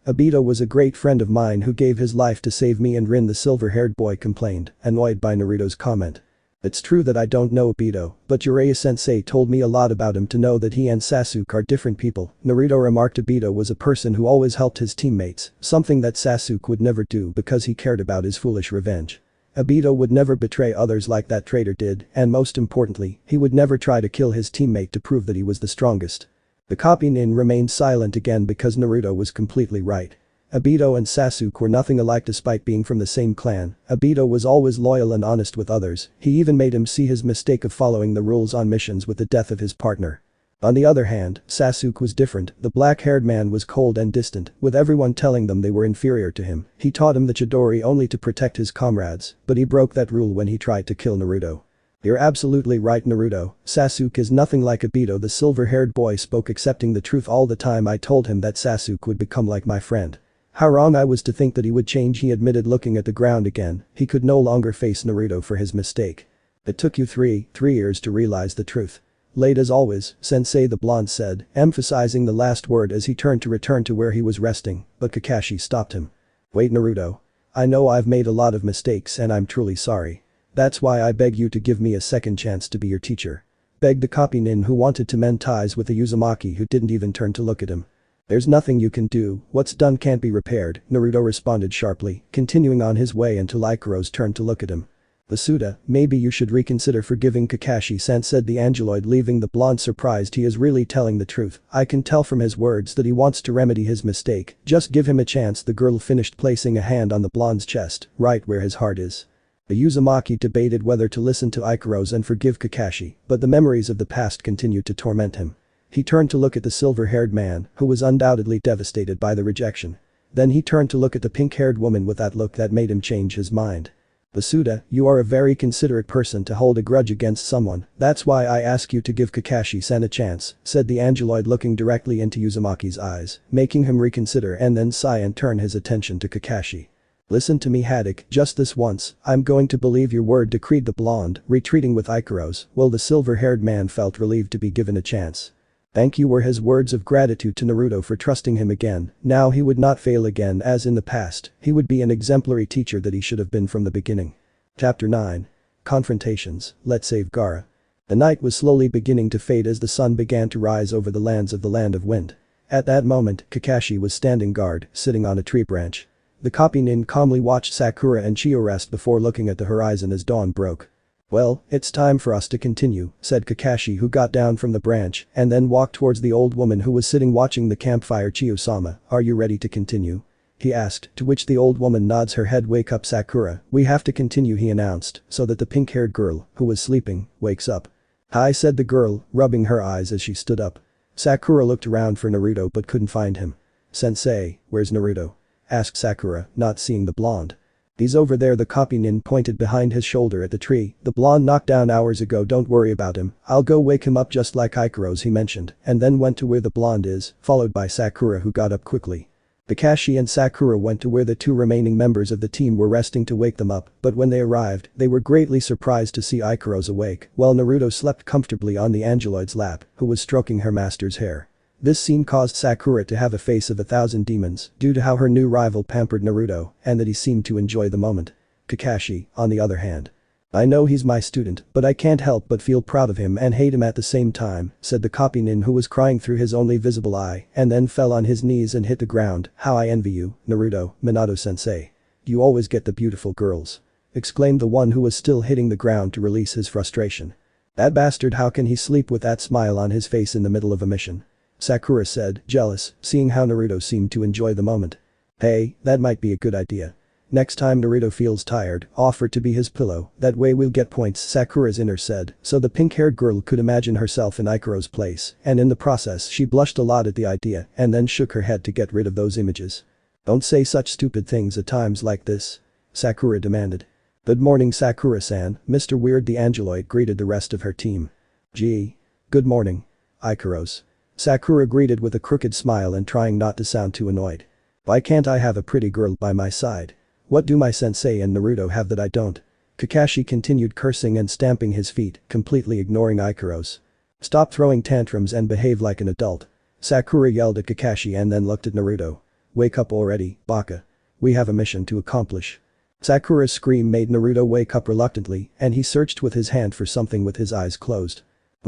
Obito was a great friend of mine who gave his life to save me and Rin, the silver-haired boy complained, annoyed by Naruto's comment. It's true that I don't know Obito, but Jiraiya-sensei told me a lot about him to know that he and Sasuke are different people. Naruto remarked Obito was a person who always helped his teammates, something that Sasuke would never do because he cared about his foolish revenge. Obito would never betray others like that traitor did, and most importantly, he would never try to kill his teammate to prove that he was the strongest. The copy nin remained silent again because Naruto was completely right. Obito and Sasuke were nothing alike despite being from the same clan. Obito was always loyal and honest with others, he even made him see his mistake of following the rules on missions with the death of his partner. On the other hand, Sasuke was different. The black-haired man was cold and distant, with everyone telling them they were inferior to him. He taught him the Chidori only to protect his comrades, but he broke that rule when he tried to kill Naruto. You're absolutely right, Naruto. Sasuke is nothing like Obito. The silver-haired boy spoke, accepting the truth all the time. I told him that Sasuke would become like my friend. How wrong I was to think that he would change, he admitted, looking at the ground again. He could no longer face Naruto for his mistake. It took you three years to realize the truth. Late as always, Sensei, the blonde said, emphasizing the last word as he turned to return to where he was resting, but Kakashi stopped him. Wait, Naruto. I know I've made a lot of mistakes and I'm truly sorry. That's why I beg you to give me a second chance to be your teacher. Begged the copy nin who wanted to mend ties with the Uzumaki who didn't even turn to look at him. There's nothing you can do, what's done can't be repaired, Naruto responded sharply, continuing on his way until Ikaros turned to look at him. Basuda, maybe you should reconsider forgiving Kakashi-san, said the angeloid, leaving the blonde surprised. He is really telling the truth. I can tell from his words that he wants to remedy his mistake. Just give him a chance. The girl finished, placing a hand on the blonde's chest, right where his heart is. The Uzumaki debated whether to listen to Ikaros and forgive Kakashi, but the memories of the past continued to torment him. He turned to look at the silver-haired man, who was undoubtedly devastated by the rejection. Then he turned to look at the pink-haired woman with that look that made him change his mind. Basuda, you are a very considerate person to hold a grudge against someone, that's why I ask you to give Kakashi-san a chance, said the angeloid, looking directly into Uzumaki's eyes, making him reconsider and then sigh and turn his attention to Kakashi. Listen to me, Haddock, just this once, I'm going to believe your word, decreed the blonde, retreating with Ikaros. Well, the silver-haired man felt relieved to be given a chance. Thank you were his words of gratitude to Naruto for trusting him again. Now he would not fail again as in the past, he would be an exemplary teacher that he should have been from the beginning. Chapter 9. Confrontations, let's save Gaara. The night was slowly beginning to fade as the sun began to rise over the lands of the Land of Wind. At that moment, Kakashi was standing guard, sitting on a tree branch. The copy nin calmly watched Sakura and Chio rest before looking at the horizon as dawn broke. Well, it's time for us to continue, said Kakashi, who got down from the branch and then walked towards the old woman who was sitting watching the campfire. Chiyo-sama, are you ready to continue? He asked, to which the old woman nods her head. Wake up, Sakura, we have to continue, he announced, so that the pink-haired girl, who was sleeping, wakes up. Hi, said the girl, rubbing her eyes as she stood up. Sakura looked around for Naruto but couldn't find him. Sensei, where's Naruto? Asked Sakura, not seeing the blonde. He's over there, the copy nin pointed behind his shoulder at the tree. The blonde knocked down hours ago, don't worry about him, I'll go wake him up just like Ikaros, he mentioned, and then went to where the blonde is, followed by Sakura, who got up quickly. Kakashi and Sakura went to where the two remaining members of the team were resting to wake them up, but when they arrived, they were greatly surprised to see Ikaros awake, while Naruto slept comfortably on the angeloid's lap, who was stroking her master's hair. This scene caused Sakura to have a face of 1,000 demons due to how her new rival pampered Naruto and that he seemed to enjoy the moment. Kakashi, on the other hand. I know he's my student, but I can't help but feel proud of him and hate him at the same time, said the copy nin, who was crying through his only visible eye and then fell on his knees and hit the ground. How I envy you, Naruto, Minato-sensei. You always get the beautiful girls. Exclaimed the one who was still hitting the ground to release his frustration. That bastard, how can he sleep with that smile on his face in the middle of a mission? Sakura said, jealous, seeing how Naruto seemed to enjoy the moment. Hey, that might be a good idea. Next time Naruto feels tired, offer to be his pillow, that way we'll get points, Sakura's inner said, so the pink-haired girl could imagine herself in Ikaros' place, and in the process she blushed a lot at the idea and then shook her head to get rid of those images. Don't say such stupid things at times like this. Sakura demanded. Good morning, Sakura-san, Mr. Weird the angeloid greeted the rest of her team. Gee. Good morning. Ikaros. Sakura greeted with a crooked smile and trying not to sound too annoyed. Why can't I have a pretty girl by my side? What do my sensei and Naruto have that I don't? Kakashi continued cursing and stamping his feet, completely ignoring Ikaros. Stop throwing tantrums and behave like an adult. Sakura yelled at Kakashi and then looked at Naruto. Wake up already, Baka. We have a mission to accomplish. Sakura's scream made Naruto wake up reluctantly, and he searched with his hand for something with his eyes closed.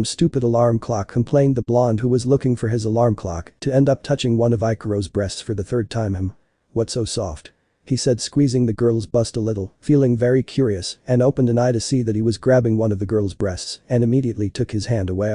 Stupid alarm clock, complained the blonde who was looking for his alarm clock to end up touching one of Ikaros' breasts for the third time. What's so soft? He said, squeezing the girl's bust a little, feeling very curious, and opened an eye to see that he was grabbing one of the girl's breasts and immediately took his hand away.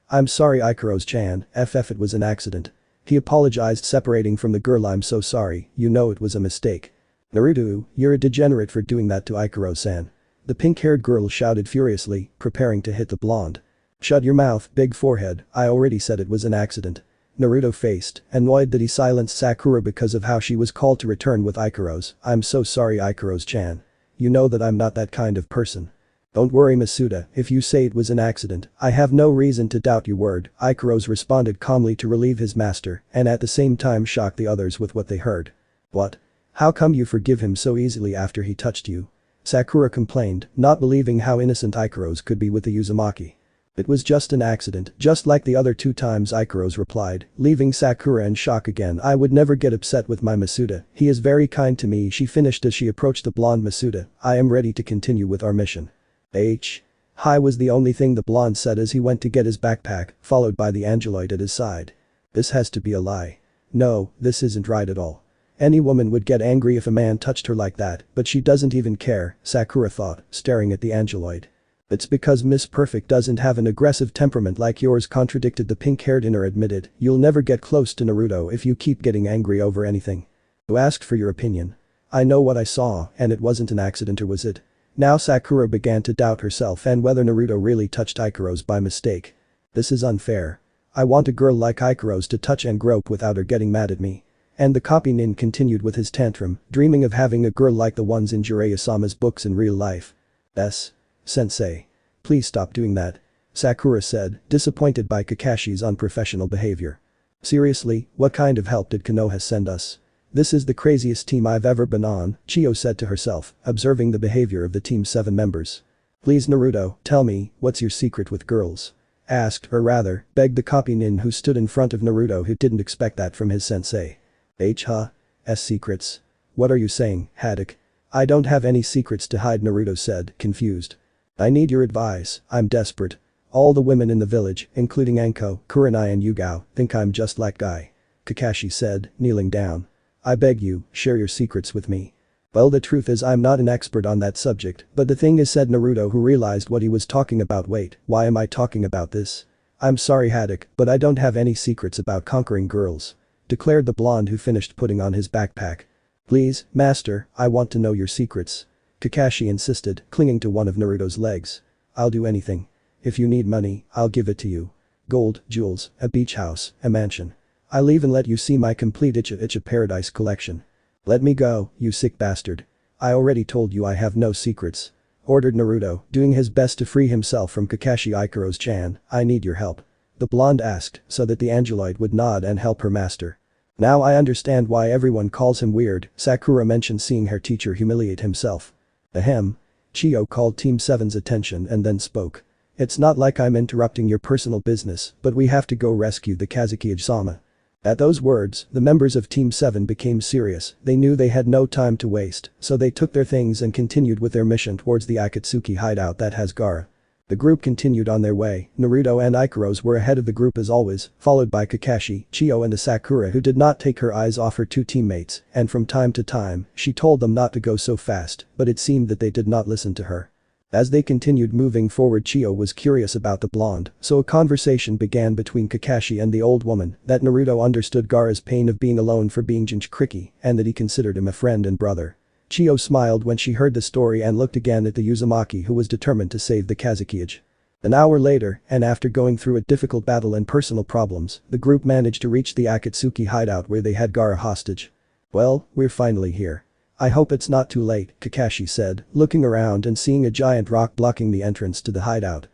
I'm sorry Ikaros-chan, it was an accident. He apologized, separating from the girl. I'm so sorry, you know it was a mistake. Naruto, you're a degenerate for doing that to Ikaros-san. The pink-haired girl shouted furiously, preparing to hit the blonde. Shut your mouth, big forehead, I already said it was an accident. Naruto faced, annoyed that he silenced Sakura because of how she was called to return with Ikaros. I'm so sorry Ikaros-chan. You know that I'm not that kind of person. Don't worry Masuda, if you say it was an accident, I have no reason to doubt your word, Ikaros responded calmly to relieve his master and at the same time shock the others with what they heard. What? How come you forgive him so easily after he touched you? Sakura complained, not believing how innocent Ikaros could be with the Uzumaki. It was just an accident, just like the other 2 times, Ikaros replied, leaving Sakura in shock again. I would never get upset with my Masuda, he is very kind to me, she finished as she approached the blonde. Masuda, I am ready to continue with our mission. Hi was the only thing the blonde said as he went to get his backpack, followed by the angeloid at his side. This has to be a lie. No, this isn't right at all. Any woman would get angry if a man touched her like that, but she doesn't even care, Sakura thought, staring at the angeloid. It's because Miss Perfect doesn't have an aggressive temperament like yours, contradicted the pink-haired inner. Admitted, you'll never get close to Naruto if you keep getting angry over anything. Who asked for your opinion? I know what I saw, and it wasn't an accident, or was it? Now Sakura began to doubt herself and whether Naruto really touched Ikaros by mistake. This is unfair. I want a girl like Ikaros to touch and grope without her getting mad at me. And the copy nin continued with his tantrum, dreaming of having a girl like the ones in Jiraiya-sama's books in real life. Sensei. Please stop doing that. Sakura said, disappointed by Kakashi's unprofessional behavior. Seriously, what kind of help did Konoha send us? This is the craziest team I've ever been on, Chiyo said to herself, observing the behavior of the Team 7 members. Please Naruto, tell me, what's your secret with girls? Asked, or rather, begged the copy nin who stood in front of Naruto, who didn't expect that from his sensei. Secrets? What are you saying, Haddock? I don't have any secrets to hide, Naruto said, confused. I need your advice, I'm desperate. All the women in the village, including Anko, Kurenai and Yugao, think I'm just like Guy. Kakashi said, kneeling down. I beg you, share your secrets with me. Well, the truth is I'm not an expert on that subject, but the thing is, said Naruto, who realized what he was talking about. Wait, why am I talking about this? I'm sorry Haddock, but I don't have any secrets about conquering girls. Declared the blonde who finished putting on his backpack. Please, master, I want to know your secrets. Kakashi insisted, clinging to one of Naruto's legs. I'll do anything. If you need money, I'll give it to you. Gold, jewels, a beach house, a mansion. I'll even let you see my complete Ichigo Paradise collection. Let me go, you sick bastard. I already told you I have no secrets. Ordered Naruto, doing his best to free himself from Kakashi. Ikaros-chan, I need your help. The blonde asked, so that the angeloid would nod and help her master. Now I understand why everyone calls him weird, Sakura mentioned, seeing her teacher humiliate himself. Ahem. Chiyo called Team 7's attention and then spoke. It's not like I'm interrupting your personal business, but we have to go rescue the Kazuki-sama. At those words, the members of Team 7 became serious. They knew they had no time to waste, so they took their things and continued with their mission towards the Akatsuki hideout that has Gaara. The group continued on their way. Naruto and Ikaros were ahead of the group as always, followed by Kakashi, Chiyo and the Sakura, who did not take her eyes off her 2 teammates, and from time to time, she told them not to go so fast, but it seemed that they did not listen to her. As they continued moving forward, Chiyo was curious about the blonde, so a conversation began between Kakashi and the old woman that Naruto understood Gaara's pain of being alone for being Jinchuriki, and that he considered him a friend and brother. Chiyo smiled when she heard the story and looked again at the Uzumaki, who was determined to save the Kazuki. An hour later, and after going through a difficult battle and personal problems, the group managed to reach the Akatsuki hideout where they had Gaara hostage. Well, we're finally here. I hope it's not too late, Kakashi said, looking around and seeing a giant rock blocking the entrance to the hideout.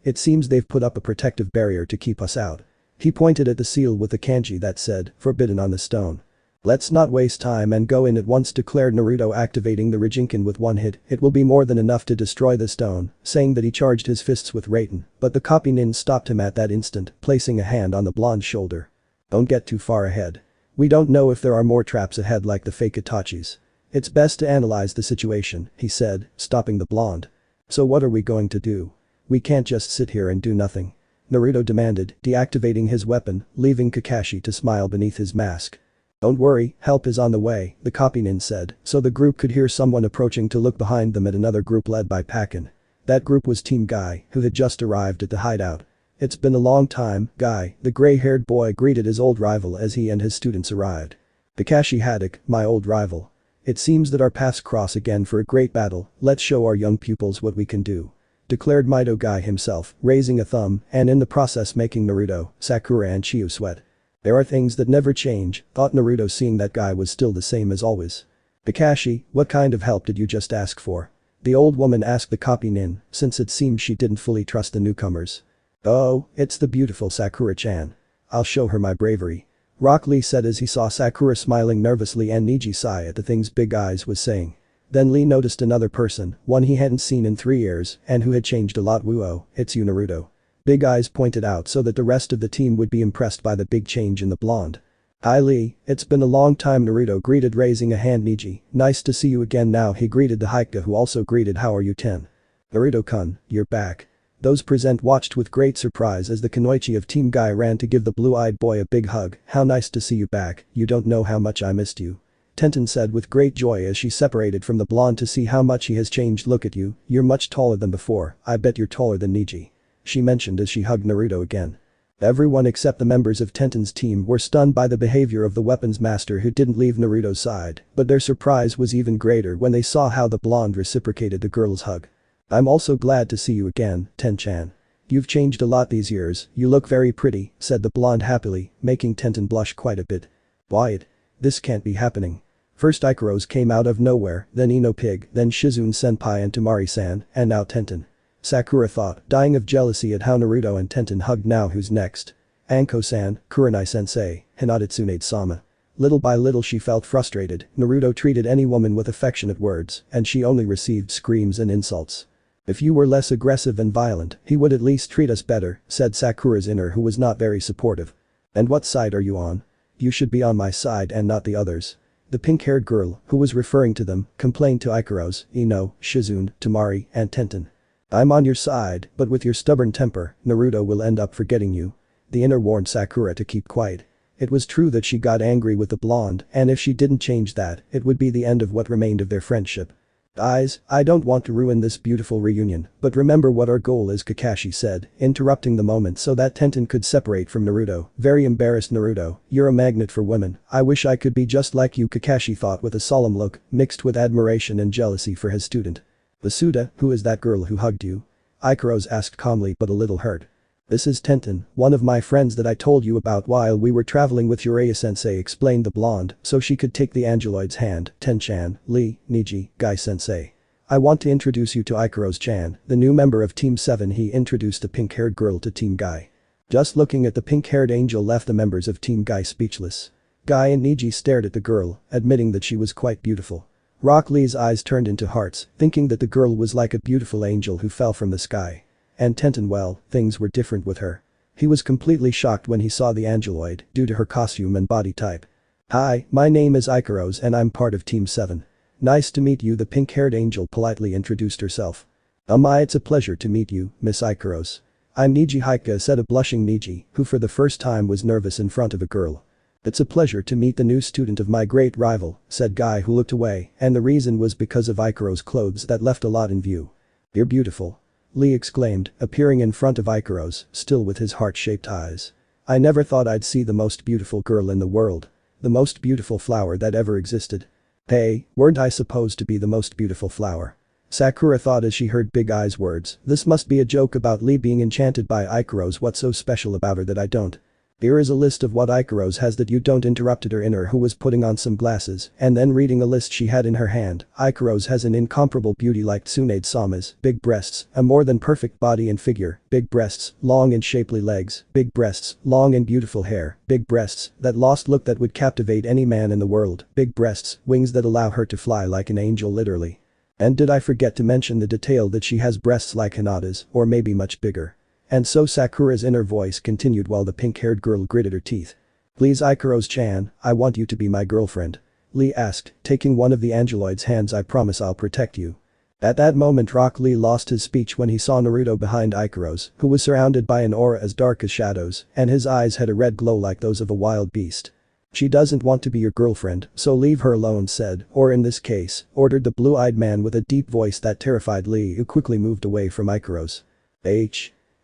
It seems they've put up a protective barrier to keep us out. He pointed at the seal with the kanji that said, forbidden on the stone. Let's not waste time and go in at once, declared Naruto, activating the Raijinkan with one hit. It will be more than enough to destroy the stone, saying that he charged his fists with Raiten, but the copy nin stopped him at that instant, placing a hand on the blonde's shoulder. Don't get too far ahead. We don't know if there are more traps ahead like the fake Itachis. It's best to analyze the situation, he said, stopping the blonde. So what are we going to do? We can't just sit here and do nothing. Naruto demanded, deactivating his weapon, leaving Kakashi to smile beneath his mask. Don't worry, help is on the way, the copynin said, so the group could hear someone approaching to look behind them at another group led by Pakin. That group was Team Guy, who had just arrived at the hideout. It's been a long time, Guy, the gray-haired boy greeted his old rival as he and his students arrived. Kakashi Haddock, my old rival. It seems that our paths cross again for a great battle, let's show our young pupils what we can do. Declared Mido Guy himself, raising a thumb and in the process making Naruto, Sakura and Chiyu sweat. There are things that never change, thought Naruto seeing that Guy was still the same as always. Kakashi, what kind of help did you just ask for? The old woman asked the copy-nin, since it seemed she didn't fully trust the newcomers. Oh, it's the beautiful Sakura-chan. I'll show her my bravery. Rock Lee said as he saw Sakura smiling nervously and Niji sigh at the things Big Eyes was saying. Then Lee noticed another person, one he hadn't seen in 3 years and who had changed a lot. Whoa, it's you Naruto. Big Eyes pointed out so that the rest of the team would be impressed by the big change in the blonde. Hi Lee, it's been a long time Naruto greeted raising a hand Niji, nice to see you again now he greeted the Haika who also greeted how are you 10. Naruto-kun, you're back. Those present watched with great surprise as the Kunoichi of Team Guy ran to give the blue-eyed boy a big hug, how nice to see you back, you don't know how much I missed you. Tenten said with great joy as she separated from the blonde to see how much he has changed look at you, you're much taller than before, I bet you're taller than Niji. She mentioned as she hugged Naruto again. Everyone except the members of Tenten's team were stunned by the behavior of the weapons master who didn't leave Naruto's side, but their surprise was even greater when they saw how the blonde reciprocated the girl's hug. I'm also glad to see you again, Ten-chan. You've changed a lot these years, you look very pretty, said the blonde happily, making Tenten blush quite a bit. Why? This can't be happening. First Ikaros came out of nowhere, then Ino Pig, then Shizune Senpai and Tamari-san, and now Tenten. Sakura thought, dying of jealousy at how Naruto and Tenten hugged now who's next? Anko-san, Kurenai-sensei, Hinata Tsunade-sama. Little by little she felt frustrated, Naruto treated any woman with affectionate words, and she only received screams and insults. If you were less aggressive and violent, he would at least treat us better, said Sakura's inner who was not very supportive. And what side are you on? You should be on my side and not the others. The pink-haired girl, who was referring to them, complained to Ikaros, Ino, Shizune, Tamari, and Tenten. I'm on your side, but with your stubborn temper, Naruto will end up forgetting you. The inner warned Sakura to keep quiet. It was true that she got angry with the blonde, and if she didn't change that, it would be the end of what remained of their friendship. Guys, I don't want to ruin this beautiful reunion, but remember what our goal is Kakashi said, interrupting the moment so that Tenten could separate from Naruto. Very embarrassed Naruto, you're a magnet for women, I wish I could be just like you Kakashi thought with a solemn look, mixed with admiration and jealousy for his student. Basuda, who is that girl who hugged you? Ikaros asked calmly but a little hurt. This is Tenten, one of my friends that I told you about while we were traveling with Uraya-sensei explained the blonde so she could take the angeloid's hand, Ten-chan, Lee, Niji, Guy-sensei. I want to introduce you to Ikaros-chan, the new member of Team 7 he introduced the pink-haired girl to Team Guy. Just looking at the pink-haired angel left the members of Team Guy speechless. Guy and Niji stared at the girl, admitting that she was quite beautiful. Rock Lee's eyes turned into hearts, thinking that the girl was like a beautiful angel who fell from the sky. And Tenten well, things were different with her. He was completely shocked when he saw the angeloid due to her costume and body type. Hi, my name is Ikaros and I'm part of Team 7. Nice to meet you the pink-haired angel politely introduced herself. It's a pleasure to meet you, Miss Ikaros. I'm Niji Haika said a blushing Niji, who for the first time was nervous in front of a girl. It's a pleasure to meet the new student of my great rival, said Guy who looked away, and the reason was because of Ikaros' clothes that left a lot in view. You're beautiful. Lee exclaimed, appearing in front of Ikaros, still with his heart-shaped eyes. I never thought I'd see the most beautiful girl in the world. The most beautiful flower that ever existed. Hey, weren't I supposed to be the most beautiful flower? Sakura thought as she heard Big Eye's words, this must be a joke about Lee being enchanted by Ikaros what's so special about her that I don't. Here is a list of what Ikaros has that you don't interrupted her inner who was putting on some glasses and then reading a list she had in her hand. Ikaros has an incomparable beauty like Tsunade-sama's, big breasts, a more than perfect body and figure, big breasts, long and shapely legs, big breasts, long and beautiful hair, big breasts, that lost look that would captivate any man in the world, big breasts, wings that allow her to fly like an angel literally. And did I forget to mention the detail that she has breasts like Hinata's, or maybe much bigger. And so Sakura's inner voice continued while the pink-haired girl gritted her teeth. Please Ikaros-chan, I want you to be my girlfriend. Lee asked, taking one of the angeloid's hands. I promise I'll protect you. At that moment Rock Lee lost his speech when he saw Naruto behind Ikaros, who was surrounded by an aura as dark as shadows, and his eyes had a red glow like those of a wild beast. She doesn't want to be your girlfriend, so leave her alone, said, or in this case, ordered the blue-eyed man with a deep voice that terrified Lee, who quickly moved away from Ikaros.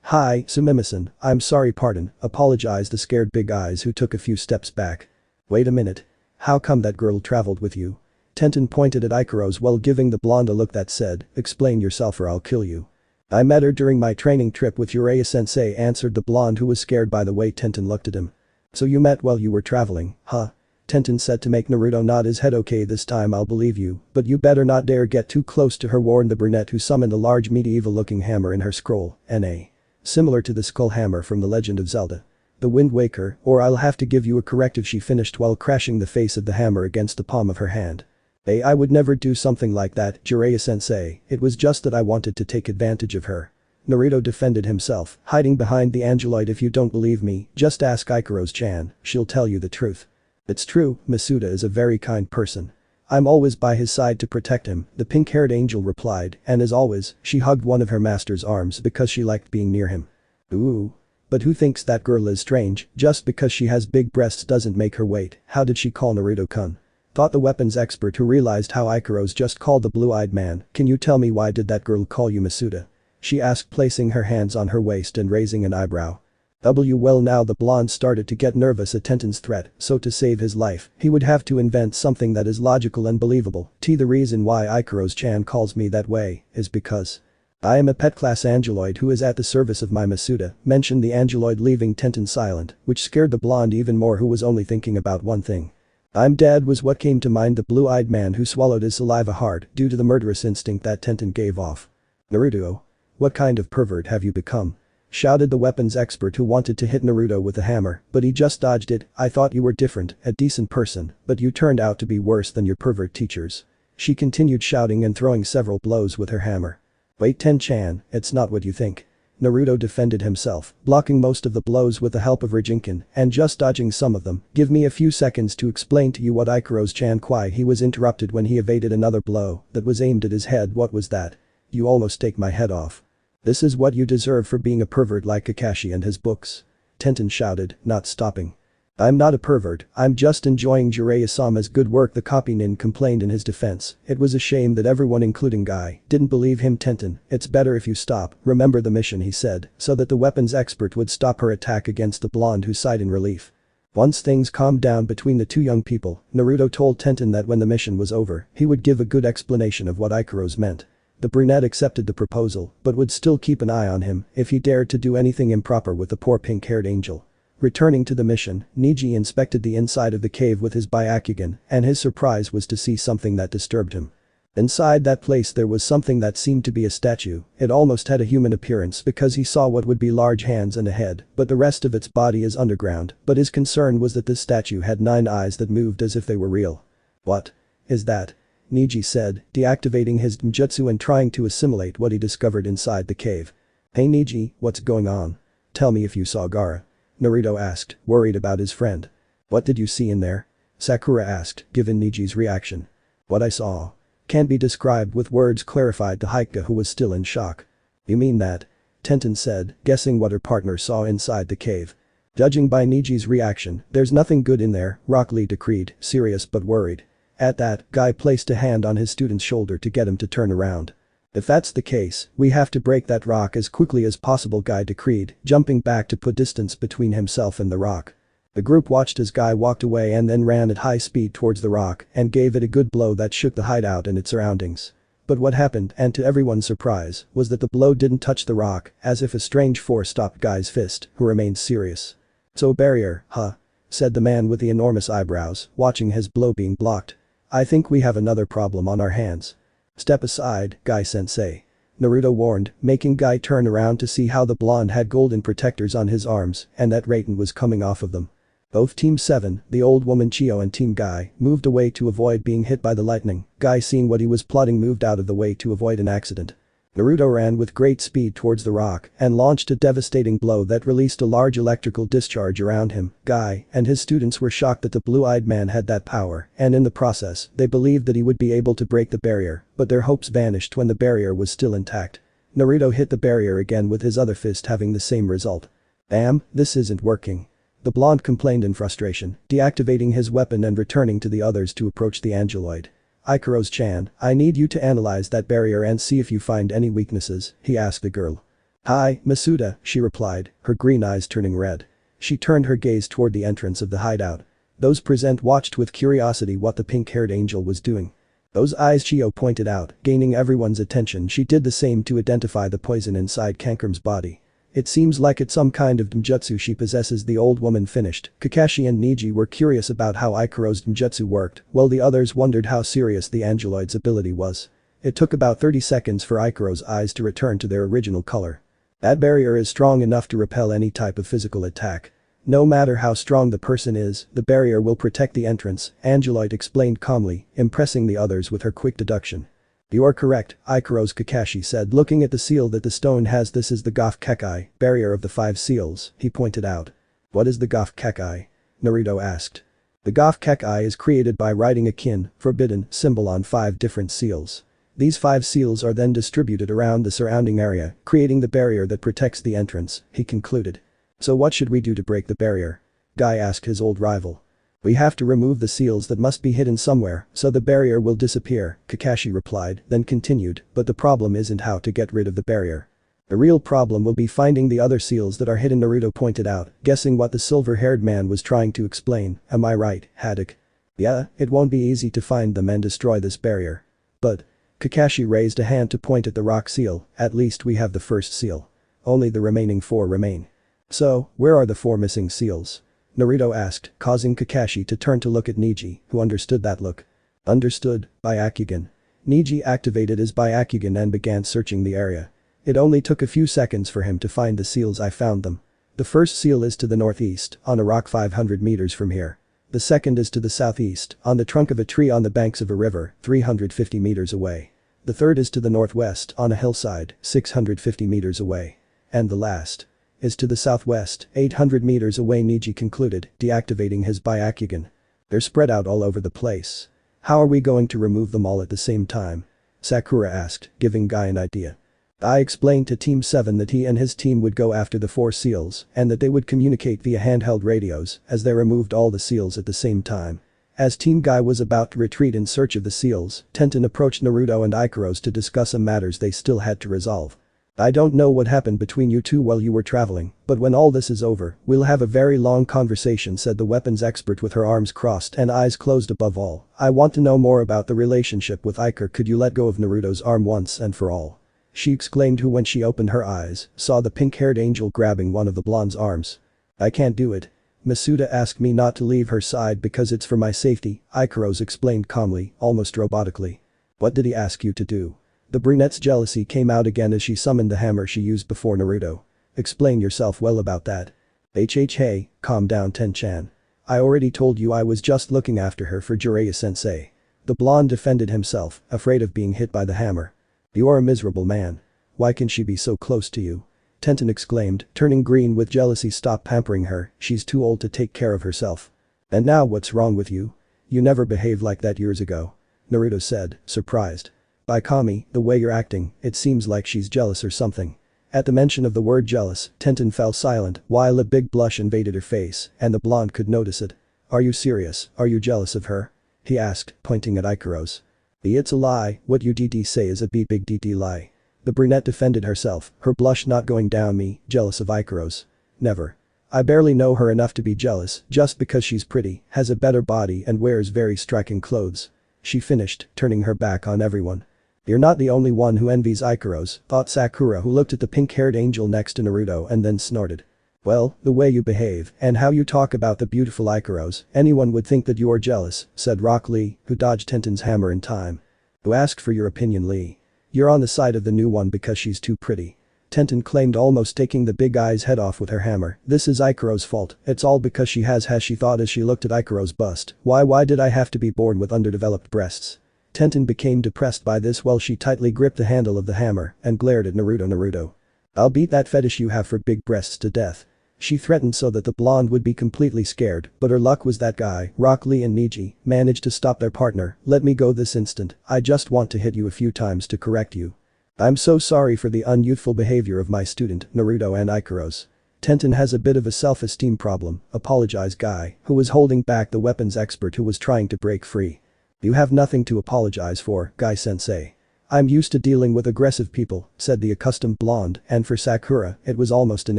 Hi, Sumimasen, I'm sorry, pardon, apologized the scared Big Eyes, who took a few steps back. Wait a minute. How come that girl traveled with you? Tenten pointed at Ikaros while giving the blonde a look that said, explain yourself or I'll kill you. I met her during my training trip with Jiraiya-sensei, answered the blonde, who was scared by the way Tenten looked at him. So you met while you were traveling, huh? Tenten said to make Naruto nod his head. Okay, this time I'll believe you, but you better not dare get too close to her, warned the brunette, who summoned a large medieval-looking hammer in her scroll, N.A. Similar to the skull hammer from The Legend of Zelda. The Wind Waker, or I'll have to give you a corrective, she finished while crashing the face of the hammer against the palm of her hand. I would never do something like that, Jiraiya-sensei, it was just that I wanted to take advantage of her. Naruto defended himself, hiding behind the angeloid. If you don't believe me, just ask Ikaros-chan, she'll tell you the truth. It's true, Masuda is a very kind person. I'm always by his side to protect him, the pink-haired angel replied, and as always, she hugged one of her master's arms because she liked being near him. Ooh. But who thinks that girl is strange? Just because she has big breasts doesn't make her wait. How did she call Naruto-kun? Thought the weapons expert, who realized how Ikaros just called the blue-eyed man. Can you tell me why did that girl call you Masuda? She asked, placing her hands on her waist and raising an eyebrow. Well, now the blonde started to get nervous at Tenten's threat, so to save his life, he would have to invent something that is logical and believable. The reason why Ikaros-chan calls me that way is because I am a pet class angeloid who is at the service of my Masuda, mentioned the angeloid, leaving Tenten silent, which scared the blonde even more, who was only thinking about one thing. I'm dead was what came to mind. The blue-eyed man who swallowed his saliva hard due to the murderous instinct that Tenten gave off. Naruto. What kind of pervert have you become? Shouted the weapons expert, who wanted to hit Naruto with a hammer, but he just dodged it. I thought you were different, a decent person, but you turned out to be worse than your pervert teachers. She continued shouting and throwing several blows with her hammer. Wait, Ten-chan, it's not what you think. Naruto defended himself, blocking most of the blows with the help of Raijinkan, and just dodging some of them. Give me a few seconds to explain to you what Ikaros-chan. He was interrupted when he evaded another blow that was aimed at his head. What was that? You almost take my head off. This is what you deserve for being a pervert like Kakashi and his books. Tenten shouted, not stopping. I'm not a pervert, I'm just enjoying Jiraiya-sama's good work, the copy nin complained in his defense. It was a shame that everyone, including Guy, didn't believe him. Tenten, it's better if you stop, remember the mission, he said, so that the weapons expert would stop her attack against the blonde, who sighed in relief. Once things calmed down between the two young people, Naruto told Tenten that when the mission was over, he would give a good explanation of what Ikaros meant. The brunette accepted the proposal, but would still keep an eye on him if he dared to do anything improper with the poor pink-haired angel. Returning to the mission, Neji inspected the inside of the cave with his Byakugan, and his surprise was to see something that disturbed him. Inside that place there was something that seemed to be a statue. It almost had a human appearance because he saw what would be large hands and a head, but the rest of its body is underground. But his concern was that this statue had 9 eyes that moved as if they were real. What is that? Neji said, deactivating his Jujutsu and trying to assimilate what he discovered inside the cave. Hey Neji, what's going on? Tell me if you saw Gaara. Naruto asked, worried about his friend. What did you see in there? Sakura asked, given Neji's reaction. What I saw can't be described with words, clarified the Haika, who was still in shock. You mean that? Tenten said, guessing what her partner saw inside the cave. Judging by Neji's reaction, there's nothing good in there, Rock Lee decreed, serious but worried. At that, Guy placed a hand on his student's shoulder to get him to turn around. If that's the case, we have to break that rock as quickly as possible, Guy decreed, jumping back to put distance between himself and the rock. The group watched as Guy walked away and then ran at high speed towards the rock and gave it a good blow that shook the hideout and its surroundings. But what happened, and to everyone's surprise, was that the blow didn't touch the rock, as if a strange force stopped Guy's fist, who remained serious. So a barrier, huh? Said the man with the enormous eyebrows, watching his blow being blocked. I think we have another problem on our hands. Step aside, Guy-sensei. Naruto warned, making Guy turn around to see how the blonde had golden protectors on his arms and that Raiten was coming off of them. Both Team 7, the old woman Chio and Team Guy, moved away to avoid being hit by the lightning. Guy, seeing what he was plotting, moved out of the way to avoid an accident. Naruto ran with great speed towards the rock and launched a devastating blow that released a large electrical discharge around him. Guy and his students were shocked that the blue-eyed man had that power, and in the process, they believed that he would be able to break the barrier, but their hopes vanished when the barrier was still intact. Naruto hit the barrier again with his other fist having the same result. Damn, this isn't working. The blonde complained in frustration, deactivating his weapon and returning to the others to approach the angeloid. Ikaros-chan, I need you to analyze that barrier and see if you find any weaknesses, he asked the girl. Hi, Masuda, she replied, her green eyes turning red. She turned her gaze toward the entrance of the hideout. Those present watched with curiosity what the pink-haired angel was doing. Those eyes, Chio pointed out, gaining everyone's attention. She did the same to identify the poison inside Kankurum's body. It seems like it's some kind of Genjutsu she possesses, the old woman finished. Kakashi and Neji were curious about how Ikaros' Genjutsu worked, while the others wondered how serious the angeloid's ability was. It took about 30 seconds for Ikaros' eyes to return to their original color. That barrier is strong enough to repel any type of physical attack. No matter how strong the person is, the barrier will protect the entrance, Angeloid explained calmly, impressing the others with her quick deduction. You are correct, Ikaros, Kakashi said, looking at the seal that the stone has. This is the Gof Kekai, barrier of the 5 seals, he pointed out. What is the Gof Kekai? Naruto asked. The Gof Kekai is created by writing a kin, forbidden, symbol on 5 different seals. These 5 seals are then distributed around the surrounding area, creating the barrier that protects the entrance, he concluded. So what should we do to break the barrier? Guy asked his old rival. We have to remove the seals that must be hidden somewhere, so the barrier will disappear, Kakashi replied, then continued, but the problem isn't how to get rid of the barrier. The real problem will be finding the other seals that are hidden, Naruto pointed out, guessing what the silver-haired man was trying to explain. Am I right, Haddock? Yeah, it won't be easy to find them and destroy this barrier. But, Kakashi raised a hand to point at the rock seal, at least we have the first seal. Only the remaining 4 remain. So, where are the 4 missing seals? Naruto asked, causing Kakashi to turn to look at Neji, who understood that look. Understood, Byakugan. Neji activated his Byakugan and began searching the area. It only took a few seconds for him to find the seals. I found them. The first seal is to the northeast, on a rock 500 meters from here. The second is to the southeast, on the trunk of a tree on the banks of a river, 350 meters away. The third is to the northwest, on a hillside, 650 meters away. And the last is to the southwest, 800 meters away, Neji concluded, deactivating his Byakugan. They're spread out all over the place. How are we going to remove them all at the same time? Sakura asked, giving Guy an idea. I explained to Team 7 that he and his team would go after the 4 seals and that they would communicate via handheld radios as they removed all the seals at the same time. As Team Guy was about to retreat in search of the seals, Tenten approached Naruto and Ikaros to discuss some matters they still had to resolve. I don't know what happened between you two while you were traveling, but when all this is over, we'll have a very long conversation, said the weapons expert with her arms crossed and eyes closed. Above all, I want to know more about the relationship with Iker. Could you let go of Naruto's arm once and for all? She exclaimed, who when she opened her eyes, saw the pink-haired angel grabbing one of the blonde's arms. I can't do it. Masuda asked me not to leave her side because it's for my safety, Ikaros explained calmly, almost robotically. What did he ask you to do? The brunette's jealousy came out again as she summoned the hammer she used before Naruto. Explain yourself well about that. Hey, calm down, Ten-chan. I already told you I was just looking after her for Jiraiya-sensei. The blonde defended himself, afraid of being hit by the hammer. You are a miserable man. Why can she be so close to you? Tenten exclaimed, turning green with jealousy. Stop pampering her, she's too old to take care of herself. And now what's wrong with you? You never behaved like that years ago. Naruto said, surprised. By Kami, the way you're acting, it seems like she's jealous or something. At the mention of the word jealous, Tenten fell silent while a big blush invaded her face and the blonde could notice it. Are you serious? Are you jealous of her? He asked, pointing at Ikaros. It's a lie, what you DD say is a big DD lie. The brunette defended herself, her blush not going down. Me, jealous of Ikaros? Never. I barely know her enough to be jealous just because she's pretty, has a better body and wears very striking clothes. She finished, turning her back on everyone. You're not the only one who envies Ikaros, thought Sakura, who looked at the pink-haired angel next to Naruto and then snorted. Well, the way you behave and how you talk about the beautiful Ikaros, anyone would think that you're jealous, said Rock Lee, who dodged Tenten's hammer in time. Who asked for your opinion, Lee? You're on the side of the new one because she's too pretty. Tenten claimed, almost taking the big guy's head off with her hammer. This is Ikaros' fault, it's all because she has, she thought as she looked at Ikaros' bust. Why did I have to be born with underdeveloped breasts? Tenten became depressed by this while she tightly gripped the handle of the hammer and glared at Naruto. I'll beat that fetish you have for big breasts to death. She threatened so that the blonde would be completely scared, but her luck was that guy, Rock Lee and Niji, managed to stop their partner. Let me go this instant, I just want to hit you a few times to correct you. I'm so sorry for the unyouthful behavior of my student, Naruto and Ikaros. Tenten has a bit of a self-esteem problem, apologized Guy, who was holding back the weapons expert who was trying to break free. You have nothing to apologize for, Guy-sensei. I'm used to dealing with aggressive people, said the accustomed blonde, and for Sakura, it was almost an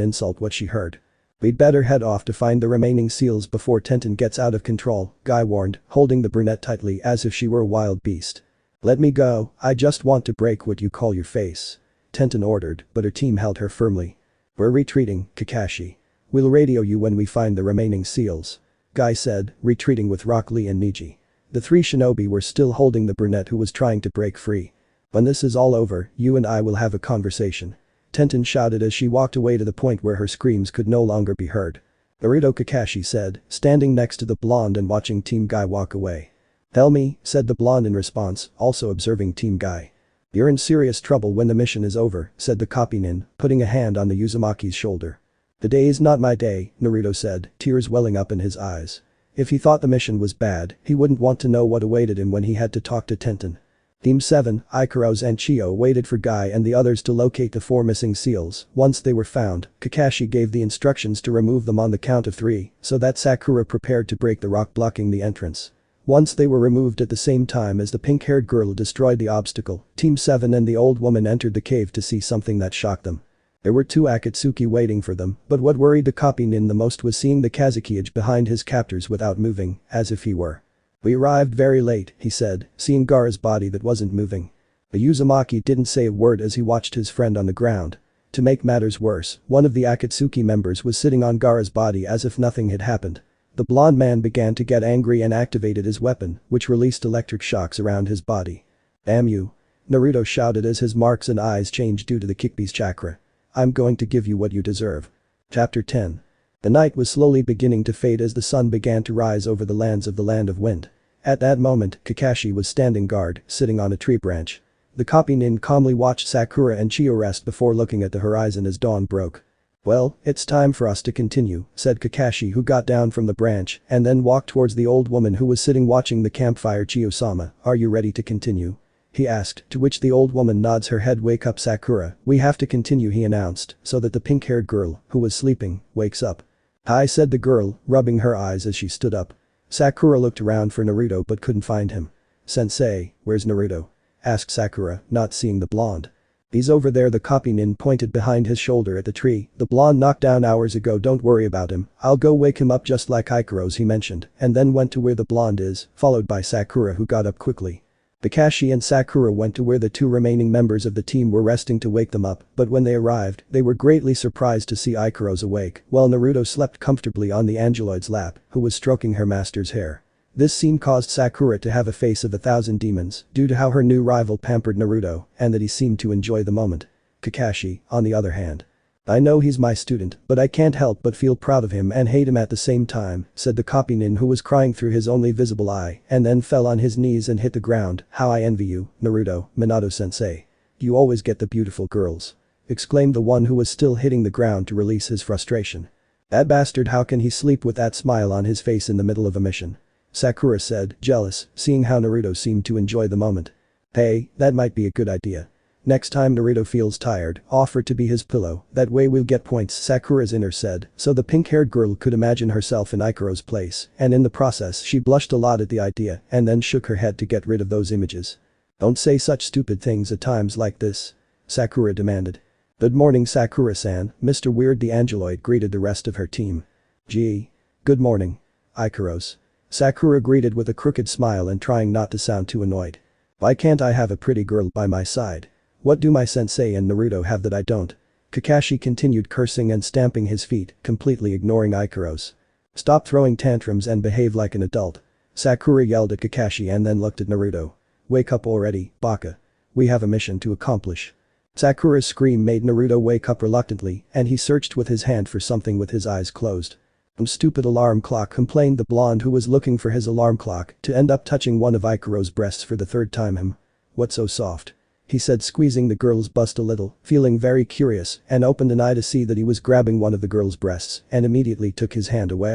insult what she heard. We'd better head off to find the remaining seals before Tenten gets out of control, Guy warned, holding the brunette tightly as if she were a wild beast. Let me go, I just want to break what you call your face. Tenten ordered, but her team held her firmly. We're retreating, Kakashi. We'll radio you when we find the remaining seals. Guy said, retreating with Rock Lee and Niji. The three shinobi were still holding the brunette who was trying to break free. When this is all over, you and I will have a conversation. Tenten shouted as she walked away to the point where her screams could no longer be heard. Naruto, Kakashi said, standing next to the blonde and watching Team Guy walk away. Tell me, said the blonde in response, also observing Team Guy. You're in serious trouble when the mission is over, said the copy nin, putting a hand on the Uzumaki's shoulder. The day is not my day, Naruto said, tears welling up in his eyes. If he thought the mission was bad, he wouldn't want to know what awaited him when he had to talk to Tenten. Team 7, Ikaros and Chio waited for Guy and the others to locate the 4 missing seals. Once they were found, Kakashi gave the instructions to remove them on the count of 3, so that Sakura prepared to break the rock blocking the entrance. Once they were removed at the same time as the pink-haired girl destroyed the obstacle, Team 7 and the old woman entered the cave to see something that shocked them. There were 2 Akatsuki waiting for them, but what worried the copy nin the most was seeing the Kazuki behind his captors without moving, as if he were. We arrived very late, he said, seeing Gaara's body that wasn't moving. The Uzumaki didn't say a word as he watched his friend on the ground. To make matters worse, one of the Akatsuki members was sitting on Gaara's body as if nothing had happened. The blonde man began to get angry and activated his weapon, which released electric shocks around his body. Damn you. Naruto shouted as his marks and eyes changed due to the Kikbi's chakra. I'm going to give you what you deserve. Chapter 10. The night was slowly beginning to fade as the sun began to rise over the lands of the Land of Wind. At that moment, Kakashi was standing guard, sitting on a tree branch. The copy nin calmly watched Sakura and Chio rest before looking at the horizon as dawn broke. Well, it's time for us to continue, said Kakashi, who got down from the branch and then walked towards the old woman who was sitting watching the campfire. Chiyo-sama, are you ready to continue? He asked, to which the old woman nods her head. Wake up, Sakura, we have to continue, he announced, so that the pink-haired girl, who was sleeping, wakes up. Hi, said the girl, rubbing her eyes as she stood up. Sakura looked around for Naruto but couldn't find him. Sensei, where's Naruto? Asked Sakura, not seeing the blonde. He's over there, the copy nin pointed behind his shoulder at the tree the blonde knocked down hours ago. Don't worry about him, I'll go wake him up just like Ikaros, he mentioned, and then went to where the blonde is, followed by Sakura, who got up quickly. Kakashi and Sakura went to where the 2 remaining members of the team were resting to wake them up, but when they arrived, they were greatly surprised to see Ikaros awake, while Naruto slept comfortably on the angeloid's lap, who was stroking her master's hair. This scene caused Sakura to have a face of 1,000 demons due to how her new rival pampered Naruto and that he seemed to enjoy the moment. Kakashi, on the other hand. I know he's my student, but I can't help but feel proud of him and hate him at the same time, said the copy nin, who was crying through his only visible eye and then fell on his knees and hit the ground. How I envy you, Naruto, Minato-sensei. You always get the beautiful girls. Exclaimed the one who was still hitting the ground to release his frustration. That bastard, how can he sleep with that smile on his face in the middle of a mission? Sakura said, jealous, seeing how Naruto seemed to enjoy the moment. Hey, that might be a good idea. Next time Naruto feels tired, offer to be his pillow, that way we'll get points, Sakura's inner said, so the pink-haired girl could imagine herself in Ikaros' place, and in the process she blushed a lot at the idea and then shook her head to get rid of those images. Don't say such stupid things at times like this. Sakura demanded. Good morning, Sakura-san, Mr. Weird the Angeloid greeted the rest of her team. Gee. Good morning. Ikaros. Sakura greeted with a crooked smile and trying not to sound too annoyed. Why can't I have a pretty girl by my side? What do my sensei and Naruto have that I don't? Kakashi continued cursing and stamping his feet, completely ignoring Ikaros. Stop throwing tantrums and behave like an adult. Sakura yelled at Kakashi and then looked at Naruto. Wake up already, Baka. We have a mission to accomplish. Sakura's scream made Naruto wake up reluctantly and he searched with his hand for something with his eyes closed. Stupid alarm clock, complained the blonde who was looking for his alarm clock to end up touching one of Ikaros' breasts for the third time. What's so soft? He said, squeezing the girl's bust a little, feeling very curious, and opened an eye to see that he was grabbing one of the girl's breasts and immediately took his hand away.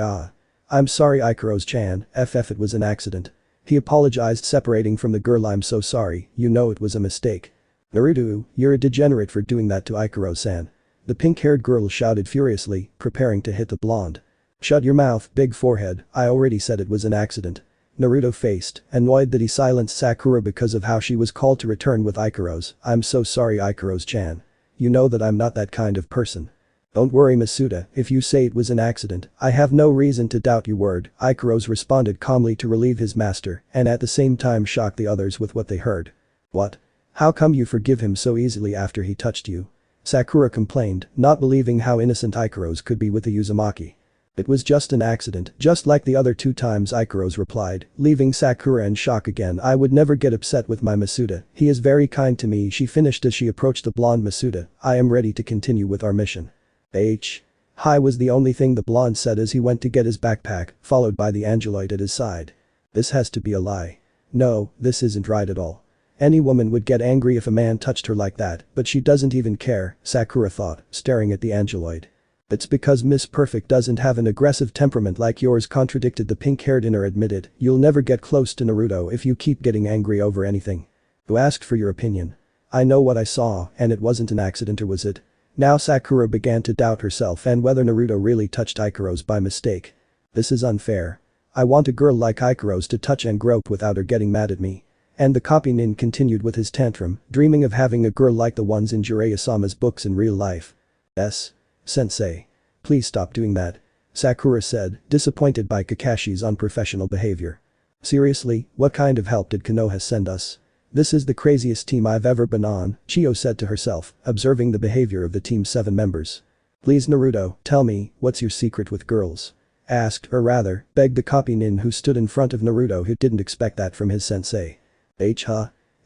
I'm sorry Ikaros-chan, it was an accident. He apologized, separating from the girl. I'm so sorry, you know it was a mistake. Naruto, you're a degenerate for doing that to Ikaros-san. The pink-haired girl shouted furiously, preparing to hit the blonde. Shut your mouth, big forehead, I already said it was an accident. Naruto faced, annoyed that he silenced Sakura because of how she was called to return with Ikaros. I'm so sorry Ikaros-chan. You know that I'm not that kind of person. Don't worry Masuda, if you say it was an accident, I have no reason to doubt your word, Ikaros responded calmly to relieve his master and at the same time shock the others with what they heard. What? How come you forgive him so easily after he touched you? Sakura complained, not believing how innocent Ikaros could be with the Uzumaki. It was just an accident, just like the other 2 times, Ikaros replied, leaving Sakura in shock again. I would never get upset with my Masuda, he is very kind to me, she finished as she approached the blonde. Masuda, I am ready to continue with our mission. Hi was the only thing the blonde said as he went to get his backpack, followed by the angeloid at his side. This has to be a lie. No, this isn't right at all. Any woman would get angry if a man touched her like that, but she doesn't even care, Sakura thought, staring at the angeloid. It's because Miss Perfect doesn't have an aggressive temperament like yours, contradicted the pink-haired inner. Admitted, you'll never get close to Naruto if you keep getting angry over anything. Who asked for your opinion? I know what I saw, and it wasn't an accident, or was it? Now Sakura began to doubt herself and whether Naruto really touched Ikaros by mistake. This is unfair. I want a girl like Ikaros to touch and grope without her getting mad at me. And the copy nin continued with his tantrum, dreaming of having a girl like the ones in Jiraiya-sama's books in real life. Sensei. Please stop doing that. Sakura said, disappointed by Kakashi's unprofessional behavior. Seriously, what kind of help did Konoha send us? This is the craziest team I've ever been on, Chiyo said to herself, observing the behavior of the team's 7 members. Please Naruto, tell me, what's your secret with girls? Asked, or rather, begged the copy nin who stood in front of Naruto, who didn't expect that from his sensei.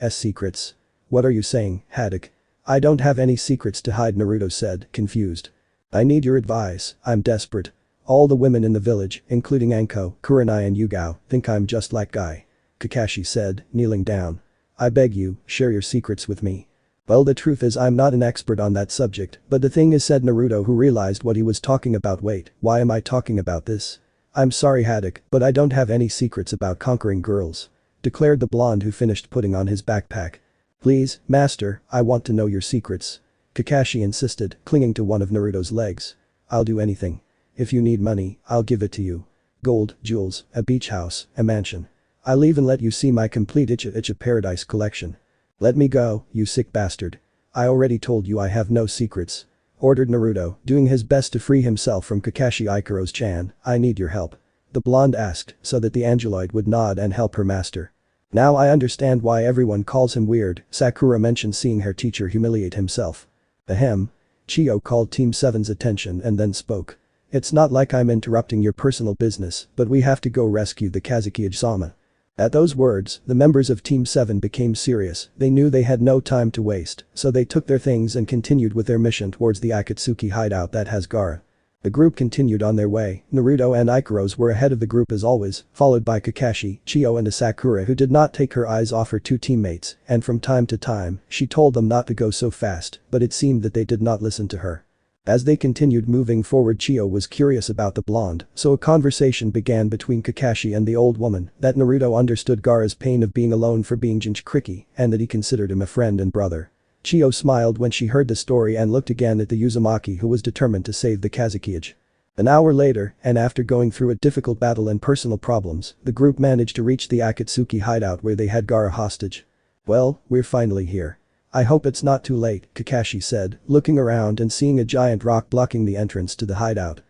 Secrets? What are you saying, Haddock? I don't have any secrets to hide, Naruto said, confused. I need your advice, I'm desperate. All the women in the village, including Anko, Kurenai and Yugao, think I'm just like Guy. Kakashi said, kneeling down. I beg you, share your secrets with me. Well, the truth is I'm not an expert on that subject, but the thing is, said Naruto, who realized what he was talking about. Wait, why am I talking about this? I'm sorry Haddock, but I don't have any secrets about conquering girls. Declared the blonde who finished putting on his backpack. Please, master, I want to know your secrets. Kakashi insisted, clinging to one of Naruto's legs. I'll do anything. If you need money, I'll give it to you. Gold, jewels, a beach house, a mansion. I'll even let you see my complete Ichigo Paradise collection. Let me go, you sick bastard. I already told you I have no secrets. Ordered Naruto, doing his best to free himself from Kakashi. Ikaros-chan, I need your help. The blonde asked, so that the angeloid would nod and help her master. Now I understand why everyone calls him weird, Sakura mentioned, seeing her teacher humiliate himself. Ahem. Chiyo called Team 7's attention and then spoke. It's not like I'm interrupting your personal business, but we have to go rescue the Kazuki-sama. At those words, the members of Team 7 became serious. They knew they had no time to waste, so they took their things and continued with their mission towards the Akatsuki hideout that has Gaara. The group continued on their way. Naruto and Ikaros were ahead of the group as always, followed by Kakashi, Chiyo and Sakura, who did not take her eyes off her 2 teammates, and from time to time, she told them not to go so fast, but it seemed that they did not listen to her. As they continued moving forward, Chiyo was curious about the blonde, so a conversation began between Kakashi and the old woman that Naruto understood Gaara's pain of being alone for being Jinchuriki, and that he considered him a friend and brother. Chiyo smiled when she heard the story and looked again at the Uzumaki, who was determined to save the Kazuki. An hour later, and after going through a difficult battle and personal problems, the group managed to reach the Akatsuki hideout where they had Gaara hostage. Well, we're finally here. I hope it's not too late, Kakashi said, looking around and seeing a giant rock blocking the entrance to the hideout.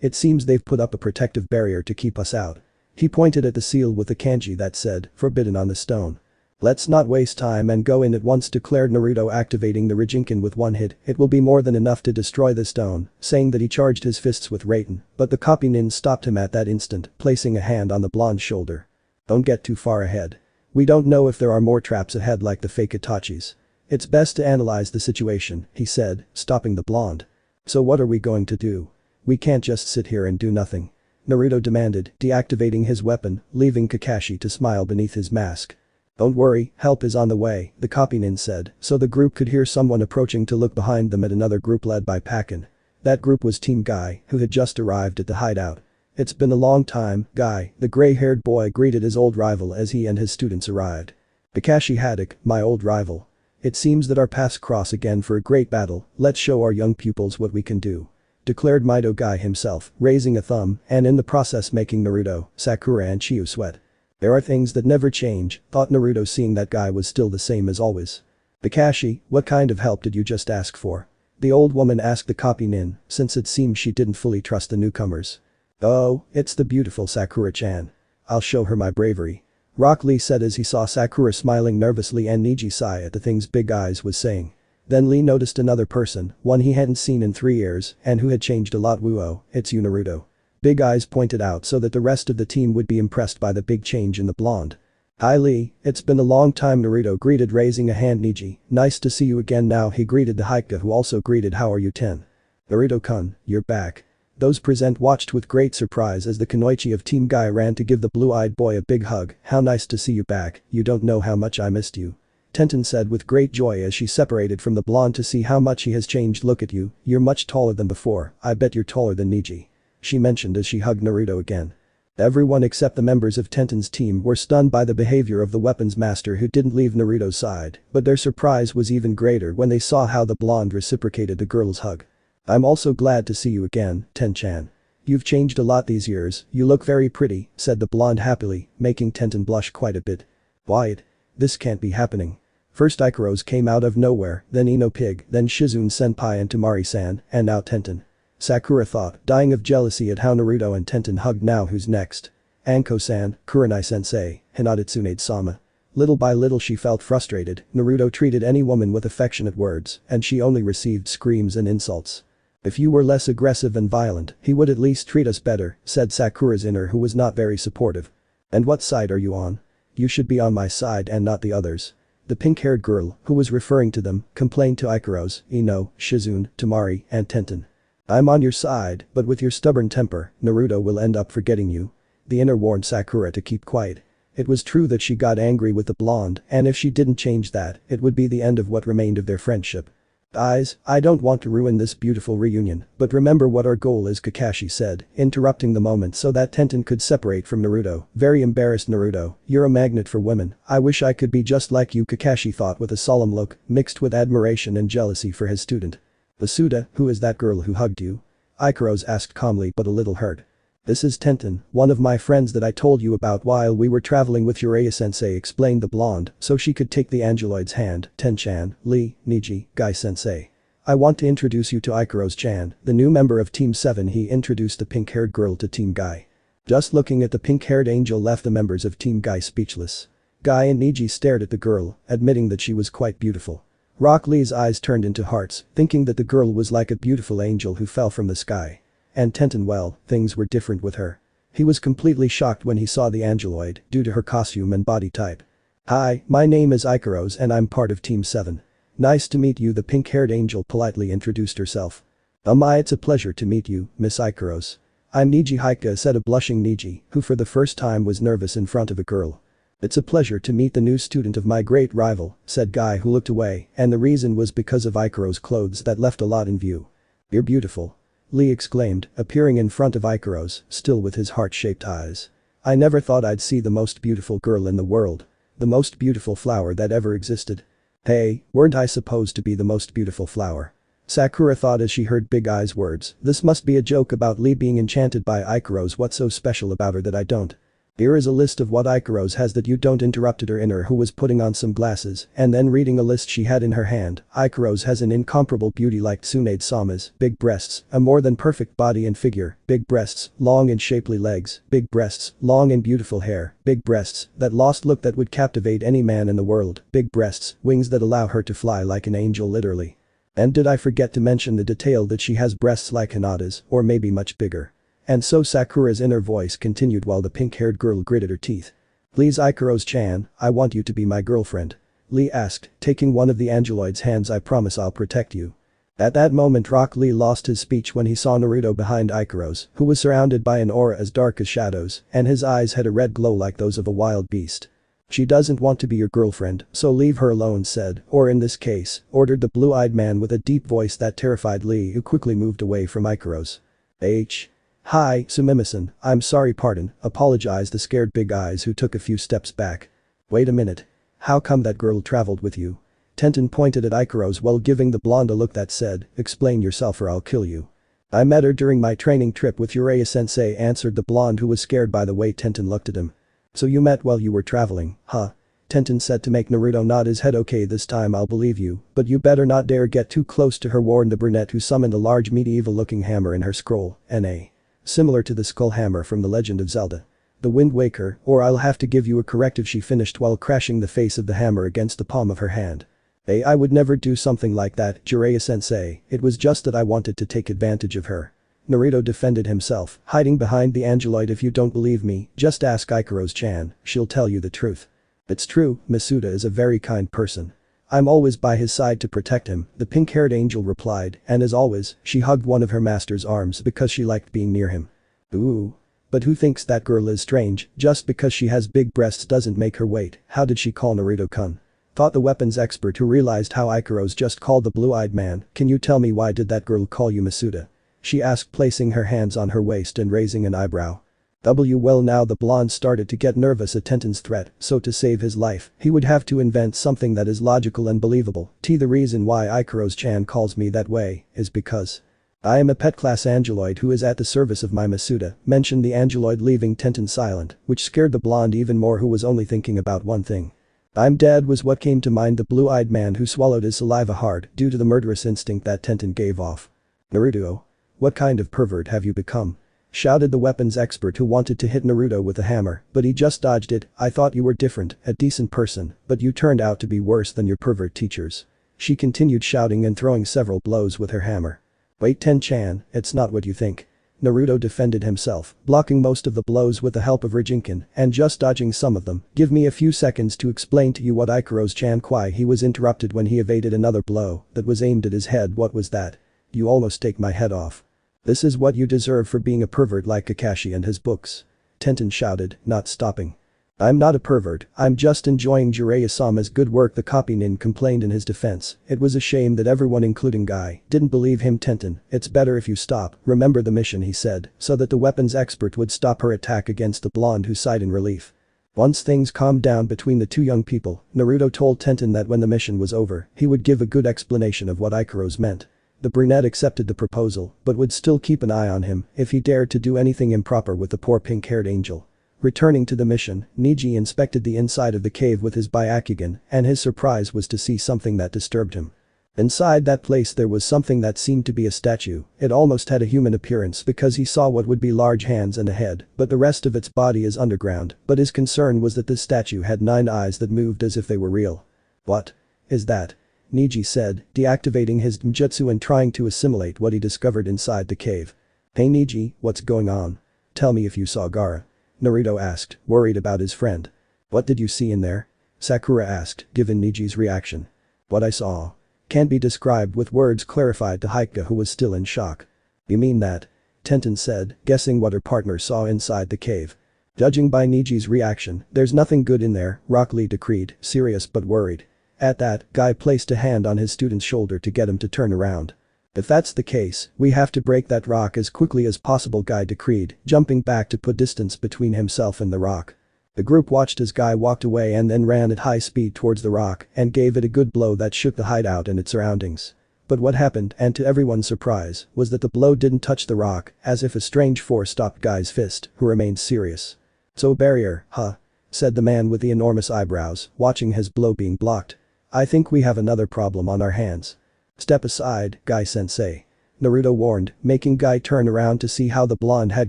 It seems they've put up a protective barrier to keep us out. He pointed at the seal with the kanji that said, forbidden on the stone. Let's not waste time and go in at once, declared Naruto, activating the Rijinkan with one hit. It will be more than enough to destroy the stone, saying that he charged his fists with Raiten, but the copy nin stopped him at that instant, placing a hand on the blonde's shoulder. Don't get too far ahead. We don't know if there are more traps ahead like the fake Itachis. It's best to analyze the situation, he said, stopping the blonde. So what are we going to do? We can't just sit here and do nothing. Naruto demanded, deactivating his weapon, leaving Kakashi to smile beneath his mask. Don't worry, help is on the way, the copynin said, so the group could hear someone approaching to look behind them at another group led by Pakken. That group was Team Guy, who had just arrived at the hideout. It's been a long time, Guy, the gray-haired boy greeted his old rival as he and his students arrived. Kakashi Haddock, my old rival. It seems that our paths cross again for a great battle, let's show our young pupils what we can do. Declared Mido Guy himself, raising a thumb, and in the process making Naruto, Sakura and Chiyu sweat. There are things that never change, thought Naruto seeing that Guy was still the same as always. Kakashi, what kind of help did you just ask for? The old woman asked the copy-nin, since it seemed she didn't fully trust the newcomers. Oh, it's the beautiful Sakura-chan. I'll show her my bravery. Rock Lee said as he saw Sakura smiling nervously and Niji sigh at the things Big Eyes was saying. Then Lee noticed another person, one he hadn't seen in 3 years, and who had changed a lot. Whoa, it's you Naruto. Big Eyes pointed out so that the rest of the team would be impressed by the big change in the blonde. Hi Lee, it's been a long time Naruto greeted raising a hand Niji, nice to see you again now he greeted the Haika who also greeted how are you 10. Naruto-kun, you're back. Those present watched with great surprise as the Kunoichi of Team Guy ran to give the blue-eyed boy a big hug, how nice to see you back, you don't know how much I missed you. Tenten said with great joy as she separated from the blonde to see how much he has changed look at you, you're much taller than before, I bet you're taller than Niji. She mentioned as she hugged Naruto again. Everyone except the members of Tenten's team were stunned by the behavior of the weapons master who didn't leave Naruto's side, but their surprise was even greater when they saw how the blonde reciprocated the girl's hug. I'm also glad to see you again, Ten-chan. You've changed a lot these years, you look very pretty, said the blonde happily, making Tenten blush quite a bit. Why? This can't be happening. First Ikaros came out of nowhere, then Ino Pig, then Shizune Senpai and Tamari-san, and now Tenten. Sakura thought, dying of jealousy at how Naruto and Tenten hugged now who's next? Anko-san, Kurenai-sensei, Hinata Tsunade-sama. Little by little she felt frustrated, Naruto treated any woman with affectionate words, and she only received screams and insults. If you were less aggressive and violent, he would at least treat us better, said Sakura's inner who was not very supportive. And what side are you on? You should be on my side and not the others. The pink-haired girl, who was referring to them, complained to Ikaros, Ino, Shizune, Tamari, and Tenten. I'm on your side, but with your stubborn temper, Naruto will end up forgetting you. The inner warned Sakura to keep quiet. It was true that she got angry with the blonde, and if she didn't change that, it would be the end of what remained of their friendship. Guys, I don't want to ruin this beautiful reunion, but remember what our goal is Kakashi said, interrupting the moment so that Tenten could separate from Naruto. Very embarrassed Naruto, you're a magnet for women, I wish I could be just like you Kakashi thought with a solemn look, mixed with admiration and jealousy for his student. Basuda, who is that girl who hugged you? Ikaros asked calmly but a little hurt. This is Tenten, one of my friends that I told you about while we were traveling with Uraya-sensei explained the blonde so she could take the angeloid's hand, Ten-chan, Lee, Niji, Guy-sensei. I want to introduce you to Ikaros-chan, the new member of Team 7 he introduced the pink-haired girl to Team Guy. Just looking at the pink-haired angel left the members of Team Guy speechless. Guy and Niji stared at the girl, admitting that she was quite beautiful. Rock Lee's eyes turned into hearts, thinking that the girl was like a beautiful angel who fell from the sky. And Tenten well, things were different with her. He was completely shocked when he saw the angeloid due to her costume and body type. Hi, my name is Ikaros and I'm part of Team 7. Nice to meet you the pink-haired angel politely introduced herself. It's a pleasure to meet you, Miss Ikaros. I'm Niji Haika said a blushing Niji, who for the first time was nervous in front of a girl. It's a pleasure to meet the new student of my great rival, said Guy who looked away, and the reason was because of Ikaros' clothes that left a lot in view. You're beautiful. Lee exclaimed, appearing in front of Ikaros, still with his heart-shaped eyes. I never thought I'd see the most beautiful girl in the world. The most beautiful flower that ever existed. Hey, weren't I supposed to be the most beautiful flower? Sakura thought as she heard Big Eye's words, this must be a joke about Lee being enchanted by Ikaros what's so special about her that I don't. Here is a list of what Ikaros has that you don't interrupted her inner who was putting on some glasses and then reading a list she had in her hand. Ikaros has an incomparable beauty like Tsunade-sama's, big breasts, a more than perfect body and figure, big breasts, long and shapely legs, big breasts, long and beautiful hair, big breasts, that lost look that would captivate any man in the world, big breasts, wings that allow her to fly like an angel literally. And did I forget to mention the detail that she has breasts like Hinata's, or maybe much bigger. And so Sakura's inner voice continued while the pink-haired girl gritted her teeth. Please Ikaros-chan, I want you to be my girlfriend. Lee asked, taking one of the angeloid's hands I promise I'll protect you. At that moment Rock Lee lost his speech when he saw Naruto behind Ikaros, who was surrounded by an aura as dark as shadows, and his eyes had a red glow like those of a wild beast. "She doesn't want to be your girlfriend, so leave her alone," said, or in this case, ordered the blue-eyed man with a deep voice that terrified Lee, who quickly moved away from Ikaros. Hi, Sumimasen, I'm sorry, pardon, apologized the scared big eyes, who took a few steps back. "Wait a minute. How come that girl traveled with you?" Tenten pointed at Ikaros while giving the blonde a look that said, "Explain yourself or I'll kill you." "I met her during my training trip with Jiraiya-sensei," answered the blonde, who was scared by the way Tenten looked at him. "So you met while you were traveling, huh?" Tenten said to make Naruto nod his head. "Okay, this time I'll believe you, but you better not dare get too close to her," warned the brunette, who summoned a large medieval-looking hammer in her scroll, N.A. Similar to the skull hammer from The Legend of Zelda. "The Wind Waker, or I'll have to give you a corrective," she finished while crashing the face of the hammer against the palm of her hand. I would never do something like that, Jiraiya-sensei, it was just that I wanted to take advantage of her." Naruto defended himself, hiding behind the angeloid. "If you don't believe me, just ask Ikaros-chan, she'll tell you the truth." "It's true, Masuda is a very kind person. I'm always by his side to protect him," the pink-haired angel replied, and as always, she hugged one of her master's arms because she liked being near him. "Ooh. But who thinks that girl is strange? Just because she has big breasts doesn't make her wait. How did she call Naruto-kun?" thought the weapons expert, who realized how Ikaros just called the blue-eyed man. "Can you tell me why did that girl call you Masuda?" she asked, placing her hands on her waist and raising an eyebrow. Well, now the blonde started to get nervous at Tenten's threat, so to save his life, he would have to invent something that is logical and believable. "The reason why Ikaros-chan calls me that way is because I am a pet class angeloid who is at the service of my Masuda," mentioned the angeloid, leaving Tenten silent, which scared the blonde even more, who was only thinking about one thing. "I'm dead," was what came to mind the blue-eyed man, who swallowed his saliva hard due to the murderous instinct that Tenten gave off. "Naruto? What kind of pervert have you become?" shouted the weapons expert, who wanted to hit Naruto with a hammer, but he just dodged it. "I thought you were different, a decent person, but you turned out to be worse than your pervert teachers." She continued shouting and throwing several blows with her hammer. "Wait, Ten-chan, it's not what you think." Naruto defended himself, blocking most of the blows with the help of Raijinkan and just dodging some of them. "Give me a few seconds to explain to you what Ikaros-chan." He was interrupted when he evaded another blow that was aimed at his head. "What was that? You almost take my head off. This is what you deserve for being a pervert like Kakashi and his books." Tenten shouted, not stopping. "I'm not a pervert, I'm just enjoying Jiraiya-sama's good work," the copy nin complained in his defense. It was a shame that everyone, including Guy, didn't believe him. "Tenten, it's better if you stop, remember the mission," he said, so that the weapons expert would stop her attack against the blonde, who sighed in relief. Once things calmed down between the two young people, Naruto told Tenten that when the mission was over, he would give a good explanation of what Ikaros meant. The brunette accepted the proposal, but would still keep an eye on him if he dared to do anything improper with the poor pink-haired angel. Returning to the mission, Neji inspected the inside of the cave with his Byakugan, and his surprise was to see something that disturbed him. Inside that place there was something that seemed to be a statue. It almost had a human appearance because he saw what would be large hands and a head, but the rest of its body is underground. But his concern was that this statue had 9 eyes that moved as if they were real. "What is that?" Neji said, deactivating his ninjutsu and trying to assimilate what he discovered inside the cave. "Hey Neji, what's going on? Tell me if you saw Gaara," Naruto asked, worried about his friend. "What did you see in there?" Sakura asked, given Neji's reaction. "What I saw can't be described with words," clarified to Haika, who was still in shock. "You mean that?" Tenten said, guessing what her partner saw inside the cave. "Judging by Neji's reaction, there's nothing good in there," Rock Lee decreed, serious but worried. At that, Guy placed a hand on his student's shoulder to get him to turn around. "If that's the case, we have to break that rock as quickly as possible," Guy decreed, jumping back to put distance between himself and the rock. The group watched as Guy walked away and then ran at high speed towards the rock and gave it a good blow that shook the hideout and its surroundings. But what happened, and to everyone's surprise, was that the blow didn't touch the rock, as if a strange force stopped Guy's fist, who remained serious. "So barrier, huh?" said the man with the enormous eyebrows, watching his blow being blocked. "I think we have another problem on our hands." "Step aside, Guy-sensei," Naruto warned, making Guy turn around to see how the blonde had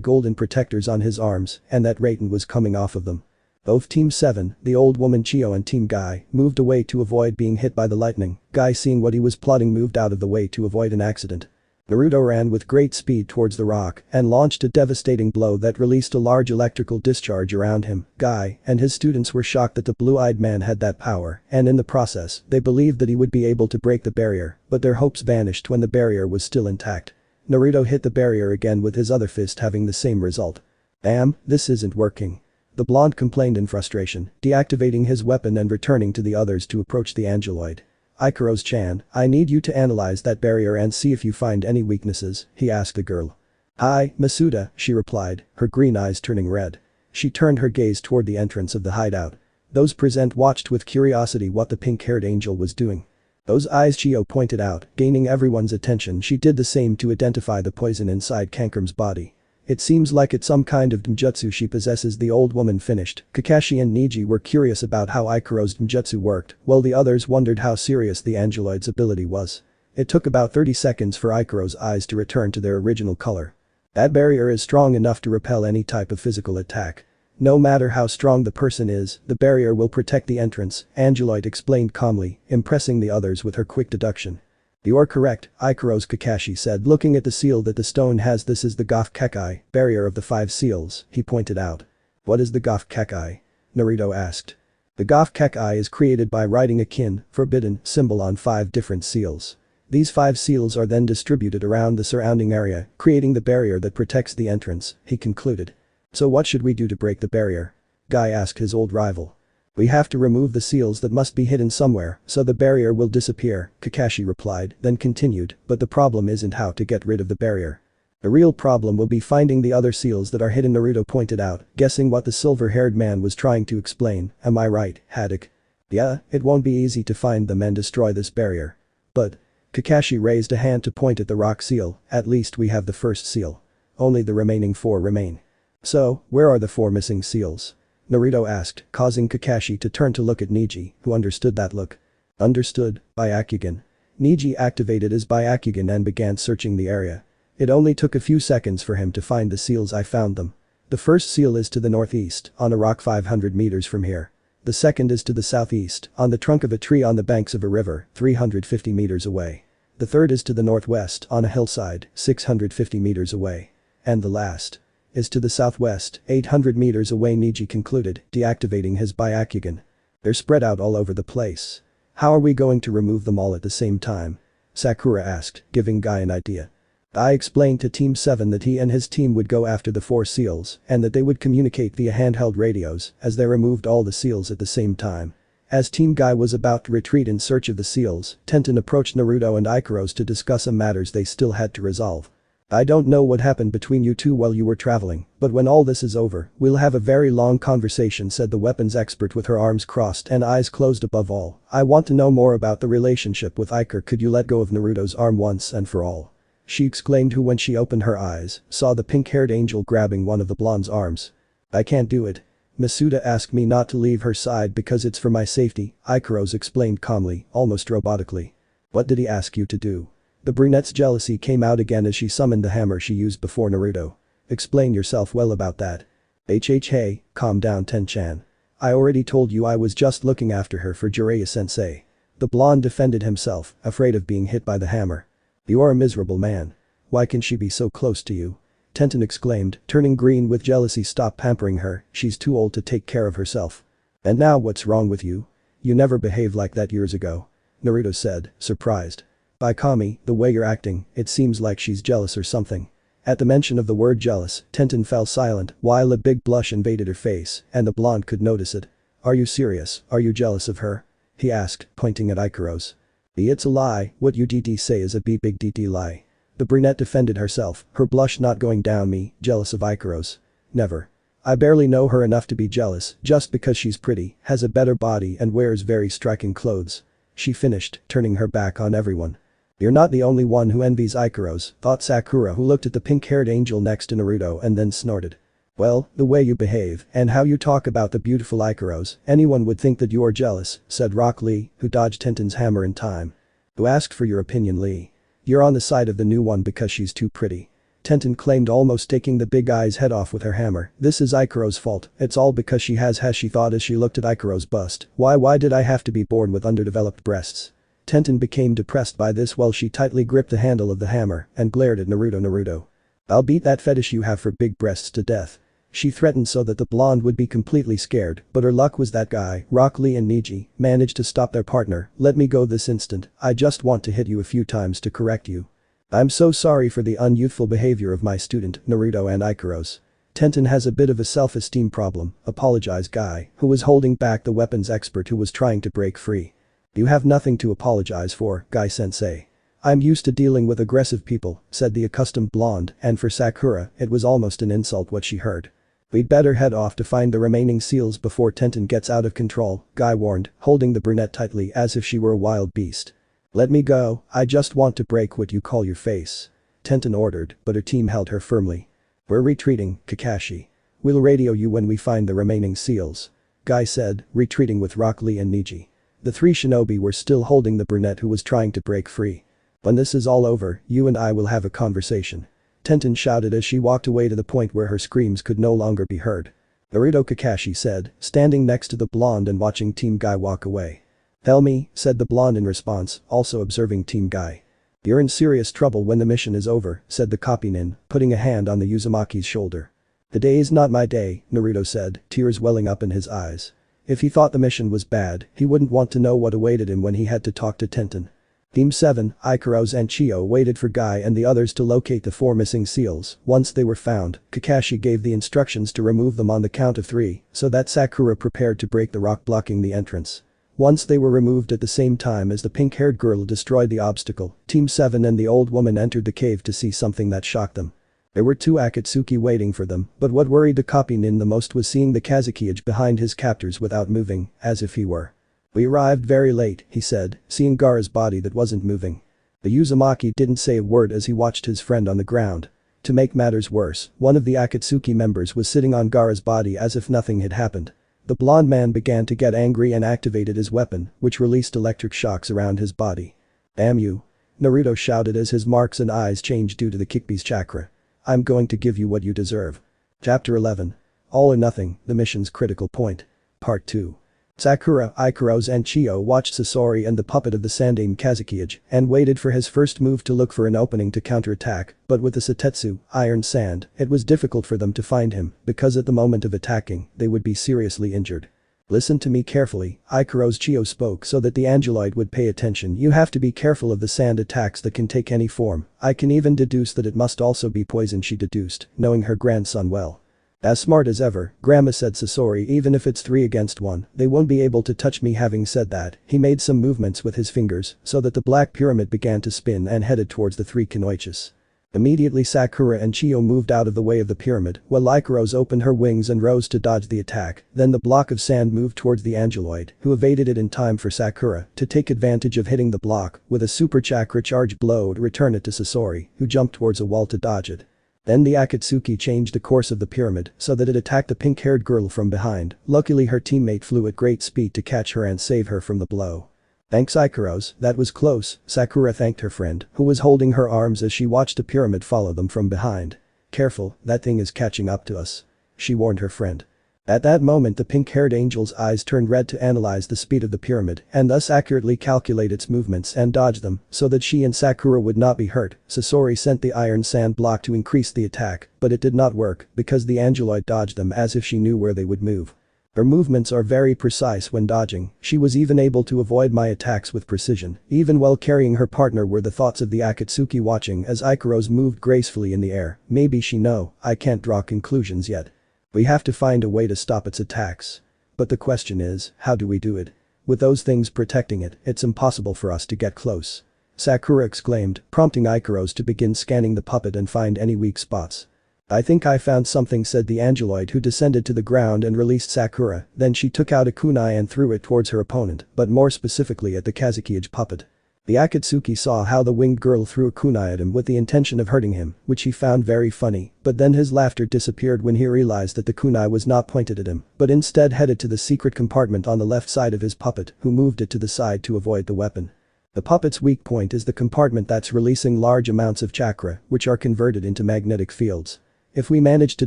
golden protectors on his arms and that Raiten was coming off of them. Both Team 7, the old woman Chio and Team Guy, moved away to avoid being hit by the lightning. Guy, seeing what he was plotting, moved out of the way to avoid an accident. Naruto ran with great speed towards the rock and launched a devastating blow that released a large electrical discharge around him. Guy and his students were shocked that the blue-eyed man had that power, and in the process, they believed that he would be able to break the barrier, but their hopes vanished when the barrier was still intact. Naruto hit the barrier again with his other fist, having the same result. Damn, this isn't working. The blonde complained in frustration, deactivating his weapon and returning to the others to approach the angeloid. Ikaros-chan, I need you to analyze that barrier and see if you find any weaknesses, he asked the girl. Hi, Masuda, she replied, her green eyes turning red. She turned her gaze toward the entrance of the hideout. Those present watched with curiosity what the pink-haired angel was doing. Those eyes, Chio pointed out, gaining everyone's attention. She did the same to identify the poison inside Kankurum's body. It seems like it's some kind of ninjutsu she possesses, the old woman finished. Kakashi and Neji were curious about how Ikaros' ninjutsu worked, while the others wondered how serious the angeloid's ability was. It took about 30 seconds for Ikaros' eyes to return to their original color. That barrier is strong enough to repel any type of physical attack. No matter how strong the person is, the barrier will protect the entrance, Angeloid explained calmly, impressing the others with her quick deduction. You're correct, Ikaros, Kakashi said, looking at the seal that the stone has. This is the Gof Kekai, barrier of the 5 seals, he pointed out. What is the Gof Kekai? Naruto asked. The Gof Kekai is created by writing a kin, forbidden, symbol on 5 different seals. These 5 seals are then distributed around the surrounding area, creating the barrier that protects the entrance, he concluded. So what should we do to break the barrier? Guy asked his old rival. We have to remove the seals that must be hidden somewhere, so the barrier will disappear, Kakashi replied, then continued, but the problem isn't how to get rid of the barrier. The real problem will be finding the other seals that are hidden, Naruto pointed out, guessing what the silver-haired man was trying to explain. Am I right, Haddock? Yeah, it won't be easy to find them and destroy this barrier. But, Kakashi raised a hand to point at the rock seal, at least we have the first seal. Only the remaining 4 remain. So, where are the 4 missing seals? Naruto asked, causing Kakashi to turn to look at Neji, who understood that look. Understood, Byakugan. Neji activated his Byakugan and began searching the area. It only took a few seconds for him to find the seals. I found them. The first seal is to the northeast, on a rock 500 meters from here. The second is to the southeast, on the trunk of a tree on the banks of a river, 350 meters away. The third is to the northwest, on a hillside, 650 meters away. And the last is to the southwest, 800 meters away, Neji concluded, deactivating his Byakugan. They're spread out all over the place. How are we going to remove them all at the same time? Sakura asked, giving Guy an idea. I explained to Team 7 that he and his team would go after the 4 seals and that they would communicate via handheld radios as they removed all the seals at the same time. As Team Guy was about to retreat in search of the seals, Tenten approached Naruto and Ikaros to discuss some matters they still had to resolve. I don't know what happened between you two while you were traveling, but when all this is over, we'll have a very long conversation, said the weapons expert with her arms crossed and eyes closed. Above all, I want to know more about the relationship with Iker. Could you let go of Naruto's arm once and for all? She exclaimed, who when she opened her eyes, saw the pink-haired angel grabbing one of the blonde's arms. I can't do it. Masuda asked me not to leave her side because it's for my safety, Ikaros explained calmly, almost robotically. What did he ask you to do? The brunette's jealousy came out again as she summoned the hammer she used before Naruto. Explain yourself well about that. Hey, calm down, Ten-chan. I already told you I was just looking after her for Jiraiya-sensei. The blonde defended himself, afraid of being hit by the hammer. You're a miserable man. Why can she be so close to you? Tenten exclaimed, turning green with jealousy. Stop pampering her, she's too old to take care of herself. And now what's wrong with you? You never behaved like that years ago. Naruto said, surprised. By Kami, the way you're acting, it seems like she's jealous or something. At the mention of the word jealous, Tenten fell silent while a big blush invaded her face and the blonde could notice it. Are you serious? Are you jealous of her? He asked, pointing at Ikaros. It's a lie, what you DD say is a big DD lie. The brunette defended herself, her blush not going down. Me, jealous of Ikaros? Never. I barely know her enough to be jealous just because she's pretty, has a better body and wears very striking clothes. She finished, turning her back on everyone. You're not the only one who envies Ikaros, thought Sakura, who looked at the pink-haired angel next to Naruto and then snorted. Well, the way you behave and how you talk about the beautiful Ikaros, anyone would think that you're jealous, said Rock Lee, who dodged Tenten's hammer in time. Who asked for your opinion, Lee? You're on the side of the new one because she's too pretty. Tenten claimed, almost taking the big guy's head off with her hammer. This is Ikaros' fault, it's all because she has, she thought as she looked at Ikaros' bust. Why did I have to be born with underdeveloped breasts? Tenten became depressed by this while she tightly gripped the handle of the hammer and glared at Naruto. I'll beat that fetish you have for big breasts to death. She threatened so that the blonde would be completely scared, but her luck was that guy, Rock Lee and Niji, managed to stop their partner. Let me go this instant, I just want to hit you a few times to correct you. I'm so sorry for the unyouthful behavior of my student, Naruto and Ikaros. Tenten has a bit of a self-esteem problem, apologized Guy, who was holding back the weapons expert who was trying to break free. You have nothing to apologize for, Guy-sensei. I'm used to dealing with aggressive people, said the accustomed blonde, and for Sakura, it was almost an insult what she heard. We'd better head off to find the remaining seals before Tenten gets out of control, Guy warned, holding the brunette tightly as if she were a wild beast. Let me go, I just want to break what you call your face. Tenten ordered, but her team held her firmly. We're retreating, Kakashi. We'll radio you when we find the remaining seals. Guy said, retreating with Rock Lee and Niji. The three shinobi were still holding the brunette who was trying to break free. When this is all over, you and I will have a conversation. Tenten shouted as she walked away to the point where her screams could no longer be heard. Naruto, Kakashi said, standing next to the blonde and watching Team Guy walk away. Tell me, said the blonde in response, also observing Team Guy. You're in serious trouble when the mission is over, said the copy nin, putting a hand on the Uzumaki's shoulder. The day is not my day, Naruto said, tears welling up in his eyes. If he thought the mission was bad, he wouldn't want to know what awaited him when he had to talk to Tenten. Team 7, Ikaros and Chio waited for Guy and the others to locate the 4 missing seals. Once they were found, Kakashi gave the instructions to remove them on the count of 3, so that Sakura prepared to break the rock blocking the entrance. Once they were removed at the same time as the pink-haired girl destroyed the obstacle, Team 7 and the old woman entered the cave to see something that shocked them. There were 2 Akatsuki waiting for them, but what worried the copy nin the most was seeing the Kazukiage behind his captors without moving, as if he were. We arrived very late, he said, seeing Gaara's body that wasn't moving. The Uzumaki didn't say a word as he watched his friend on the ground. To make matters worse, one of the Akatsuki members was sitting on Gaara's body as if nothing had happened. The blonde man began to get angry and activated his weapon, which released electric shocks around his body. Damn you. Naruto shouted as his marks and eyes changed due to the Kikbi's chakra. I'm going to give you what you deserve. Chapter 11. All or Nothing, the mission's critical point. Part 2. Sakura, Ikaros and Chio watched Sasori and the puppet of the Sandaime Kazukiage and waited for his first move to look for an opening to counterattack, but with the Setetsu, Iron Sand, it was difficult for them to find him because at the moment of attacking, they would be seriously injured. Listen to me carefully, Ikaros Chio spoke so that the Angeloid would pay attention. You have to be careful of the sand attacks that can take any form. I can even deduce that it must also be poison, she deduced, knowing her grandson well. As smart as ever, Grandma said Sasori, even if it's 3 against 1, they won't be able to touch me. Having said that, he made some movements with his fingers so that the black pyramid began to spin and headed towards the 3 Kunoichis. Immediately Sakura and Chio moved out of the way of the pyramid while Ikaros opened her wings and rose to dodge the attack, then the block of sand moved towards the Angeloid, who evaded it in time for Sakura to take advantage of hitting the block with a super chakra charge blow to return it to Sasori, who jumped towards a wall to dodge it. Then the Akatsuki changed the course of the pyramid so that it attacked the pink-haired girl from behind. Luckily her teammate flew at great speed to catch her and save her from the blow. Thanks Ikaros, that was close, Sakura thanked her friend, who was holding her arms as she watched the pyramid follow them from behind. Careful, that thing is catching up to us. She warned her friend. At that moment the pink-haired angel's eyes turned red to analyze the speed of the pyramid and thus accurately calculate its movements and dodge them so that she and Sakura would not be hurt. Sasori sent the iron sand block to increase the attack, but it did not work because the Angeloid dodged them as if she knew where they would move. Her movements are very precise when dodging. She was even able to avoid my attacks with precision, even while carrying her partner. Were the thoughts of the Akatsuki watching as Ikaros moved gracefully in the air. Maybe she know, I can't draw conclusions yet. We have to find a way to stop its attacks. But the question is, how do we do it? With those things protecting it, it's impossible for us to get close. Sakura exclaimed, prompting Ikaros to begin scanning the puppet and find any weak spots. I think I found something, said the Angeloid, who descended to the ground and released Sakura. Then she took out a kunai and threw it towards her opponent, but more specifically at the Kazukiage puppet. The Akatsuki saw how the winged girl threw a kunai at him with the intention of hurting him, which he found very funny, but then his laughter disappeared when he realized that the kunai was not pointed at him, but instead headed to the secret compartment on the left side of his puppet, who moved it to the side to avoid the weapon. The puppet's weak point is the compartment that's releasing large amounts of chakra, which are converted into magnetic fields. If we manage to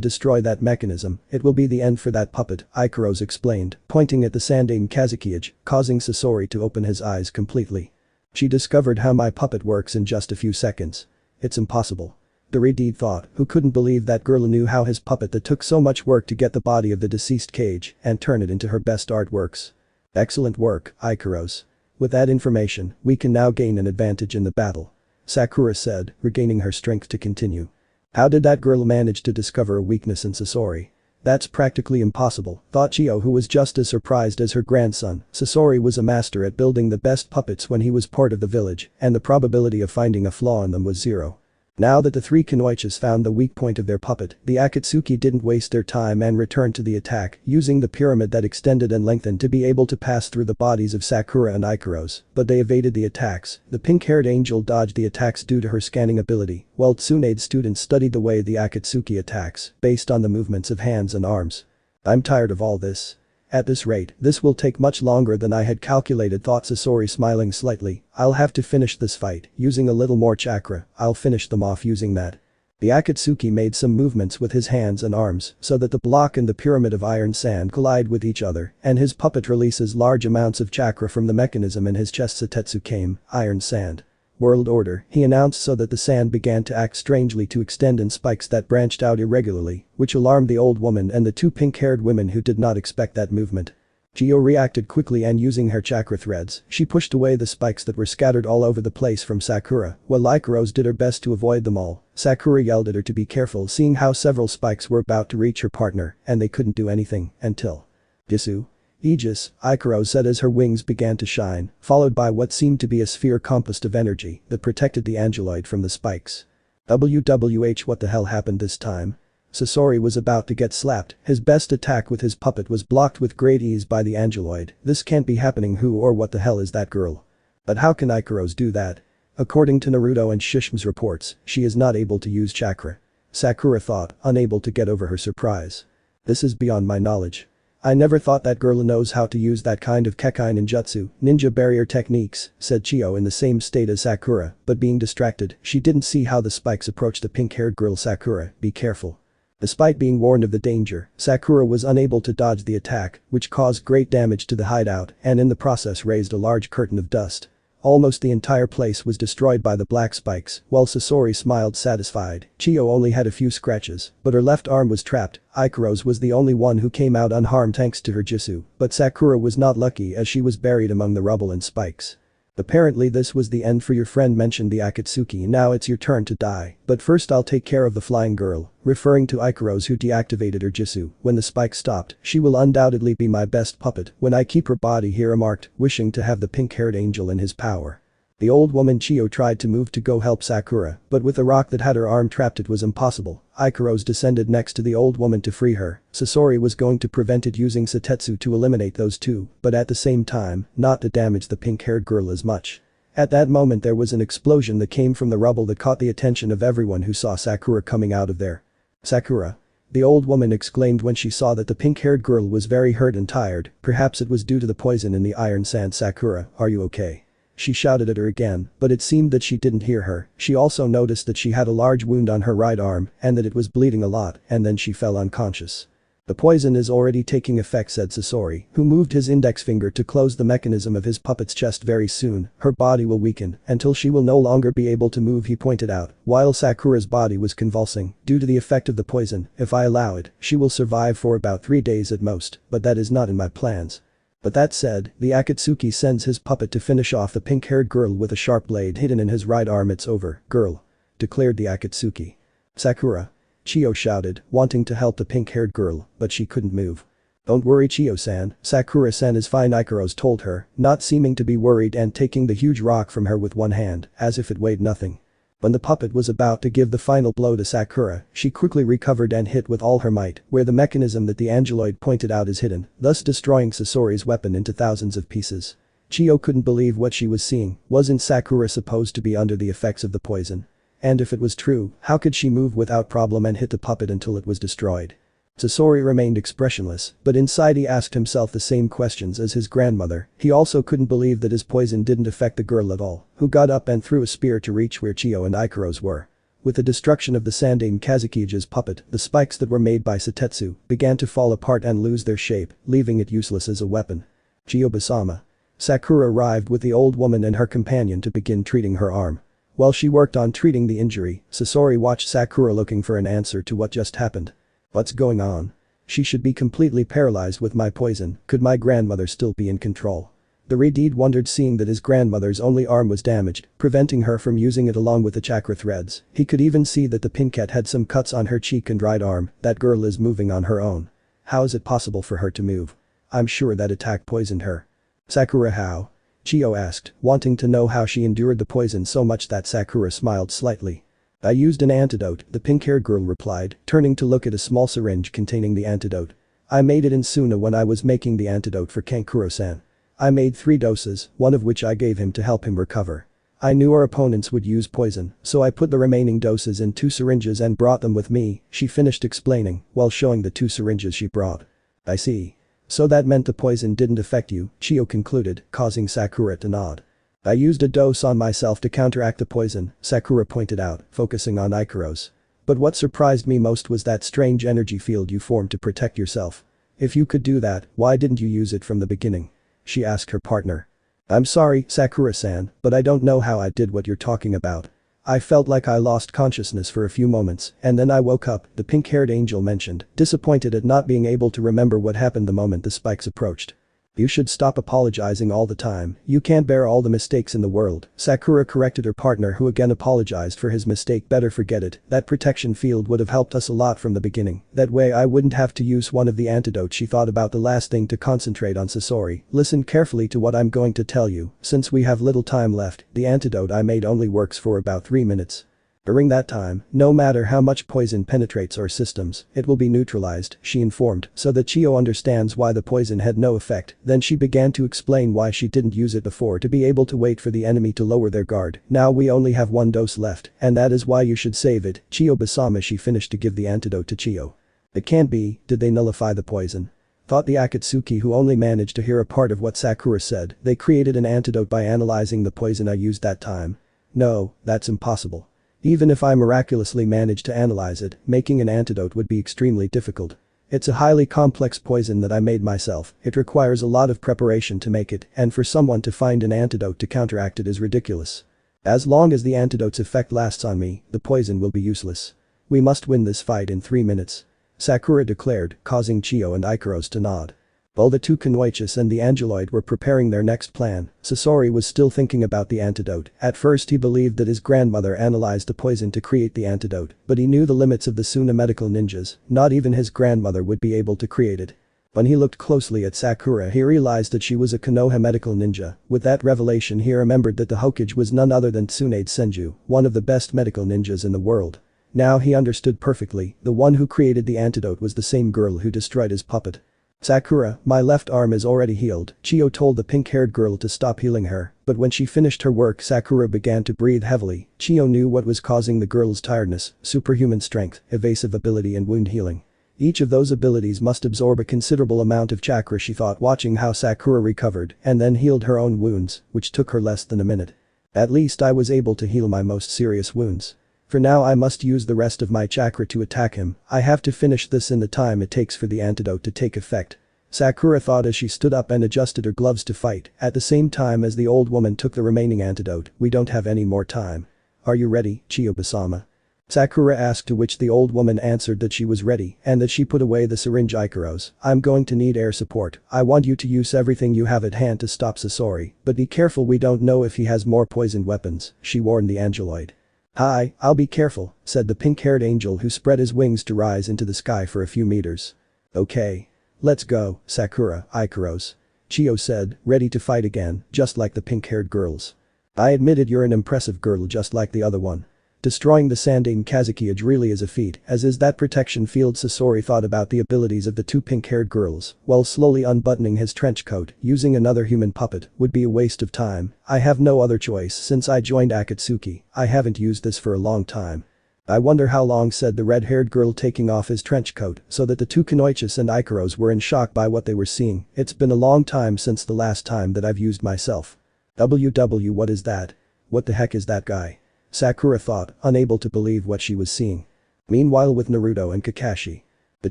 destroy that mechanism, it will be the end for that puppet, Ikaros explained, pointing at the Sandaime Kazukiage, causing Sasori to open his eyes completely. She discovered how my puppet works in just a few seconds. It's impossible. Doridi thought, who couldn't believe that girl knew how his puppet that took so much work to get the body of the deceased cage and turn it into her best artworks. Excellent work, Ikaros. With that information, we can now gain an advantage in the battle. Sakura said, regaining her strength to continue. How did that girl manage to discover a weakness in Sasori? That's practically impossible, thought Chio, who was just as surprised as her grandson. Sasori was a master at building the best puppets when he was part of the village, and the probability of finding a flaw in them was zero. Now that the three Kunoichis found the weak point of their puppet, the Akatsuki didn't waste their time and returned to the attack, using the pyramid that extended and lengthened to be able to pass through the bodies of Sakura and Ikaros, but they evaded the attacks. The pink-haired angel dodged the attacks due to her scanning ability, while Tsunade's students studied the way the Akatsuki attacks, based on the movements of hands and arms. I'm tired of all this. At this rate, this will take much longer than I had calculated, thought Sasori, smiling slightly. I'll have to finish this fight, using a little more chakra. I'll finish them off using that. The Akatsuki made some movements with his hands and arms so that the block and the pyramid of iron sand collide with each other, and his puppet releases large amounts of chakra from the mechanism in his chest. Satetsu came, iron sand. World order, he announced, so that the sand began to act strangely, to extend in spikes that branched out irregularly, which alarmed the old woman and the two pink-haired women who did not expect that movement. Chio reacted quickly, and using her chakra threads, she pushed away the spikes that were scattered all over the place from Sakura, while Ikaros did her best to avoid them all. Sakura yelled at her to be careful, seeing how several spikes were about to reach her partner, and they couldn't do anything until Jisoo. Aegis, Ikaros said as her wings began to shine, followed by what seemed to be a sphere composed of energy that protected the angeloid from the spikes. WWH, what the hell happened this time? Sasori was about to get slapped. His best attack with his puppet was blocked with great ease by the angeloid. This can't be happening. Who or what the hell is that girl? But how can Ikaros do that? According to Naruto and Shishim's reports, she is not able to use chakra. Sakura thought, unable to get over her surprise. This is beyond my knowledge. I never thought that girl knows how to use that kind of Kekai ninjutsu, ninja barrier techniques, said Chio, in the same state as Sakura, but being distracted, she didn't see how the spikes approached the pink-haired girl. Sakura, be careful. Despite being warned of the danger, Sakura was unable to dodge the attack, which caused great damage to the hideout and in the process raised a large curtain of dust. Almost the entire place was destroyed by the black spikes, while Sasori smiled satisfied. Chio only had a few scratches, but her left arm was trapped. Ikaros was the only one who came out unharmed thanks to her jutsu, but Sakura was not lucky as she was buried among the rubble and spikes. Apparently this was the end for your friend, mentioned the Akatsuki. Now it's your turn to die, but first I'll take care of the flying girl, referring to Ikaros, who deactivated her jutsu. When the spike stopped, she will undoubtedly be my best puppet when I keep her body here, remarked, wishing to have the pink-haired angel in his power. The old woman Chio tried to move to go help Sakura, but with the rock that had her arm trapped it was impossible. Ikaros descended next to the old woman to free her. Sasori was going to prevent it using Satetsu to eliminate those two, but at the same time, not to damage the pink-haired girl as much. At that moment there was an explosion that came from the rubble that caught the attention of everyone who saw Sakura coming out of there. Sakura. The old woman exclaimed when she saw that the pink-haired girl was very hurt and tired. Perhaps it was due to the poison in the iron sand. Sakura, are you okay? She shouted at her again, but it seemed that she didn't hear her. She also noticed that she had a large wound on her right arm and that it was bleeding a lot, and then she fell unconscious. The poison is already taking effect, said Sasori, who moved his index finger to close the mechanism of his puppet's chest. Very soon, her body will weaken until she will no longer be able to move, he pointed out, while Sakura's body was convulsing due to the effect of the poison. If I allow it, she will survive for about 3 days at most, but that is not in my plans. But that said, the Akatsuki sends his puppet to finish off the pink-haired girl with a sharp blade hidden in his right arm. It's over, girl, declared the Akatsuki. Sakura. Chio shouted, wanting to help the pink-haired girl, but she couldn't move. Don't worry, Chio-san, Sakura-san is fine, Ikaros told her, not seeming to be worried and taking the huge rock from her with one hand, as if it weighed nothing. When the puppet was about to give the final blow to Sakura, she quickly recovered and hit with all her might where the mechanism that the angeloid pointed out is hidden, thus destroying Sasori's weapon into thousands of pieces. Chio couldn't believe what she was seeing. Wasn't Sakura supposed to be under the effects of the poison? And if it was true, how could she move without problem and hit the puppet until it was destroyed? Sasori remained expressionless, but inside he asked himself the same questions as his grandmother. He also couldn't believe that his poison didn't affect the girl at all, who got up and threw a spear to reach where Chio and Ikaros were. With the destruction of the Sandame Kazukige's puppet, the spikes that were made by Satetsu began to fall apart and lose their shape, leaving it useless as a weapon. Chio-sama. Sakura arrived with the old woman and her companion to begin treating her arm. While she worked on treating the injury, Sasori watched Sakura looking for an answer to what just happened. What's going on? She should be completely paralyzed with my poison, could my grandmother still be in control? The Redeed wondered seeing that his grandmother's only arm was damaged, preventing her from using it along with the chakra threads. He could even see that the Pincat had some cuts on her cheek and right arm. That girl is moving on her own. How is it possible for her to move? I'm sure that attack poisoned her. Sakura how? Chiyo asked, wanting to know how she endured the poison so much that Sakura smiled slightly. I used an antidote, the pink-haired girl replied, turning to look at a small syringe containing the antidote. I made it in Suna when I was making the antidote for Kankuro-san. I made 3 doses, one of which I gave him to help him recover. I knew our opponents would use poison, so I put the remaining doses in 2 syringes and brought them with me, she finished explaining, while showing the 2 syringes she brought. I see. So that meant the poison didn't affect you, Chiyo concluded, causing Sakura to nod. I used a dose on myself to counteract the poison, Sakura pointed out, focusing on Ikaros. But what surprised me most was that strange energy field you formed to protect yourself. If you could do that, why didn't you use it from the beginning? She asked her partner. I'm sorry, Sakura-san, but I don't know how I did what you're talking about. I felt like I lost consciousness for a few moments, and then I woke up, the pink-haired angel mentioned, disappointed at not being able to remember what happened the moment the spikes approached. You should stop apologizing all the time, you can't bear all the mistakes in the world, Sakura corrected her partner who again apologized for his mistake. Better forget it, that protection field would have helped us a lot from the beginning, that way I wouldn't have to use one of the antidotes. She thought about the last thing to concentrate on. Sasori, listen carefully to what I'm going to tell you, since we have little time left, the antidote I made only works for about 3 minutes. During that time, no matter how much poison penetrates our systems, it will be neutralized, she informed, so that Chiyo understands why the poison had no effect. Then she began to explain why she didn't use it before, to be able to wait for the enemy to lower their guard. Now we only have 1 dose left, and that is why you should save it, Chiyo-sama. She finished to give the antidote to Chiyo. It can't be, did they nullify the poison? Thought the Akatsuki, who only managed to hear a part of what Sakura said. They created an antidote by analyzing the poison I used that time. No, that's impossible. Even if I miraculously managed to analyze it, making an antidote would be extremely difficult. It's a highly complex poison that I made myself, it requires a lot of preparation to make it, and for someone to find an antidote to counteract it is ridiculous. As long as the antidote's effect lasts on me, the poison will be useless. We must win this fight in 3 minutes. Sakura declared, causing Chiyo and Ikaros to nod. While the 2 Kunoichis and the Angeloid were preparing their next plan, Sasori was still thinking about the antidote. At first he believed that his grandmother analyzed the poison to create the antidote, but he knew the limits of the Suna medical ninjas, not even his grandmother would be able to create it. When he looked closely at Sakura, he realized that she was a Konoha medical ninja. With that revelation, he remembered that the Hokage was none other than Tsunade Senju, one of the best medical ninjas in the world. Now he understood perfectly, the one who created the antidote was the same girl who destroyed his puppet. Sakura, my left arm is already healed, Chiyo told the pink-haired girl to stop healing her, but when she finished her work Sakura began to breathe heavily. Chiyo knew what was causing the girl's tiredness: superhuman strength, evasive ability and wound healing. Each of those abilities must absorb a considerable amount of chakra, she thought, watching how Sakura recovered and then healed her own wounds, which took her less than a minute. At least I was able to heal my most serious wounds. For now I must use the rest of my chakra to attack him. I have to finish this in the time it takes for the antidote to take effect. Sakura thought as she stood up and adjusted her gloves to fight, at the same time as the old woman took the remaining antidote. We don't have any more time. Are you ready, Chiyo-sama? Sakura asked, to which the old woman answered that she was ready and that she put away the syringe. Ikaros, I'm going to need air support. I want you to use everything you have at hand to stop Sasori, but be careful, we don't know if he has more poisoned weapons, she warned the Angeloid. Hi, I'll be careful, said the pink-haired angel who spread his wings to rise into the sky for a few meters. Okay. Let's go, Sakura, Ikaros. Chiyo said, ready to fight again, just like the pink-haired girls. I admitted you're an impressive girl just like the other one. Destroying the Sandaime Kazuki really is a feat, as is that protection field. Sasori thought about the abilities of the 2 pink-haired girls, while slowly unbuttoning his trench coat. Using another human puppet would be a waste of time. I have no other choice since I joined Akatsuki. I haven't used this for a long time. I wonder how long, said the red-haired girl, taking off his trench coat, so that the 2 Kunoichis and Ikaros were in shock by what they were seeing. It's been a long time since the last time that I've used myself. What is that? What the heck is that guy? Sakura thought, unable to believe what she was seeing. Meanwhile with Naruto and Kakashi. The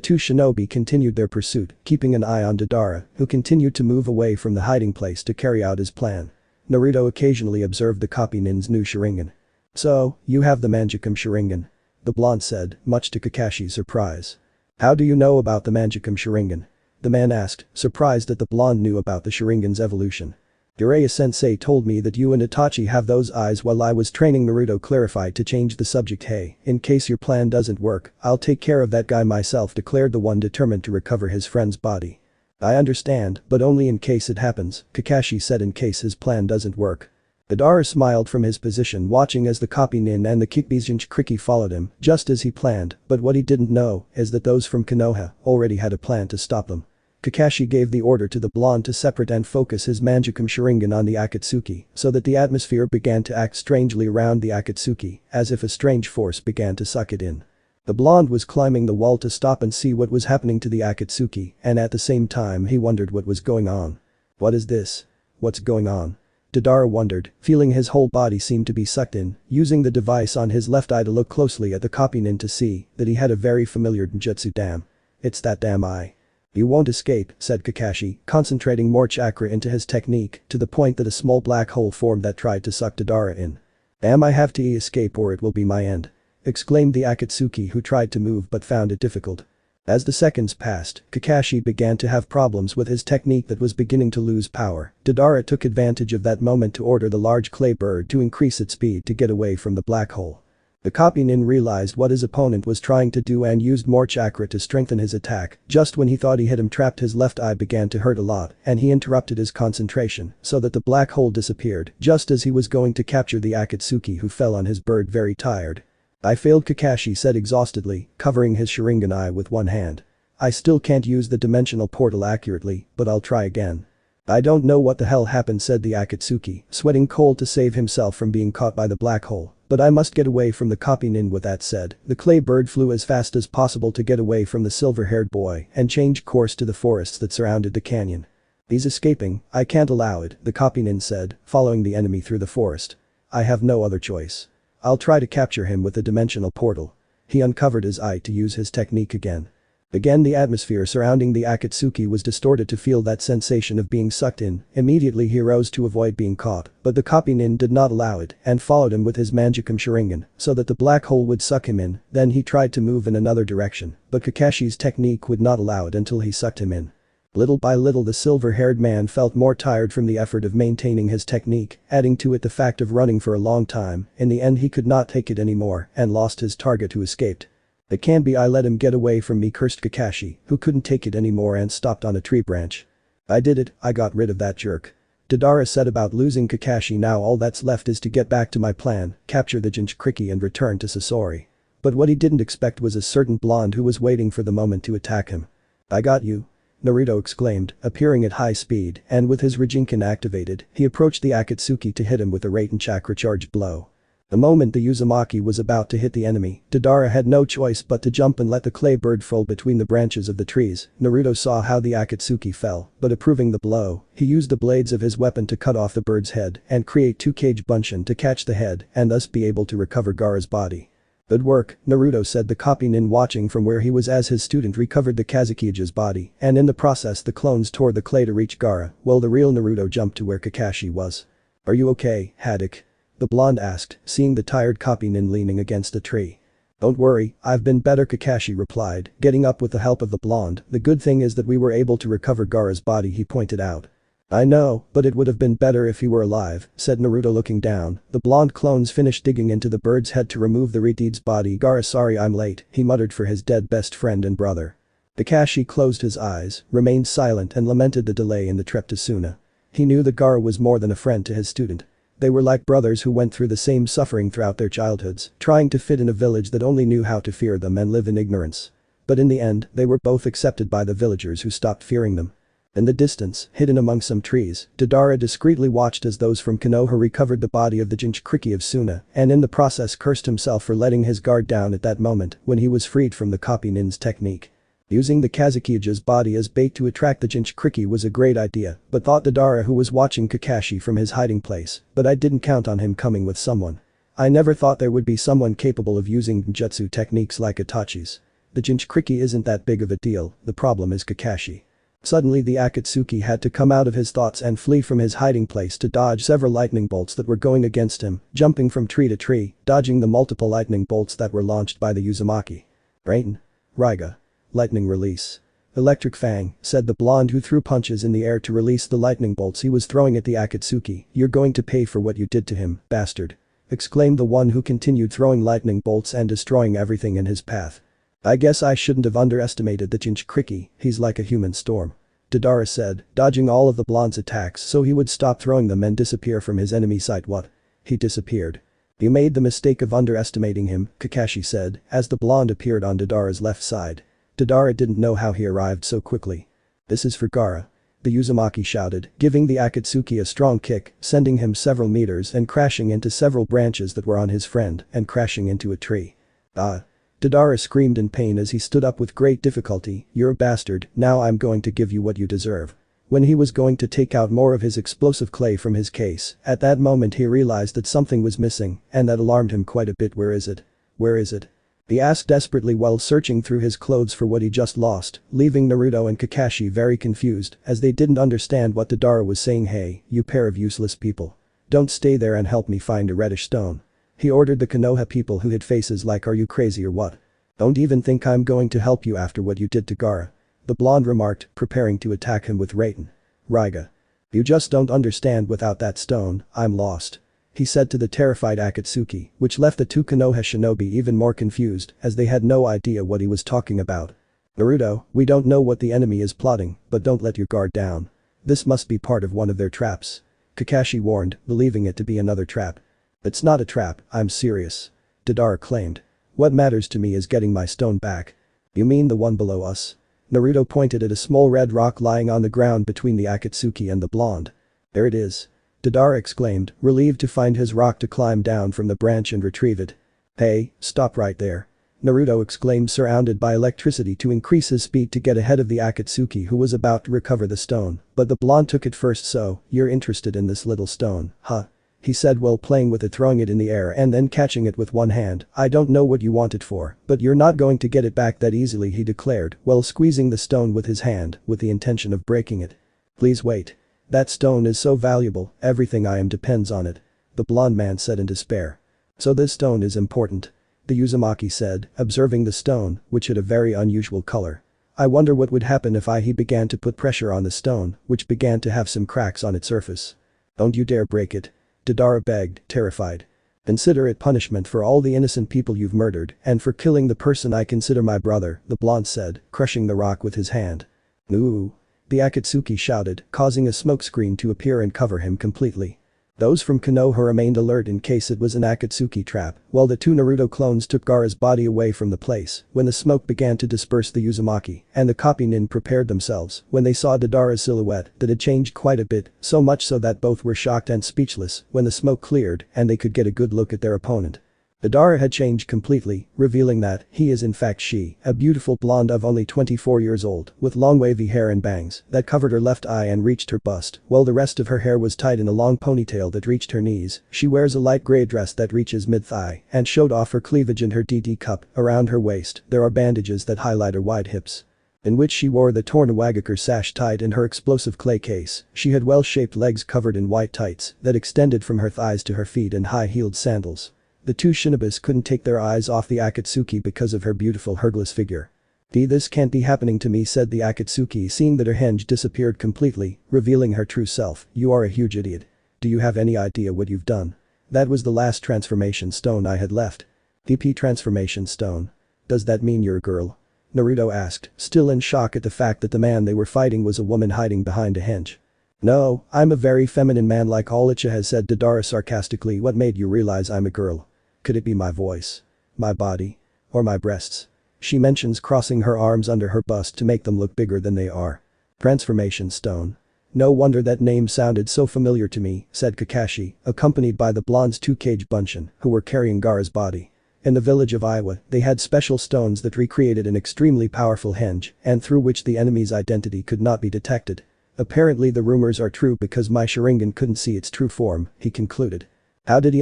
two shinobi continued their pursuit, keeping an eye on Madara, who continued to move away from the hiding place to carry out his plan. Naruto occasionally observed the copy nin's new Sharingan. "So, you have the Mangekyou Sharingan?" the blonde said, much to Kakashi's surprise. "How do you know about the Mangekyou Sharingan?" the man asked, surprised that the blonde knew about the Sharingan's evolution. "Jiraiya-sensei told me that you and Itachi have those eyes while I was training." Naruto clarified to change the subject. "Hey, in case your plan doesn't work, I'll take care of that guy myself," declared the one determined to recover his friend's body. "I understand, but only in case it happens," Kakashi said. "In case his plan doesn't work." Madara smiled from his position, watching as the copy nin and the Jinchuriki followed him, just as he planned, but what he didn't know is that those from Konoha already had a plan to stop them. Kakashi gave the order to the blonde to separate and focus his Mangekyou Sharingan on the Akatsuki so that the atmosphere began to act strangely around the Akatsuki, as if a strange force began to suck it in. The blonde was climbing the wall to stop and see what was happening to the Akatsuki, and at the same time he wondered what was going on. "What is this? What's going on?" Madara wondered, feeling his whole body seemed to be sucked in, using the device on his left eye to look closely at the copy nin to see that he had a very familiar ninjutsu. "Damn. It's that damn eye. You won't escape," said Kakashi, concentrating more chakra into his technique to the point that a small black hole formed that tried to suck Madara in. "Damn, I have to escape or it will be my end," exclaimed the Akatsuki, who tried to move but found it difficult. As the seconds passed, Kakashi began to have problems with his technique that was beginning to lose power. Madara took advantage of that moment to order the large clay bird to increase its speed to get away from the black hole. The copy nin realized what his opponent was trying to do and used more chakra to strengthen his attack. Just when he thought he hit him trapped, his left eye began to hurt a lot and he interrupted his concentration so that the black hole disappeared just as he was going to capture the Akatsuki, who fell on his bird very tired. "I failed," Kakashi said exhaustedly, covering his Sharingan eye with one hand. "I still can't use the dimensional portal accurately, but I'll try again." "I don't know what the hell happened," said the Akatsuki, sweating cold to save himself from being caught by the black hole. "But I must get away from the copy nin." With that said, the clay bird flew as fast as possible to get away from the silver-haired boy and changed course to the forests that surrounded the canyon. "He's escaping, I can't allow it," the copy nin said, following the enemy through the forest. "I have no other choice. I'll try to capture him with the dimensional portal." He uncovered his eye to use his technique again. Again, the atmosphere surrounding the Akatsuki was distorted to feel that sensation of being sucked in. Immediately he rose to avoid being caught, but the copy nin did not allow it and followed him with his Mangekyou Sharingan so that the black hole would suck him in. Then he tried to move in another direction, but Kakashi's technique would not allow it until he sucked him in. Little by little, the silver-haired man felt more tired from the effort of maintaining his technique, adding to it the fact of running for a long time. In the end, he could not take it anymore and lost his target, who escaped. "It can't be, I let him get away from me," cursed Kakashi, who couldn't take it anymore and stopped on a tree branch. "I did it, I got rid of that jerk." Madara said about losing Kakashi. "Now all that's left is to get back to my plan, capture the Jinchuriki and return to Sasori." But what he didn't expect was a certain blonde who was waiting for the moment to attack him. "I got you," Naruto exclaimed, appearing at high speed, and with his Rasengan activated, he approached the Akatsuki to hit him with a Raiden chakra charged blow. The moment the Uzumaki was about to hit the enemy, Madara had no choice but to jump and let the clay bird fall between the branches of the trees. Naruto saw how the Akatsuki fell, but approving the blow, he used the blades of his weapon to cut off the bird's head and create two cage bunshin to catch the head and thus be able to recover Gaara's body. "Good work," Naruto said, the copy nin watching from where he was as his student recovered the Kazukiya's body, and in the process the clones tore the clay to reach Gaara, while the real Naruto jumped to where Kakashi was. "Are you okay, Haddock?" the blonde asked, seeing the tired copy nin leaning against a tree. "Don't worry, I've been better," Kakashi replied, getting up with the help of the blonde. "The good thing is that we were able to recover Gaara's body," he pointed out. "I know, but it would have been better if he were alive," said Naruto looking down. The blonde clones finished digging into the bird's head to remove the Riteed's body. "Gaara, sorry I'm late," he muttered for his dead best friend and brother. Kakashi closed his eyes, remained silent and lamented the delay in the trip to Suna. He knew that Gaara was more than a friend to his student. They were like brothers who went through the same suffering throughout their childhoods, trying to fit in a village that only knew how to fear them and live in ignorance. But in the end, they were both accepted by the villagers who stopped fearing them. In the distance, hidden among some trees, Madara discreetly watched as those from Konoha recovered the body of the Jinchuriki of Suna and in the process cursed himself for letting his guard down at that moment when he was freed from the copy nin's technique. Using the Kazukiya's body as bait to attract the Jinchuriki was a great idea, but thought Madara, who was watching Kakashi from his hiding place, but I didn't count on him coming with someone. I never thought there would be someone capable of using ninjutsu techniques like Itachi's. The Jinchuriki isn't that big of a deal, the problem is Kakashi. Suddenly the Akatsuki had to come out of his thoughts and flee from his hiding place to dodge several lightning bolts that were going against him, jumping from tree to tree, dodging the multiple lightning bolts that were launched by the Uzumaki. Rain. Raiga. Lightning release. Electric Fang, said the blonde who threw punches in the air to release the lightning bolts he was throwing at the Akatsuki. You're going to pay for what you did to him, bastard. Exclaimed the one who continued throwing lightning bolts and destroying everything in his path. I guess I shouldn't have underestimated the Jinchuriki, he's like a human storm. Madara said, dodging all of the blonde's attacks so he would stop throwing them and disappear from his enemy sight. What? He disappeared. You made the mistake of underestimating him, Kakashi said, as the blonde appeared on Madara's left side. Madara didn't know how he arrived so quickly. This is for Gaara. The Uzumaki shouted, giving the Akatsuki a strong kick, sending him several meters and crashing into several branches that were on his friend and crashing into a tree. Ah. Madara screamed in pain as he stood up with great difficulty, you're a bastard, now I'm going to give you what you deserve. When he was going to take out more of his explosive clay from his case, at that moment he realized that something was missing, and that alarmed him quite a bit. Where is it? Where is it? He asked desperately while searching through his clothes for what he just lost, leaving Naruto and Kakashi very confused as they didn't understand what Madara was saying. Hey, you pair of useless people. Don't stay there and help me find a reddish stone. He ordered the Konoha people who hid faces like, are you crazy or what? Don't even think I'm going to help you after what you did to Gaara. The blonde remarked, preparing to attack him with Raiden. Raiga. You just don't understand, without that stone, I'm lost. He said to the terrified Akatsuki, which left the two Konoha shinobi even more confused as they had no idea what he was talking about. Naruto, we don't know what the enemy is plotting, but don't let your guard down. This must be part of one of their traps. Kakashi warned, believing it to be another trap. It's not a trap, I'm serious. Madara claimed. What matters to me is getting my stone back. You mean the one below us? Naruto pointed at a small red rock lying on the ground between the Akatsuki and the blonde. There it is. Madara exclaimed, relieved to find his rock to climb down from the branch and retrieve it. Hey, stop right there. Naruto exclaimed, surrounded by electricity to increase his speed to get ahead of the Akatsuki who was about to recover the stone, but the blonde took it first. So, you're interested in this little stone, huh? He said while playing with it, throwing it in the air and then catching it with one hand. I don't know what you want it for, but you're not going to get it back that easily, he declared while squeezing the stone with his hand with the intention of breaking it. Please wait. That stone is so valuable, everything I am depends on it. The blonde man said in despair. So this stone is important. The Uzumaki said, observing the stone, which had a very unusual color. I wonder what would happen if he began to put pressure on the stone, which began to have some cracks on its surface. Don't you dare break it. Madara begged, terrified. Consider it punishment for all the innocent people you've murdered and for killing the person I consider my brother, the blonde said, crushing the rock with his hand. Ooh. The Akatsuki shouted, causing a smoke screen to appear and cover him completely. Those from Konoha remained alert in case it was an Akatsuki trap, while the two Naruto clones took Gaara's body away from the place. When the smoke began to disperse, the Uzumaki and the copy nin prepared themselves when they saw Madara's silhouette that had changed quite a bit, so much so that both were shocked and speechless when the smoke cleared and they could get a good look at their opponent. Madara had changed completely, revealing that he is in fact she, a beautiful blonde of only 24 years old, with long wavy hair and bangs that covered her left eye and reached her bust, while the rest of her hair was tied in a long ponytail that reached her knees. She wears a light gray dress that reaches mid-thigh and showed off her cleavage and her DD cup. Around her waist, there are bandages that highlight her wide hips. In which she wore the torn Wagaker sash tied in her explosive clay case. She had well-shaped legs covered in white tights that extended from her thighs to her feet and high-heeled sandals. The two shinobis couldn't take their eyes off the Akatsuki because of her beautiful hergless figure. This can't be happening to me, said the Akatsuki, seeing that her henge disappeared completely, revealing her true self. You are a huge idiot. Do you have any idea what you've done? That was the last transformation stone I had left. DP transformation stone. Does that mean you're a girl? Naruto asked, still in shock at the fact that the man they were fighting was a woman hiding behind a henge. No, I'm a very feminine man like all Uchiha, said Madara sarcastically. What made you realize I'm a girl? Could it be my voice? My body? Or my breasts? She mentions, crossing her arms under her bust to make them look bigger than they are. Transformation stone. No wonder that name sounded so familiar to me, said Kakashi, accompanied by the blonde's two Kage Bunshin, who were carrying Gaara's body. In the village of Iwa, they had special stones that recreated an extremely powerful henge and through which the enemy's identity could not be detected. Apparently the rumors are true because my Sharigan couldn't see its true form, he concluded. How did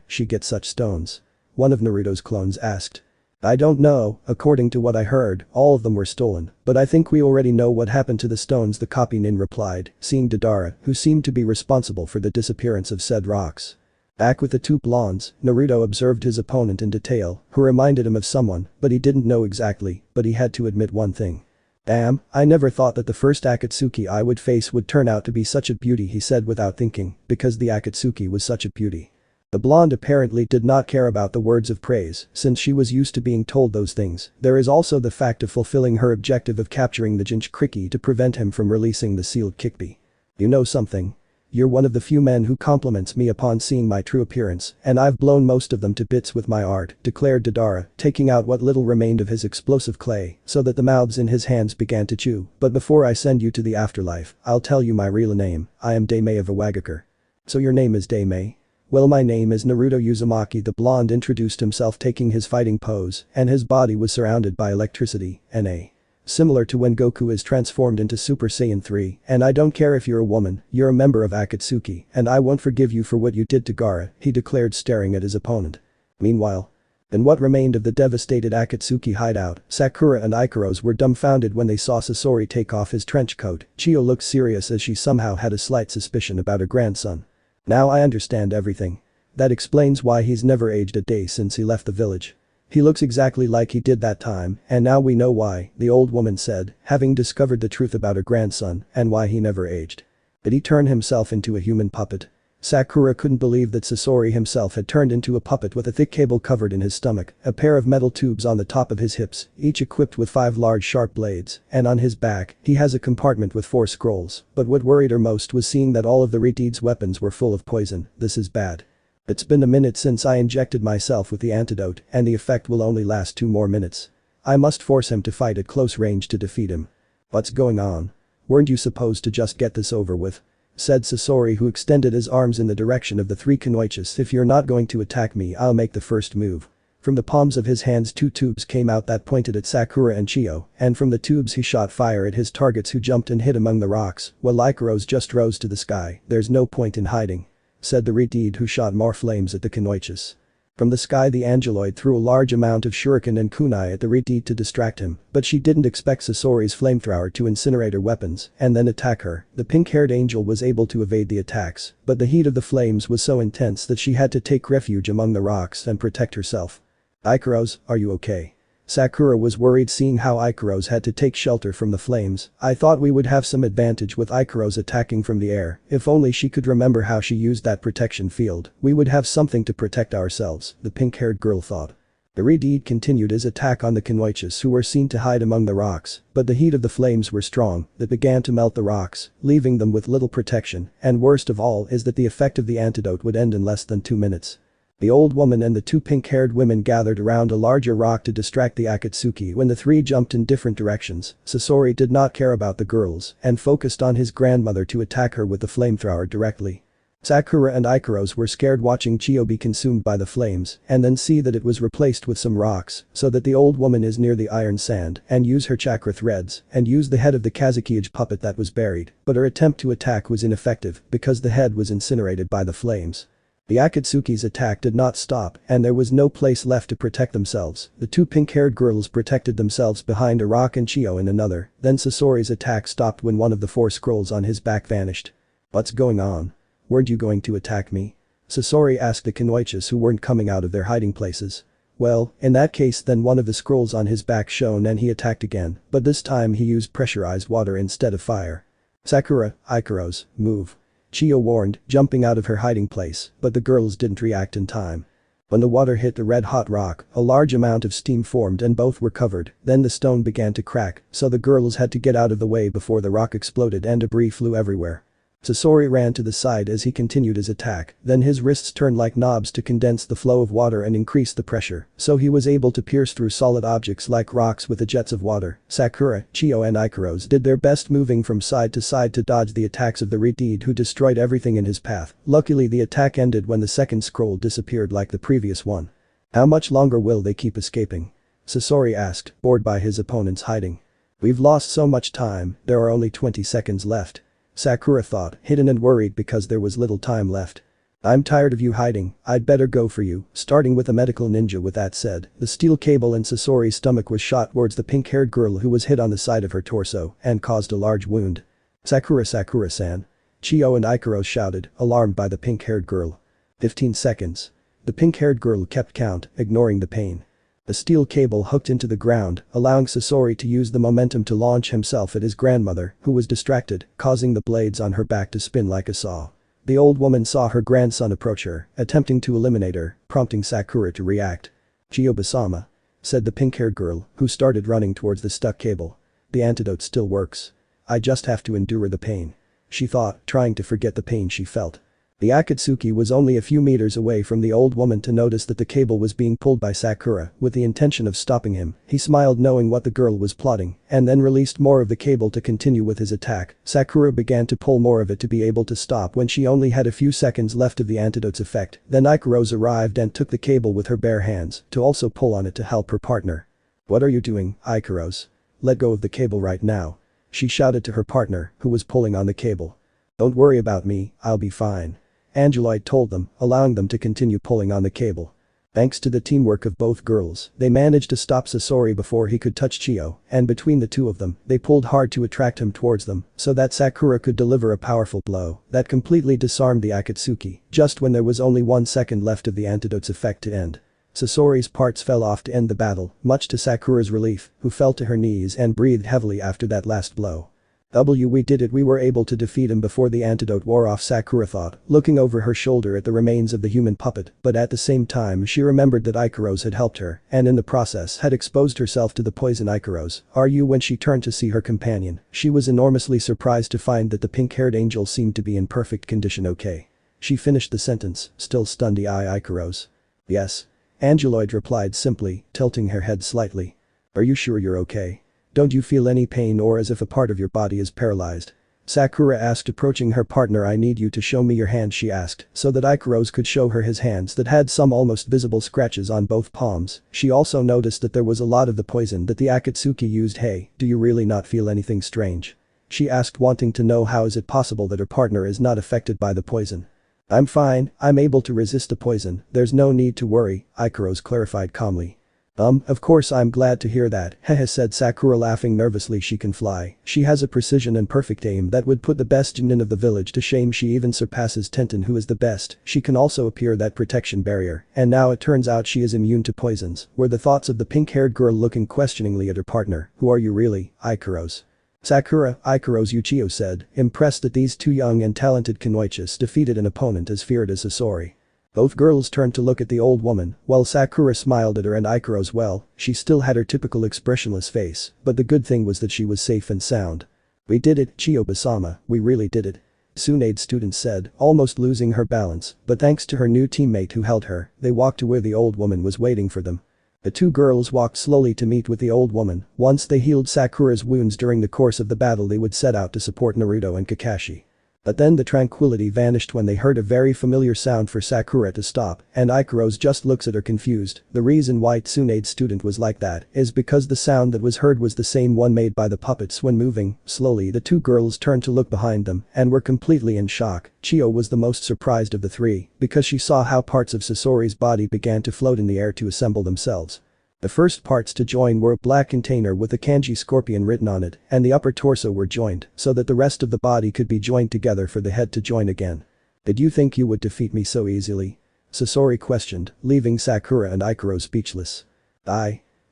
she get such stones? One of Naruto's clones asked. I don't know, according to what I heard, all of them were stolen, but I think we already know what happened to the stones, the copy nin replied, seeing Madara, who seemed to be responsible for the disappearance of said rocks. Back with the two blondes, Naruto observed his opponent in detail, who reminded him of someone, but he didn't know exactly, but he had to admit one thing. Damn, I never thought that the first Akatsuki I would face would turn out to be such a beauty, he said without thinking, because the Akatsuki was such a beauty. The blonde apparently did not care about the words of praise, since she was used to being told those things. There is also the fact of fulfilling her objective of capturing the Jinchuriki to prevent him from releasing the sealed Kyuubi. You know something? You're one of the few men who compliments me upon seeing my true appearance, and I've blown most of them to bits with my art, declared Madara, taking out what little remained of his explosive clay, so that the mouths in his hands began to chew. But before I send you to the afterlife, I'll tell you my real name. I am Daimei of Iwagakure. So your name is Daimei? Well, my name is Naruto Uzumaki. The blonde introduced himself taking his fighting pose, and his body was surrounded by electricity, N.A. Similar to when Goku is transformed into Super Saiyan 3, and I don't care if you're a woman, you're a member of Akatsuki, and I won't forgive you for what you did to Gaara, he declared staring at his opponent. Meanwhile, in what remained of the devastated Akatsuki hideout, Sakura and Ikaros were dumbfounded when they saw Sasori take off his trench coat. Chiyo looked serious as she somehow had a slight suspicion about her grandson. Now I understand everything. That explains why he's never aged a day since he left the village. He looks exactly like he did that time, and now we know why, the old woman said, having discovered the truth about her grandson and why he never aged. Did he turn himself into a human puppet? Sakura couldn't believe that Sasori himself had turned into a puppet with a thick cable covered in his stomach, a pair of metal tubes on the top of his hips, each equipped with 5 large sharp blades, and on his back, he has a compartment with 4 scrolls. But what worried her most was seeing that all of the Redeed's weapons were full of poison. This is bad. It's been a minute since I injected myself with the antidote, and the effect will only last 2 more minutes. I must force him to fight at close range to defeat him. What's going on? Weren't you supposed to just get this over with? Said Sasori, who extended his arms in the direction of the 3 Kunoichis. If you're not going to attack me, I'll make the first move. From the palms of his hands 2 tubes came out that pointed at Sakura and Chiyo, and from the tubes he shot fire at his targets who jumped and hid among the rocks, while Ikaros just rose to the sky. There's no point in hiding. Said the Redeed, who shot more flames at the Kunoichis. From the sky the Angeloid threw a large amount of shuriken and kunai at the Redeed to distract him, but she didn't expect Sasori's flamethrower to incinerate her weapons and then attack her. The pink-haired angel was able to evade the attacks, but the heat of the flames was so intense that she had to take refuge among the rocks and protect herself. Ikaros, are you okay? Sakura was worried seeing how Ikaros had to take shelter from the flames. I thought we would have some advantage with Ikaros attacking from the air. If only she could remember how she used that protection field, we would have something to protect ourselves, the pink-haired girl thought. The Redeed continued his attack on the Kunoichis, who were seen to hide among the rocks, but the heat of the flames were strong that began to melt the rocks, leaving them with little protection, and worst of all is that the effect of the antidote would end in less than 2 minutes. The old woman and the 2 pink-haired women gathered around a larger rock to distract the Akatsuki when the 3 jumped in different directions. Sasori did not care about the girls and focused on his grandmother to attack her with the flamethrower directly. Sakura and Ikaros were scared watching Chiyo be consumed by the flames and then see that it was replaced with some rocks so that the old woman is near the iron sand and use her chakra threads and use the head of the Kazuki puppet that was buried, but her attempt to attack was ineffective because the head was incinerated by the flames. The Akatsuki's attack did not stop and there was no place left to protect themselves. The 2 pink-haired girls protected themselves behind a rock and Chiyo in another, then Sasori's attack stopped when one of the 4 scrolls on his back vanished. What's going on? Weren't you going to attack me? Sasori asked the Kunoichis who weren't coming out of their hiding places. Well, in that case then one of the scrolls on his back shone and he attacked again, but this time he used pressurized water instead of fire. Sakura, Ikaros, move. Chiyo warned, jumping out of her hiding place, but the girls didn't react in time. When the water hit the red-hot rock, a large amount of steam formed and both were covered, then the stone began to crack, so the girls had to get out of the way before the rock exploded and debris flew everywhere. Sasori ran to the side as he continued his attack, then his wrists turned like knobs to condense the flow of water and increase the pressure, so he was able to pierce through solid objects like rocks with the jets of water. Sakura, Chiyo and Ikaros did their best moving from side to side to dodge the attacks of the Redeed who destroyed everything in his path. Luckily the attack ended when the second scroll disappeared like the previous one. How much longer will they keep escaping? Sasori asked, bored by his opponent's hiding. We've lost so much time, there are only 20 seconds left. Sakura thought, hidden and worried because there was little time left. I'm tired of you hiding, I'd better go for you, starting with a medical ninja. With that said, the steel cable in Sasori's stomach was shot towards the pink-haired girl who was hit on the side of her torso and caused a large wound. Sakura-san. Chiyo and Ikaros shouted, alarmed by the pink-haired girl. 15 seconds. The pink-haired girl kept count, ignoring the pain. The steel cable hooked into the ground, allowing Sasori to use the momentum to launch himself at his grandmother, who was distracted, causing the blades on her back to spin like a saw. The old woman saw her grandson approach her, attempting to eliminate her, prompting Sakura to react. Chiyo-sama, said the pink-haired girl, who started running towards the stuck cable. The antidote still works. I just have to endure the pain. She thought, trying to forget the pain she felt. The Akatsuki was only a few meters away from the old woman to notice that the cable was being pulled by Sakura with the intention of stopping him. He smiled knowing what the girl was plotting and then released more of the cable to continue with his attack. Sakura began to pull more of it to be able to stop when she only had a few seconds left of the antidote's effect. Then Ikaros arrived and took the cable with her bare hands to also pull on it to help her partner. What are you doing, Ikaros? Let go of the cable right now. She shouted to her partner, who was pulling on the cable. Don't worry about me, I'll be fine. Angeloid told them, allowing them to continue pulling on the cable. Thanks to the teamwork of both girls, they managed to stop Sasori before he could touch Chiyo, and between the two of them, they pulled hard to attract him towards them, so that Sakura could deliver a powerful blow that completely disarmed the Akatsuki, just when there was only 1 second left of the antidote's effect to end. Sasori's parts fell off to end the battle, much to Sakura's relief, who fell to her knees and breathed heavily after that last blow. We did it, we were able to defeat him before the antidote wore off, Sakura thought, looking over her shoulder at the remains of the human puppet, but at the same time she remembered that Ikaros had helped her and in the process had exposed herself to the poison. Ikaros, are you? When she turned to see her companion, she was enormously surprised to find that the pink-haired angel seemed to be in perfect condition. Okay. She finished the sentence, still stunned. Ikaros. Yes. Angeloid replied simply, tilting her head slightly. Are you sure you're okay? Don't you feel any pain or as if a part of your body is paralyzed? Sakura asked, approaching her partner. I need you to show me your hands, she asked, so that Ikaros could show her his hands that had some almost visible scratches on both palms. She also noticed that there was a lot of the poison that the Akatsuki used. Hey, do you really not feel anything strange? She asked, wanting to know how is it possible that her partner is not affected by the poison. I'm fine, I'm able to resist the poison, there's no need to worry, Ikaros clarified calmly. Of course I'm glad to hear that, hehe, said Sakura, laughing nervously. She can fly, she has a precision and perfect aim that would put the best nin of the village to shame. She even surpasses Tenten, who is the best. She can also appear that protection barrier, and now it turns out she is immune to poisons, were the thoughts of the pink-haired girl, looking questioningly at her partner. Who are you really, Ikaros? Sakura, Ikaros, Uchiha said, impressed that these two young and talented Kunoichis defeated an opponent as feared as Sasori. Both girls turned to look at the old woman, while Sakura smiled at her and Ikaros. Well, she still had her typical expressionless face, but the good thing was that she was safe and sound. We did it, Chiyo-sama, we really did it. Tsunade student said, almost losing her balance, but thanks to her new teammate who held her, they walked to where the old woman was waiting for them. The two girls walked slowly to meet with the old woman. Once they healed Sakura's wounds during the course of the battle, they would set out to support Naruto and Kakashi. But then the tranquility vanished when they heard a very familiar sound for Sakura to stop, and Ikaros just looks at her confused. The reason why Tsunade's student was like that is because the sound that was heard was the same one made by the puppets when moving. Slowly the two girls turned to look behind them and were completely in shock. Chiyo was the most surprised of the three because she saw how parts of Sasori's body began to float in the air to assemble themselves. The first parts to join were a black container with the kanji scorpion written on it, and the upper torso were joined so that the rest of the body could be joined together for the head to join again. Did you think you would defeat me so easily? Sasori questioned, leaving Sakura and Ikaros speechless.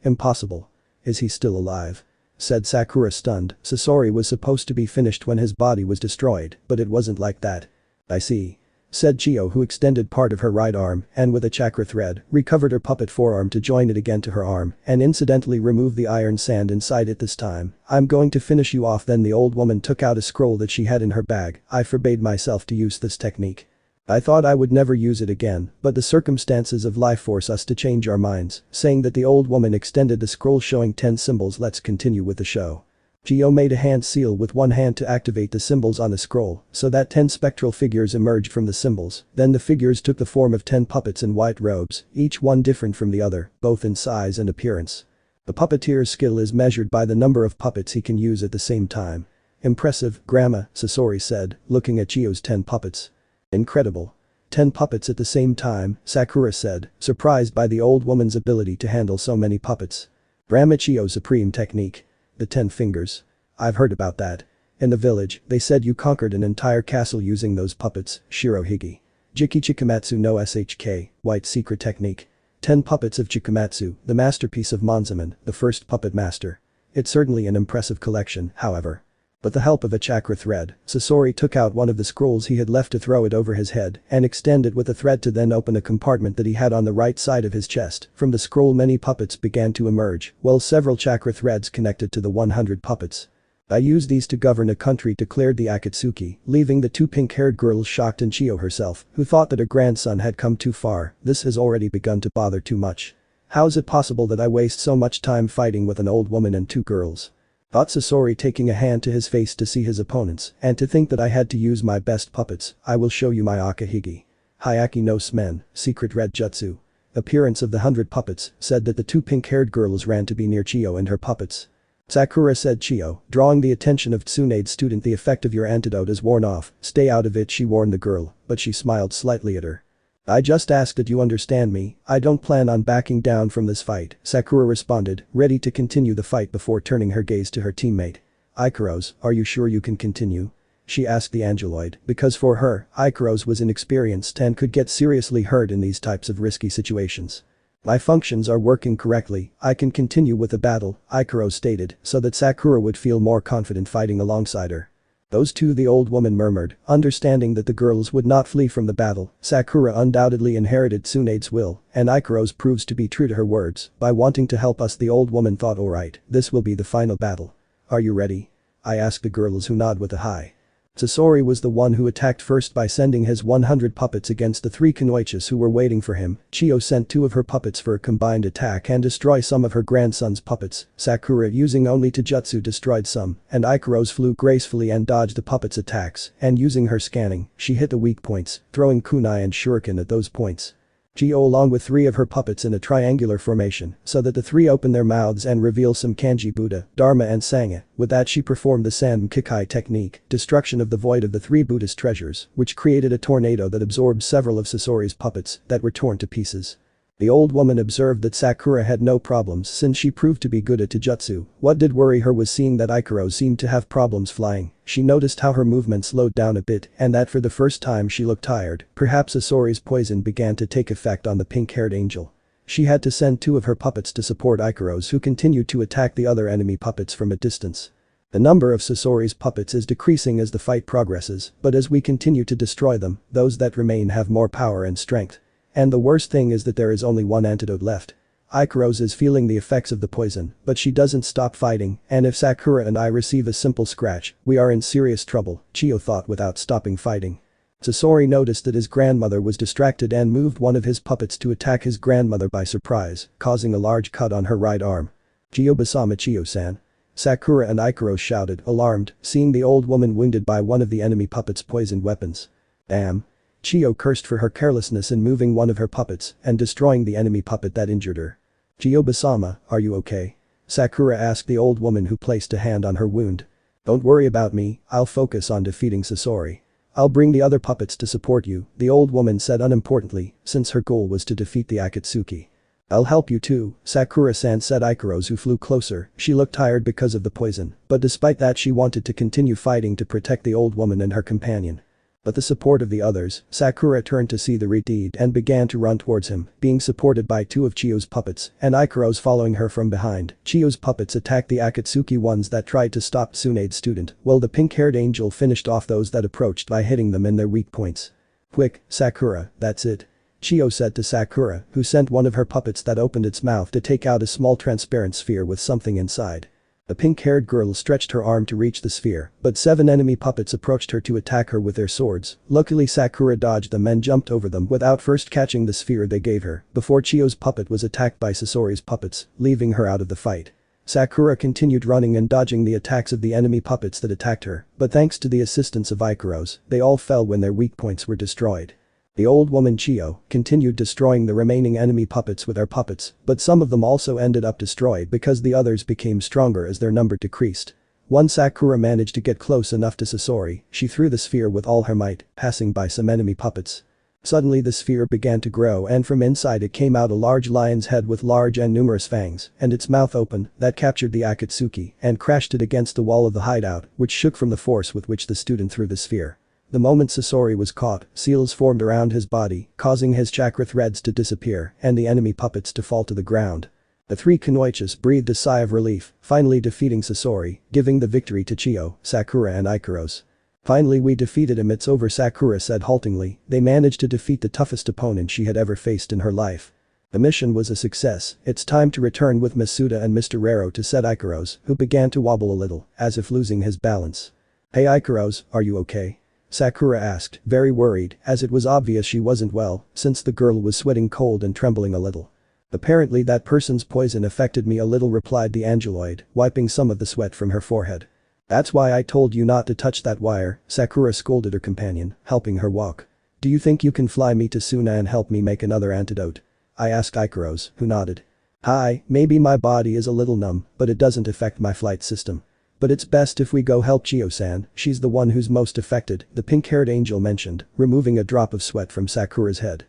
Impossible. Is he still alive? Said Sakura, stunned. Sasori was supposed to be finished when his body was destroyed, but it wasn't like that. I see. Said Chiyo, who extended part of her right arm and with a chakra thread recovered her puppet forearm to join it again to her arm and incidentally remove the iron sand inside it this time. I'm going to finish you off. Then the old woman took out a scroll that she had in her bag. I forbade myself to use this technique. I thought I would never use it again, but the circumstances of life force us to change our minds, saying that the old woman extended the scroll showing 10 symbols. Let's continue with the show. Chiyo made a hand seal with one hand to activate the symbols on the scroll so that 10 spectral figures emerged from the symbols. Then the figures took the form of 10 puppets in white robes, each one different from the other, both in size and appearance. The puppeteer's skill is measured by the number of puppets he can use at the same time. Impressive, Grandma, Sasori said, looking at Chiyo's 10 puppets. Incredible. 10 puppets at the same time, Sakura said, surprised by the old woman's ability to handle so many puppets. Brahmachio Supreme Technique. The 10 fingers. I've heard about that. In the village, they said you conquered an entire castle using those puppets, Shirohige. Jiki Chikamatsu no SHK, White Secret Technique. 10 puppets of Chikamatsu, the masterpiece of Monzaman, the first puppet master. It's certainly an impressive collection, however. With the help of a chakra thread, Sasori took out one of the scrolls he had left to throw it over his head and extend it with a thread to then open a compartment that he had on the right side of his chest. From the scroll many puppets began to emerge, while several chakra threads connected to the 100 puppets. I used these to govern a country, declared the Akatsuki, leaving the two pink-haired girls shocked and Chio herself, who thought that her grandson had come too far. This has already begun to bother too much. How is it possible that I waste so much time fighting with an old woman and 2 girls? Thought Sasori, taking a hand to his face to see his opponents, and to think that I had to use my best puppets. I will show you my Akahige. Hayaki no Smen, Secret Red Jutsu. Appearance of the 100 puppets said that the 2 pink-haired girls ran to be near Chio and her puppets. Sakura said Chio, drawing the attention of Tsunade's student, the effect of your antidote is worn off, stay out of it, she warned the girl, but she smiled slightly at her. I just ask that you understand me, I don't plan on backing down from this fight, Sakura responded, ready to continue the fight before turning her gaze to her teammate. Ikaros, are you sure you can continue? She asked the angeloid, because for her, Ikaros was inexperienced and could get seriously hurt in these types of risky situations. My functions are working correctly, I can continue with the battle, Ikaros stated, so that Sakura would feel more confident fighting alongside her. Those two, the old woman murmured, understanding that the girls would not flee from the battle. Sakura undoubtedly inherited Tsunade's will, and Ikaros proves to be true to her words. By wanting to help us, the old woman thought, alright, this will be the final battle. Are you ready? I asked the girls, who nod with a hi. Sasori was the one who attacked first by sending his 100 puppets against the 3 Kunoichis who were waiting for him. Chio sent 2 of her puppets for a combined attack and destroy some of her grandson's puppets. Sakura, using only Taijutsu, destroyed some, and Ikaros flew gracefully and dodged the puppets' attacks, and using her scanning, she hit the weak points, throwing kunai and shuriken at those points. Chio along with 3 of her puppets in a triangular formation, so that the 3 open their mouths and reveal some kanji Buddha, Dharma and Sangha. With that she performed the San Kikai technique, destruction of the void of the 3 Buddhist treasures, which created a tornado that absorbed several of Sasori's puppets that were torn to pieces. The old woman observed that Sakura had no problems since she proved to be good at Taijutsu. What did worry her was seeing that Ikaros seemed to have problems flying. She noticed how her movement slowed down a bit and that for the first time she looked tired. Perhaps Sasori's poison began to take effect on the pink-haired angel. She had to send 2 of her puppets to support Ikaros, who continued to attack the other enemy puppets from a distance. The number of Sasori's puppets is decreasing as the fight progresses, but as we continue to destroy them, those that remain have more power and strength. And the worst thing is that there is only 1 antidote left. Ikaros is feeling the effects of the poison, but she doesn't stop fighting, and if Sakura and I receive a simple scratch, we are in serious trouble, Chio thought without stopping fighting. Sasori noticed that his grandmother was distracted and moved one of his puppets to attack his grandmother by surprise, causing a large cut on her right arm. Chio Basama Chio-san. Sakura and Ikaros shouted, alarmed, seeing the old woman wounded by one of the enemy puppets' poisoned weapons. Damn. Chio cursed for her carelessness in moving one of her puppets and destroying the enemy puppet that injured her. Chio Basama, are you okay? Sakura asked the old woman, who placed a hand on her wound. Don't worry about me, I'll focus on defeating Sasori. I'll bring the other puppets to support you, the old woman said unimportantly, since her goal was to defeat the Akatsuki. I'll help you too, Sakura-san said Ikaros, who flew closer. She looked tired because of the poison, but despite that she wanted to continue fighting to protect the old woman and her companion. With the support of the others, Sakura turned to see the deed and began to run towards him, being supported by 2 of Chio's puppets and Ikaros following her from behind. Chio's puppets attacked the Akatsuki ones that tried to stop Tsunade's student, while the pink-haired angel finished off those that approached by hitting them in their weak points. Quick, Sakura, that's it. Chio said to Sakura, who sent one of her puppets that opened its mouth to take out a small transparent sphere with something inside. The pink-haired girl stretched her arm to reach the sphere, but 7 enemy puppets approached her to attack her with their swords. Luckily Sakura dodged them and jumped over them without first catching the sphere they gave her, before Chio's puppet was attacked by Sasori's puppets, leaving her out of the fight. Sakura continued running and dodging the attacks of the enemy puppets that attacked her, but thanks to the assistance of Ikaros, they all fell when their weak points were destroyed. The old woman Chio continued destroying the remaining enemy puppets with her puppets, but some of them also ended up destroyed because the others became stronger as their number decreased. Once Sakura managed to get close enough to Sasori, she threw the sphere with all her might, passing by some enemy puppets. Suddenly the sphere began to grow and from inside it came out a large lion's head with large and numerous fangs, and its mouth opened, that captured the Akatsuki and crashed it against the wall of the hideout, which shook from the force with which the student threw the sphere. The moment Sasori was caught, seals formed around his body, causing his chakra threads to disappear and the enemy puppets to fall to the ground. The three Kunoichis breathed a sigh of relief, finally defeating Sasori, giving the victory to Chio, Sakura and Ikaros. "Finally we defeated him, it's over," Sakura said haltingly. They managed to defeat the toughest opponent she had ever faced in her life. The mission was a success, it's time to return with Masuda and Mr. Rero, to said Ikaros, who began to wobble a little, as if losing his balance. "Hey Ikaros, are you okay?" Sakura asked, very worried, as it was obvious she wasn't well, since the girl was sweating cold and trembling a little. "Apparently that person's poison affected me a little," replied the angeloid, wiping some of the sweat from her forehead. "That's why I told you not to touch that wire," Sakura scolded her companion, helping her walk. "Do you think you can fly me to Suna and help me make another antidote?" I asked Ikaros, who nodded. "Hi, maybe my body is a little numb, but it doesn't affect my flight system. But it's best if we go help Chio-san, she's the one who's most affected," the pink-haired angel mentioned, removing a drop of sweat from Sakura's head.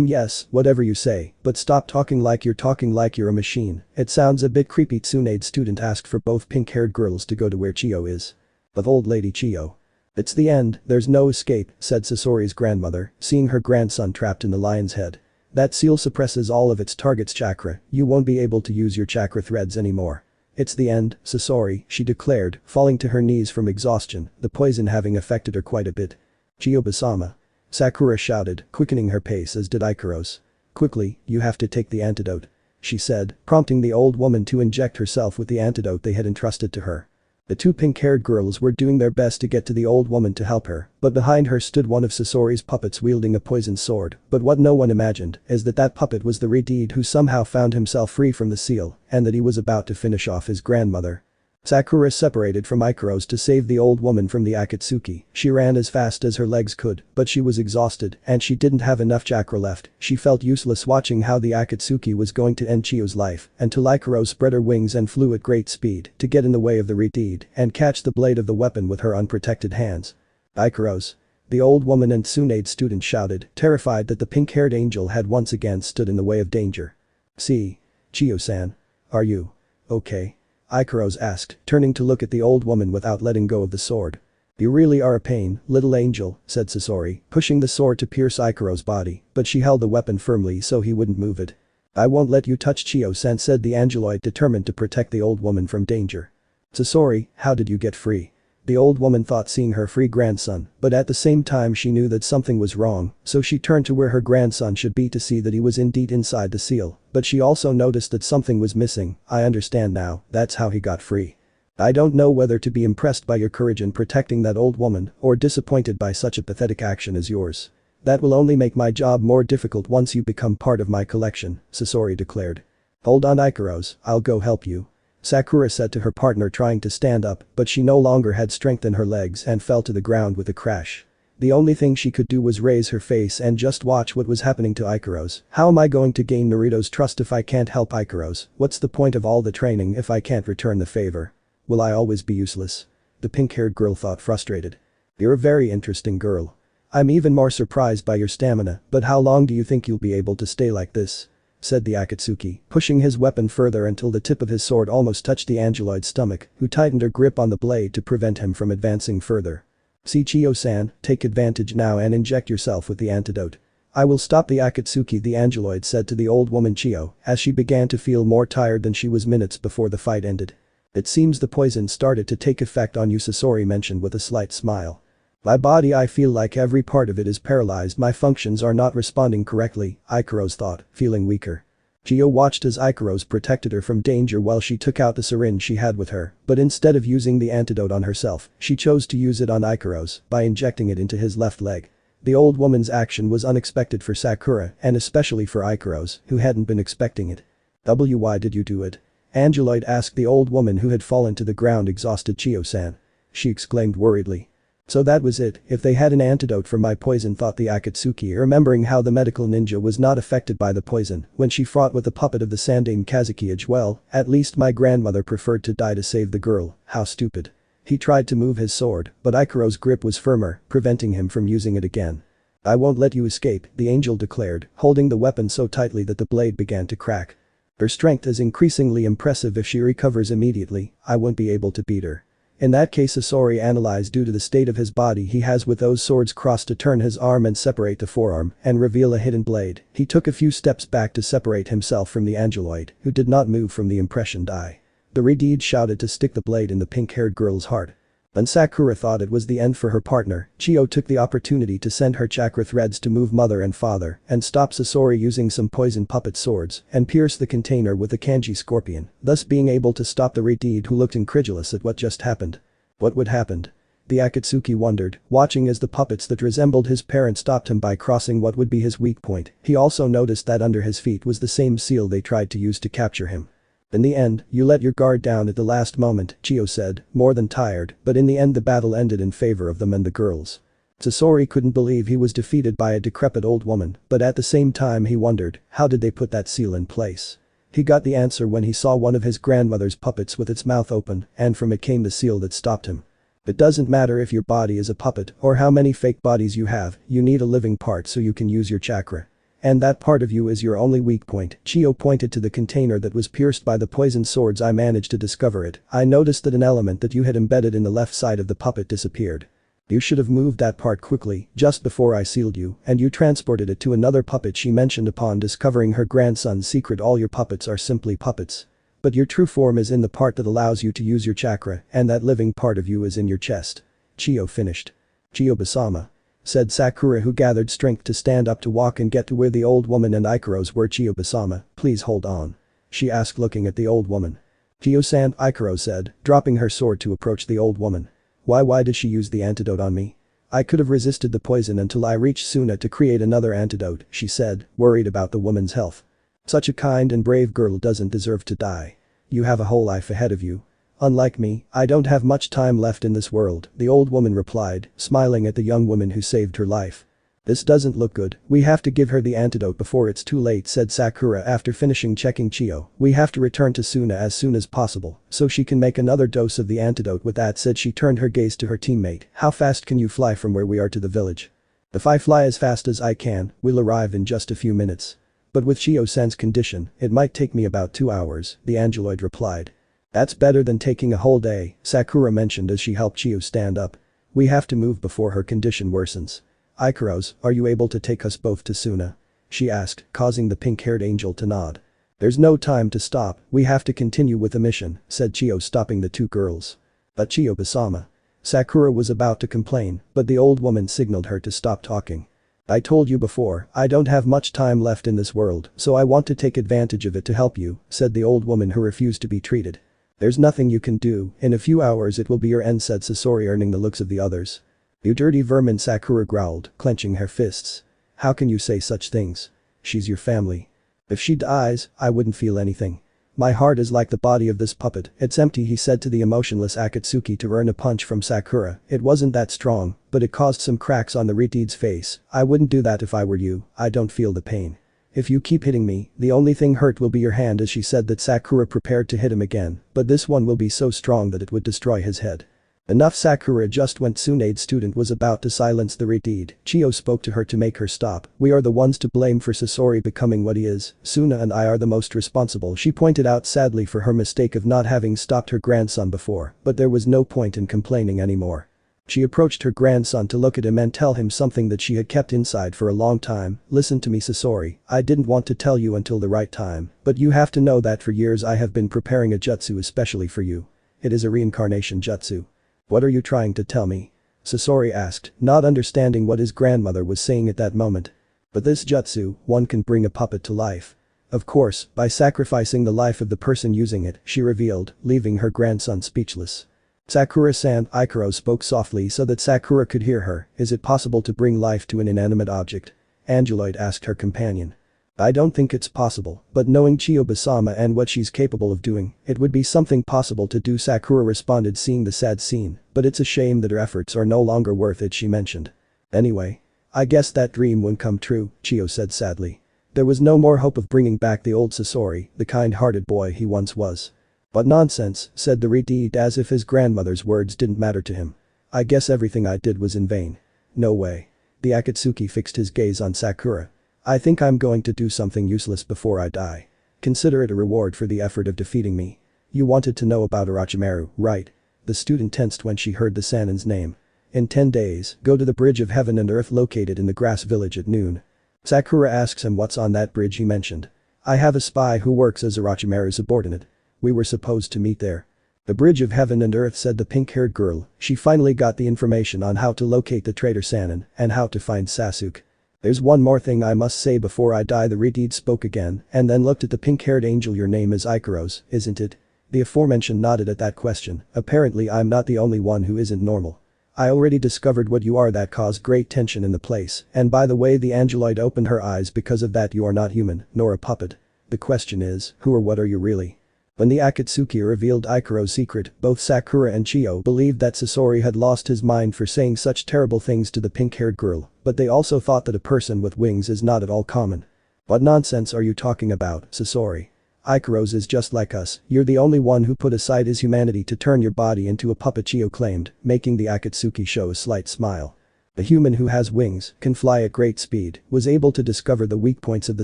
Yes, whatever you say, but stop talking like you're a machine. It sounds a bit creepy." Tsunade's student asked for both pink-haired girls to go to where Chio is. "But old lady Chio. It's the end, there's no escape," said Sasori's grandmother, seeing her grandson trapped in the lion's head. "That seal suppresses all of its target's chakra, you won't be able to use your chakra threads anymore. It's the end, Sasori," she declared, falling to her knees from exhaustion, the poison having affected her quite a bit. "Chiyo-sama," Sakura shouted, quickening her pace, as did Ikaros. "Quickly, you have to take the antidote," she said, prompting the old woman to inject herself with the antidote they had entrusted to her. The two pink-haired girls were doing their best to get to the old woman to help her, but behind her stood one of Sasori's puppets wielding a poisoned sword, but what no one imagined is that that puppet was the Redeed who somehow found himself free from the seal and that he was about to finish off his grandmother. Sakura separated from Ikaros to save the old woman from the Akatsuki. She ran as fast as her legs could, but she was exhausted and she didn't have enough chakra left. She felt useless watching how the Akatsuki was going to end Chio's life until Ikaros spread her wings and flew at great speed to get in the way of the Redeed and catch the blade of the weapon with her unprotected hands. "Ikaros!" the old woman and Tsunade's student shouted, terrified that the pink-haired angel had once again stood in the way of danger. "See? Chio-san. Are you okay?" Ikaros asked, turning to look at the old woman without letting go of the sword. "You really are a pain, little angel," said Sasori, pushing the sword to pierce Ikaros' body, but she held the weapon firmly so he wouldn't move it. "I won't let you touch Chio-san," said the angeloid, determined to protect the old woman from danger. "Sasori, how did you get free?" The old woman thought seeing her free grandson, but at the same time she knew that something was wrong, so she turned to where her grandson should be to see that he was indeed inside the seal, but she also noticed that something was missing. "I understand now, that's how he got free. I don't know whether to be impressed by your courage in protecting that old woman or disappointed by such a pathetic action as yours. That will only make my job more difficult once you become part of my collection," Sasori declared. "Hold on Ikaros, I'll go help you," Sakura said to her partner, trying to stand up, but she no longer had strength in her legs and fell to the ground with a crash. The only thing she could do was raise her face and just watch what was happening to Ikaros. "How am I going to gain Naruto's trust if I can't help Ikaros? What's the point of all the training if I can't return the favor? Will I always be useless?" the pink-haired girl thought, frustrated. "You're a very interesting girl. I'm even more surprised by your stamina, but how long do you think you'll be able to stay like this?" said the Akatsuki, pushing his weapon further until the tip of his sword almost touched the angeloid's stomach, who tightened her grip on the blade to prevent him from advancing further. "See Chio-san, take advantage now and inject yourself with the antidote. I will stop the Akatsuki," the angeloid said to the old woman Chio, as she began to feel more tired than she was minutes before the fight ended. "It seems the poison started to take effect on you," Sasori mentioned with a slight smile. "My body, I feel like every part of it is paralyzed, my functions are not responding correctly," Ikaros thought, feeling weaker. Chio watched as Ikaros protected her from danger while she took out the syringe she had with her, but instead of using the antidote on herself, she chose to use it on Ikaros by injecting it into his left leg. The old woman's action was unexpected for Sakura and especially for Ikaros, who hadn't been expecting it. "Why did you do it?" Angeloid asked the old woman who had fallen to the ground, exhausted Chio-san. She exclaimed worriedly. "So that was it, if they had an antidote for my poison," thought the Akatsuki, remembering how the medical ninja was not affected by the poison when she fought with the puppet of the Sandaime Kazuki. "Well, at least my grandmother preferred to die to save the girl, how stupid." He tried to move his sword, but Ikaros' grip was firmer, preventing him from using it again. "I won't let you escape," the angel declared, holding the weapon so tightly that the blade began to crack. "Her strength is increasingly impressive. If she recovers immediately, I won't be able to beat her." In that case, Sasori analyzed, due to the state of his body he has with those swords crossed, to turn his arm and separate the forearm and reveal a hidden blade. He took a few steps back to separate himself from the angeloid, who did not move from the impression die. The Redeed shouted to stick the blade in the pink-haired girl's heart. When Sakura thought it was the end for her partner, Chio took the opportunity to send her chakra threads to move mother and father and stop Sasori using some poison puppet swords and pierce the container with the kanji scorpion, thus being able to stop the Redeed, who looked incredulous at what just happened. What would happen? The Akatsuki wondered, watching as the puppets that resembled his parent stopped him by crossing what would be his weak point. He also noticed that under his feet was the same seal they tried to use to capture him. "In the end, you let your guard down at the last moment," Chio said, more than tired, but in the end the battle ended in favor of them and the girls. Sasori couldn't believe he was defeated by a decrepit old woman, but at the same time he wondered, how did they put that seal in place? He got the answer when he saw one of his grandmother's puppets with its mouth open, and from it came the seal that stopped him. It doesn't matter if your body is a puppet or how many fake bodies you have, you need a living part so you can use your chakra. And that part of you is your only weak point. Chio pointed to the container that was pierced by the poison swords. "I managed to discover it. I noticed that an element that you had embedded in the left side of the puppet disappeared. You should have moved that part quickly, just before I sealed you, and you transported it to another puppet," she mentioned upon discovering her grandson's secret. "All your puppets are simply puppets. But your true form is in the part that allows you to use your chakra, and that living part of you is in your chest." Chio finished. "Chiyo-sama," said Sakura, who gathered strength to stand up to walk and get to where the old woman and Ikaros were. "Chiyo-sama, please hold on," she asked, looking at the old woman. "Chiyo-san," Ikaros said, dropping her sword to approach the old woman. Why did she use the antidote on me? I could have resisted the poison until I reached Suna to create another antidote," she said, worried about the woman's health. "Such a kind and brave girl doesn't deserve to die. You have a whole life ahead of you. Unlike me, I don't have much time left in this world," the old woman replied, smiling at the young woman who saved her life. "This doesn't look good. We have to give her the antidote before it's too late," said Sakura after finishing checking Chio. "We have to return to Suna as soon as possible so she can make another dose of the antidote." With that said, she turned her gaze to her teammate. "How fast can you fly from where we are to the village?" "If I fly as fast as I can, we'll arrive in just a few minutes. But with Chio-san's condition, it might take me about 2 hours," the angeloid replied. "That's better than taking a whole day," Sakura mentioned as she helped Chio stand up. "We have to move before her condition worsens. Ikaros, are you able to take us both to Suna?" she asked, causing the pink-haired angel to nod. "There's no time to stop, we have to continue with the mission," said Chio, stopping the two girls. "But Chiyo-sama," Sakura was about to complain, but the old woman signaled her to stop talking. "I told you before, I don't have much time left in this world, so I want to take advantage of it to help you," said the old woman, who refused to be treated. "There's nothing you can do, in a few hours it will be your end," said Sasori, earning the looks of the others. "You dirty vermin," Sakura growled, clenching her fists. "How can you say such things? She's your family. If she dies, I wouldn't feel anything. My heart is like the body of this puppet, it's empty," he said to the emotionless Akatsuki to earn a punch from Sakura. It wasn't that strong, but it caused some cracks on the Redeed's face. "I wouldn't do that if I were you, I don't feel the pain. If you keep hitting me, the only thing hurt will be your hand," as she said that Sakura prepared to hit him again, "but this one will be so strong that it would destroy his head." "Enough." Sakura just went. Tsunade's student was about to silence the Redeed. Chio spoke to her to make her stop. "We are the ones to blame for Sasori becoming what he is. Suna and I are the most responsible," she pointed out sadly, for her mistake of not having stopped her grandson before, but there was no point in complaining anymore. She approached her grandson to look at him and tell him something that she had kept inside for a long time. "Listen to me, Sasori, I didn't want to tell you until the right time, but you have to know that for years I have been preparing a jutsu especially for you. It is a reincarnation jutsu." "What are you trying to tell me?" Sasori asked, not understanding what his grandmother was saying at that moment. "But this jutsu, one can bring a puppet to life. Of course, by sacrificing the life of the person using it," she revealed, leaving her grandson speechless. "Sakura-san," Ikaros spoke softly so that Sakura could hear her. "Is it possible to bring life to an inanimate object?" Angeloid asked her companion. "I don't think it's possible, but knowing Chiyo-sama and what she's capable of doing, it would be something possible to do," Sakura responded, seeing the sad scene. "But it's a shame that her efforts are no longer worth it," she mentioned. "Anyway, I guess that dream won't come true," Chio said sadly. There was no more hope of bringing back the old Sasori, the kind-hearted boy he once was. "What nonsense," said the Redeed, as if his grandmother's words didn't matter to him. "I guess everything I did was in vain. No way. The Akatsuki fixed his gaze on Sakura. I think I'm going to do something useless before I die. Consider it a reward for the effort of defeating me. You wanted to know about Orochimaru, right? The student tensed when she heard the Sanin's name. In 10 days, go to the bridge of heaven and earth located in the grass village at noon. Sakura asks him what's on that bridge he mentioned. I have a spy who works as Orochimaru's subordinate. We were supposed to meet there. The bridge of heaven and earth, said the pink-haired girl. She finally got the information on how to locate the traitor Sanin and how to find Sasuke. There's one more thing I must say before I die. The Redeed spoke again and then looked at the pink-haired angel. Your name is Ikaros, isn't it? The aforementioned nodded at that question. Apparently I'm not the only one who isn't normal. I already discovered what you are. That caused great tension in the place, and by the way, the angeloid opened her eyes. Because of that you are not human, nor a puppet. The question is, who or what are you really? When the Akatsuki revealed Ikaros' secret, both Sakura and Chio believed that Sasori had lost his mind for saying such terrible things to the pink-haired girl, but they also thought that a person with wings is not at all common. What nonsense are you talking about, Sasori? Ikaros is just like us. You're the only one who put aside his humanity to turn your body into a puppet, Chio claimed, making the Akatsuki show a slight smile. The human who has wings, can fly at great speed, was able to discover the weak points of the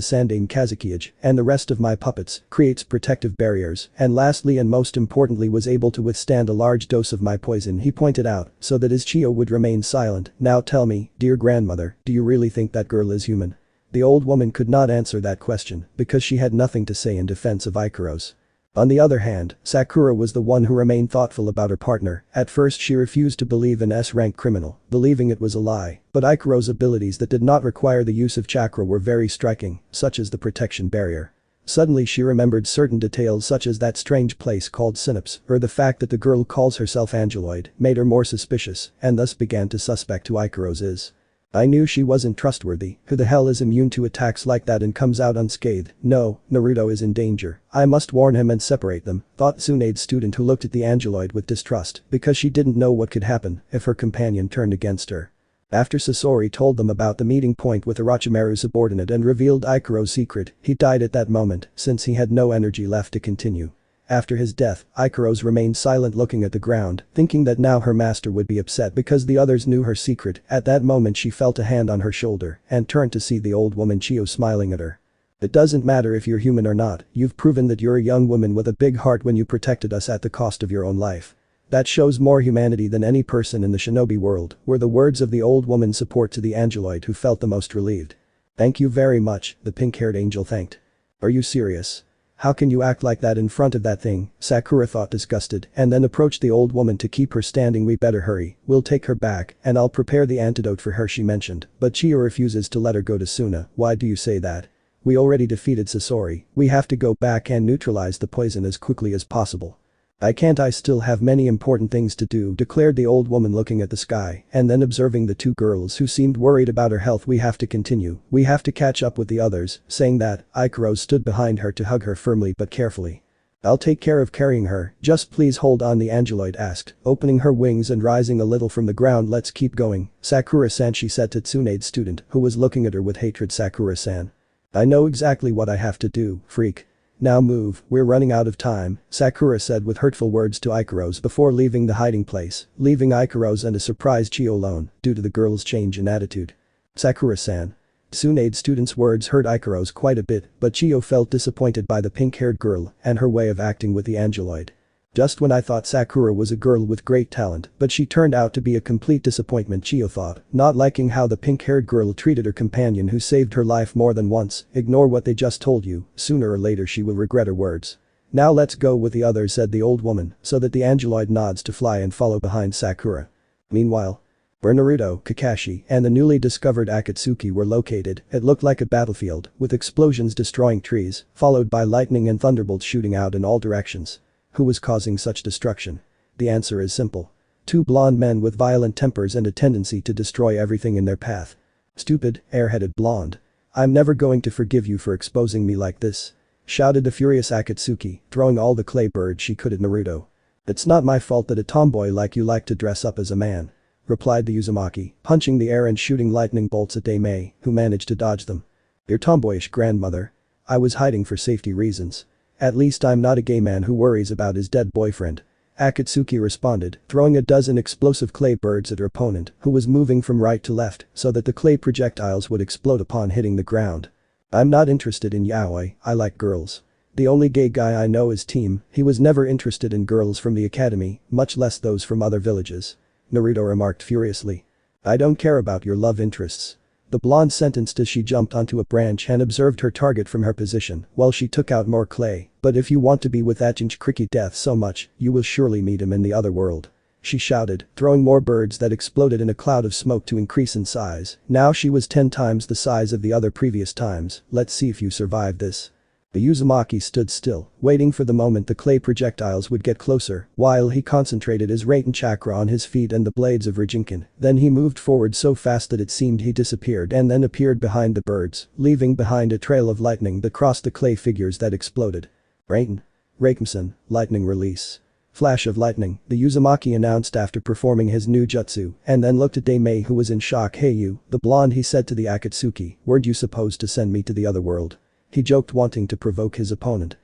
Sandaime Kazukiage, and the rest of my puppets, creates protective barriers, and lastly and most importantly was able to withstand a large dose of my poison, he pointed out, so that his Chio would remain silent. Now tell me, dear grandmother, do you really think that girl is human? The old woman could not answer that question, because she had nothing to say in defense of Ikaros. On the other hand, Sakura was the one who remained thoughtful about her partner. At first she refused to believe an S-rank criminal, believing it was a lie, but Ikaros' abilities that did not require the use of chakra were very striking, such as the protection barrier. Suddenly she remembered certain details such as that strange place called Synapse, or the fact that the girl calls herself Angeloid, made her more suspicious, and thus began to suspect who Ikaros is. I knew she wasn't trustworthy. Who the hell is immune to attacks like that and comes out unscathed? No, Naruto is in danger. I must warn him and separate them, thought Tsunade's student, who looked at the Angeloid with distrust because she didn't know what could happen if her companion turned against her. After Sasori told them about the meeting point with Orochimaru's subordinate and revealed Ikaros' secret, he died at that moment since he had no energy left to continue. After his death, Ikaros remained silent, looking at the ground, thinking that now her master would be upset because the others knew her secret. At that moment she felt a hand on her shoulder and turned to see the old woman Chio smiling at her. It doesn't matter if you're human or not, you've proven that you're a young woman with a big heart when you protected us at the cost of your own life. That shows more humanity than any person in the shinobi world, were the words of the old woman's support to the Angeloid, who felt the most relieved. Thank you very much, the pink-haired angel thanked. Are you serious? How can you act like that in front of that thing? Sakura thought, disgusted, and then approached the old woman to keep her standing. We better hurry, we'll take her back and I'll prepare the antidote for her, she mentioned, but Chio refuses to let her go to Suna. Why do you say that? We already defeated Sasori, we have to go back and neutralize the poison as quickly as possible. I can't, I still have many important things to do, declared the old woman, looking at the sky and then observing the two girls who seemed worried about her health. We have to continue, we have to catch up with the others. Saying that, Ikaros stood behind her to hug her firmly but carefully. I'll take care of carrying her, just please hold on, the Angeloid asked, opening her wings and rising a little from the ground. Let's keep going, Sakura-san, she said to Tsunade's student, who was looking at her with hatred. Sakura-san. I know exactly what I have to do, freak. Now move, we're running out of time, Sakura said with hurtful words to Ikaros before leaving the hiding place, leaving Ikaros and a surprised Chio alone due to the girl's change in attitude. Sakura-san. Tsunade's student's words hurt Ikaros quite a bit, but Chio felt disappointed by the pink-haired girl and her way of acting with the Angeloid. Just when I thought Sakura was a girl with great talent, but she turned out to be a complete disappointment, Chio thought, not liking how the pink-haired girl treated her companion who saved her life more than once. Ignore what they just told you, sooner or later she will regret her words. Now let's go with the others, said the old woman, so that the Angeloid nods to fly and follow behind Sakura. Meanwhile, where Naruto, Kakashi, and the newly discovered Akatsuki were located, it looked like a battlefield, with explosions destroying trees, followed by lightning and thunderbolts shooting out in all directions. Who was causing such destruction? The answer is simple. Two blonde men with violent tempers and a tendency to destroy everything in their path. Stupid, airheaded blonde. I'm never going to forgive you for exposing me like this, shouted the furious Akatsuki, throwing all the clay birds she could at Naruto. It's not my fault that a tomboy like you like to dress up as a man, replied the Uzumaki, punching the air and shooting lightning bolts at Daimei, who managed to dodge them. You're tomboyish, grandmother. I was hiding for safety reasons. At least I'm not a gay man who worries about his dead boyfriend. Akatsuki responded, throwing a dozen explosive clay birds at her opponent, who was moving from right to left so that the clay projectiles would explode upon hitting the ground. I'm not interested in yaoi, I like girls. The only gay guy I know is Team, he was never interested in girls from the academy, much less those from other villages. Naruto remarked furiously. I don't care about your love interests. The blonde sentenced as she jumped onto a branch and observed her target from her position while she took out more clay, but if you want to be with that Jinchuriki death so much, you will surely meet him in the other world. She shouted, throwing more birds that exploded in a cloud of smoke to increase in size. Now she was 10 times the size of the other previous times, let's see if you survive this. The Uzumaki stood still, waiting for the moment the clay projectiles would get closer, while he concentrated his Raiten chakra on his feet and the blades of Rajinkan. Then he moved forward so fast that it seemed he disappeared and then appeared behind the birds, leaving behind a trail of lightning that crossed the clay figures that exploded. Raiten. Raikimson, lightning release. Flash of lightning, the Uzumaki announced after performing his new jutsu, and then looked at Daimei who was in shock. Hey you, the blonde, he said to the Akatsuki, weren't you supposed to send me to the other world? He joked, wanting to provoke his opponent.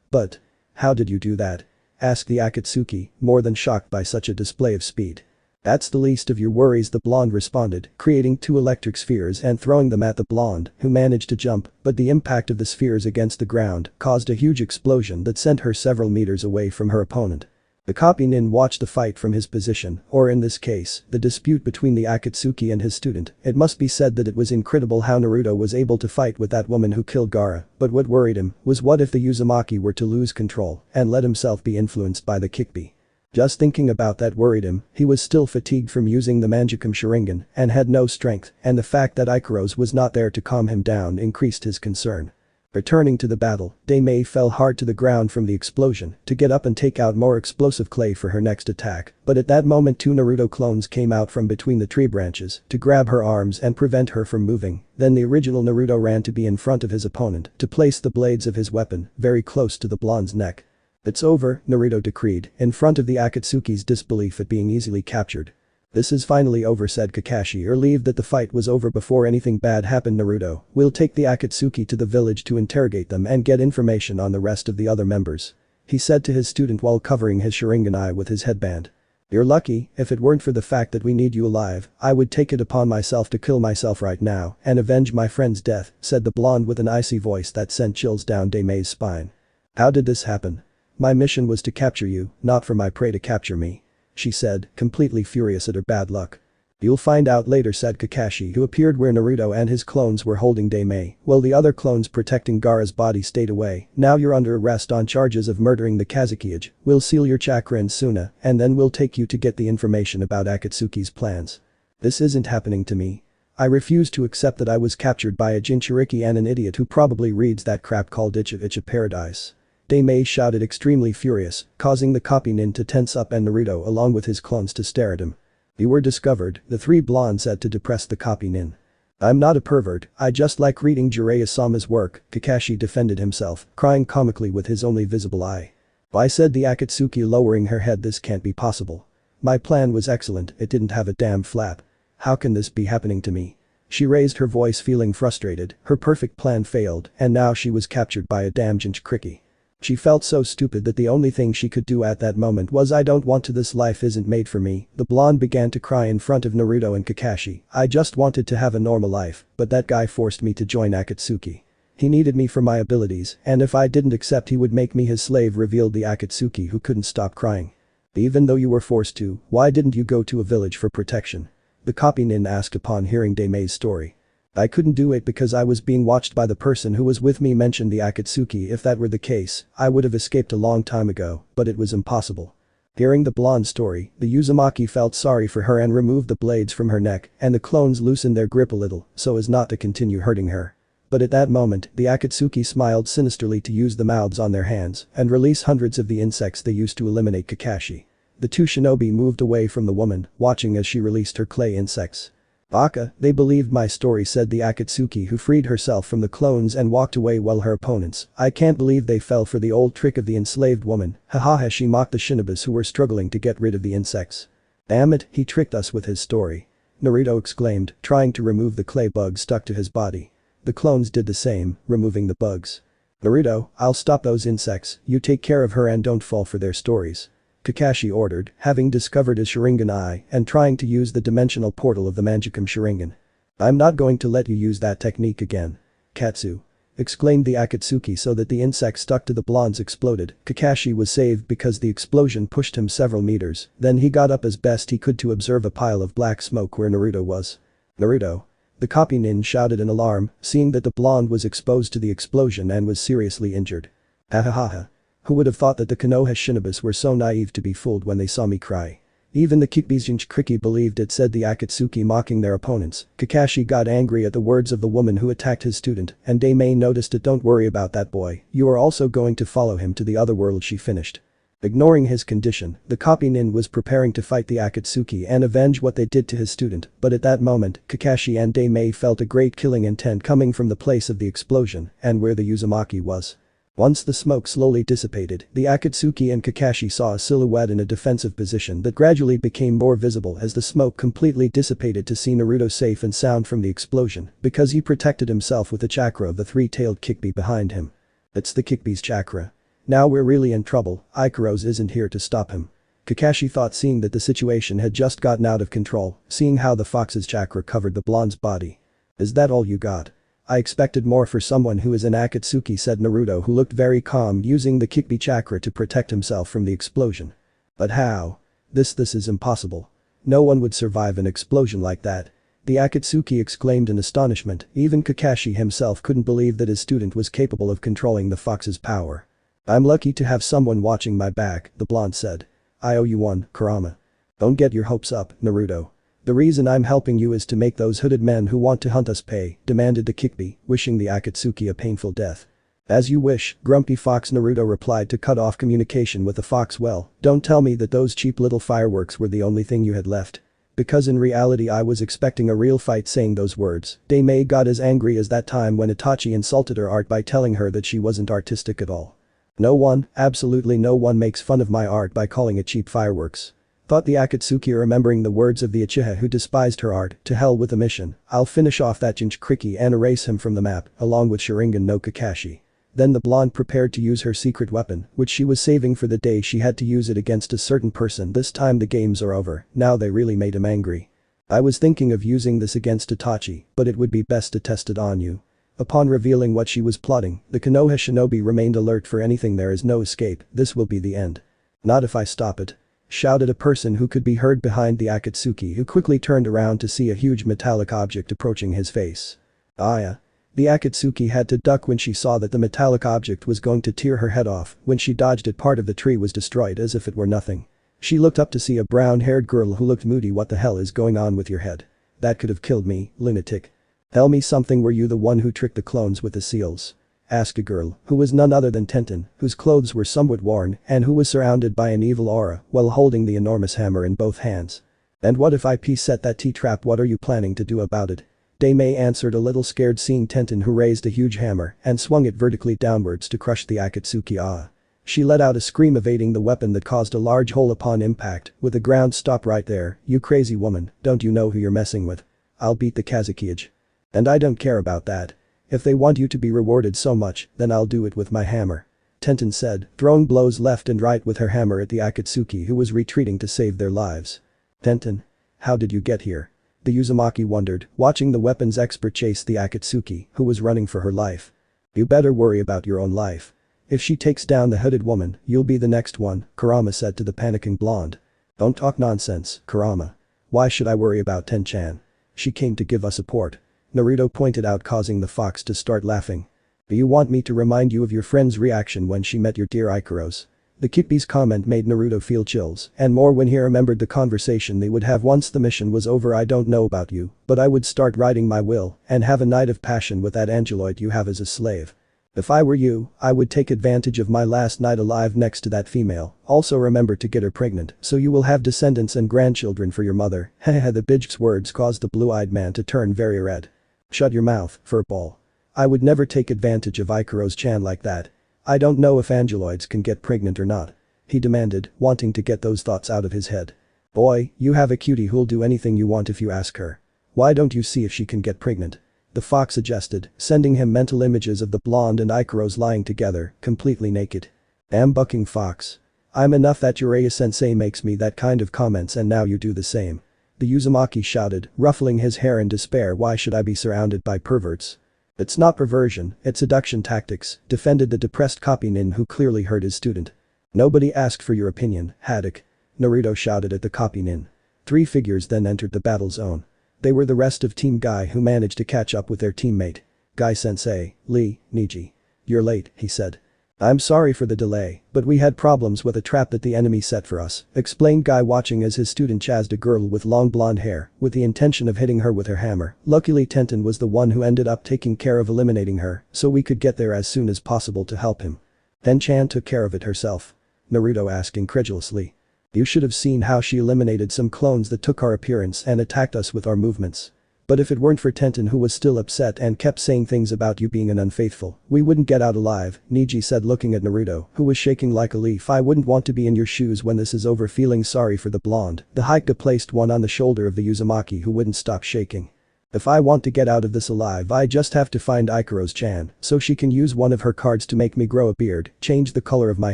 But. How did you do that? Asked the Akatsuki, more than shocked by such a display of speed. That's the least of your worries, the blonde responded, creating 2 electric spheres and throwing them at the blonde, who managed to jump, but the impact of the spheres against the ground caused a huge explosion that sent her several meters away from her opponent. The copy nin watched the fight from his position, or in this case, the dispute between the Akatsuki and his student. It must be said that it was incredible how Naruto was able to fight with that woman who killed Gaara, but what worried him was what if the Uzumaki were to lose control and let himself be influenced by the Kikbi. Just thinking about that worried him. He was still fatigued from using the Mangekyou Sharingan and had no strength, and the fact that Ikaros was not there to calm him down increased his concern. Returning to the battle, Daimei fell hard to the ground from the explosion to get up and take out more explosive clay for her next attack, but at that moment 2 Naruto clones came out from between the tree branches to grab her arms and prevent her from moving. Then the original Naruto ran to be in front of his opponent to place the blades of his weapon very close to the blonde's neck. It's over, Naruto decreed, in front of the Akatsuki's disbelief at being easily captured. This is finally over, said Kakashi, relieved that the fight was over before anything bad happened. Naruto, we'll take the Akatsuki to the village to interrogate them and get information on the rest of the other members. He said to his student while covering his Sharingan eye with his headband. You're lucky, if it weren't for the fact that we need you alive, I would take it upon myself to kill myself right now and avenge my friend's death, said the blonde with an icy voice that sent chills down Daimei's spine. How did this happen? My mission was to capture you, not for my prey to capture me. She said, completely furious at her bad luck. You'll find out later, said Kakashi, who appeared where Naruto and his clones were holding Daimei, while the other clones protecting Gaara's body stayed away. Now you're under arrest on charges of murdering the Kazukiage. We'll seal your chakra in Suna, and then we'll take you to get the information about Akatsuki's plans. This isn't happening to me. I refuse to accept that I was captured by a Jinchuriki and an idiot who probably reads that crap called Ichigo Paradise. Daimei shouted, extremely furious, causing the copy nin to tense up and Naruto along with his clones to stare at him. You were discovered, the 3 blondes said to depress the copy nin. I'm not a pervert, I just like reading Jiraiya-sama's work, Kakashi defended himself, crying comically with his only visible eye. Why, said the Akatsuki, lowering her head, this can't be possible. My plan was excellent, it didn't have a damn flap. How can this be happening to me? She raised her voice, feeling frustrated. Her perfect plan failed and now she was captured by a damn Jinchuriki. She felt so stupid that the only thing she could do at that moment was, I don't want to, this life isn't made for me. The blonde began to cry in front of Naruto and Kakashi. I just wanted to have a normal life, but that guy forced me to join Akatsuki. He needed me for my abilities, and if I didn't accept he would make me his slave, revealed the Akatsuki, who couldn't stop crying. Even though you were forced to, why didn't you go to a village for protection? The copy nin asked upon hearing Daimei's story. I couldn't do it because I was being watched by the person who was with me, mentioned the Akatsuki. If that were the case, I would have escaped a long time ago, but it was impossible. Hearing the blonde's story, the Uzumaki felt sorry for her and removed the blades from her neck, and the clones loosened their grip a little so as not to continue hurting her. But at that moment, the Akatsuki smiled sinisterly to use the mouths on their hands and release hundreds of the insects they used to eliminate Kakashi. The 2 shinobi moved away from the woman, watching as she released her clay insects. Baka, they believed my story, said the Akatsuki, who freed herself from the clones and walked away while her opponents. I can't believe they fell for the old trick of the enslaved woman. Haha, she mocked the shinobis who were struggling to get rid of the insects. Damn it, he tricked us with his story. Naruto exclaimed, trying to remove the clay bugs stuck to his body. The clones did the same, removing the bugs. Naruto, I'll stop those insects, you take care of her and don't fall for their stories. Kakashi ordered, having discovered his Sharingan eye and trying to use the dimensional portal of the Manjikam Sharingan. I'm not going to let you use that technique again. Katsu. Exclaimed the Akatsuki so that the insect stuck to the blondes exploded. Kakashi was saved because the explosion pushed him several meters, then he got up as best he could to observe a pile of black smoke where Naruto was. Naruto. The copy nin shouted in alarm, seeing that the blonde was exposed to the explosion and was seriously injured. Hahaha. Who would have thought that the Konoha shinobis were so naive to be fooled when they saw me cry. Even the Kikbizunchi believed it, said the Akatsuki, mocking their opponents. Kakashi got angry at the words of the woman who attacked his student, and Daimei noticed it. Don't worry about that boy, you are also going to follow him to the other world, she finished. Ignoring his condition, the copy nin was preparing to fight the Akatsuki and avenge what they did to his student, but at that moment, Kakashi and Daimei felt a great killing intent coming from the place of the explosion and where the Uzumaki was. Once the smoke slowly dissipated, the Akatsuki and Kakashi saw a silhouette in a defensive position that gradually became more visible as the smoke completely dissipated to see Naruto safe and sound from the explosion because he protected himself with the chakra of the three-tailed Kikbi behind him. It's the Kikbi's chakra. Now we're really in trouble, Ikaros isn't here to stop him. Kakashi thought, seeing that the situation had just gotten out of control, seeing how the fox's chakra covered the blonde's body. Is that all you got? I expected more for someone who is an Akatsuki, said Naruto, who looked very calm, using the Kikbi chakra to protect himself from the explosion. But how? This is impossible. No one would survive an explosion like that. The Akatsuki exclaimed in astonishment. Even Kakashi himself couldn't believe that his student was capable of controlling the fox's power. I'm lucky to have someone watching my back, the blonde said. I owe you one, Kurama. Don't get your hopes up, Naruto. The reason I'm helping you is to make those hooded men who want to hunt us pay, demanded the Kikbi, wishing the Akatsuki a painful death. As you wish, Grumpy Fox, Naruto replied to cut off communication with the fox. Well, don't tell me that those cheap little fireworks were the only thing you had left. Because in reality I was expecting a real fight. Saying those words, Daimei got as angry as that time when Itachi insulted her art by telling her that she wasn't artistic at all. No one, absolutely no one makes fun of my art by calling it cheap fireworks. Thought the Akatsuki, remembering the words of the Uchiha who despised her art. To hell with the mission, I'll finish off that Jinchuriki and erase him from the map, along with Sharingan no Kakashi. Then the blonde prepared to use her secret weapon, which she was saving for the day she had to use it against a certain person. This time the games are over, now they really made him angry. I was thinking of using this against Itachi, but it would be best to test it on you. Upon revealing what she was plotting, the Konoha shinobi remained alert for anything. There is no escape, this will be the end. Not if I stop it. Shouted a person who could be heard behind the Akatsuki, who quickly turned around to see a huge metallic object approaching his face. Aya. The Akatsuki had to duck when she saw that the metallic object was going to tear her head off. When she dodged it, part of the tree was destroyed as if it were nothing. She looked up to see a brown-haired girl who looked moody. What the hell is going on with your head? That could have killed me, lunatic. Tell me something, were you the one who tricked the clones with the seals? Asked a girl, who was none other than Tenten, whose clothes were somewhat worn and who was surrounded by an evil aura while holding the enormous hammer in both hands. And what if I set that T-trap? What are you planning to do about it? Daimei answered, a little scared, seeing Tenten, who raised a huge hammer and swung it vertically downwards to crush the Akatsuki. She let out a scream, evading the weapon that caused a large hole upon impact with the ground. Stop right there, you crazy woman, don't you know who you're messing with? I'll beat the Kazukiage. And I don't care about that. If they want you to be rewarded so much, then I'll do it with my hammer. Tenten said, throwing blows left and right with her hammer at the Akatsuki, who was retreating to save their lives. Tenten. How did you get here? The Uzumaki wondered, watching the weapons expert chase the Akatsuki, who was running for her life. You better worry about your own life. If she takes down the hooded woman, you'll be the next one, Kurama said to the panicking blonde. Don't talk nonsense, Kurama. Why should I worry about Ten-chan? She came to give us support. Naruto pointed out, causing the fox to start laughing. Do you want me to remind you of your friend's reaction when she met your dear Ikaros? The Kikbi's comment made Naruto feel chills, and more when he remembered the conversation they would have once the mission was over. I don't know about you, but I would start writing my will and have a night of passion with that angeloid you have as a slave. If I were you, I would take advantage of my last night alive next to that female. Also remember to get her pregnant so you will have descendants and grandchildren for your mother. Hehe. The Bijk's words caused the blue-eyed man to turn very red. Shut your mouth, furball. I would never take advantage of Ikaros-chan like that. I don't know if angeloids can get pregnant or not. He demanded, wanting to get those thoughts out of his head. Boy, you have a cutie who'll do anything you want if you ask her. Why don't you see if she can get pregnant? The fox suggested, sending him mental images of the blonde and Ikaros lying together, completely naked. Bucking fox. I'm enough that Jiraiya-sensei makes me that kind of comments and now you do the same. The Uzumaki shouted, ruffling his hair in despair. Why should I be surrounded by perverts? It's not perversion, it's seduction tactics, defended the depressed copy nin who clearly heard his student. Nobody asked for your opinion, Haddock. Naruto shouted at the copy nin. 3 figures then entered the battle zone. They were the rest of Team Guy who managed to catch up with their teammate. Guy-sensei, Lee, Niji. You're late, he said. I'm sorry for the delay, but we had problems with a trap that the enemy set for us, explained Guy watching as his student chased a girl with long blonde hair, with the intention of hitting her with her hammer. Luckily Tenten was the one who ended up taking care of eliminating her, so we could get there as soon as possible to help him. Ten-chan took care of it herself. Naruto asked incredulously. You should have seen how she eliminated some clones that took our appearance and attacked us with our movements. But if it weren't for Tenten who was still upset and kept saying things about you being an unfaithful, we wouldn't get out alive, Niji said looking at Naruto, who was shaking like a leaf. I wouldn't want to be in your shoes when this is over. Feeling sorry for the blonde, the Haiga placed one on the shoulder of the Uzumaki who wouldn't stop shaking. If I want to get out of this alive I just have to find Ikaros-chan, so she can use one of her cards to make me grow a beard, change the color of my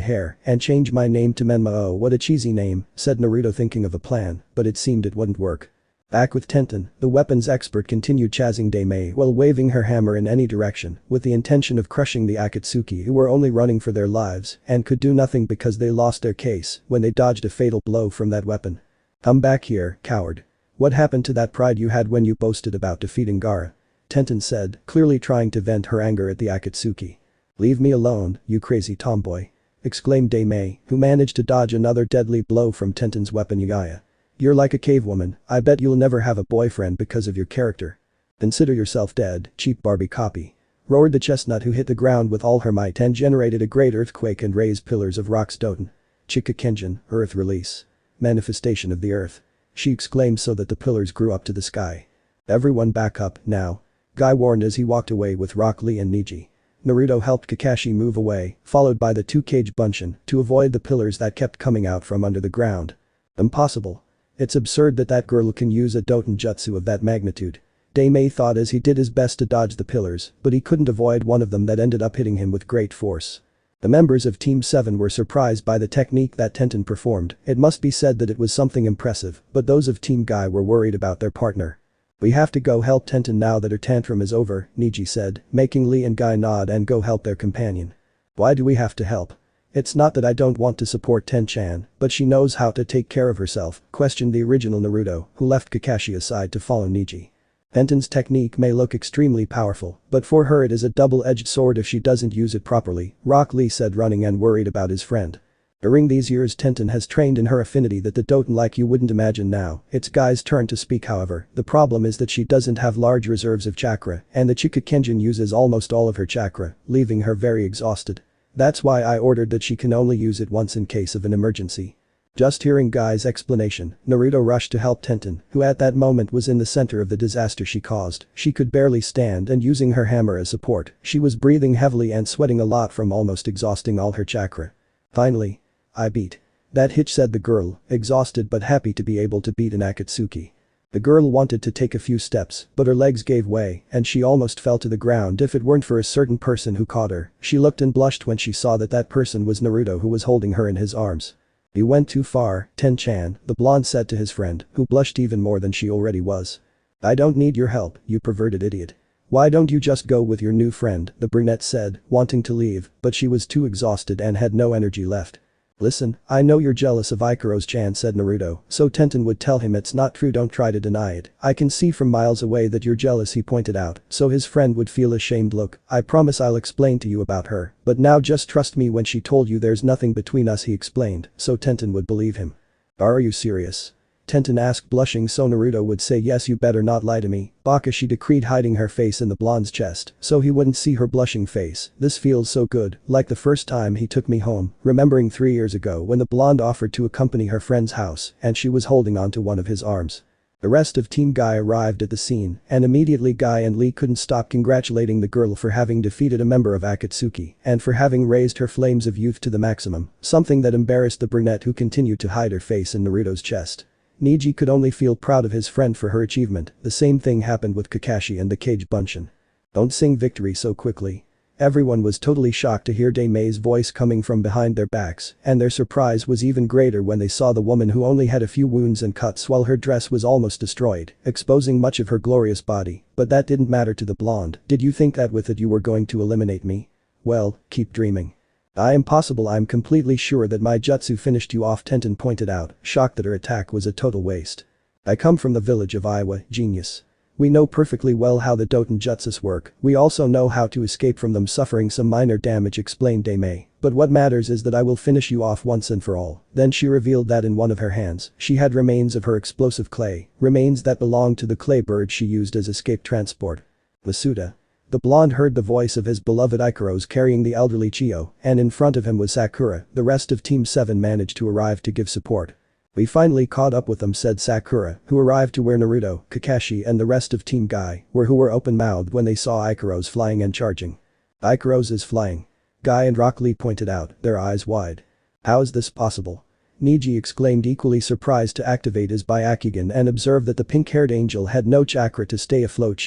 hair, and change my name to Menma. Oh, what a cheesy name, said Naruto thinking of a plan, but it seemed it wouldn't work. Back with Tenten, the weapons expert continued chasing Daimei while waving her hammer in any direction, with the intention of crushing the Akatsuki who were only running for their lives and could do nothing because they lost their case when they dodged a fatal blow from that weapon. Come back here, coward. What happened to that pride you had when you boasted about defeating Gaara? Tenten said, clearly trying to vent her anger at the Akatsuki. Leave me alone, you crazy tomboy. Exclaimed Daimei, who managed to dodge another deadly blow from Tenten's weapon. Yaya. You're like a cave woman, I bet you'll never have a boyfriend because of your character. Consider yourself dead, cheap Barbie copy. Roared the chestnut who hit the ground with all her might and generated a great earthquake and raised pillars of rocks. Doten. Chika Kenjin, earth release. Manifestation of the earth. She exclaimed so that the pillars grew up to the sky. Everyone back up, now. Guy warned as he walked away with Rock Lee and Niji. Naruto helped Kakashi move away, followed by the 2 Kage Bunshin, to avoid the pillars that kept coming out from under the ground. Impossible. It's absurd that that girl can use a Doten jutsu of that magnitude. Daimei thought as he did his best to dodge the pillars, but he couldn't avoid one of them that ended up hitting him with great force. The members of Team 7 were surprised by the technique that Tenten performed. It must be said that it was something impressive, but those of Team Guy were worried about their partner. We have to go help Tenten now that her tantrum is over, Niji said, making Lee and Guy nod and go help their companion. Why do we have to help? It's not that I don't want to support Ten-chan, but she knows how to take care of herself, questioned the original Naruto, who left Kakashi aside to follow Niji. Tenten's technique may look extremely powerful, but for her it is a double-edged sword if she doesn't use it properly, Rock Lee said, running and worried about his friend. During these years Tenten has trained in her affinity that the Doten like you wouldn't imagine. Now, it's Guy's turn to speak. However, the problem is that she doesn't have large reserves of chakra and the Chika Kenjin uses almost all of her chakra, leaving her very exhausted. That's why I ordered that she can only use it once in case of an emergency. Just hearing Guy's explanation, Naruto rushed to help Tenten, who at that moment was in the center of the disaster she caused. She could barely stand and using her hammer as support, she was breathing heavily and sweating a lot from almost exhausting all her chakra. Finally. I beat. That hitch, said the girl, exhausted but happy to be able to beat an Akatsuki. The girl wanted to take a few steps, but her legs gave way and she almost fell to the ground if it weren't for a certain person who caught her. She looked and blushed when she saw that that person was Naruto, who was holding her in his arms. You went too far, Ten-chan, the blonde said to his friend, who blushed even more than she already was. I don't need your help, you perverted idiot. Why don't you just go with your new friend, the brunette said, wanting to leave, but she was too exhausted and had no energy left. Listen, I know you're jealous of Ikaros-chan, said Naruto, so Tenten would tell him it's not true. Don't try to deny it. I can see from miles away that you're jealous, he pointed out, so his friend would feel ashamed. Look, I promise I'll explain to you about her, but now just trust me when she told you there's nothing between us, he explained, so Tenten would believe him. Are you serious? Tenten asked, blushing so Naruto would say yes. You better not lie to me, Baka, she decreed, hiding her face in the blonde's chest so he wouldn't see her blushing face. This feels so good, like the first time he took me home, remembering 3 years ago when the blonde offered to accompany her friend's house and she was holding onto one of his arms. The rest of Team Guy arrived at the scene and immediately Guy and Lee couldn't stop congratulating the girl for having defeated a member of Akatsuki and for having raised her flames of youth to the maximum, something that embarrassed the brunette who continued to hide her face in Naruto's chest. Niji could only feel proud of his friend for her achievement. The same thing happened with Kakashi and the Kage Bunshin. Don't sing victory so quickly. Everyone was totally shocked to hear Daimei's voice coming from behind their backs, and their surprise was even greater when they saw the woman who only had a few wounds and cuts while her dress was almost destroyed, exposing much of her glorious body, but that didn't matter to the blonde. "Did you think that with it you were going to eliminate me? Well, keep dreaming. I'm completely sure that my jutsu finished you off," Tenten pointed out, shocked that her attack was a total waste. "I come from the village of Iwa, genius. We know perfectly well how the Doten jutsus work, we also know how to escape from them suffering some minor damage," explained Daimei. "But what matters is that I will finish you off once and for all." Then she revealed that in one of her hands, she had remains of her explosive clay, remains that belonged to the clay bird she used as escape transport. Masuda. The blonde heard the voice of his beloved Ikaros carrying the elderly Chio, and in front of him was Sakura. The rest of Team 7 managed to arrive to give support. "We finally caught up with them," said Sakura, who arrived to where Naruto, Kakashi and the rest of Team Guy who were open-mouthed when they saw Ikaros flying and charging. "Ikaros is flying." Guy and Rock Lee pointed out, their eyes wide. "How is this possible?" Niji exclaimed, equally surprised to activate his Byakugan and observe that the pink-haired angel had no chakra to stay afloat.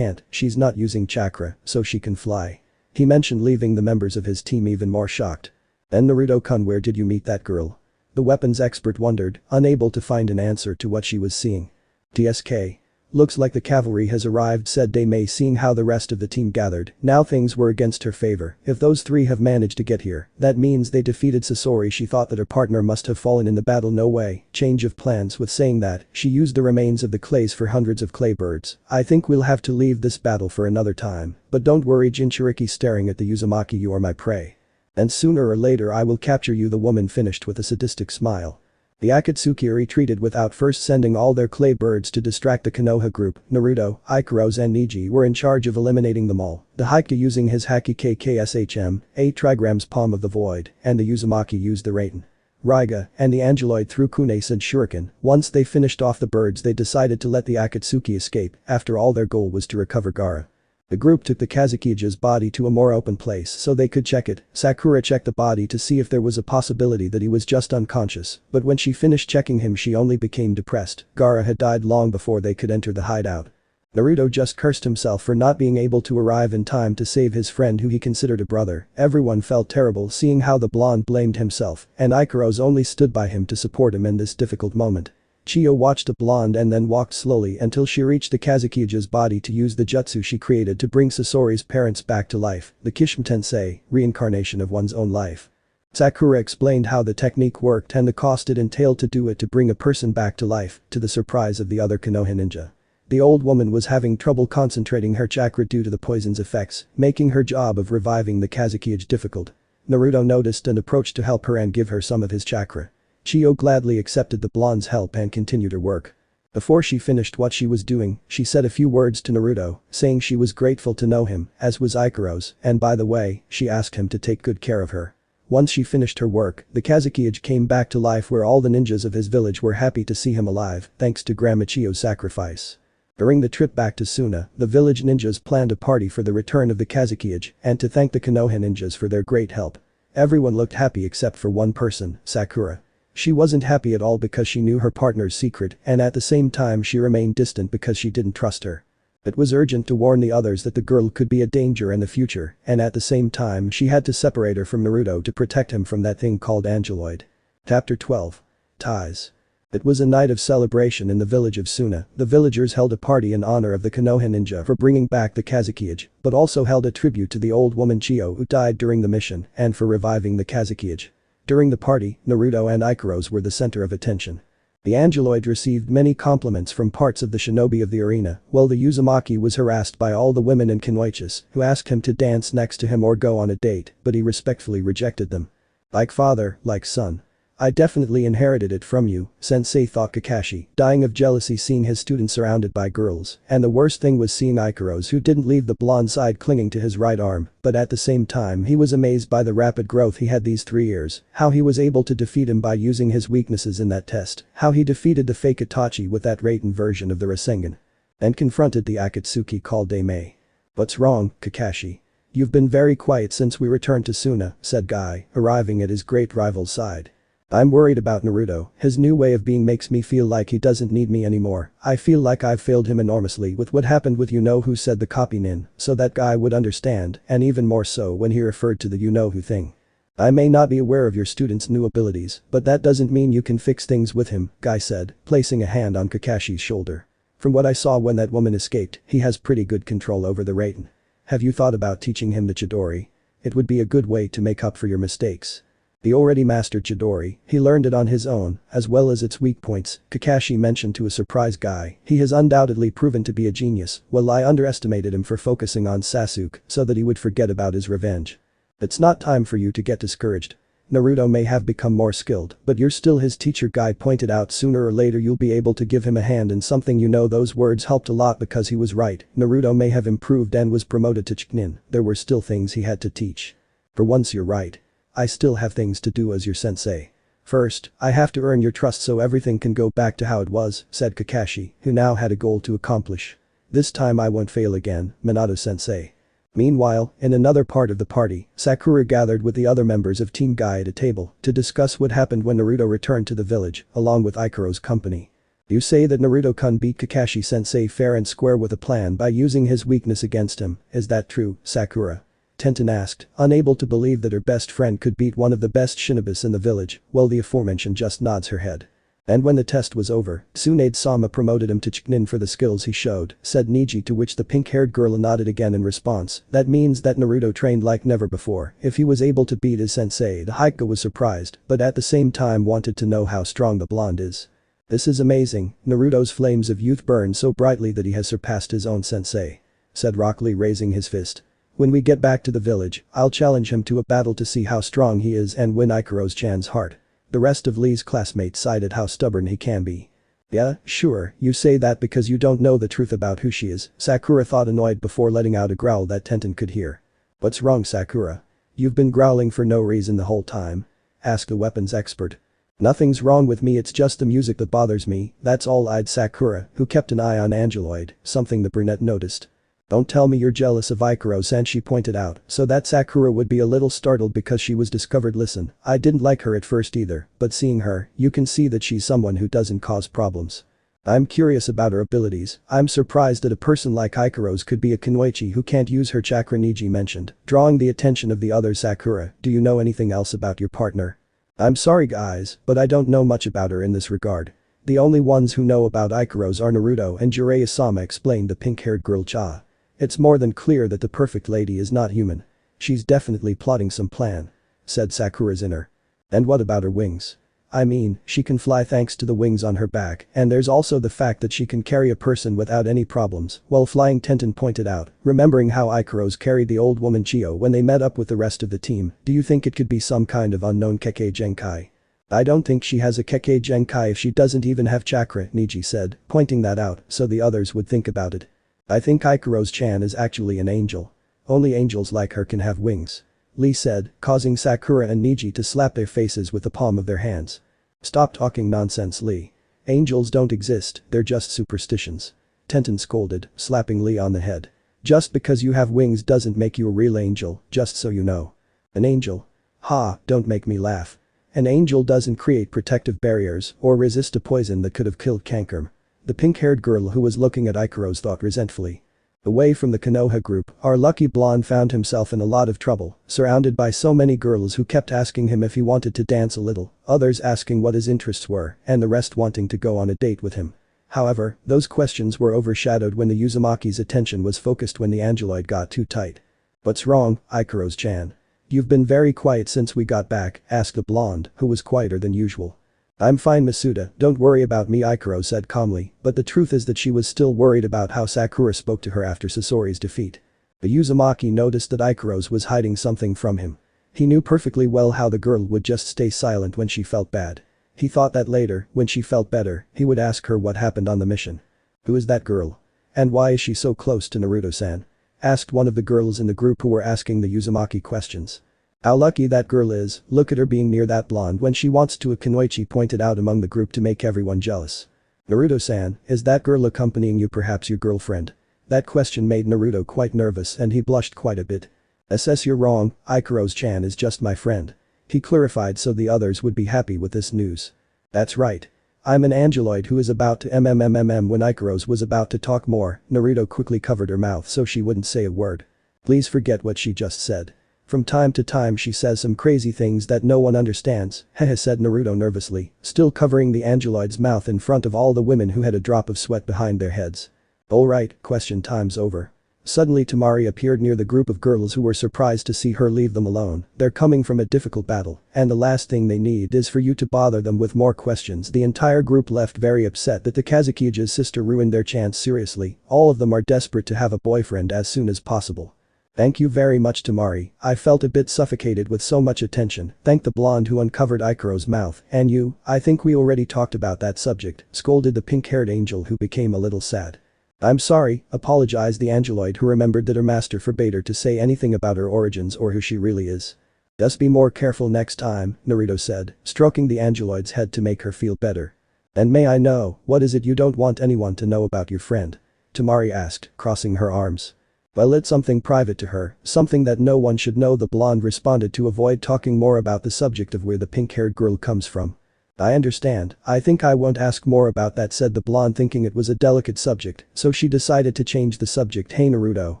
She's not using chakra, so she can fly. He mentioned, leaving the members of his team even more shocked. "Then Naruto-kun, where did you meet that girl?" The weapons expert wondered, unable to find an answer to what she was seeing. "TSK. Looks like the cavalry has arrived," said Daimei, seeing how the rest of the team gathered. Now things were against her favor. If those three have managed to get here, that means they defeated Sasori. She thought that her partner must have fallen in the battle. No way. Change of plans. With saying that, she used the remains of the clays for hundreds of clay birds. "I think we'll have to leave this battle for another time. But don't worry, Jinchuriki," staring at the Uzumaki, "you are my prey. And sooner or later I will capture you," the woman finished with a sadistic smile. The Akatsuki retreated without first sending all their clay birds to distract the Konoha group. Naruto, Ikaros and Niji were in charge of eliminating them all. The Haikyuu using his Haki KKSHM, 8 trigrams Palm of the Void, and the Uzumaki used the Raiten. Raiga and the Angeloid threw Kunes and Shuriken. Once they finished off the birds, they decided to let the Akatsuki escape. After all, their goal was to recover Gaara. The group took the Kazukija's body to a more open place so they could check it. Sakura checked the body to see if there was a possibility that he was just unconscious, but when she finished checking him she only became depressed. Gaara had died long before they could enter the hideout. Naruto just cursed himself for not being able to arrive in time to save his friend who he considered a brother. Everyone felt terrible seeing how the blonde blamed himself, and Ikaros only stood by him to support him in this difficult moment. Chio watched the blonde and then walked slowly until she reached the Kazukija's body to use the jutsu she created to bring Sasori's parents back to life, the Kishima Tensei, reincarnation of one's own life. Sakura explained how the technique worked and the cost it entailed to do it to bring a person back to life, to the surprise of the other Konoha ninja. The old woman was having trouble concentrating her chakra due to the poison's effects, making her job of reviving the Kazukige difficult. Naruto noticed and approached to help her and give her some of his chakra. Chio gladly accepted the blonde's help and continued her work. Before she finished what she was doing, she said a few words to Naruto, saying she was grateful to know him, as was Ikaros, and by the way, she asked him to take good care of her. Once she finished her work, the Kazukige came back to life where all the ninjas of his village were happy to see him alive, thanks to Grandma Chio's sacrifice. During the trip back to Suna, the village ninjas planned a party for the return of the Kazukige and to thank the Konoha ninjas for their great help. Everyone looked happy except for one person, Sakura. She wasn't happy at all because she knew her partner's secret, and at the same time she remained distant because she didn't trust her. It was urgent to warn the others that the girl could be a danger in the future, and at the same time she had to separate her from Naruto to protect him from that thing called Angeloid. Chapter 12. Ties. It was a night of celebration in the village of Suna. The villagers held a party in honor of the Konoha ninja for bringing back the Kazukige, but also held a tribute to the old woman Chio who died during the mission and for reviving the Kazukige. During the party, Naruto and Ikaros were the center of attention. The Angeloid received many compliments from parts of the shinobi of the arena, while the Uzumaki was harassed by all the women in Kunoichis who asked him to dance next to him or go on a date, but he respectfully rejected them. "Like father, like son. I definitely inherited it from you," Sensei thought Kakashi, dying of jealousy seeing his student surrounded by girls, and the worst thing was seeing Ikaros who didn't leave the blonde side clinging to his right arm, but at the same time he was amazed by the rapid growth he had these 3 years, how he was able to defeat him by using his weaknesses in that test, how he defeated the fake Itachi with that Raiden version of the Rasengan. And confronted the Akatsuki called Daimei. "What's wrong, Kakashi? You've been very quiet since we returned to Suna," said Guy, arriving at his great rival's side. I'm worried about Naruto, his new way of being makes me feel like he doesn't need me anymore. I feel like I've failed him enormously with what happened with you-know-who said the copy nin, so that guy would understand, and even more so when he referred to the you-know-who thing. I may not be aware of your student's new abilities, but that doesn't mean you can fix things with him, Guy said, placing a hand on Kakashi's shoulder. From what I saw when that woman escaped, he has pretty good control over the Raiden. Have you thought about teaching him the Chidori? It would be a good way to make up for your mistakes. He already mastered Chidori, he learned it on his own, as well as its weak points, Kakashi mentioned to a surprised Guy. He has undoubtedly proven to be a genius, while I underestimated him for focusing on Sasuke so that he would forget about his revenge. It's not time for you to get discouraged. Naruto may have become more skilled, but you're still his teacher, Guy pointed out. Sooner or later you'll be able to give him a hand in something, you know. Those words helped a lot because he was right. Naruto may have improved and was promoted to Chunin, there were still things he had to teach. For once you're right. I still have things to do as your sensei. First, I have to earn your trust so everything can go back to how it was, said Kakashi, who now had a goal to accomplish. This time I won't fail again, Minato-sensei. Meanwhile, in another part of the party, Sakura gathered with the other members of Team Guy at a table to discuss what happened when Naruto returned to the village, along with Ikaros' company. You say that Naruto-kun beat Kakashi-sensei fair and square with a plan by using his weakness against him, is that true, Sakura? Tenten asked, unable to believe that her best friend could beat one of the best shinobis in the village, while the aforementioned just nods her head. And when the test was over, Tsunade-sama promoted him to Chunin for the skills he showed, said Niji, to which the pink-haired girl nodded again in response. That means that Naruto trained like never before. If he was able to beat his sensei, the Haikyuu was surprised, but at the same time wanted to know how strong the blonde is. This is amazing, Naruto's flames of youth burn so brightly that he has surpassed his own sensei. Said Rock Lee, raising his fist. When we get back to the village, I'll challenge him to a battle to see how strong he is and win Ikaros-chan's heart. The rest of Lee's classmates cited how stubborn he can be. Yeah, sure, you say that because you don't know the truth about who she is, Sakura thought, annoyed before letting out a growl that Tenten could hear. What's wrong, Sakura? You've been growling for no reason the whole time? Asked the weapons expert. Nothing's wrong with me, it's just the music that bothers me, that's all, eyed Sakura, who kept an eye on Angeloid, something the brunette noticed. Don't tell me you're jealous of Ikaros, and she pointed out, so that Sakura would be a little startled because she was discovered. Listen, I didn't like her at first either, but seeing her, you can see that she's someone who doesn't cause problems. I'm curious about her abilities, I'm surprised that a person like Ikaros could be a kunoichi who can't use her chakra, Niji mentioned, drawing the attention of the other. Sakura, do you know anything else about your partner? I'm sorry guys, but I don't know much about her in this regard. The only ones who know about Ikaros are Naruto and Jiraiya-sama, explained the pink-haired girl Cha. It's more than clear that the perfect lady is not human. She's definitely plotting some plan. Said Sakura's inner. And what about her wings? I mean, she can fly thanks to the wings on her back, and there's also the fact that she can carry a person without any problems while flying, Tenten pointed out, remembering how Ikaros carried the old woman Chiyo when they met up with the rest of the team. Do you think it could be some kind of unknown Kekkei Genkai? I don't think she has a Kekkei Genkai if she doesn't even have chakra, Niji said, pointing that out so the others would think about it. I think Ikaros-chan is actually an angel. Only angels like her can have wings. Lee said, causing Sakura and Niji to slap their faces with the palm of their hands. Stop talking nonsense, Lee. Angels don't exist, they're just superstitions. Tenten scolded, slapping Lee on the head. Just because you have wings doesn't make you a real angel, just so you know. An angel? Ha, don't make me laugh. An angel doesn't create protective barriers or resist a poison that could have killed Kankurm. The pink-haired girl who was looking at Ikaros thought resentfully. Away from the Konoha group, our lucky blonde found himself in a lot of trouble, surrounded by so many girls who kept asking him if he wanted to dance a little, others asking what his interests were, and the rest wanting to go on a date with him. However, those questions were overshadowed when the Uzumaki's attention was focused when the Angeloid got too tight. What's wrong, Ikaros-chan? You've been very quiet since we got back, asked the blonde, who was quieter than usual. I'm fine, Masuda, don't worry about me, Ikaros said calmly, but the truth is that she was still worried about how Sakura spoke to her after Sasori's defeat. The Uzumaki noticed that Ikaros was hiding something from him. He knew perfectly well how the girl would just stay silent when she felt bad. He thought that later, when she felt better, he would ask her what happened on the mission. Who is that girl? And why is she so close to Naruto-san? Asked one of the girls in the group who were asking the Uzumaki questions. How lucky that girl is, look at her being near that blonde when she wants to, a kunoichi pointed out among the group to make everyone jealous. Naruto-san, is that girl accompanying you, perhaps your girlfriend? That question made Naruto quite nervous and he blushed quite a bit. Assess you're wrong, Ikaros-chan is just my friend. He clarified so the others would be happy with this news. That's right. I'm an angeloid who is about to mmmmmm. When Ikaros was about to talk more, Naruto quickly covered her mouth so she wouldn't say a word. Please forget what she just said. From time to time she says some crazy things that no one understands, hehe, said Naruto nervously, still covering the angeloid's mouth in front of all the women who had a drop of sweat behind their heads. Alright, question time's over. Suddenly Temari appeared near the group of girls who were surprised to see her leave them alone. They're coming from a difficult battle, and the last thing they need is for you to bother them with more questions. The entire group left very upset that the Kazukija's sister ruined their chance. Seriously, all of them are desperate to have a boyfriend as soon as possible. Thank you very much, Temari. I felt a bit suffocated with so much attention, thanked the blonde who uncovered Ikaros' mouth. And you, I think we already talked about that subject, scolded the pink-haired angel who became a little sad. I'm sorry, apologized the angeloid who remembered that her master forbade her to say anything about her origins or who she really is. Just be more careful next time, Naruto said, stroking the angeloid's head to make her feel better. And may I know, what is it you don't want anyone to know about your friend? Temari asked, crossing her arms. Well, it's something private to her, something that no one should know, the blonde responded to avoid talking more about the subject of where the pink-haired girl comes from. I understand, I think I won't ask more about that, said the blonde, thinking it was a delicate subject, so she decided to change the subject. Hey Naruto,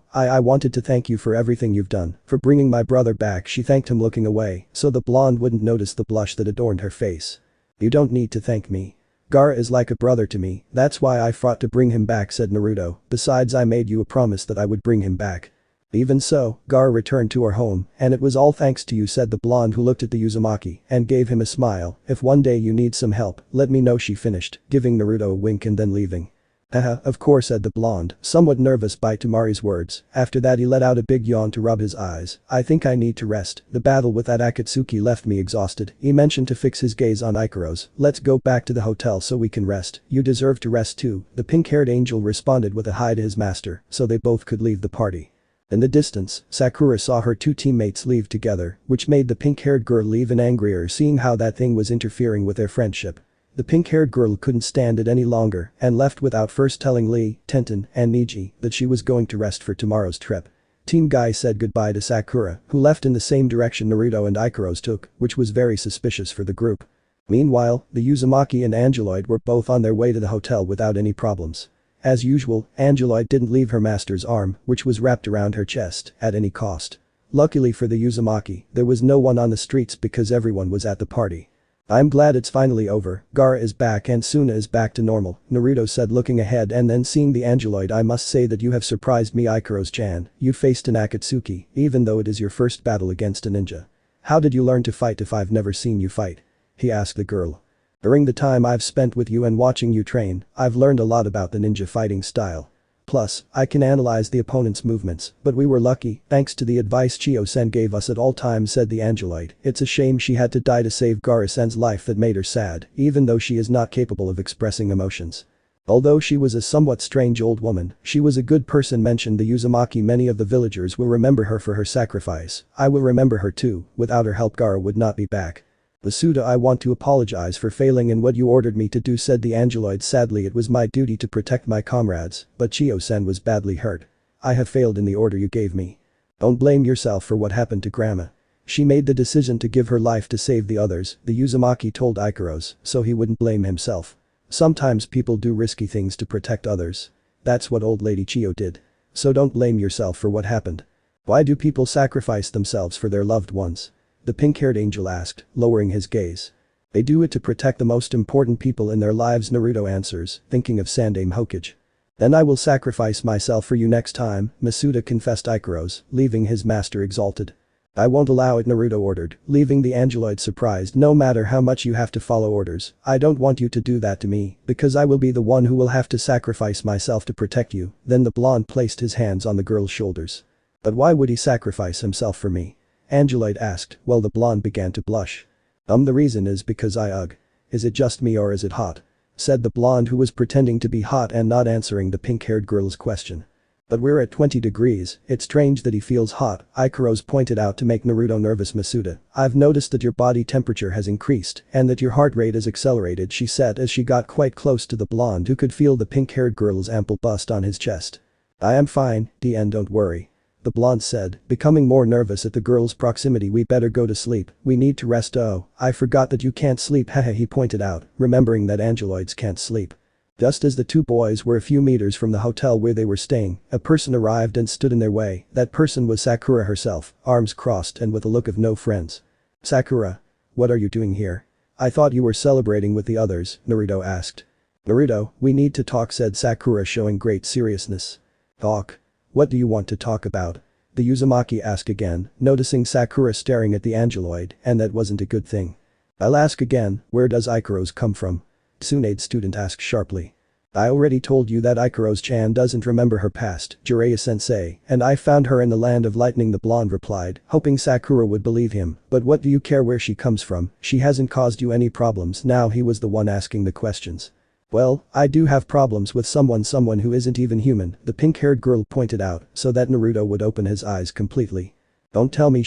I wanted to thank you for everything you've done, for bringing my brother back. She thanked him looking away, so the blonde wouldn't notice the blush that adorned her face. You don't need to thank me. Gaara is like a brother to me, that's why I fought to bring him back, said Naruto, besides I made you a promise that I would bring him back. Even so, Gaara returned to her home, and it was all thanks to you, said the blonde who looked at the Uzumaki and gave him a smile. If one day you need some help, let me know, she finished, giving Naruto a wink and then leaving. Haha, of course, said the blonde, somewhat nervous by Temari's words. After that he let out a big yawn to rub his eyes. I think I need to rest, the battle with that Akatsuki left me exhausted. He mentioned to fix his gaze on Ikaros. Let's go back to the hotel so we can rest. You deserve to rest too, the pink-haired angel responded with a hi to his master, so they both could leave the party. In the distance, Sakura saw her two teammates leave together, which made the pink-haired girl even angrier seeing how that thing was interfering with their friendship. The pink-haired girl couldn't stand it any longer and left without first telling Lee, Tenten, and Niji that she was going to rest for tomorrow's trip. Team Guy said goodbye to Sakura, who left in the same direction Naruto and Ikaros took, which was very suspicious for the group. Meanwhile, the Uzumaki and Angeloid were both on their way to the hotel without any problems. As usual, Angeloid didn't leave her master's arm, which was wrapped around her chest, at any cost. Luckily for the Uzumaki, there was no one on the streets because everyone was at the party. I'm glad it's finally over, Gaara is back and Suna is back to normal, Naruto said looking ahead and then seeing the Angeloid. I must say that you have surprised me, Ikaros-chan. You faced an Akatsuki, even though it is your first battle against a ninja. How did you learn to fight if I've never seen you fight? He asked the girl. During the time I've spent with you and watching you train, I've learned a lot about the ninja fighting style. Plus, I can analyze the opponent's movements, but we were lucky, thanks to the advice Chiyo-sen gave us at all times, said the Angeloid. It's a shame she had to die to save Gaara-sen's life that made her sad, even though she is not capable of expressing emotions. Although she was a somewhat strange old woman, she was a good person, mentioned the Uzumaki. Many of the villagers will remember her for her sacrifice. I will remember her too, without her help Gaara would not be back. Masuda, I want to apologize for failing in what you ordered me to do, said the Angeloid sadly. It was my duty to protect my comrades, but Chiyo-sen was badly hurt. I have failed in the order you gave me. Don't blame yourself for what happened to Grandma. She made the decision to give her life to save the others, the Uzumaki told Ikaros, so he wouldn't blame himself. Sometimes people do risky things to protect others. That's what old lady Chiyo did. So don't blame yourself for what happened. Why do people sacrifice themselves for their loved ones? The pink-haired angel asked, lowering his gaze. They do it to protect the most important people in their lives, Naruto answers, thinking of Sandaime Hokage. Then I will sacrifice myself for you next time, Masuda confessed Ikaros, leaving his master exalted. I won't allow it, Naruto ordered, leaving the Angeloid surprised. No matter how much you have to follow orders, I don't want you to do that to me, because I will be the one who will have to sacrifice myself to protect you. Then the blonde placed his hands on the girl's shoulders. But why would he sacrifice himself for me? Angeloid asked, while the blonde began to blush. The reason is because Is it just me or is it hot? Said the blonde who was pretending to be hot and not answering the pink-haired girl's question. But we're at 20 degrees, it's strange that he feels hot, Ikaros pointed out to make Naruto nervous. Masuda, I've noticed that your body temperature has increased and that your heart rate has accelerated, she said as she got quite close to the blonde who could feel the pink-haired girl's ample bust on his chest. I am fine, DN, don't worry. The blonde said, becoming more nervous at the girl's proximity. We better go to sleep, we need to rest. Oh, I forgot that you can't sleep, haha, he pointed out, remembering that angeloids can't sleep. Just as the two boys were a few meters from the hotel where they were staying, a person arrived and stood in their way. That person was Sakura herself, arms crossed and with a look of no friends. Sakura. What are you doing here? I thought you were celebrating with the others, Naruto asked. Naruto, we need to talk, said Sakura, showing great seriousness. Talk? What do you want to talk about? The Uzumaki asked again, noticing Sakura staring at the angeloid, and that wasn't a good thing. I'll ask again, where does Ikaros come from? Tsunade student asked sharply. I already told you that Ikaros-chan doesn't remember her past, Jiraiya-sensei, and I found her in the land of lightning, the blonde replied, hoping Sakura would believe him. But what do you care where she comes from? She hasn't caused you any problems. Now he was the one asking the questions. Well, I do have problems with someone who isn't even human, the pink-haired girl pointed out, so that Naruto would open his eyes completely. Don't tell me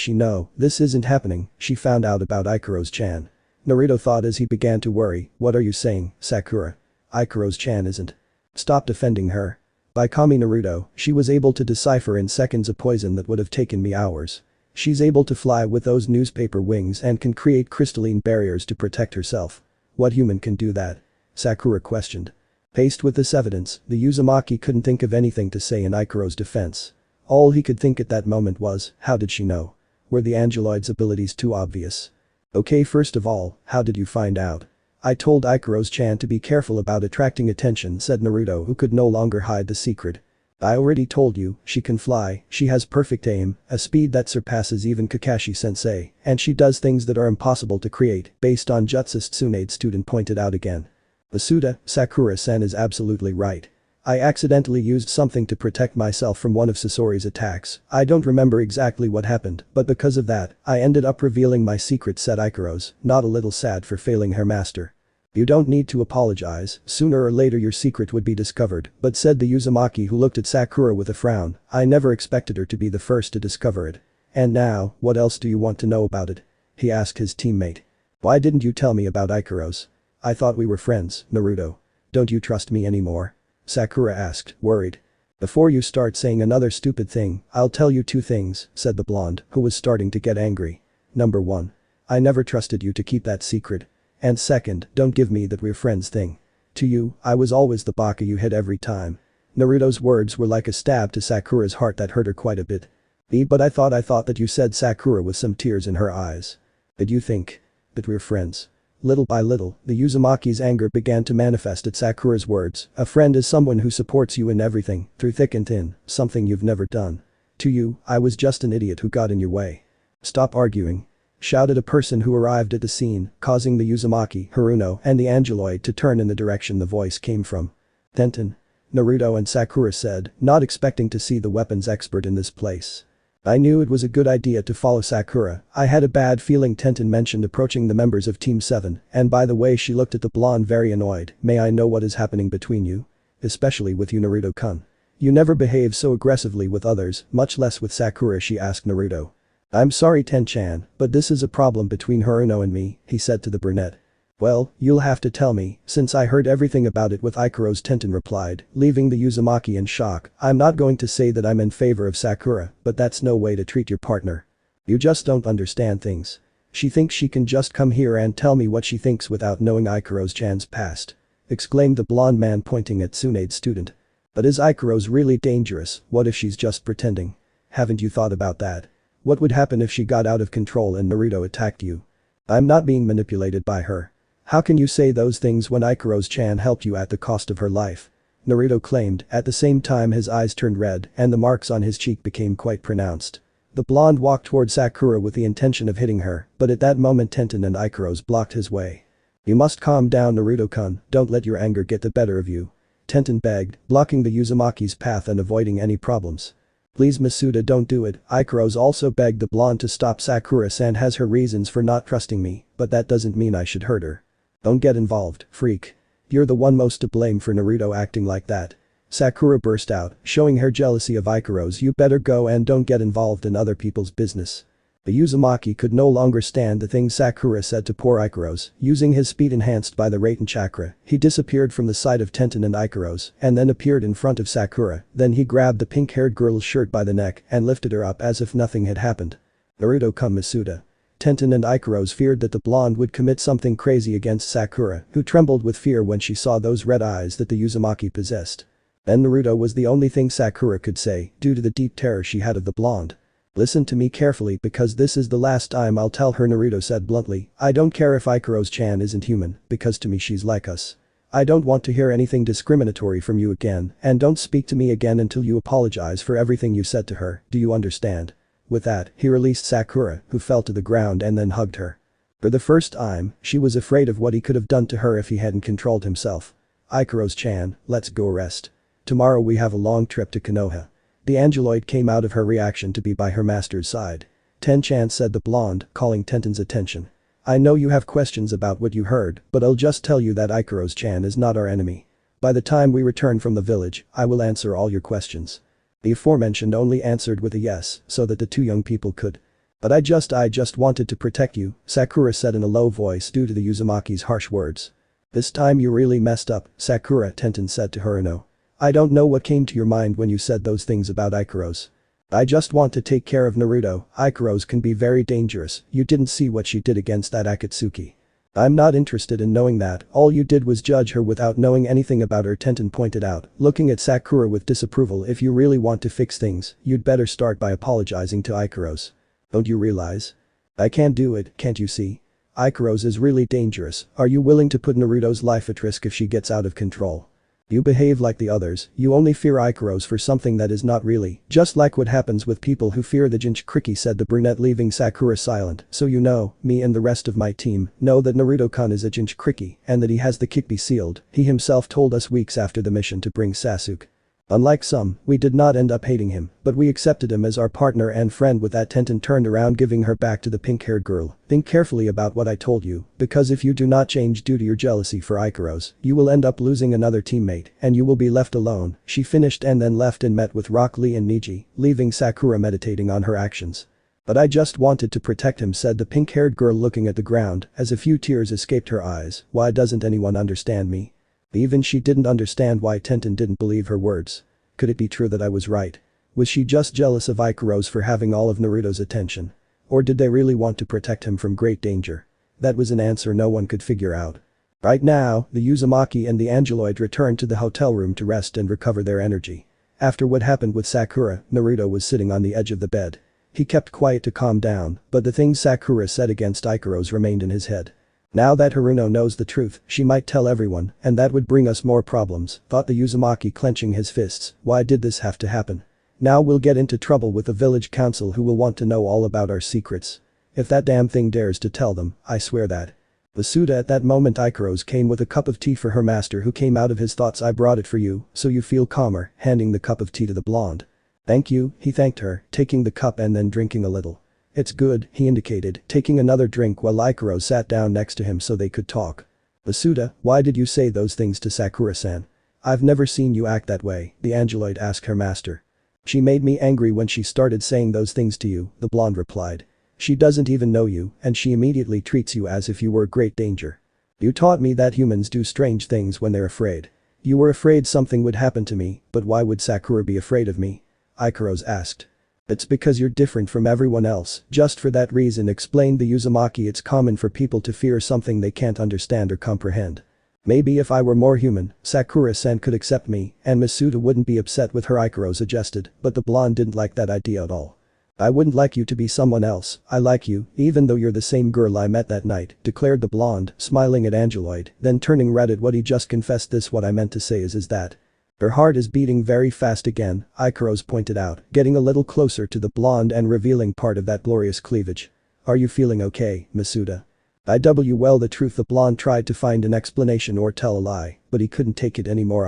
this isn't happening, she found out about Ikaros-chan. Naruto thought as he began to worry, what are you saying, Sakura? Ikaros-chan isn't. Stop defending her. By Kami Naruto, she was able to decipher in seconds a poison that would have taken me hours. She's able to fly with those newspaper wings and can create crystalline barriers to protect herself. What human can do that? Sakura questioned. Faced with this evidence, the Uzumaki couldn't think of anything to say in Ikaros' defense. All he could think at that moment was, how did she know? Were the angeloid's abilities too obvious? Okay, first of all, how did you find out? I told Ikaros-chan to be careful about attracting attention, said Naruto, who could no longer hide the secret. I already told you, she can fly, she has perfect aim, a speed that surpasses even Kakashi-sensei, and she does things that are impossible to create, based on jutsu, Tsunade student pointed out again. Masuda, Sakura-san is absolutely right. I accidentally used something to protect myself from one of Sasori's attacks. I don't remember exactly what happened, but because of that, I ended up revealing my secret, said Ikaros, not a little sad for failing her master. You don't need to apologize, sooner or later your secret would be discovered, but said the Uzumaki, who looked at Sakura with a frown, I never expected her to be the first to discover it. And now, what else do you want to know about it? He asked his teammate. Why didn't you tell me about Ikaros? I thought we were friends, Naruto. Don't you trust me anymore? Sakura asked, worried. Before you start saying another stupid thing, I'll tell you two things, said the blonde, who was starting to get angry. Number 1. I never trusted you to keep that secret. And second, don't give me that we're friends thing. To you, I was always the baka you hit every time. Naruto's words were like a stab to Sakura's heart that hurt her quite a bit. But I thought that you said, Sakura with some tears in her eyes. Did you think that we're friends? Little by little, the Uzumaki's anger began to manifest at Sakura's words. A friend is someone who supports you in everything, through thick and thin, something you've never done. To you, I was just an idiot who got in your way. Stop arguing. Shouted a person who arrived at the scene, causing the Uzumaki, Haruno, and the angeloid to turn in the direction the voice came from. Tenten. Naruto and Sakura said, not expecting to see the weapons expert in this place. I knew it was a good idea to follow Sakura. I had a bad feeling, Tenten mentioned, approaching the members of Team 7, and by the way she looked at the blonde very annoyed. May I know what is happening between you? Especially with you, Naruto-kun. You never behave so aggressively with others, much less with Sakura, she asked Naruto. I'm sorry, Ten-chan, but this is a problem between Haruno and me, he said to the brunette. Well, you'll have to tell me, since I heard everything about it with Ikaros, Tenten replied, leaving the Uzumaki in shock. I'm not going to say that I'm in favor of Sakura, but that's no way to treat your partner. You just don't understand things. She thinks she can just come here and tell me what she thinks without knowing Ikaros-chan's past. Exclaimed the blonde man, pointing at Tsunade's student. But is Ikaros really dangerous? What if she's just pretending? Haven't you thought about that? What would happen if she got out of control and Naruto attacked you? I'm not being manipulated by her. How can you say those things when Ikaros-chan helped you at the cost of her life? Naruto claimed, at the same time his eyes turned red and the marks on his cheek became quite pronounced. The blonde walked toward Sakura with the intention of hitting her, but at that moment Tenten and Ikaros blocked his way. You must calm down, Naruto-kun, don't let your anger get the better of you. Tenten begged, blocking the Uzumaki's path and avoiding any problems. Please Masuda, don't do it. Ikaros also begged the blonde to stop. Sakura-san has her reasons for not trusting me, but that doesn't mean I should hurt her. Don't get involved, freak. You're the one most to blame for Naruto acting like that. Sakura burst out, showing her jealousy of Ikaros. You better go and don't get involved in other people's business. The Uzumaki could no longer stand the things Sakura said to poor Ikaros. Using his speed enhanced by the Raiten chakra, he disappeared from the sight of Tenten and Ikaros and then appeared in front of Sakura. Then he grabbed the pink-haired girl's shirt by the neck and lifted her up as if nothing had happened. Naruto come Masuda. Tenten and Ikaros feared that the blonde would commit something crazy against Sakura, who trembled with fear when she saw those red eyes that the Uzumaki possessed. Then Naruto was the only thing Sakura could say due to the deep terror she had of the blonde. Listen to me carefully because this is the last time I'll tell her, Naruto said bluntly. I don't care if Ikaros-chan isn't human, because to me she's like us. I don't want to hear anything discriminatory from you again, and don't speak to me again until you apologize for everything you said to her, do you understand? With that, he released Sakura, who fell to the ground and then hugged her. For the first time, she was afraid of what he could have done to her if he hadn't controlled himself. Ikaros-chan, let's go rest. Tomorrow we have a long trip to Konoha. The angeloid came out of her reaction to be by her master's side. Ten-chan said the blonde, calling Tenten's attention. I know you have questions about what you heard, but I'll just tell you that Ikaros-chan is not our enemy. By the time we return from the village, I will answer all your questions. The aforementioned only answered with a yes, so that the two young people could. But I just wanted to protect you, Sakura said in a low voice due to the Uzumaki's harsh words. This time you really messed up, Sakura, Tenten said to Haruno. I don't know what came to your mind when you said those things about Ikaros. I just want to take care of Naruto. Ikaros can be very dangerous, you didn't see what she did against that Akatsuki. I'm not interested in knowing that, all you did was judge her without knowing anything about her, Tenten pointed out, looking at Sakura with disapproval. If you really want to fix things, you'd better start by apologizing to Ikaros. Don't you realize? I can't do it, can't you see? Ikaros is really dangerous, are you willing to put Naruto's life at risk if she gets out of control? You behave like the others, you only fear Ikaros for something that is not really, just like what happens with people who fear the Jinchuriki, said the brunette, leaving Sakura silent. So you know, me and the rest of my team know that Naruto-kun is a Jinchuriki and that he has the Kikbi sealed, he himself told us weeks after the mission to bring Sasuke. Unlike some, we did not end up hating him, but we accepted him as our partner and friend. With that, Tenten turned around, giving her back to the pink-haired girl. Think carefully about what I told you, because if you do not change due to your jealousy for Ikaros, you will end up losing another teammate, and you will be left alone, she finished and then left and met with Rock Lee and Niji, leaving Sakura meditating on her actions. But I just wanted to protect him, said the pink-haired girl, looking at the ground as a few tears escaped her eyes. Why doesn't anyone understand me? Even she didn't understand why Tenten didn't believe her words. Could it be true that I was right? Was she just jealous of Ikaros for having all of Naruto's attention? Or did they really want to protect him from great danger? That was an answer no one could figure out. Right now, the Uzumaki and the Angeloid returned to the hotel room to rest and recover their energy. After what happened with Sakura, Naruto was sitting on the edge of the bed. He kept quiet to calm down, but the things Sakura said against Ikaros remained in his head. Now that Haruno knows the truth, she might tell everyone, and that would bring us more problems, thought the Uzumaki, clenching his fists. Why did this have to happen? Now we'll get into trouble with the village council, who will want to know all about our secrets. If that damn thing dares to tell them, I swear that. Masuda. At that moment, Ikaros came with a cup of tea for her master, who came out of his thoughts. I brought it for you, so you feel calmer, handing the cup of tea to the blonde. Thank you, he thanked her, taking the cup and then drinking a little. It's good, he indicated, taking another drink while Ikaros sat down next to him so they could talk. Masuda, why did you say those things to Sakura-san? I've never seen you act that way, the Angeloid asked her master. She made me angry when she started saying those things to you, the blonde replied. She doesn't even know you, and she immediately treats you as if you were great danger. You taught me that humans do strange things when they're afraid. You were afraid something would happen to me, but why would Sakura be afraid of me? Ikaros asked. It's because you're different from everyone else, just for that reason, explained the Uzumaki. It's common for people to fear something they can't understand or comprehend. Maybe if I were more human, Sakura-san could accept me, and Masuda wouldn't be upset with her, Ikaros suggested, but the blonde didn't like that idea at all. I wouldn't like you to be someone else, I like you, even though you're the same girl I met that night, declared the blonde, smiling at Angeloid, then turning red at what he just confessed. This what I meant to say is that. Her heart is beating very fast again, Ikaros pointed out, getting a little closer to the blonde and revealing part of that glorious cleavage. Are you feeling okay, Masuda? Well, the truth. The blonde tried to find an explanation or tell a lie, but he couldn't take it anymore.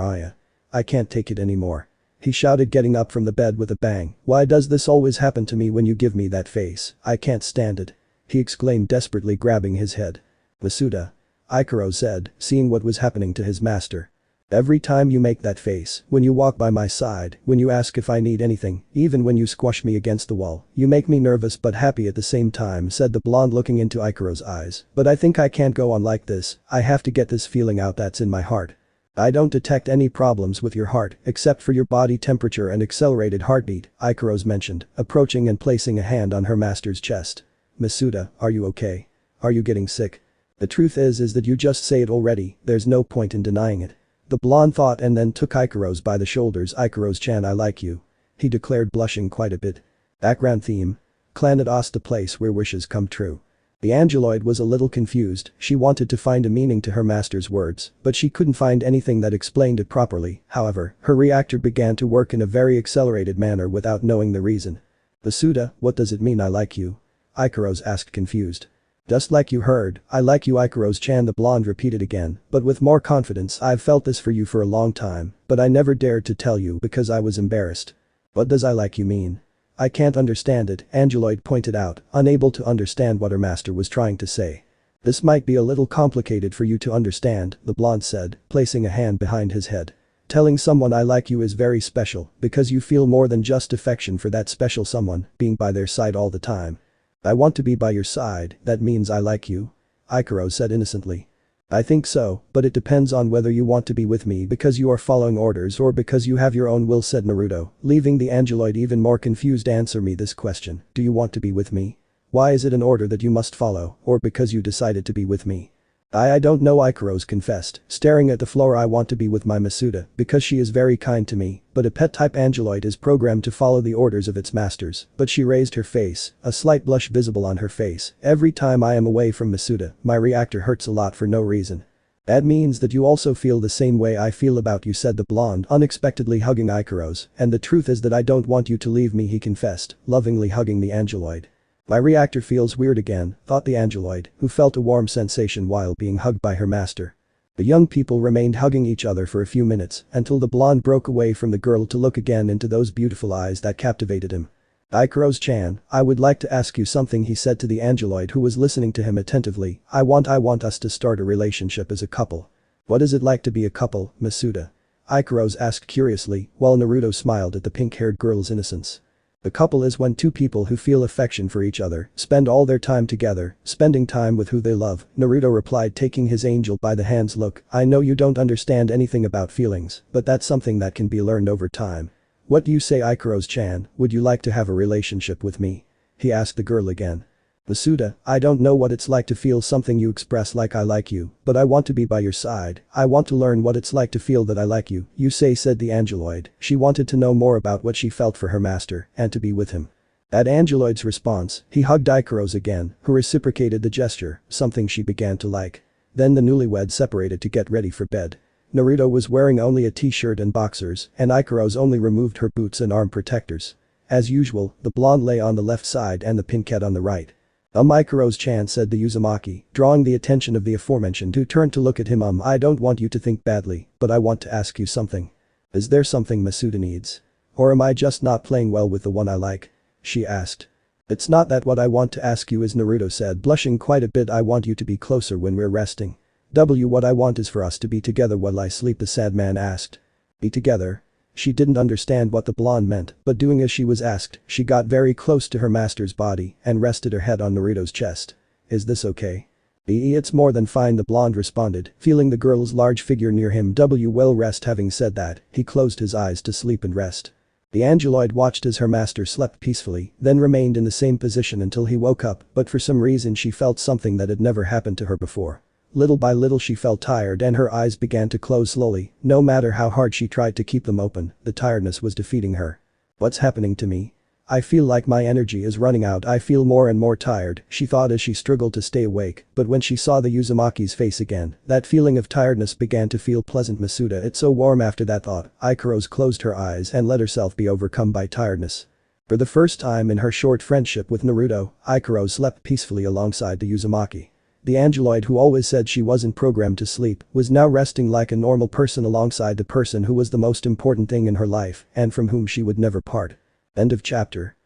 I can't take it anymore. He shouted, getting up from the bed with a bang. Why does this always happen to me when you give me that face? I can't stand it. He exclaimed, desperately grabbing his head. Masuda. Ikaros said, seeing what was happening to his master. Every time you make that face, when you walk by my side, when you ask if I need anything, even when you squash me against the wall, you make me nervous but happy at the same time," said the blonde looking into Ikaros' eyes. "But I think I can't go on like this, I have to get this feeling out that's in my heart. I don't detect any problems with your heart, except for your body temperature and accelerated heartbeat," Ikaros mentioned, approaching and placing a hand on her master's chest. "Masuda, are you okay? Are you getting sick? The truth is that you just say it already, there's no point in denying it." The blonde thought and then took Ikaros by the shoulders. "Ikaros-chan, I like you," he declared, blushing quite a bit. Background theme. Planet Oz, the place where wishes come true. The angeloid was a little confused, she wanted to find a meaning to her master's words, but she couldn't find anything that explained it properly. However, her reactor began to work in a very accelerated manner without knowing the reason. "Masuda, what does it mean I like you?" Ikaros asked, confused. "Just like you heard, I like you, Ikaros-chan," the blonde repeated again, but with more confidence. "I've felt this for you for a long time, but I never dared to tell you because I was embarrassed." "What does I like you mean?" "I can't understand it," Angeloid pointed out, unable to understand what her master was trying to say. "This might be a little complicated for you to understand," the blonde said, placing a hand behind his head. "Telling someone I like you is very special because you feel more than just affection for that special someone, being by their side all the time." "I want to be by your side, that means I like you?" Ikaros said innocently. "I think so, but it depends on whether you want to be with me because you are following orders or because you have your own will," said Naruto, leaving the angeloid even more confused. "Answer me this question, do you want to be with me? Why is it an order that you must follow, or because you decided to be with me?" I don't know," Ikaros confessed, staring at the floor. "I want to be with my Masuda because she is very kind to me, but a pet-type angeloid is programmed to follow the orders of its masters." But she raised her face, a slight blush visible on her face. "Every time I am away from Masuda, my reactor hurts a lot for no reason." "That means that you also feel the same way I feel about you," said the blonde, unexpectedly hugging Ikaros. "And the truth is that I don't want you to leave me," he confessed, lovingly hugging the angeloid. "My reactor feels weird again," thought the angeloid, who felt a warm sensation while being hugged by her master. The young people remained hugging each other for a few minutes until the blonde broke away from the girl to look again into those beautiful eyes that captivated him. "Ikaros-chan, I would like to ask you something," he said to the angeloid, who was listening to him attentively. I want us to start a relationship as a couple." "What is it like to be a couple, Masuda?" Ikaros asked curiously, while Naruto smiled at the pink-haired girl's innocence. "A couple is when two people who feel affection for each other spend all their time together, spending time with who they love," Naruto replied, taking his angel by the hands. "Look, I know you don't understand anything about feelings, but that's something that can be learned over time. What do you say, Ikaros-chan, would you like to have a relationship with me?" he asked the girl again. "Masuda, I don't know what it's like to feel something you express like I like you, but I want to be by your side. I want to learn what it's like to feel that I like you, you say," said the angeloid. She wanted to know more about what she felt for her master and to be with him. At angeloid's response, he hugged Ikaros again, who reciprocated the gesture, something she began to like. Then the newlyweds separated to get ready for bed. Naruto was wearing only a t-shirt and boxers, and Ikaros only removed her boots and arm protectors. As usual, the blonde lay on the left side and the pinkette on the right. Ikaros-chan," said the Uzumaki, drawing the attention of the aforementioned, who turned to look at him. I don't want you to think badly, but I want to ask you something. Is there something Masuda needs? Or am I just not playing well with the one I like?" she asked. "It's not that. What I want to ask you is," Naruto said, blushing quite a bit, "I want you to be closer when we're resting." What I want is for us to be together while I sleep," the sad man asked. "Be together?" She didn't understand what the blonde meant, but doing as she was asked, she got very close to her master's body and rested her head on Naruto's chest. "Is this okay?" It's more than fine," the blonde responded, feeling the girl's large figure near him. Well, rest." Having said that, he closed his eyes to sleep and rest. The angeloid watched as her master slept peacefully, then remained in the same position until he woke up, but for some reason she felt something that had never happened to her before. Little by little she felt tired and her eyes began to close slowly. No matter how hard she tried to keep them open, the tiredness was defeating her. "What's happening to me? I feel like my energy is running out. I feel more and more tired," she thought as she struggled to stay awake, but when she saw the Uzumaki's face again, that feeling of tiredness began to feel pleasant. "Masuda, it's so warm." After that thought, Ikaros closed her eyes and let herself be overcome by tiredness. For the first time in her short friendship with Naruto, Ikaros slept peacefully alongside the Uzumaki. The angeloid, who always said she wasn't programmed to sleep, was now resting like a normal person alongside the person who was the most important thing in her life and from whom she would never part. End of chapter.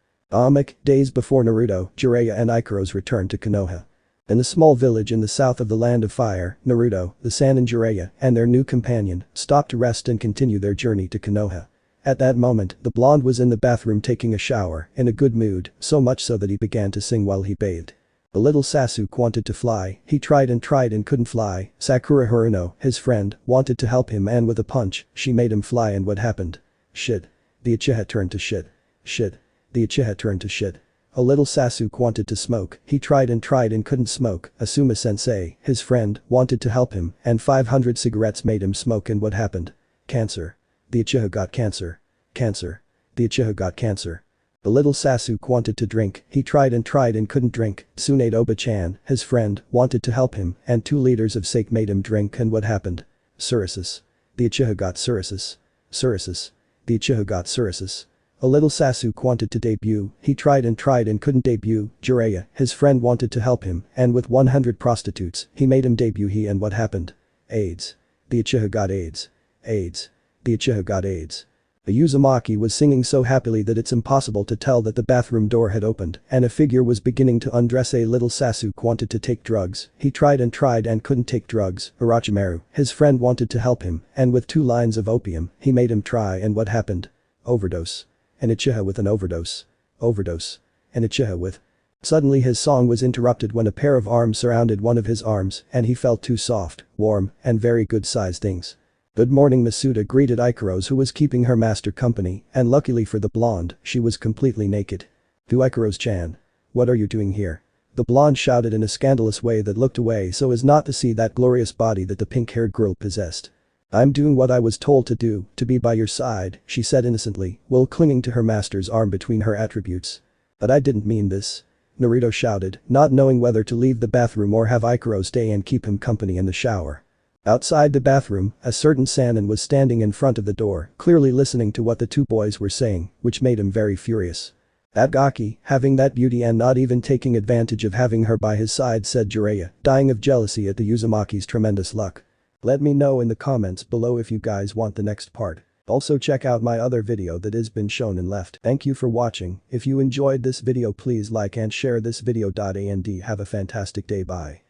Days before Naruto, Jiraiya and Ikaros returned to Konoha. In a small village in the south of the Land of Fire, Naruto, the San and Jiraiya, and their new companion, stopped to rest and continue their journey to Konoha. At that moment, the blonde was in the bathroom taking a shower, in a good mood, so much so that he began to sing while he bathed. The little Sasuke wanted to fly, he tried and couldn't fly. Sakura Haruno, his friend, wanted to help him and with a punch, she made him fly and what happened? Shit. The Uchiha turned to shit. Shit. The Uchiha turned to shit. A little Sasuke wanted to smoke, he tried and couldn't smoke. Asuma-sensei, his friend, wanted to help him, and 500 cigarettes made him smoke and what happened? Cancer. The Uchiha got cancer. Cancer. The Uchiha got cancer. The little Sasuke wanted to drink, he tried and couldn't drink. Tsunade Oba-chan, his friend, wanted to help him, and 2 liters of sake made him drink and what happened? Psoriasis. The Uchiha got psoriasis. Psoriasis. The Uchiha got psoriasis. A little Sasuke wanted to debut, he tried and couldn't debut. Jiraiya, his friend wanted to help him, and with 100 prostitutes, he made him debut he and what happened? AIDS. The Uchiha got AIDS. AIDS. The Uchiha got AIDS. The Uzumaki was singing so happily that it's impossible to tell that the bathroom door had opened, and a figure was beginning to undress. A little Sasuke wanted to take drugs, he tried and couldn't take drugs. Orochimaru, his friend wanted to help him, and with 2 lines of opium, he made him try and what happened? Overdose. An Uchiha with an overdose. Overdose. An Uchiha with. Suddenly his song was interrupted when a pair of arms surrounded one of his arms and he felt 2 soft, warm, and very good sized things. Good morning Masuda greeted Ikaros who was keeping her master company, and luckily for the blonde, she was completely naked. To Ikaros-chan. What are you doing here? The blonde shouted in a scandalous way that looked away so as not to see that glorious body that the pink-haired girl possessed. I'm doing what I was told to do, to be by your side, she said innocently, while clinging to her master's arm between her attributes. But I didn't mean this. Naruto shouted, not knowing whether to leave the bathroom or have Ikaros stay and keep him company in the shower. Outside the bathroom, a certain Sannin was standing in front of the door, clearly listening to what the 2 boys were saying, which made him very furious. That Gaki, having that beauty and not even taking advantage of having her by his side, said Jiraiya, dying of jealousy at the Uzumaki's tremendous luck. Let me know in the comments below if you guys want the next part. Also check out my other video that has been shown in left. Thank you for watching. If you enjoyed this video please like and share this video. And have a fantastic day. Bye.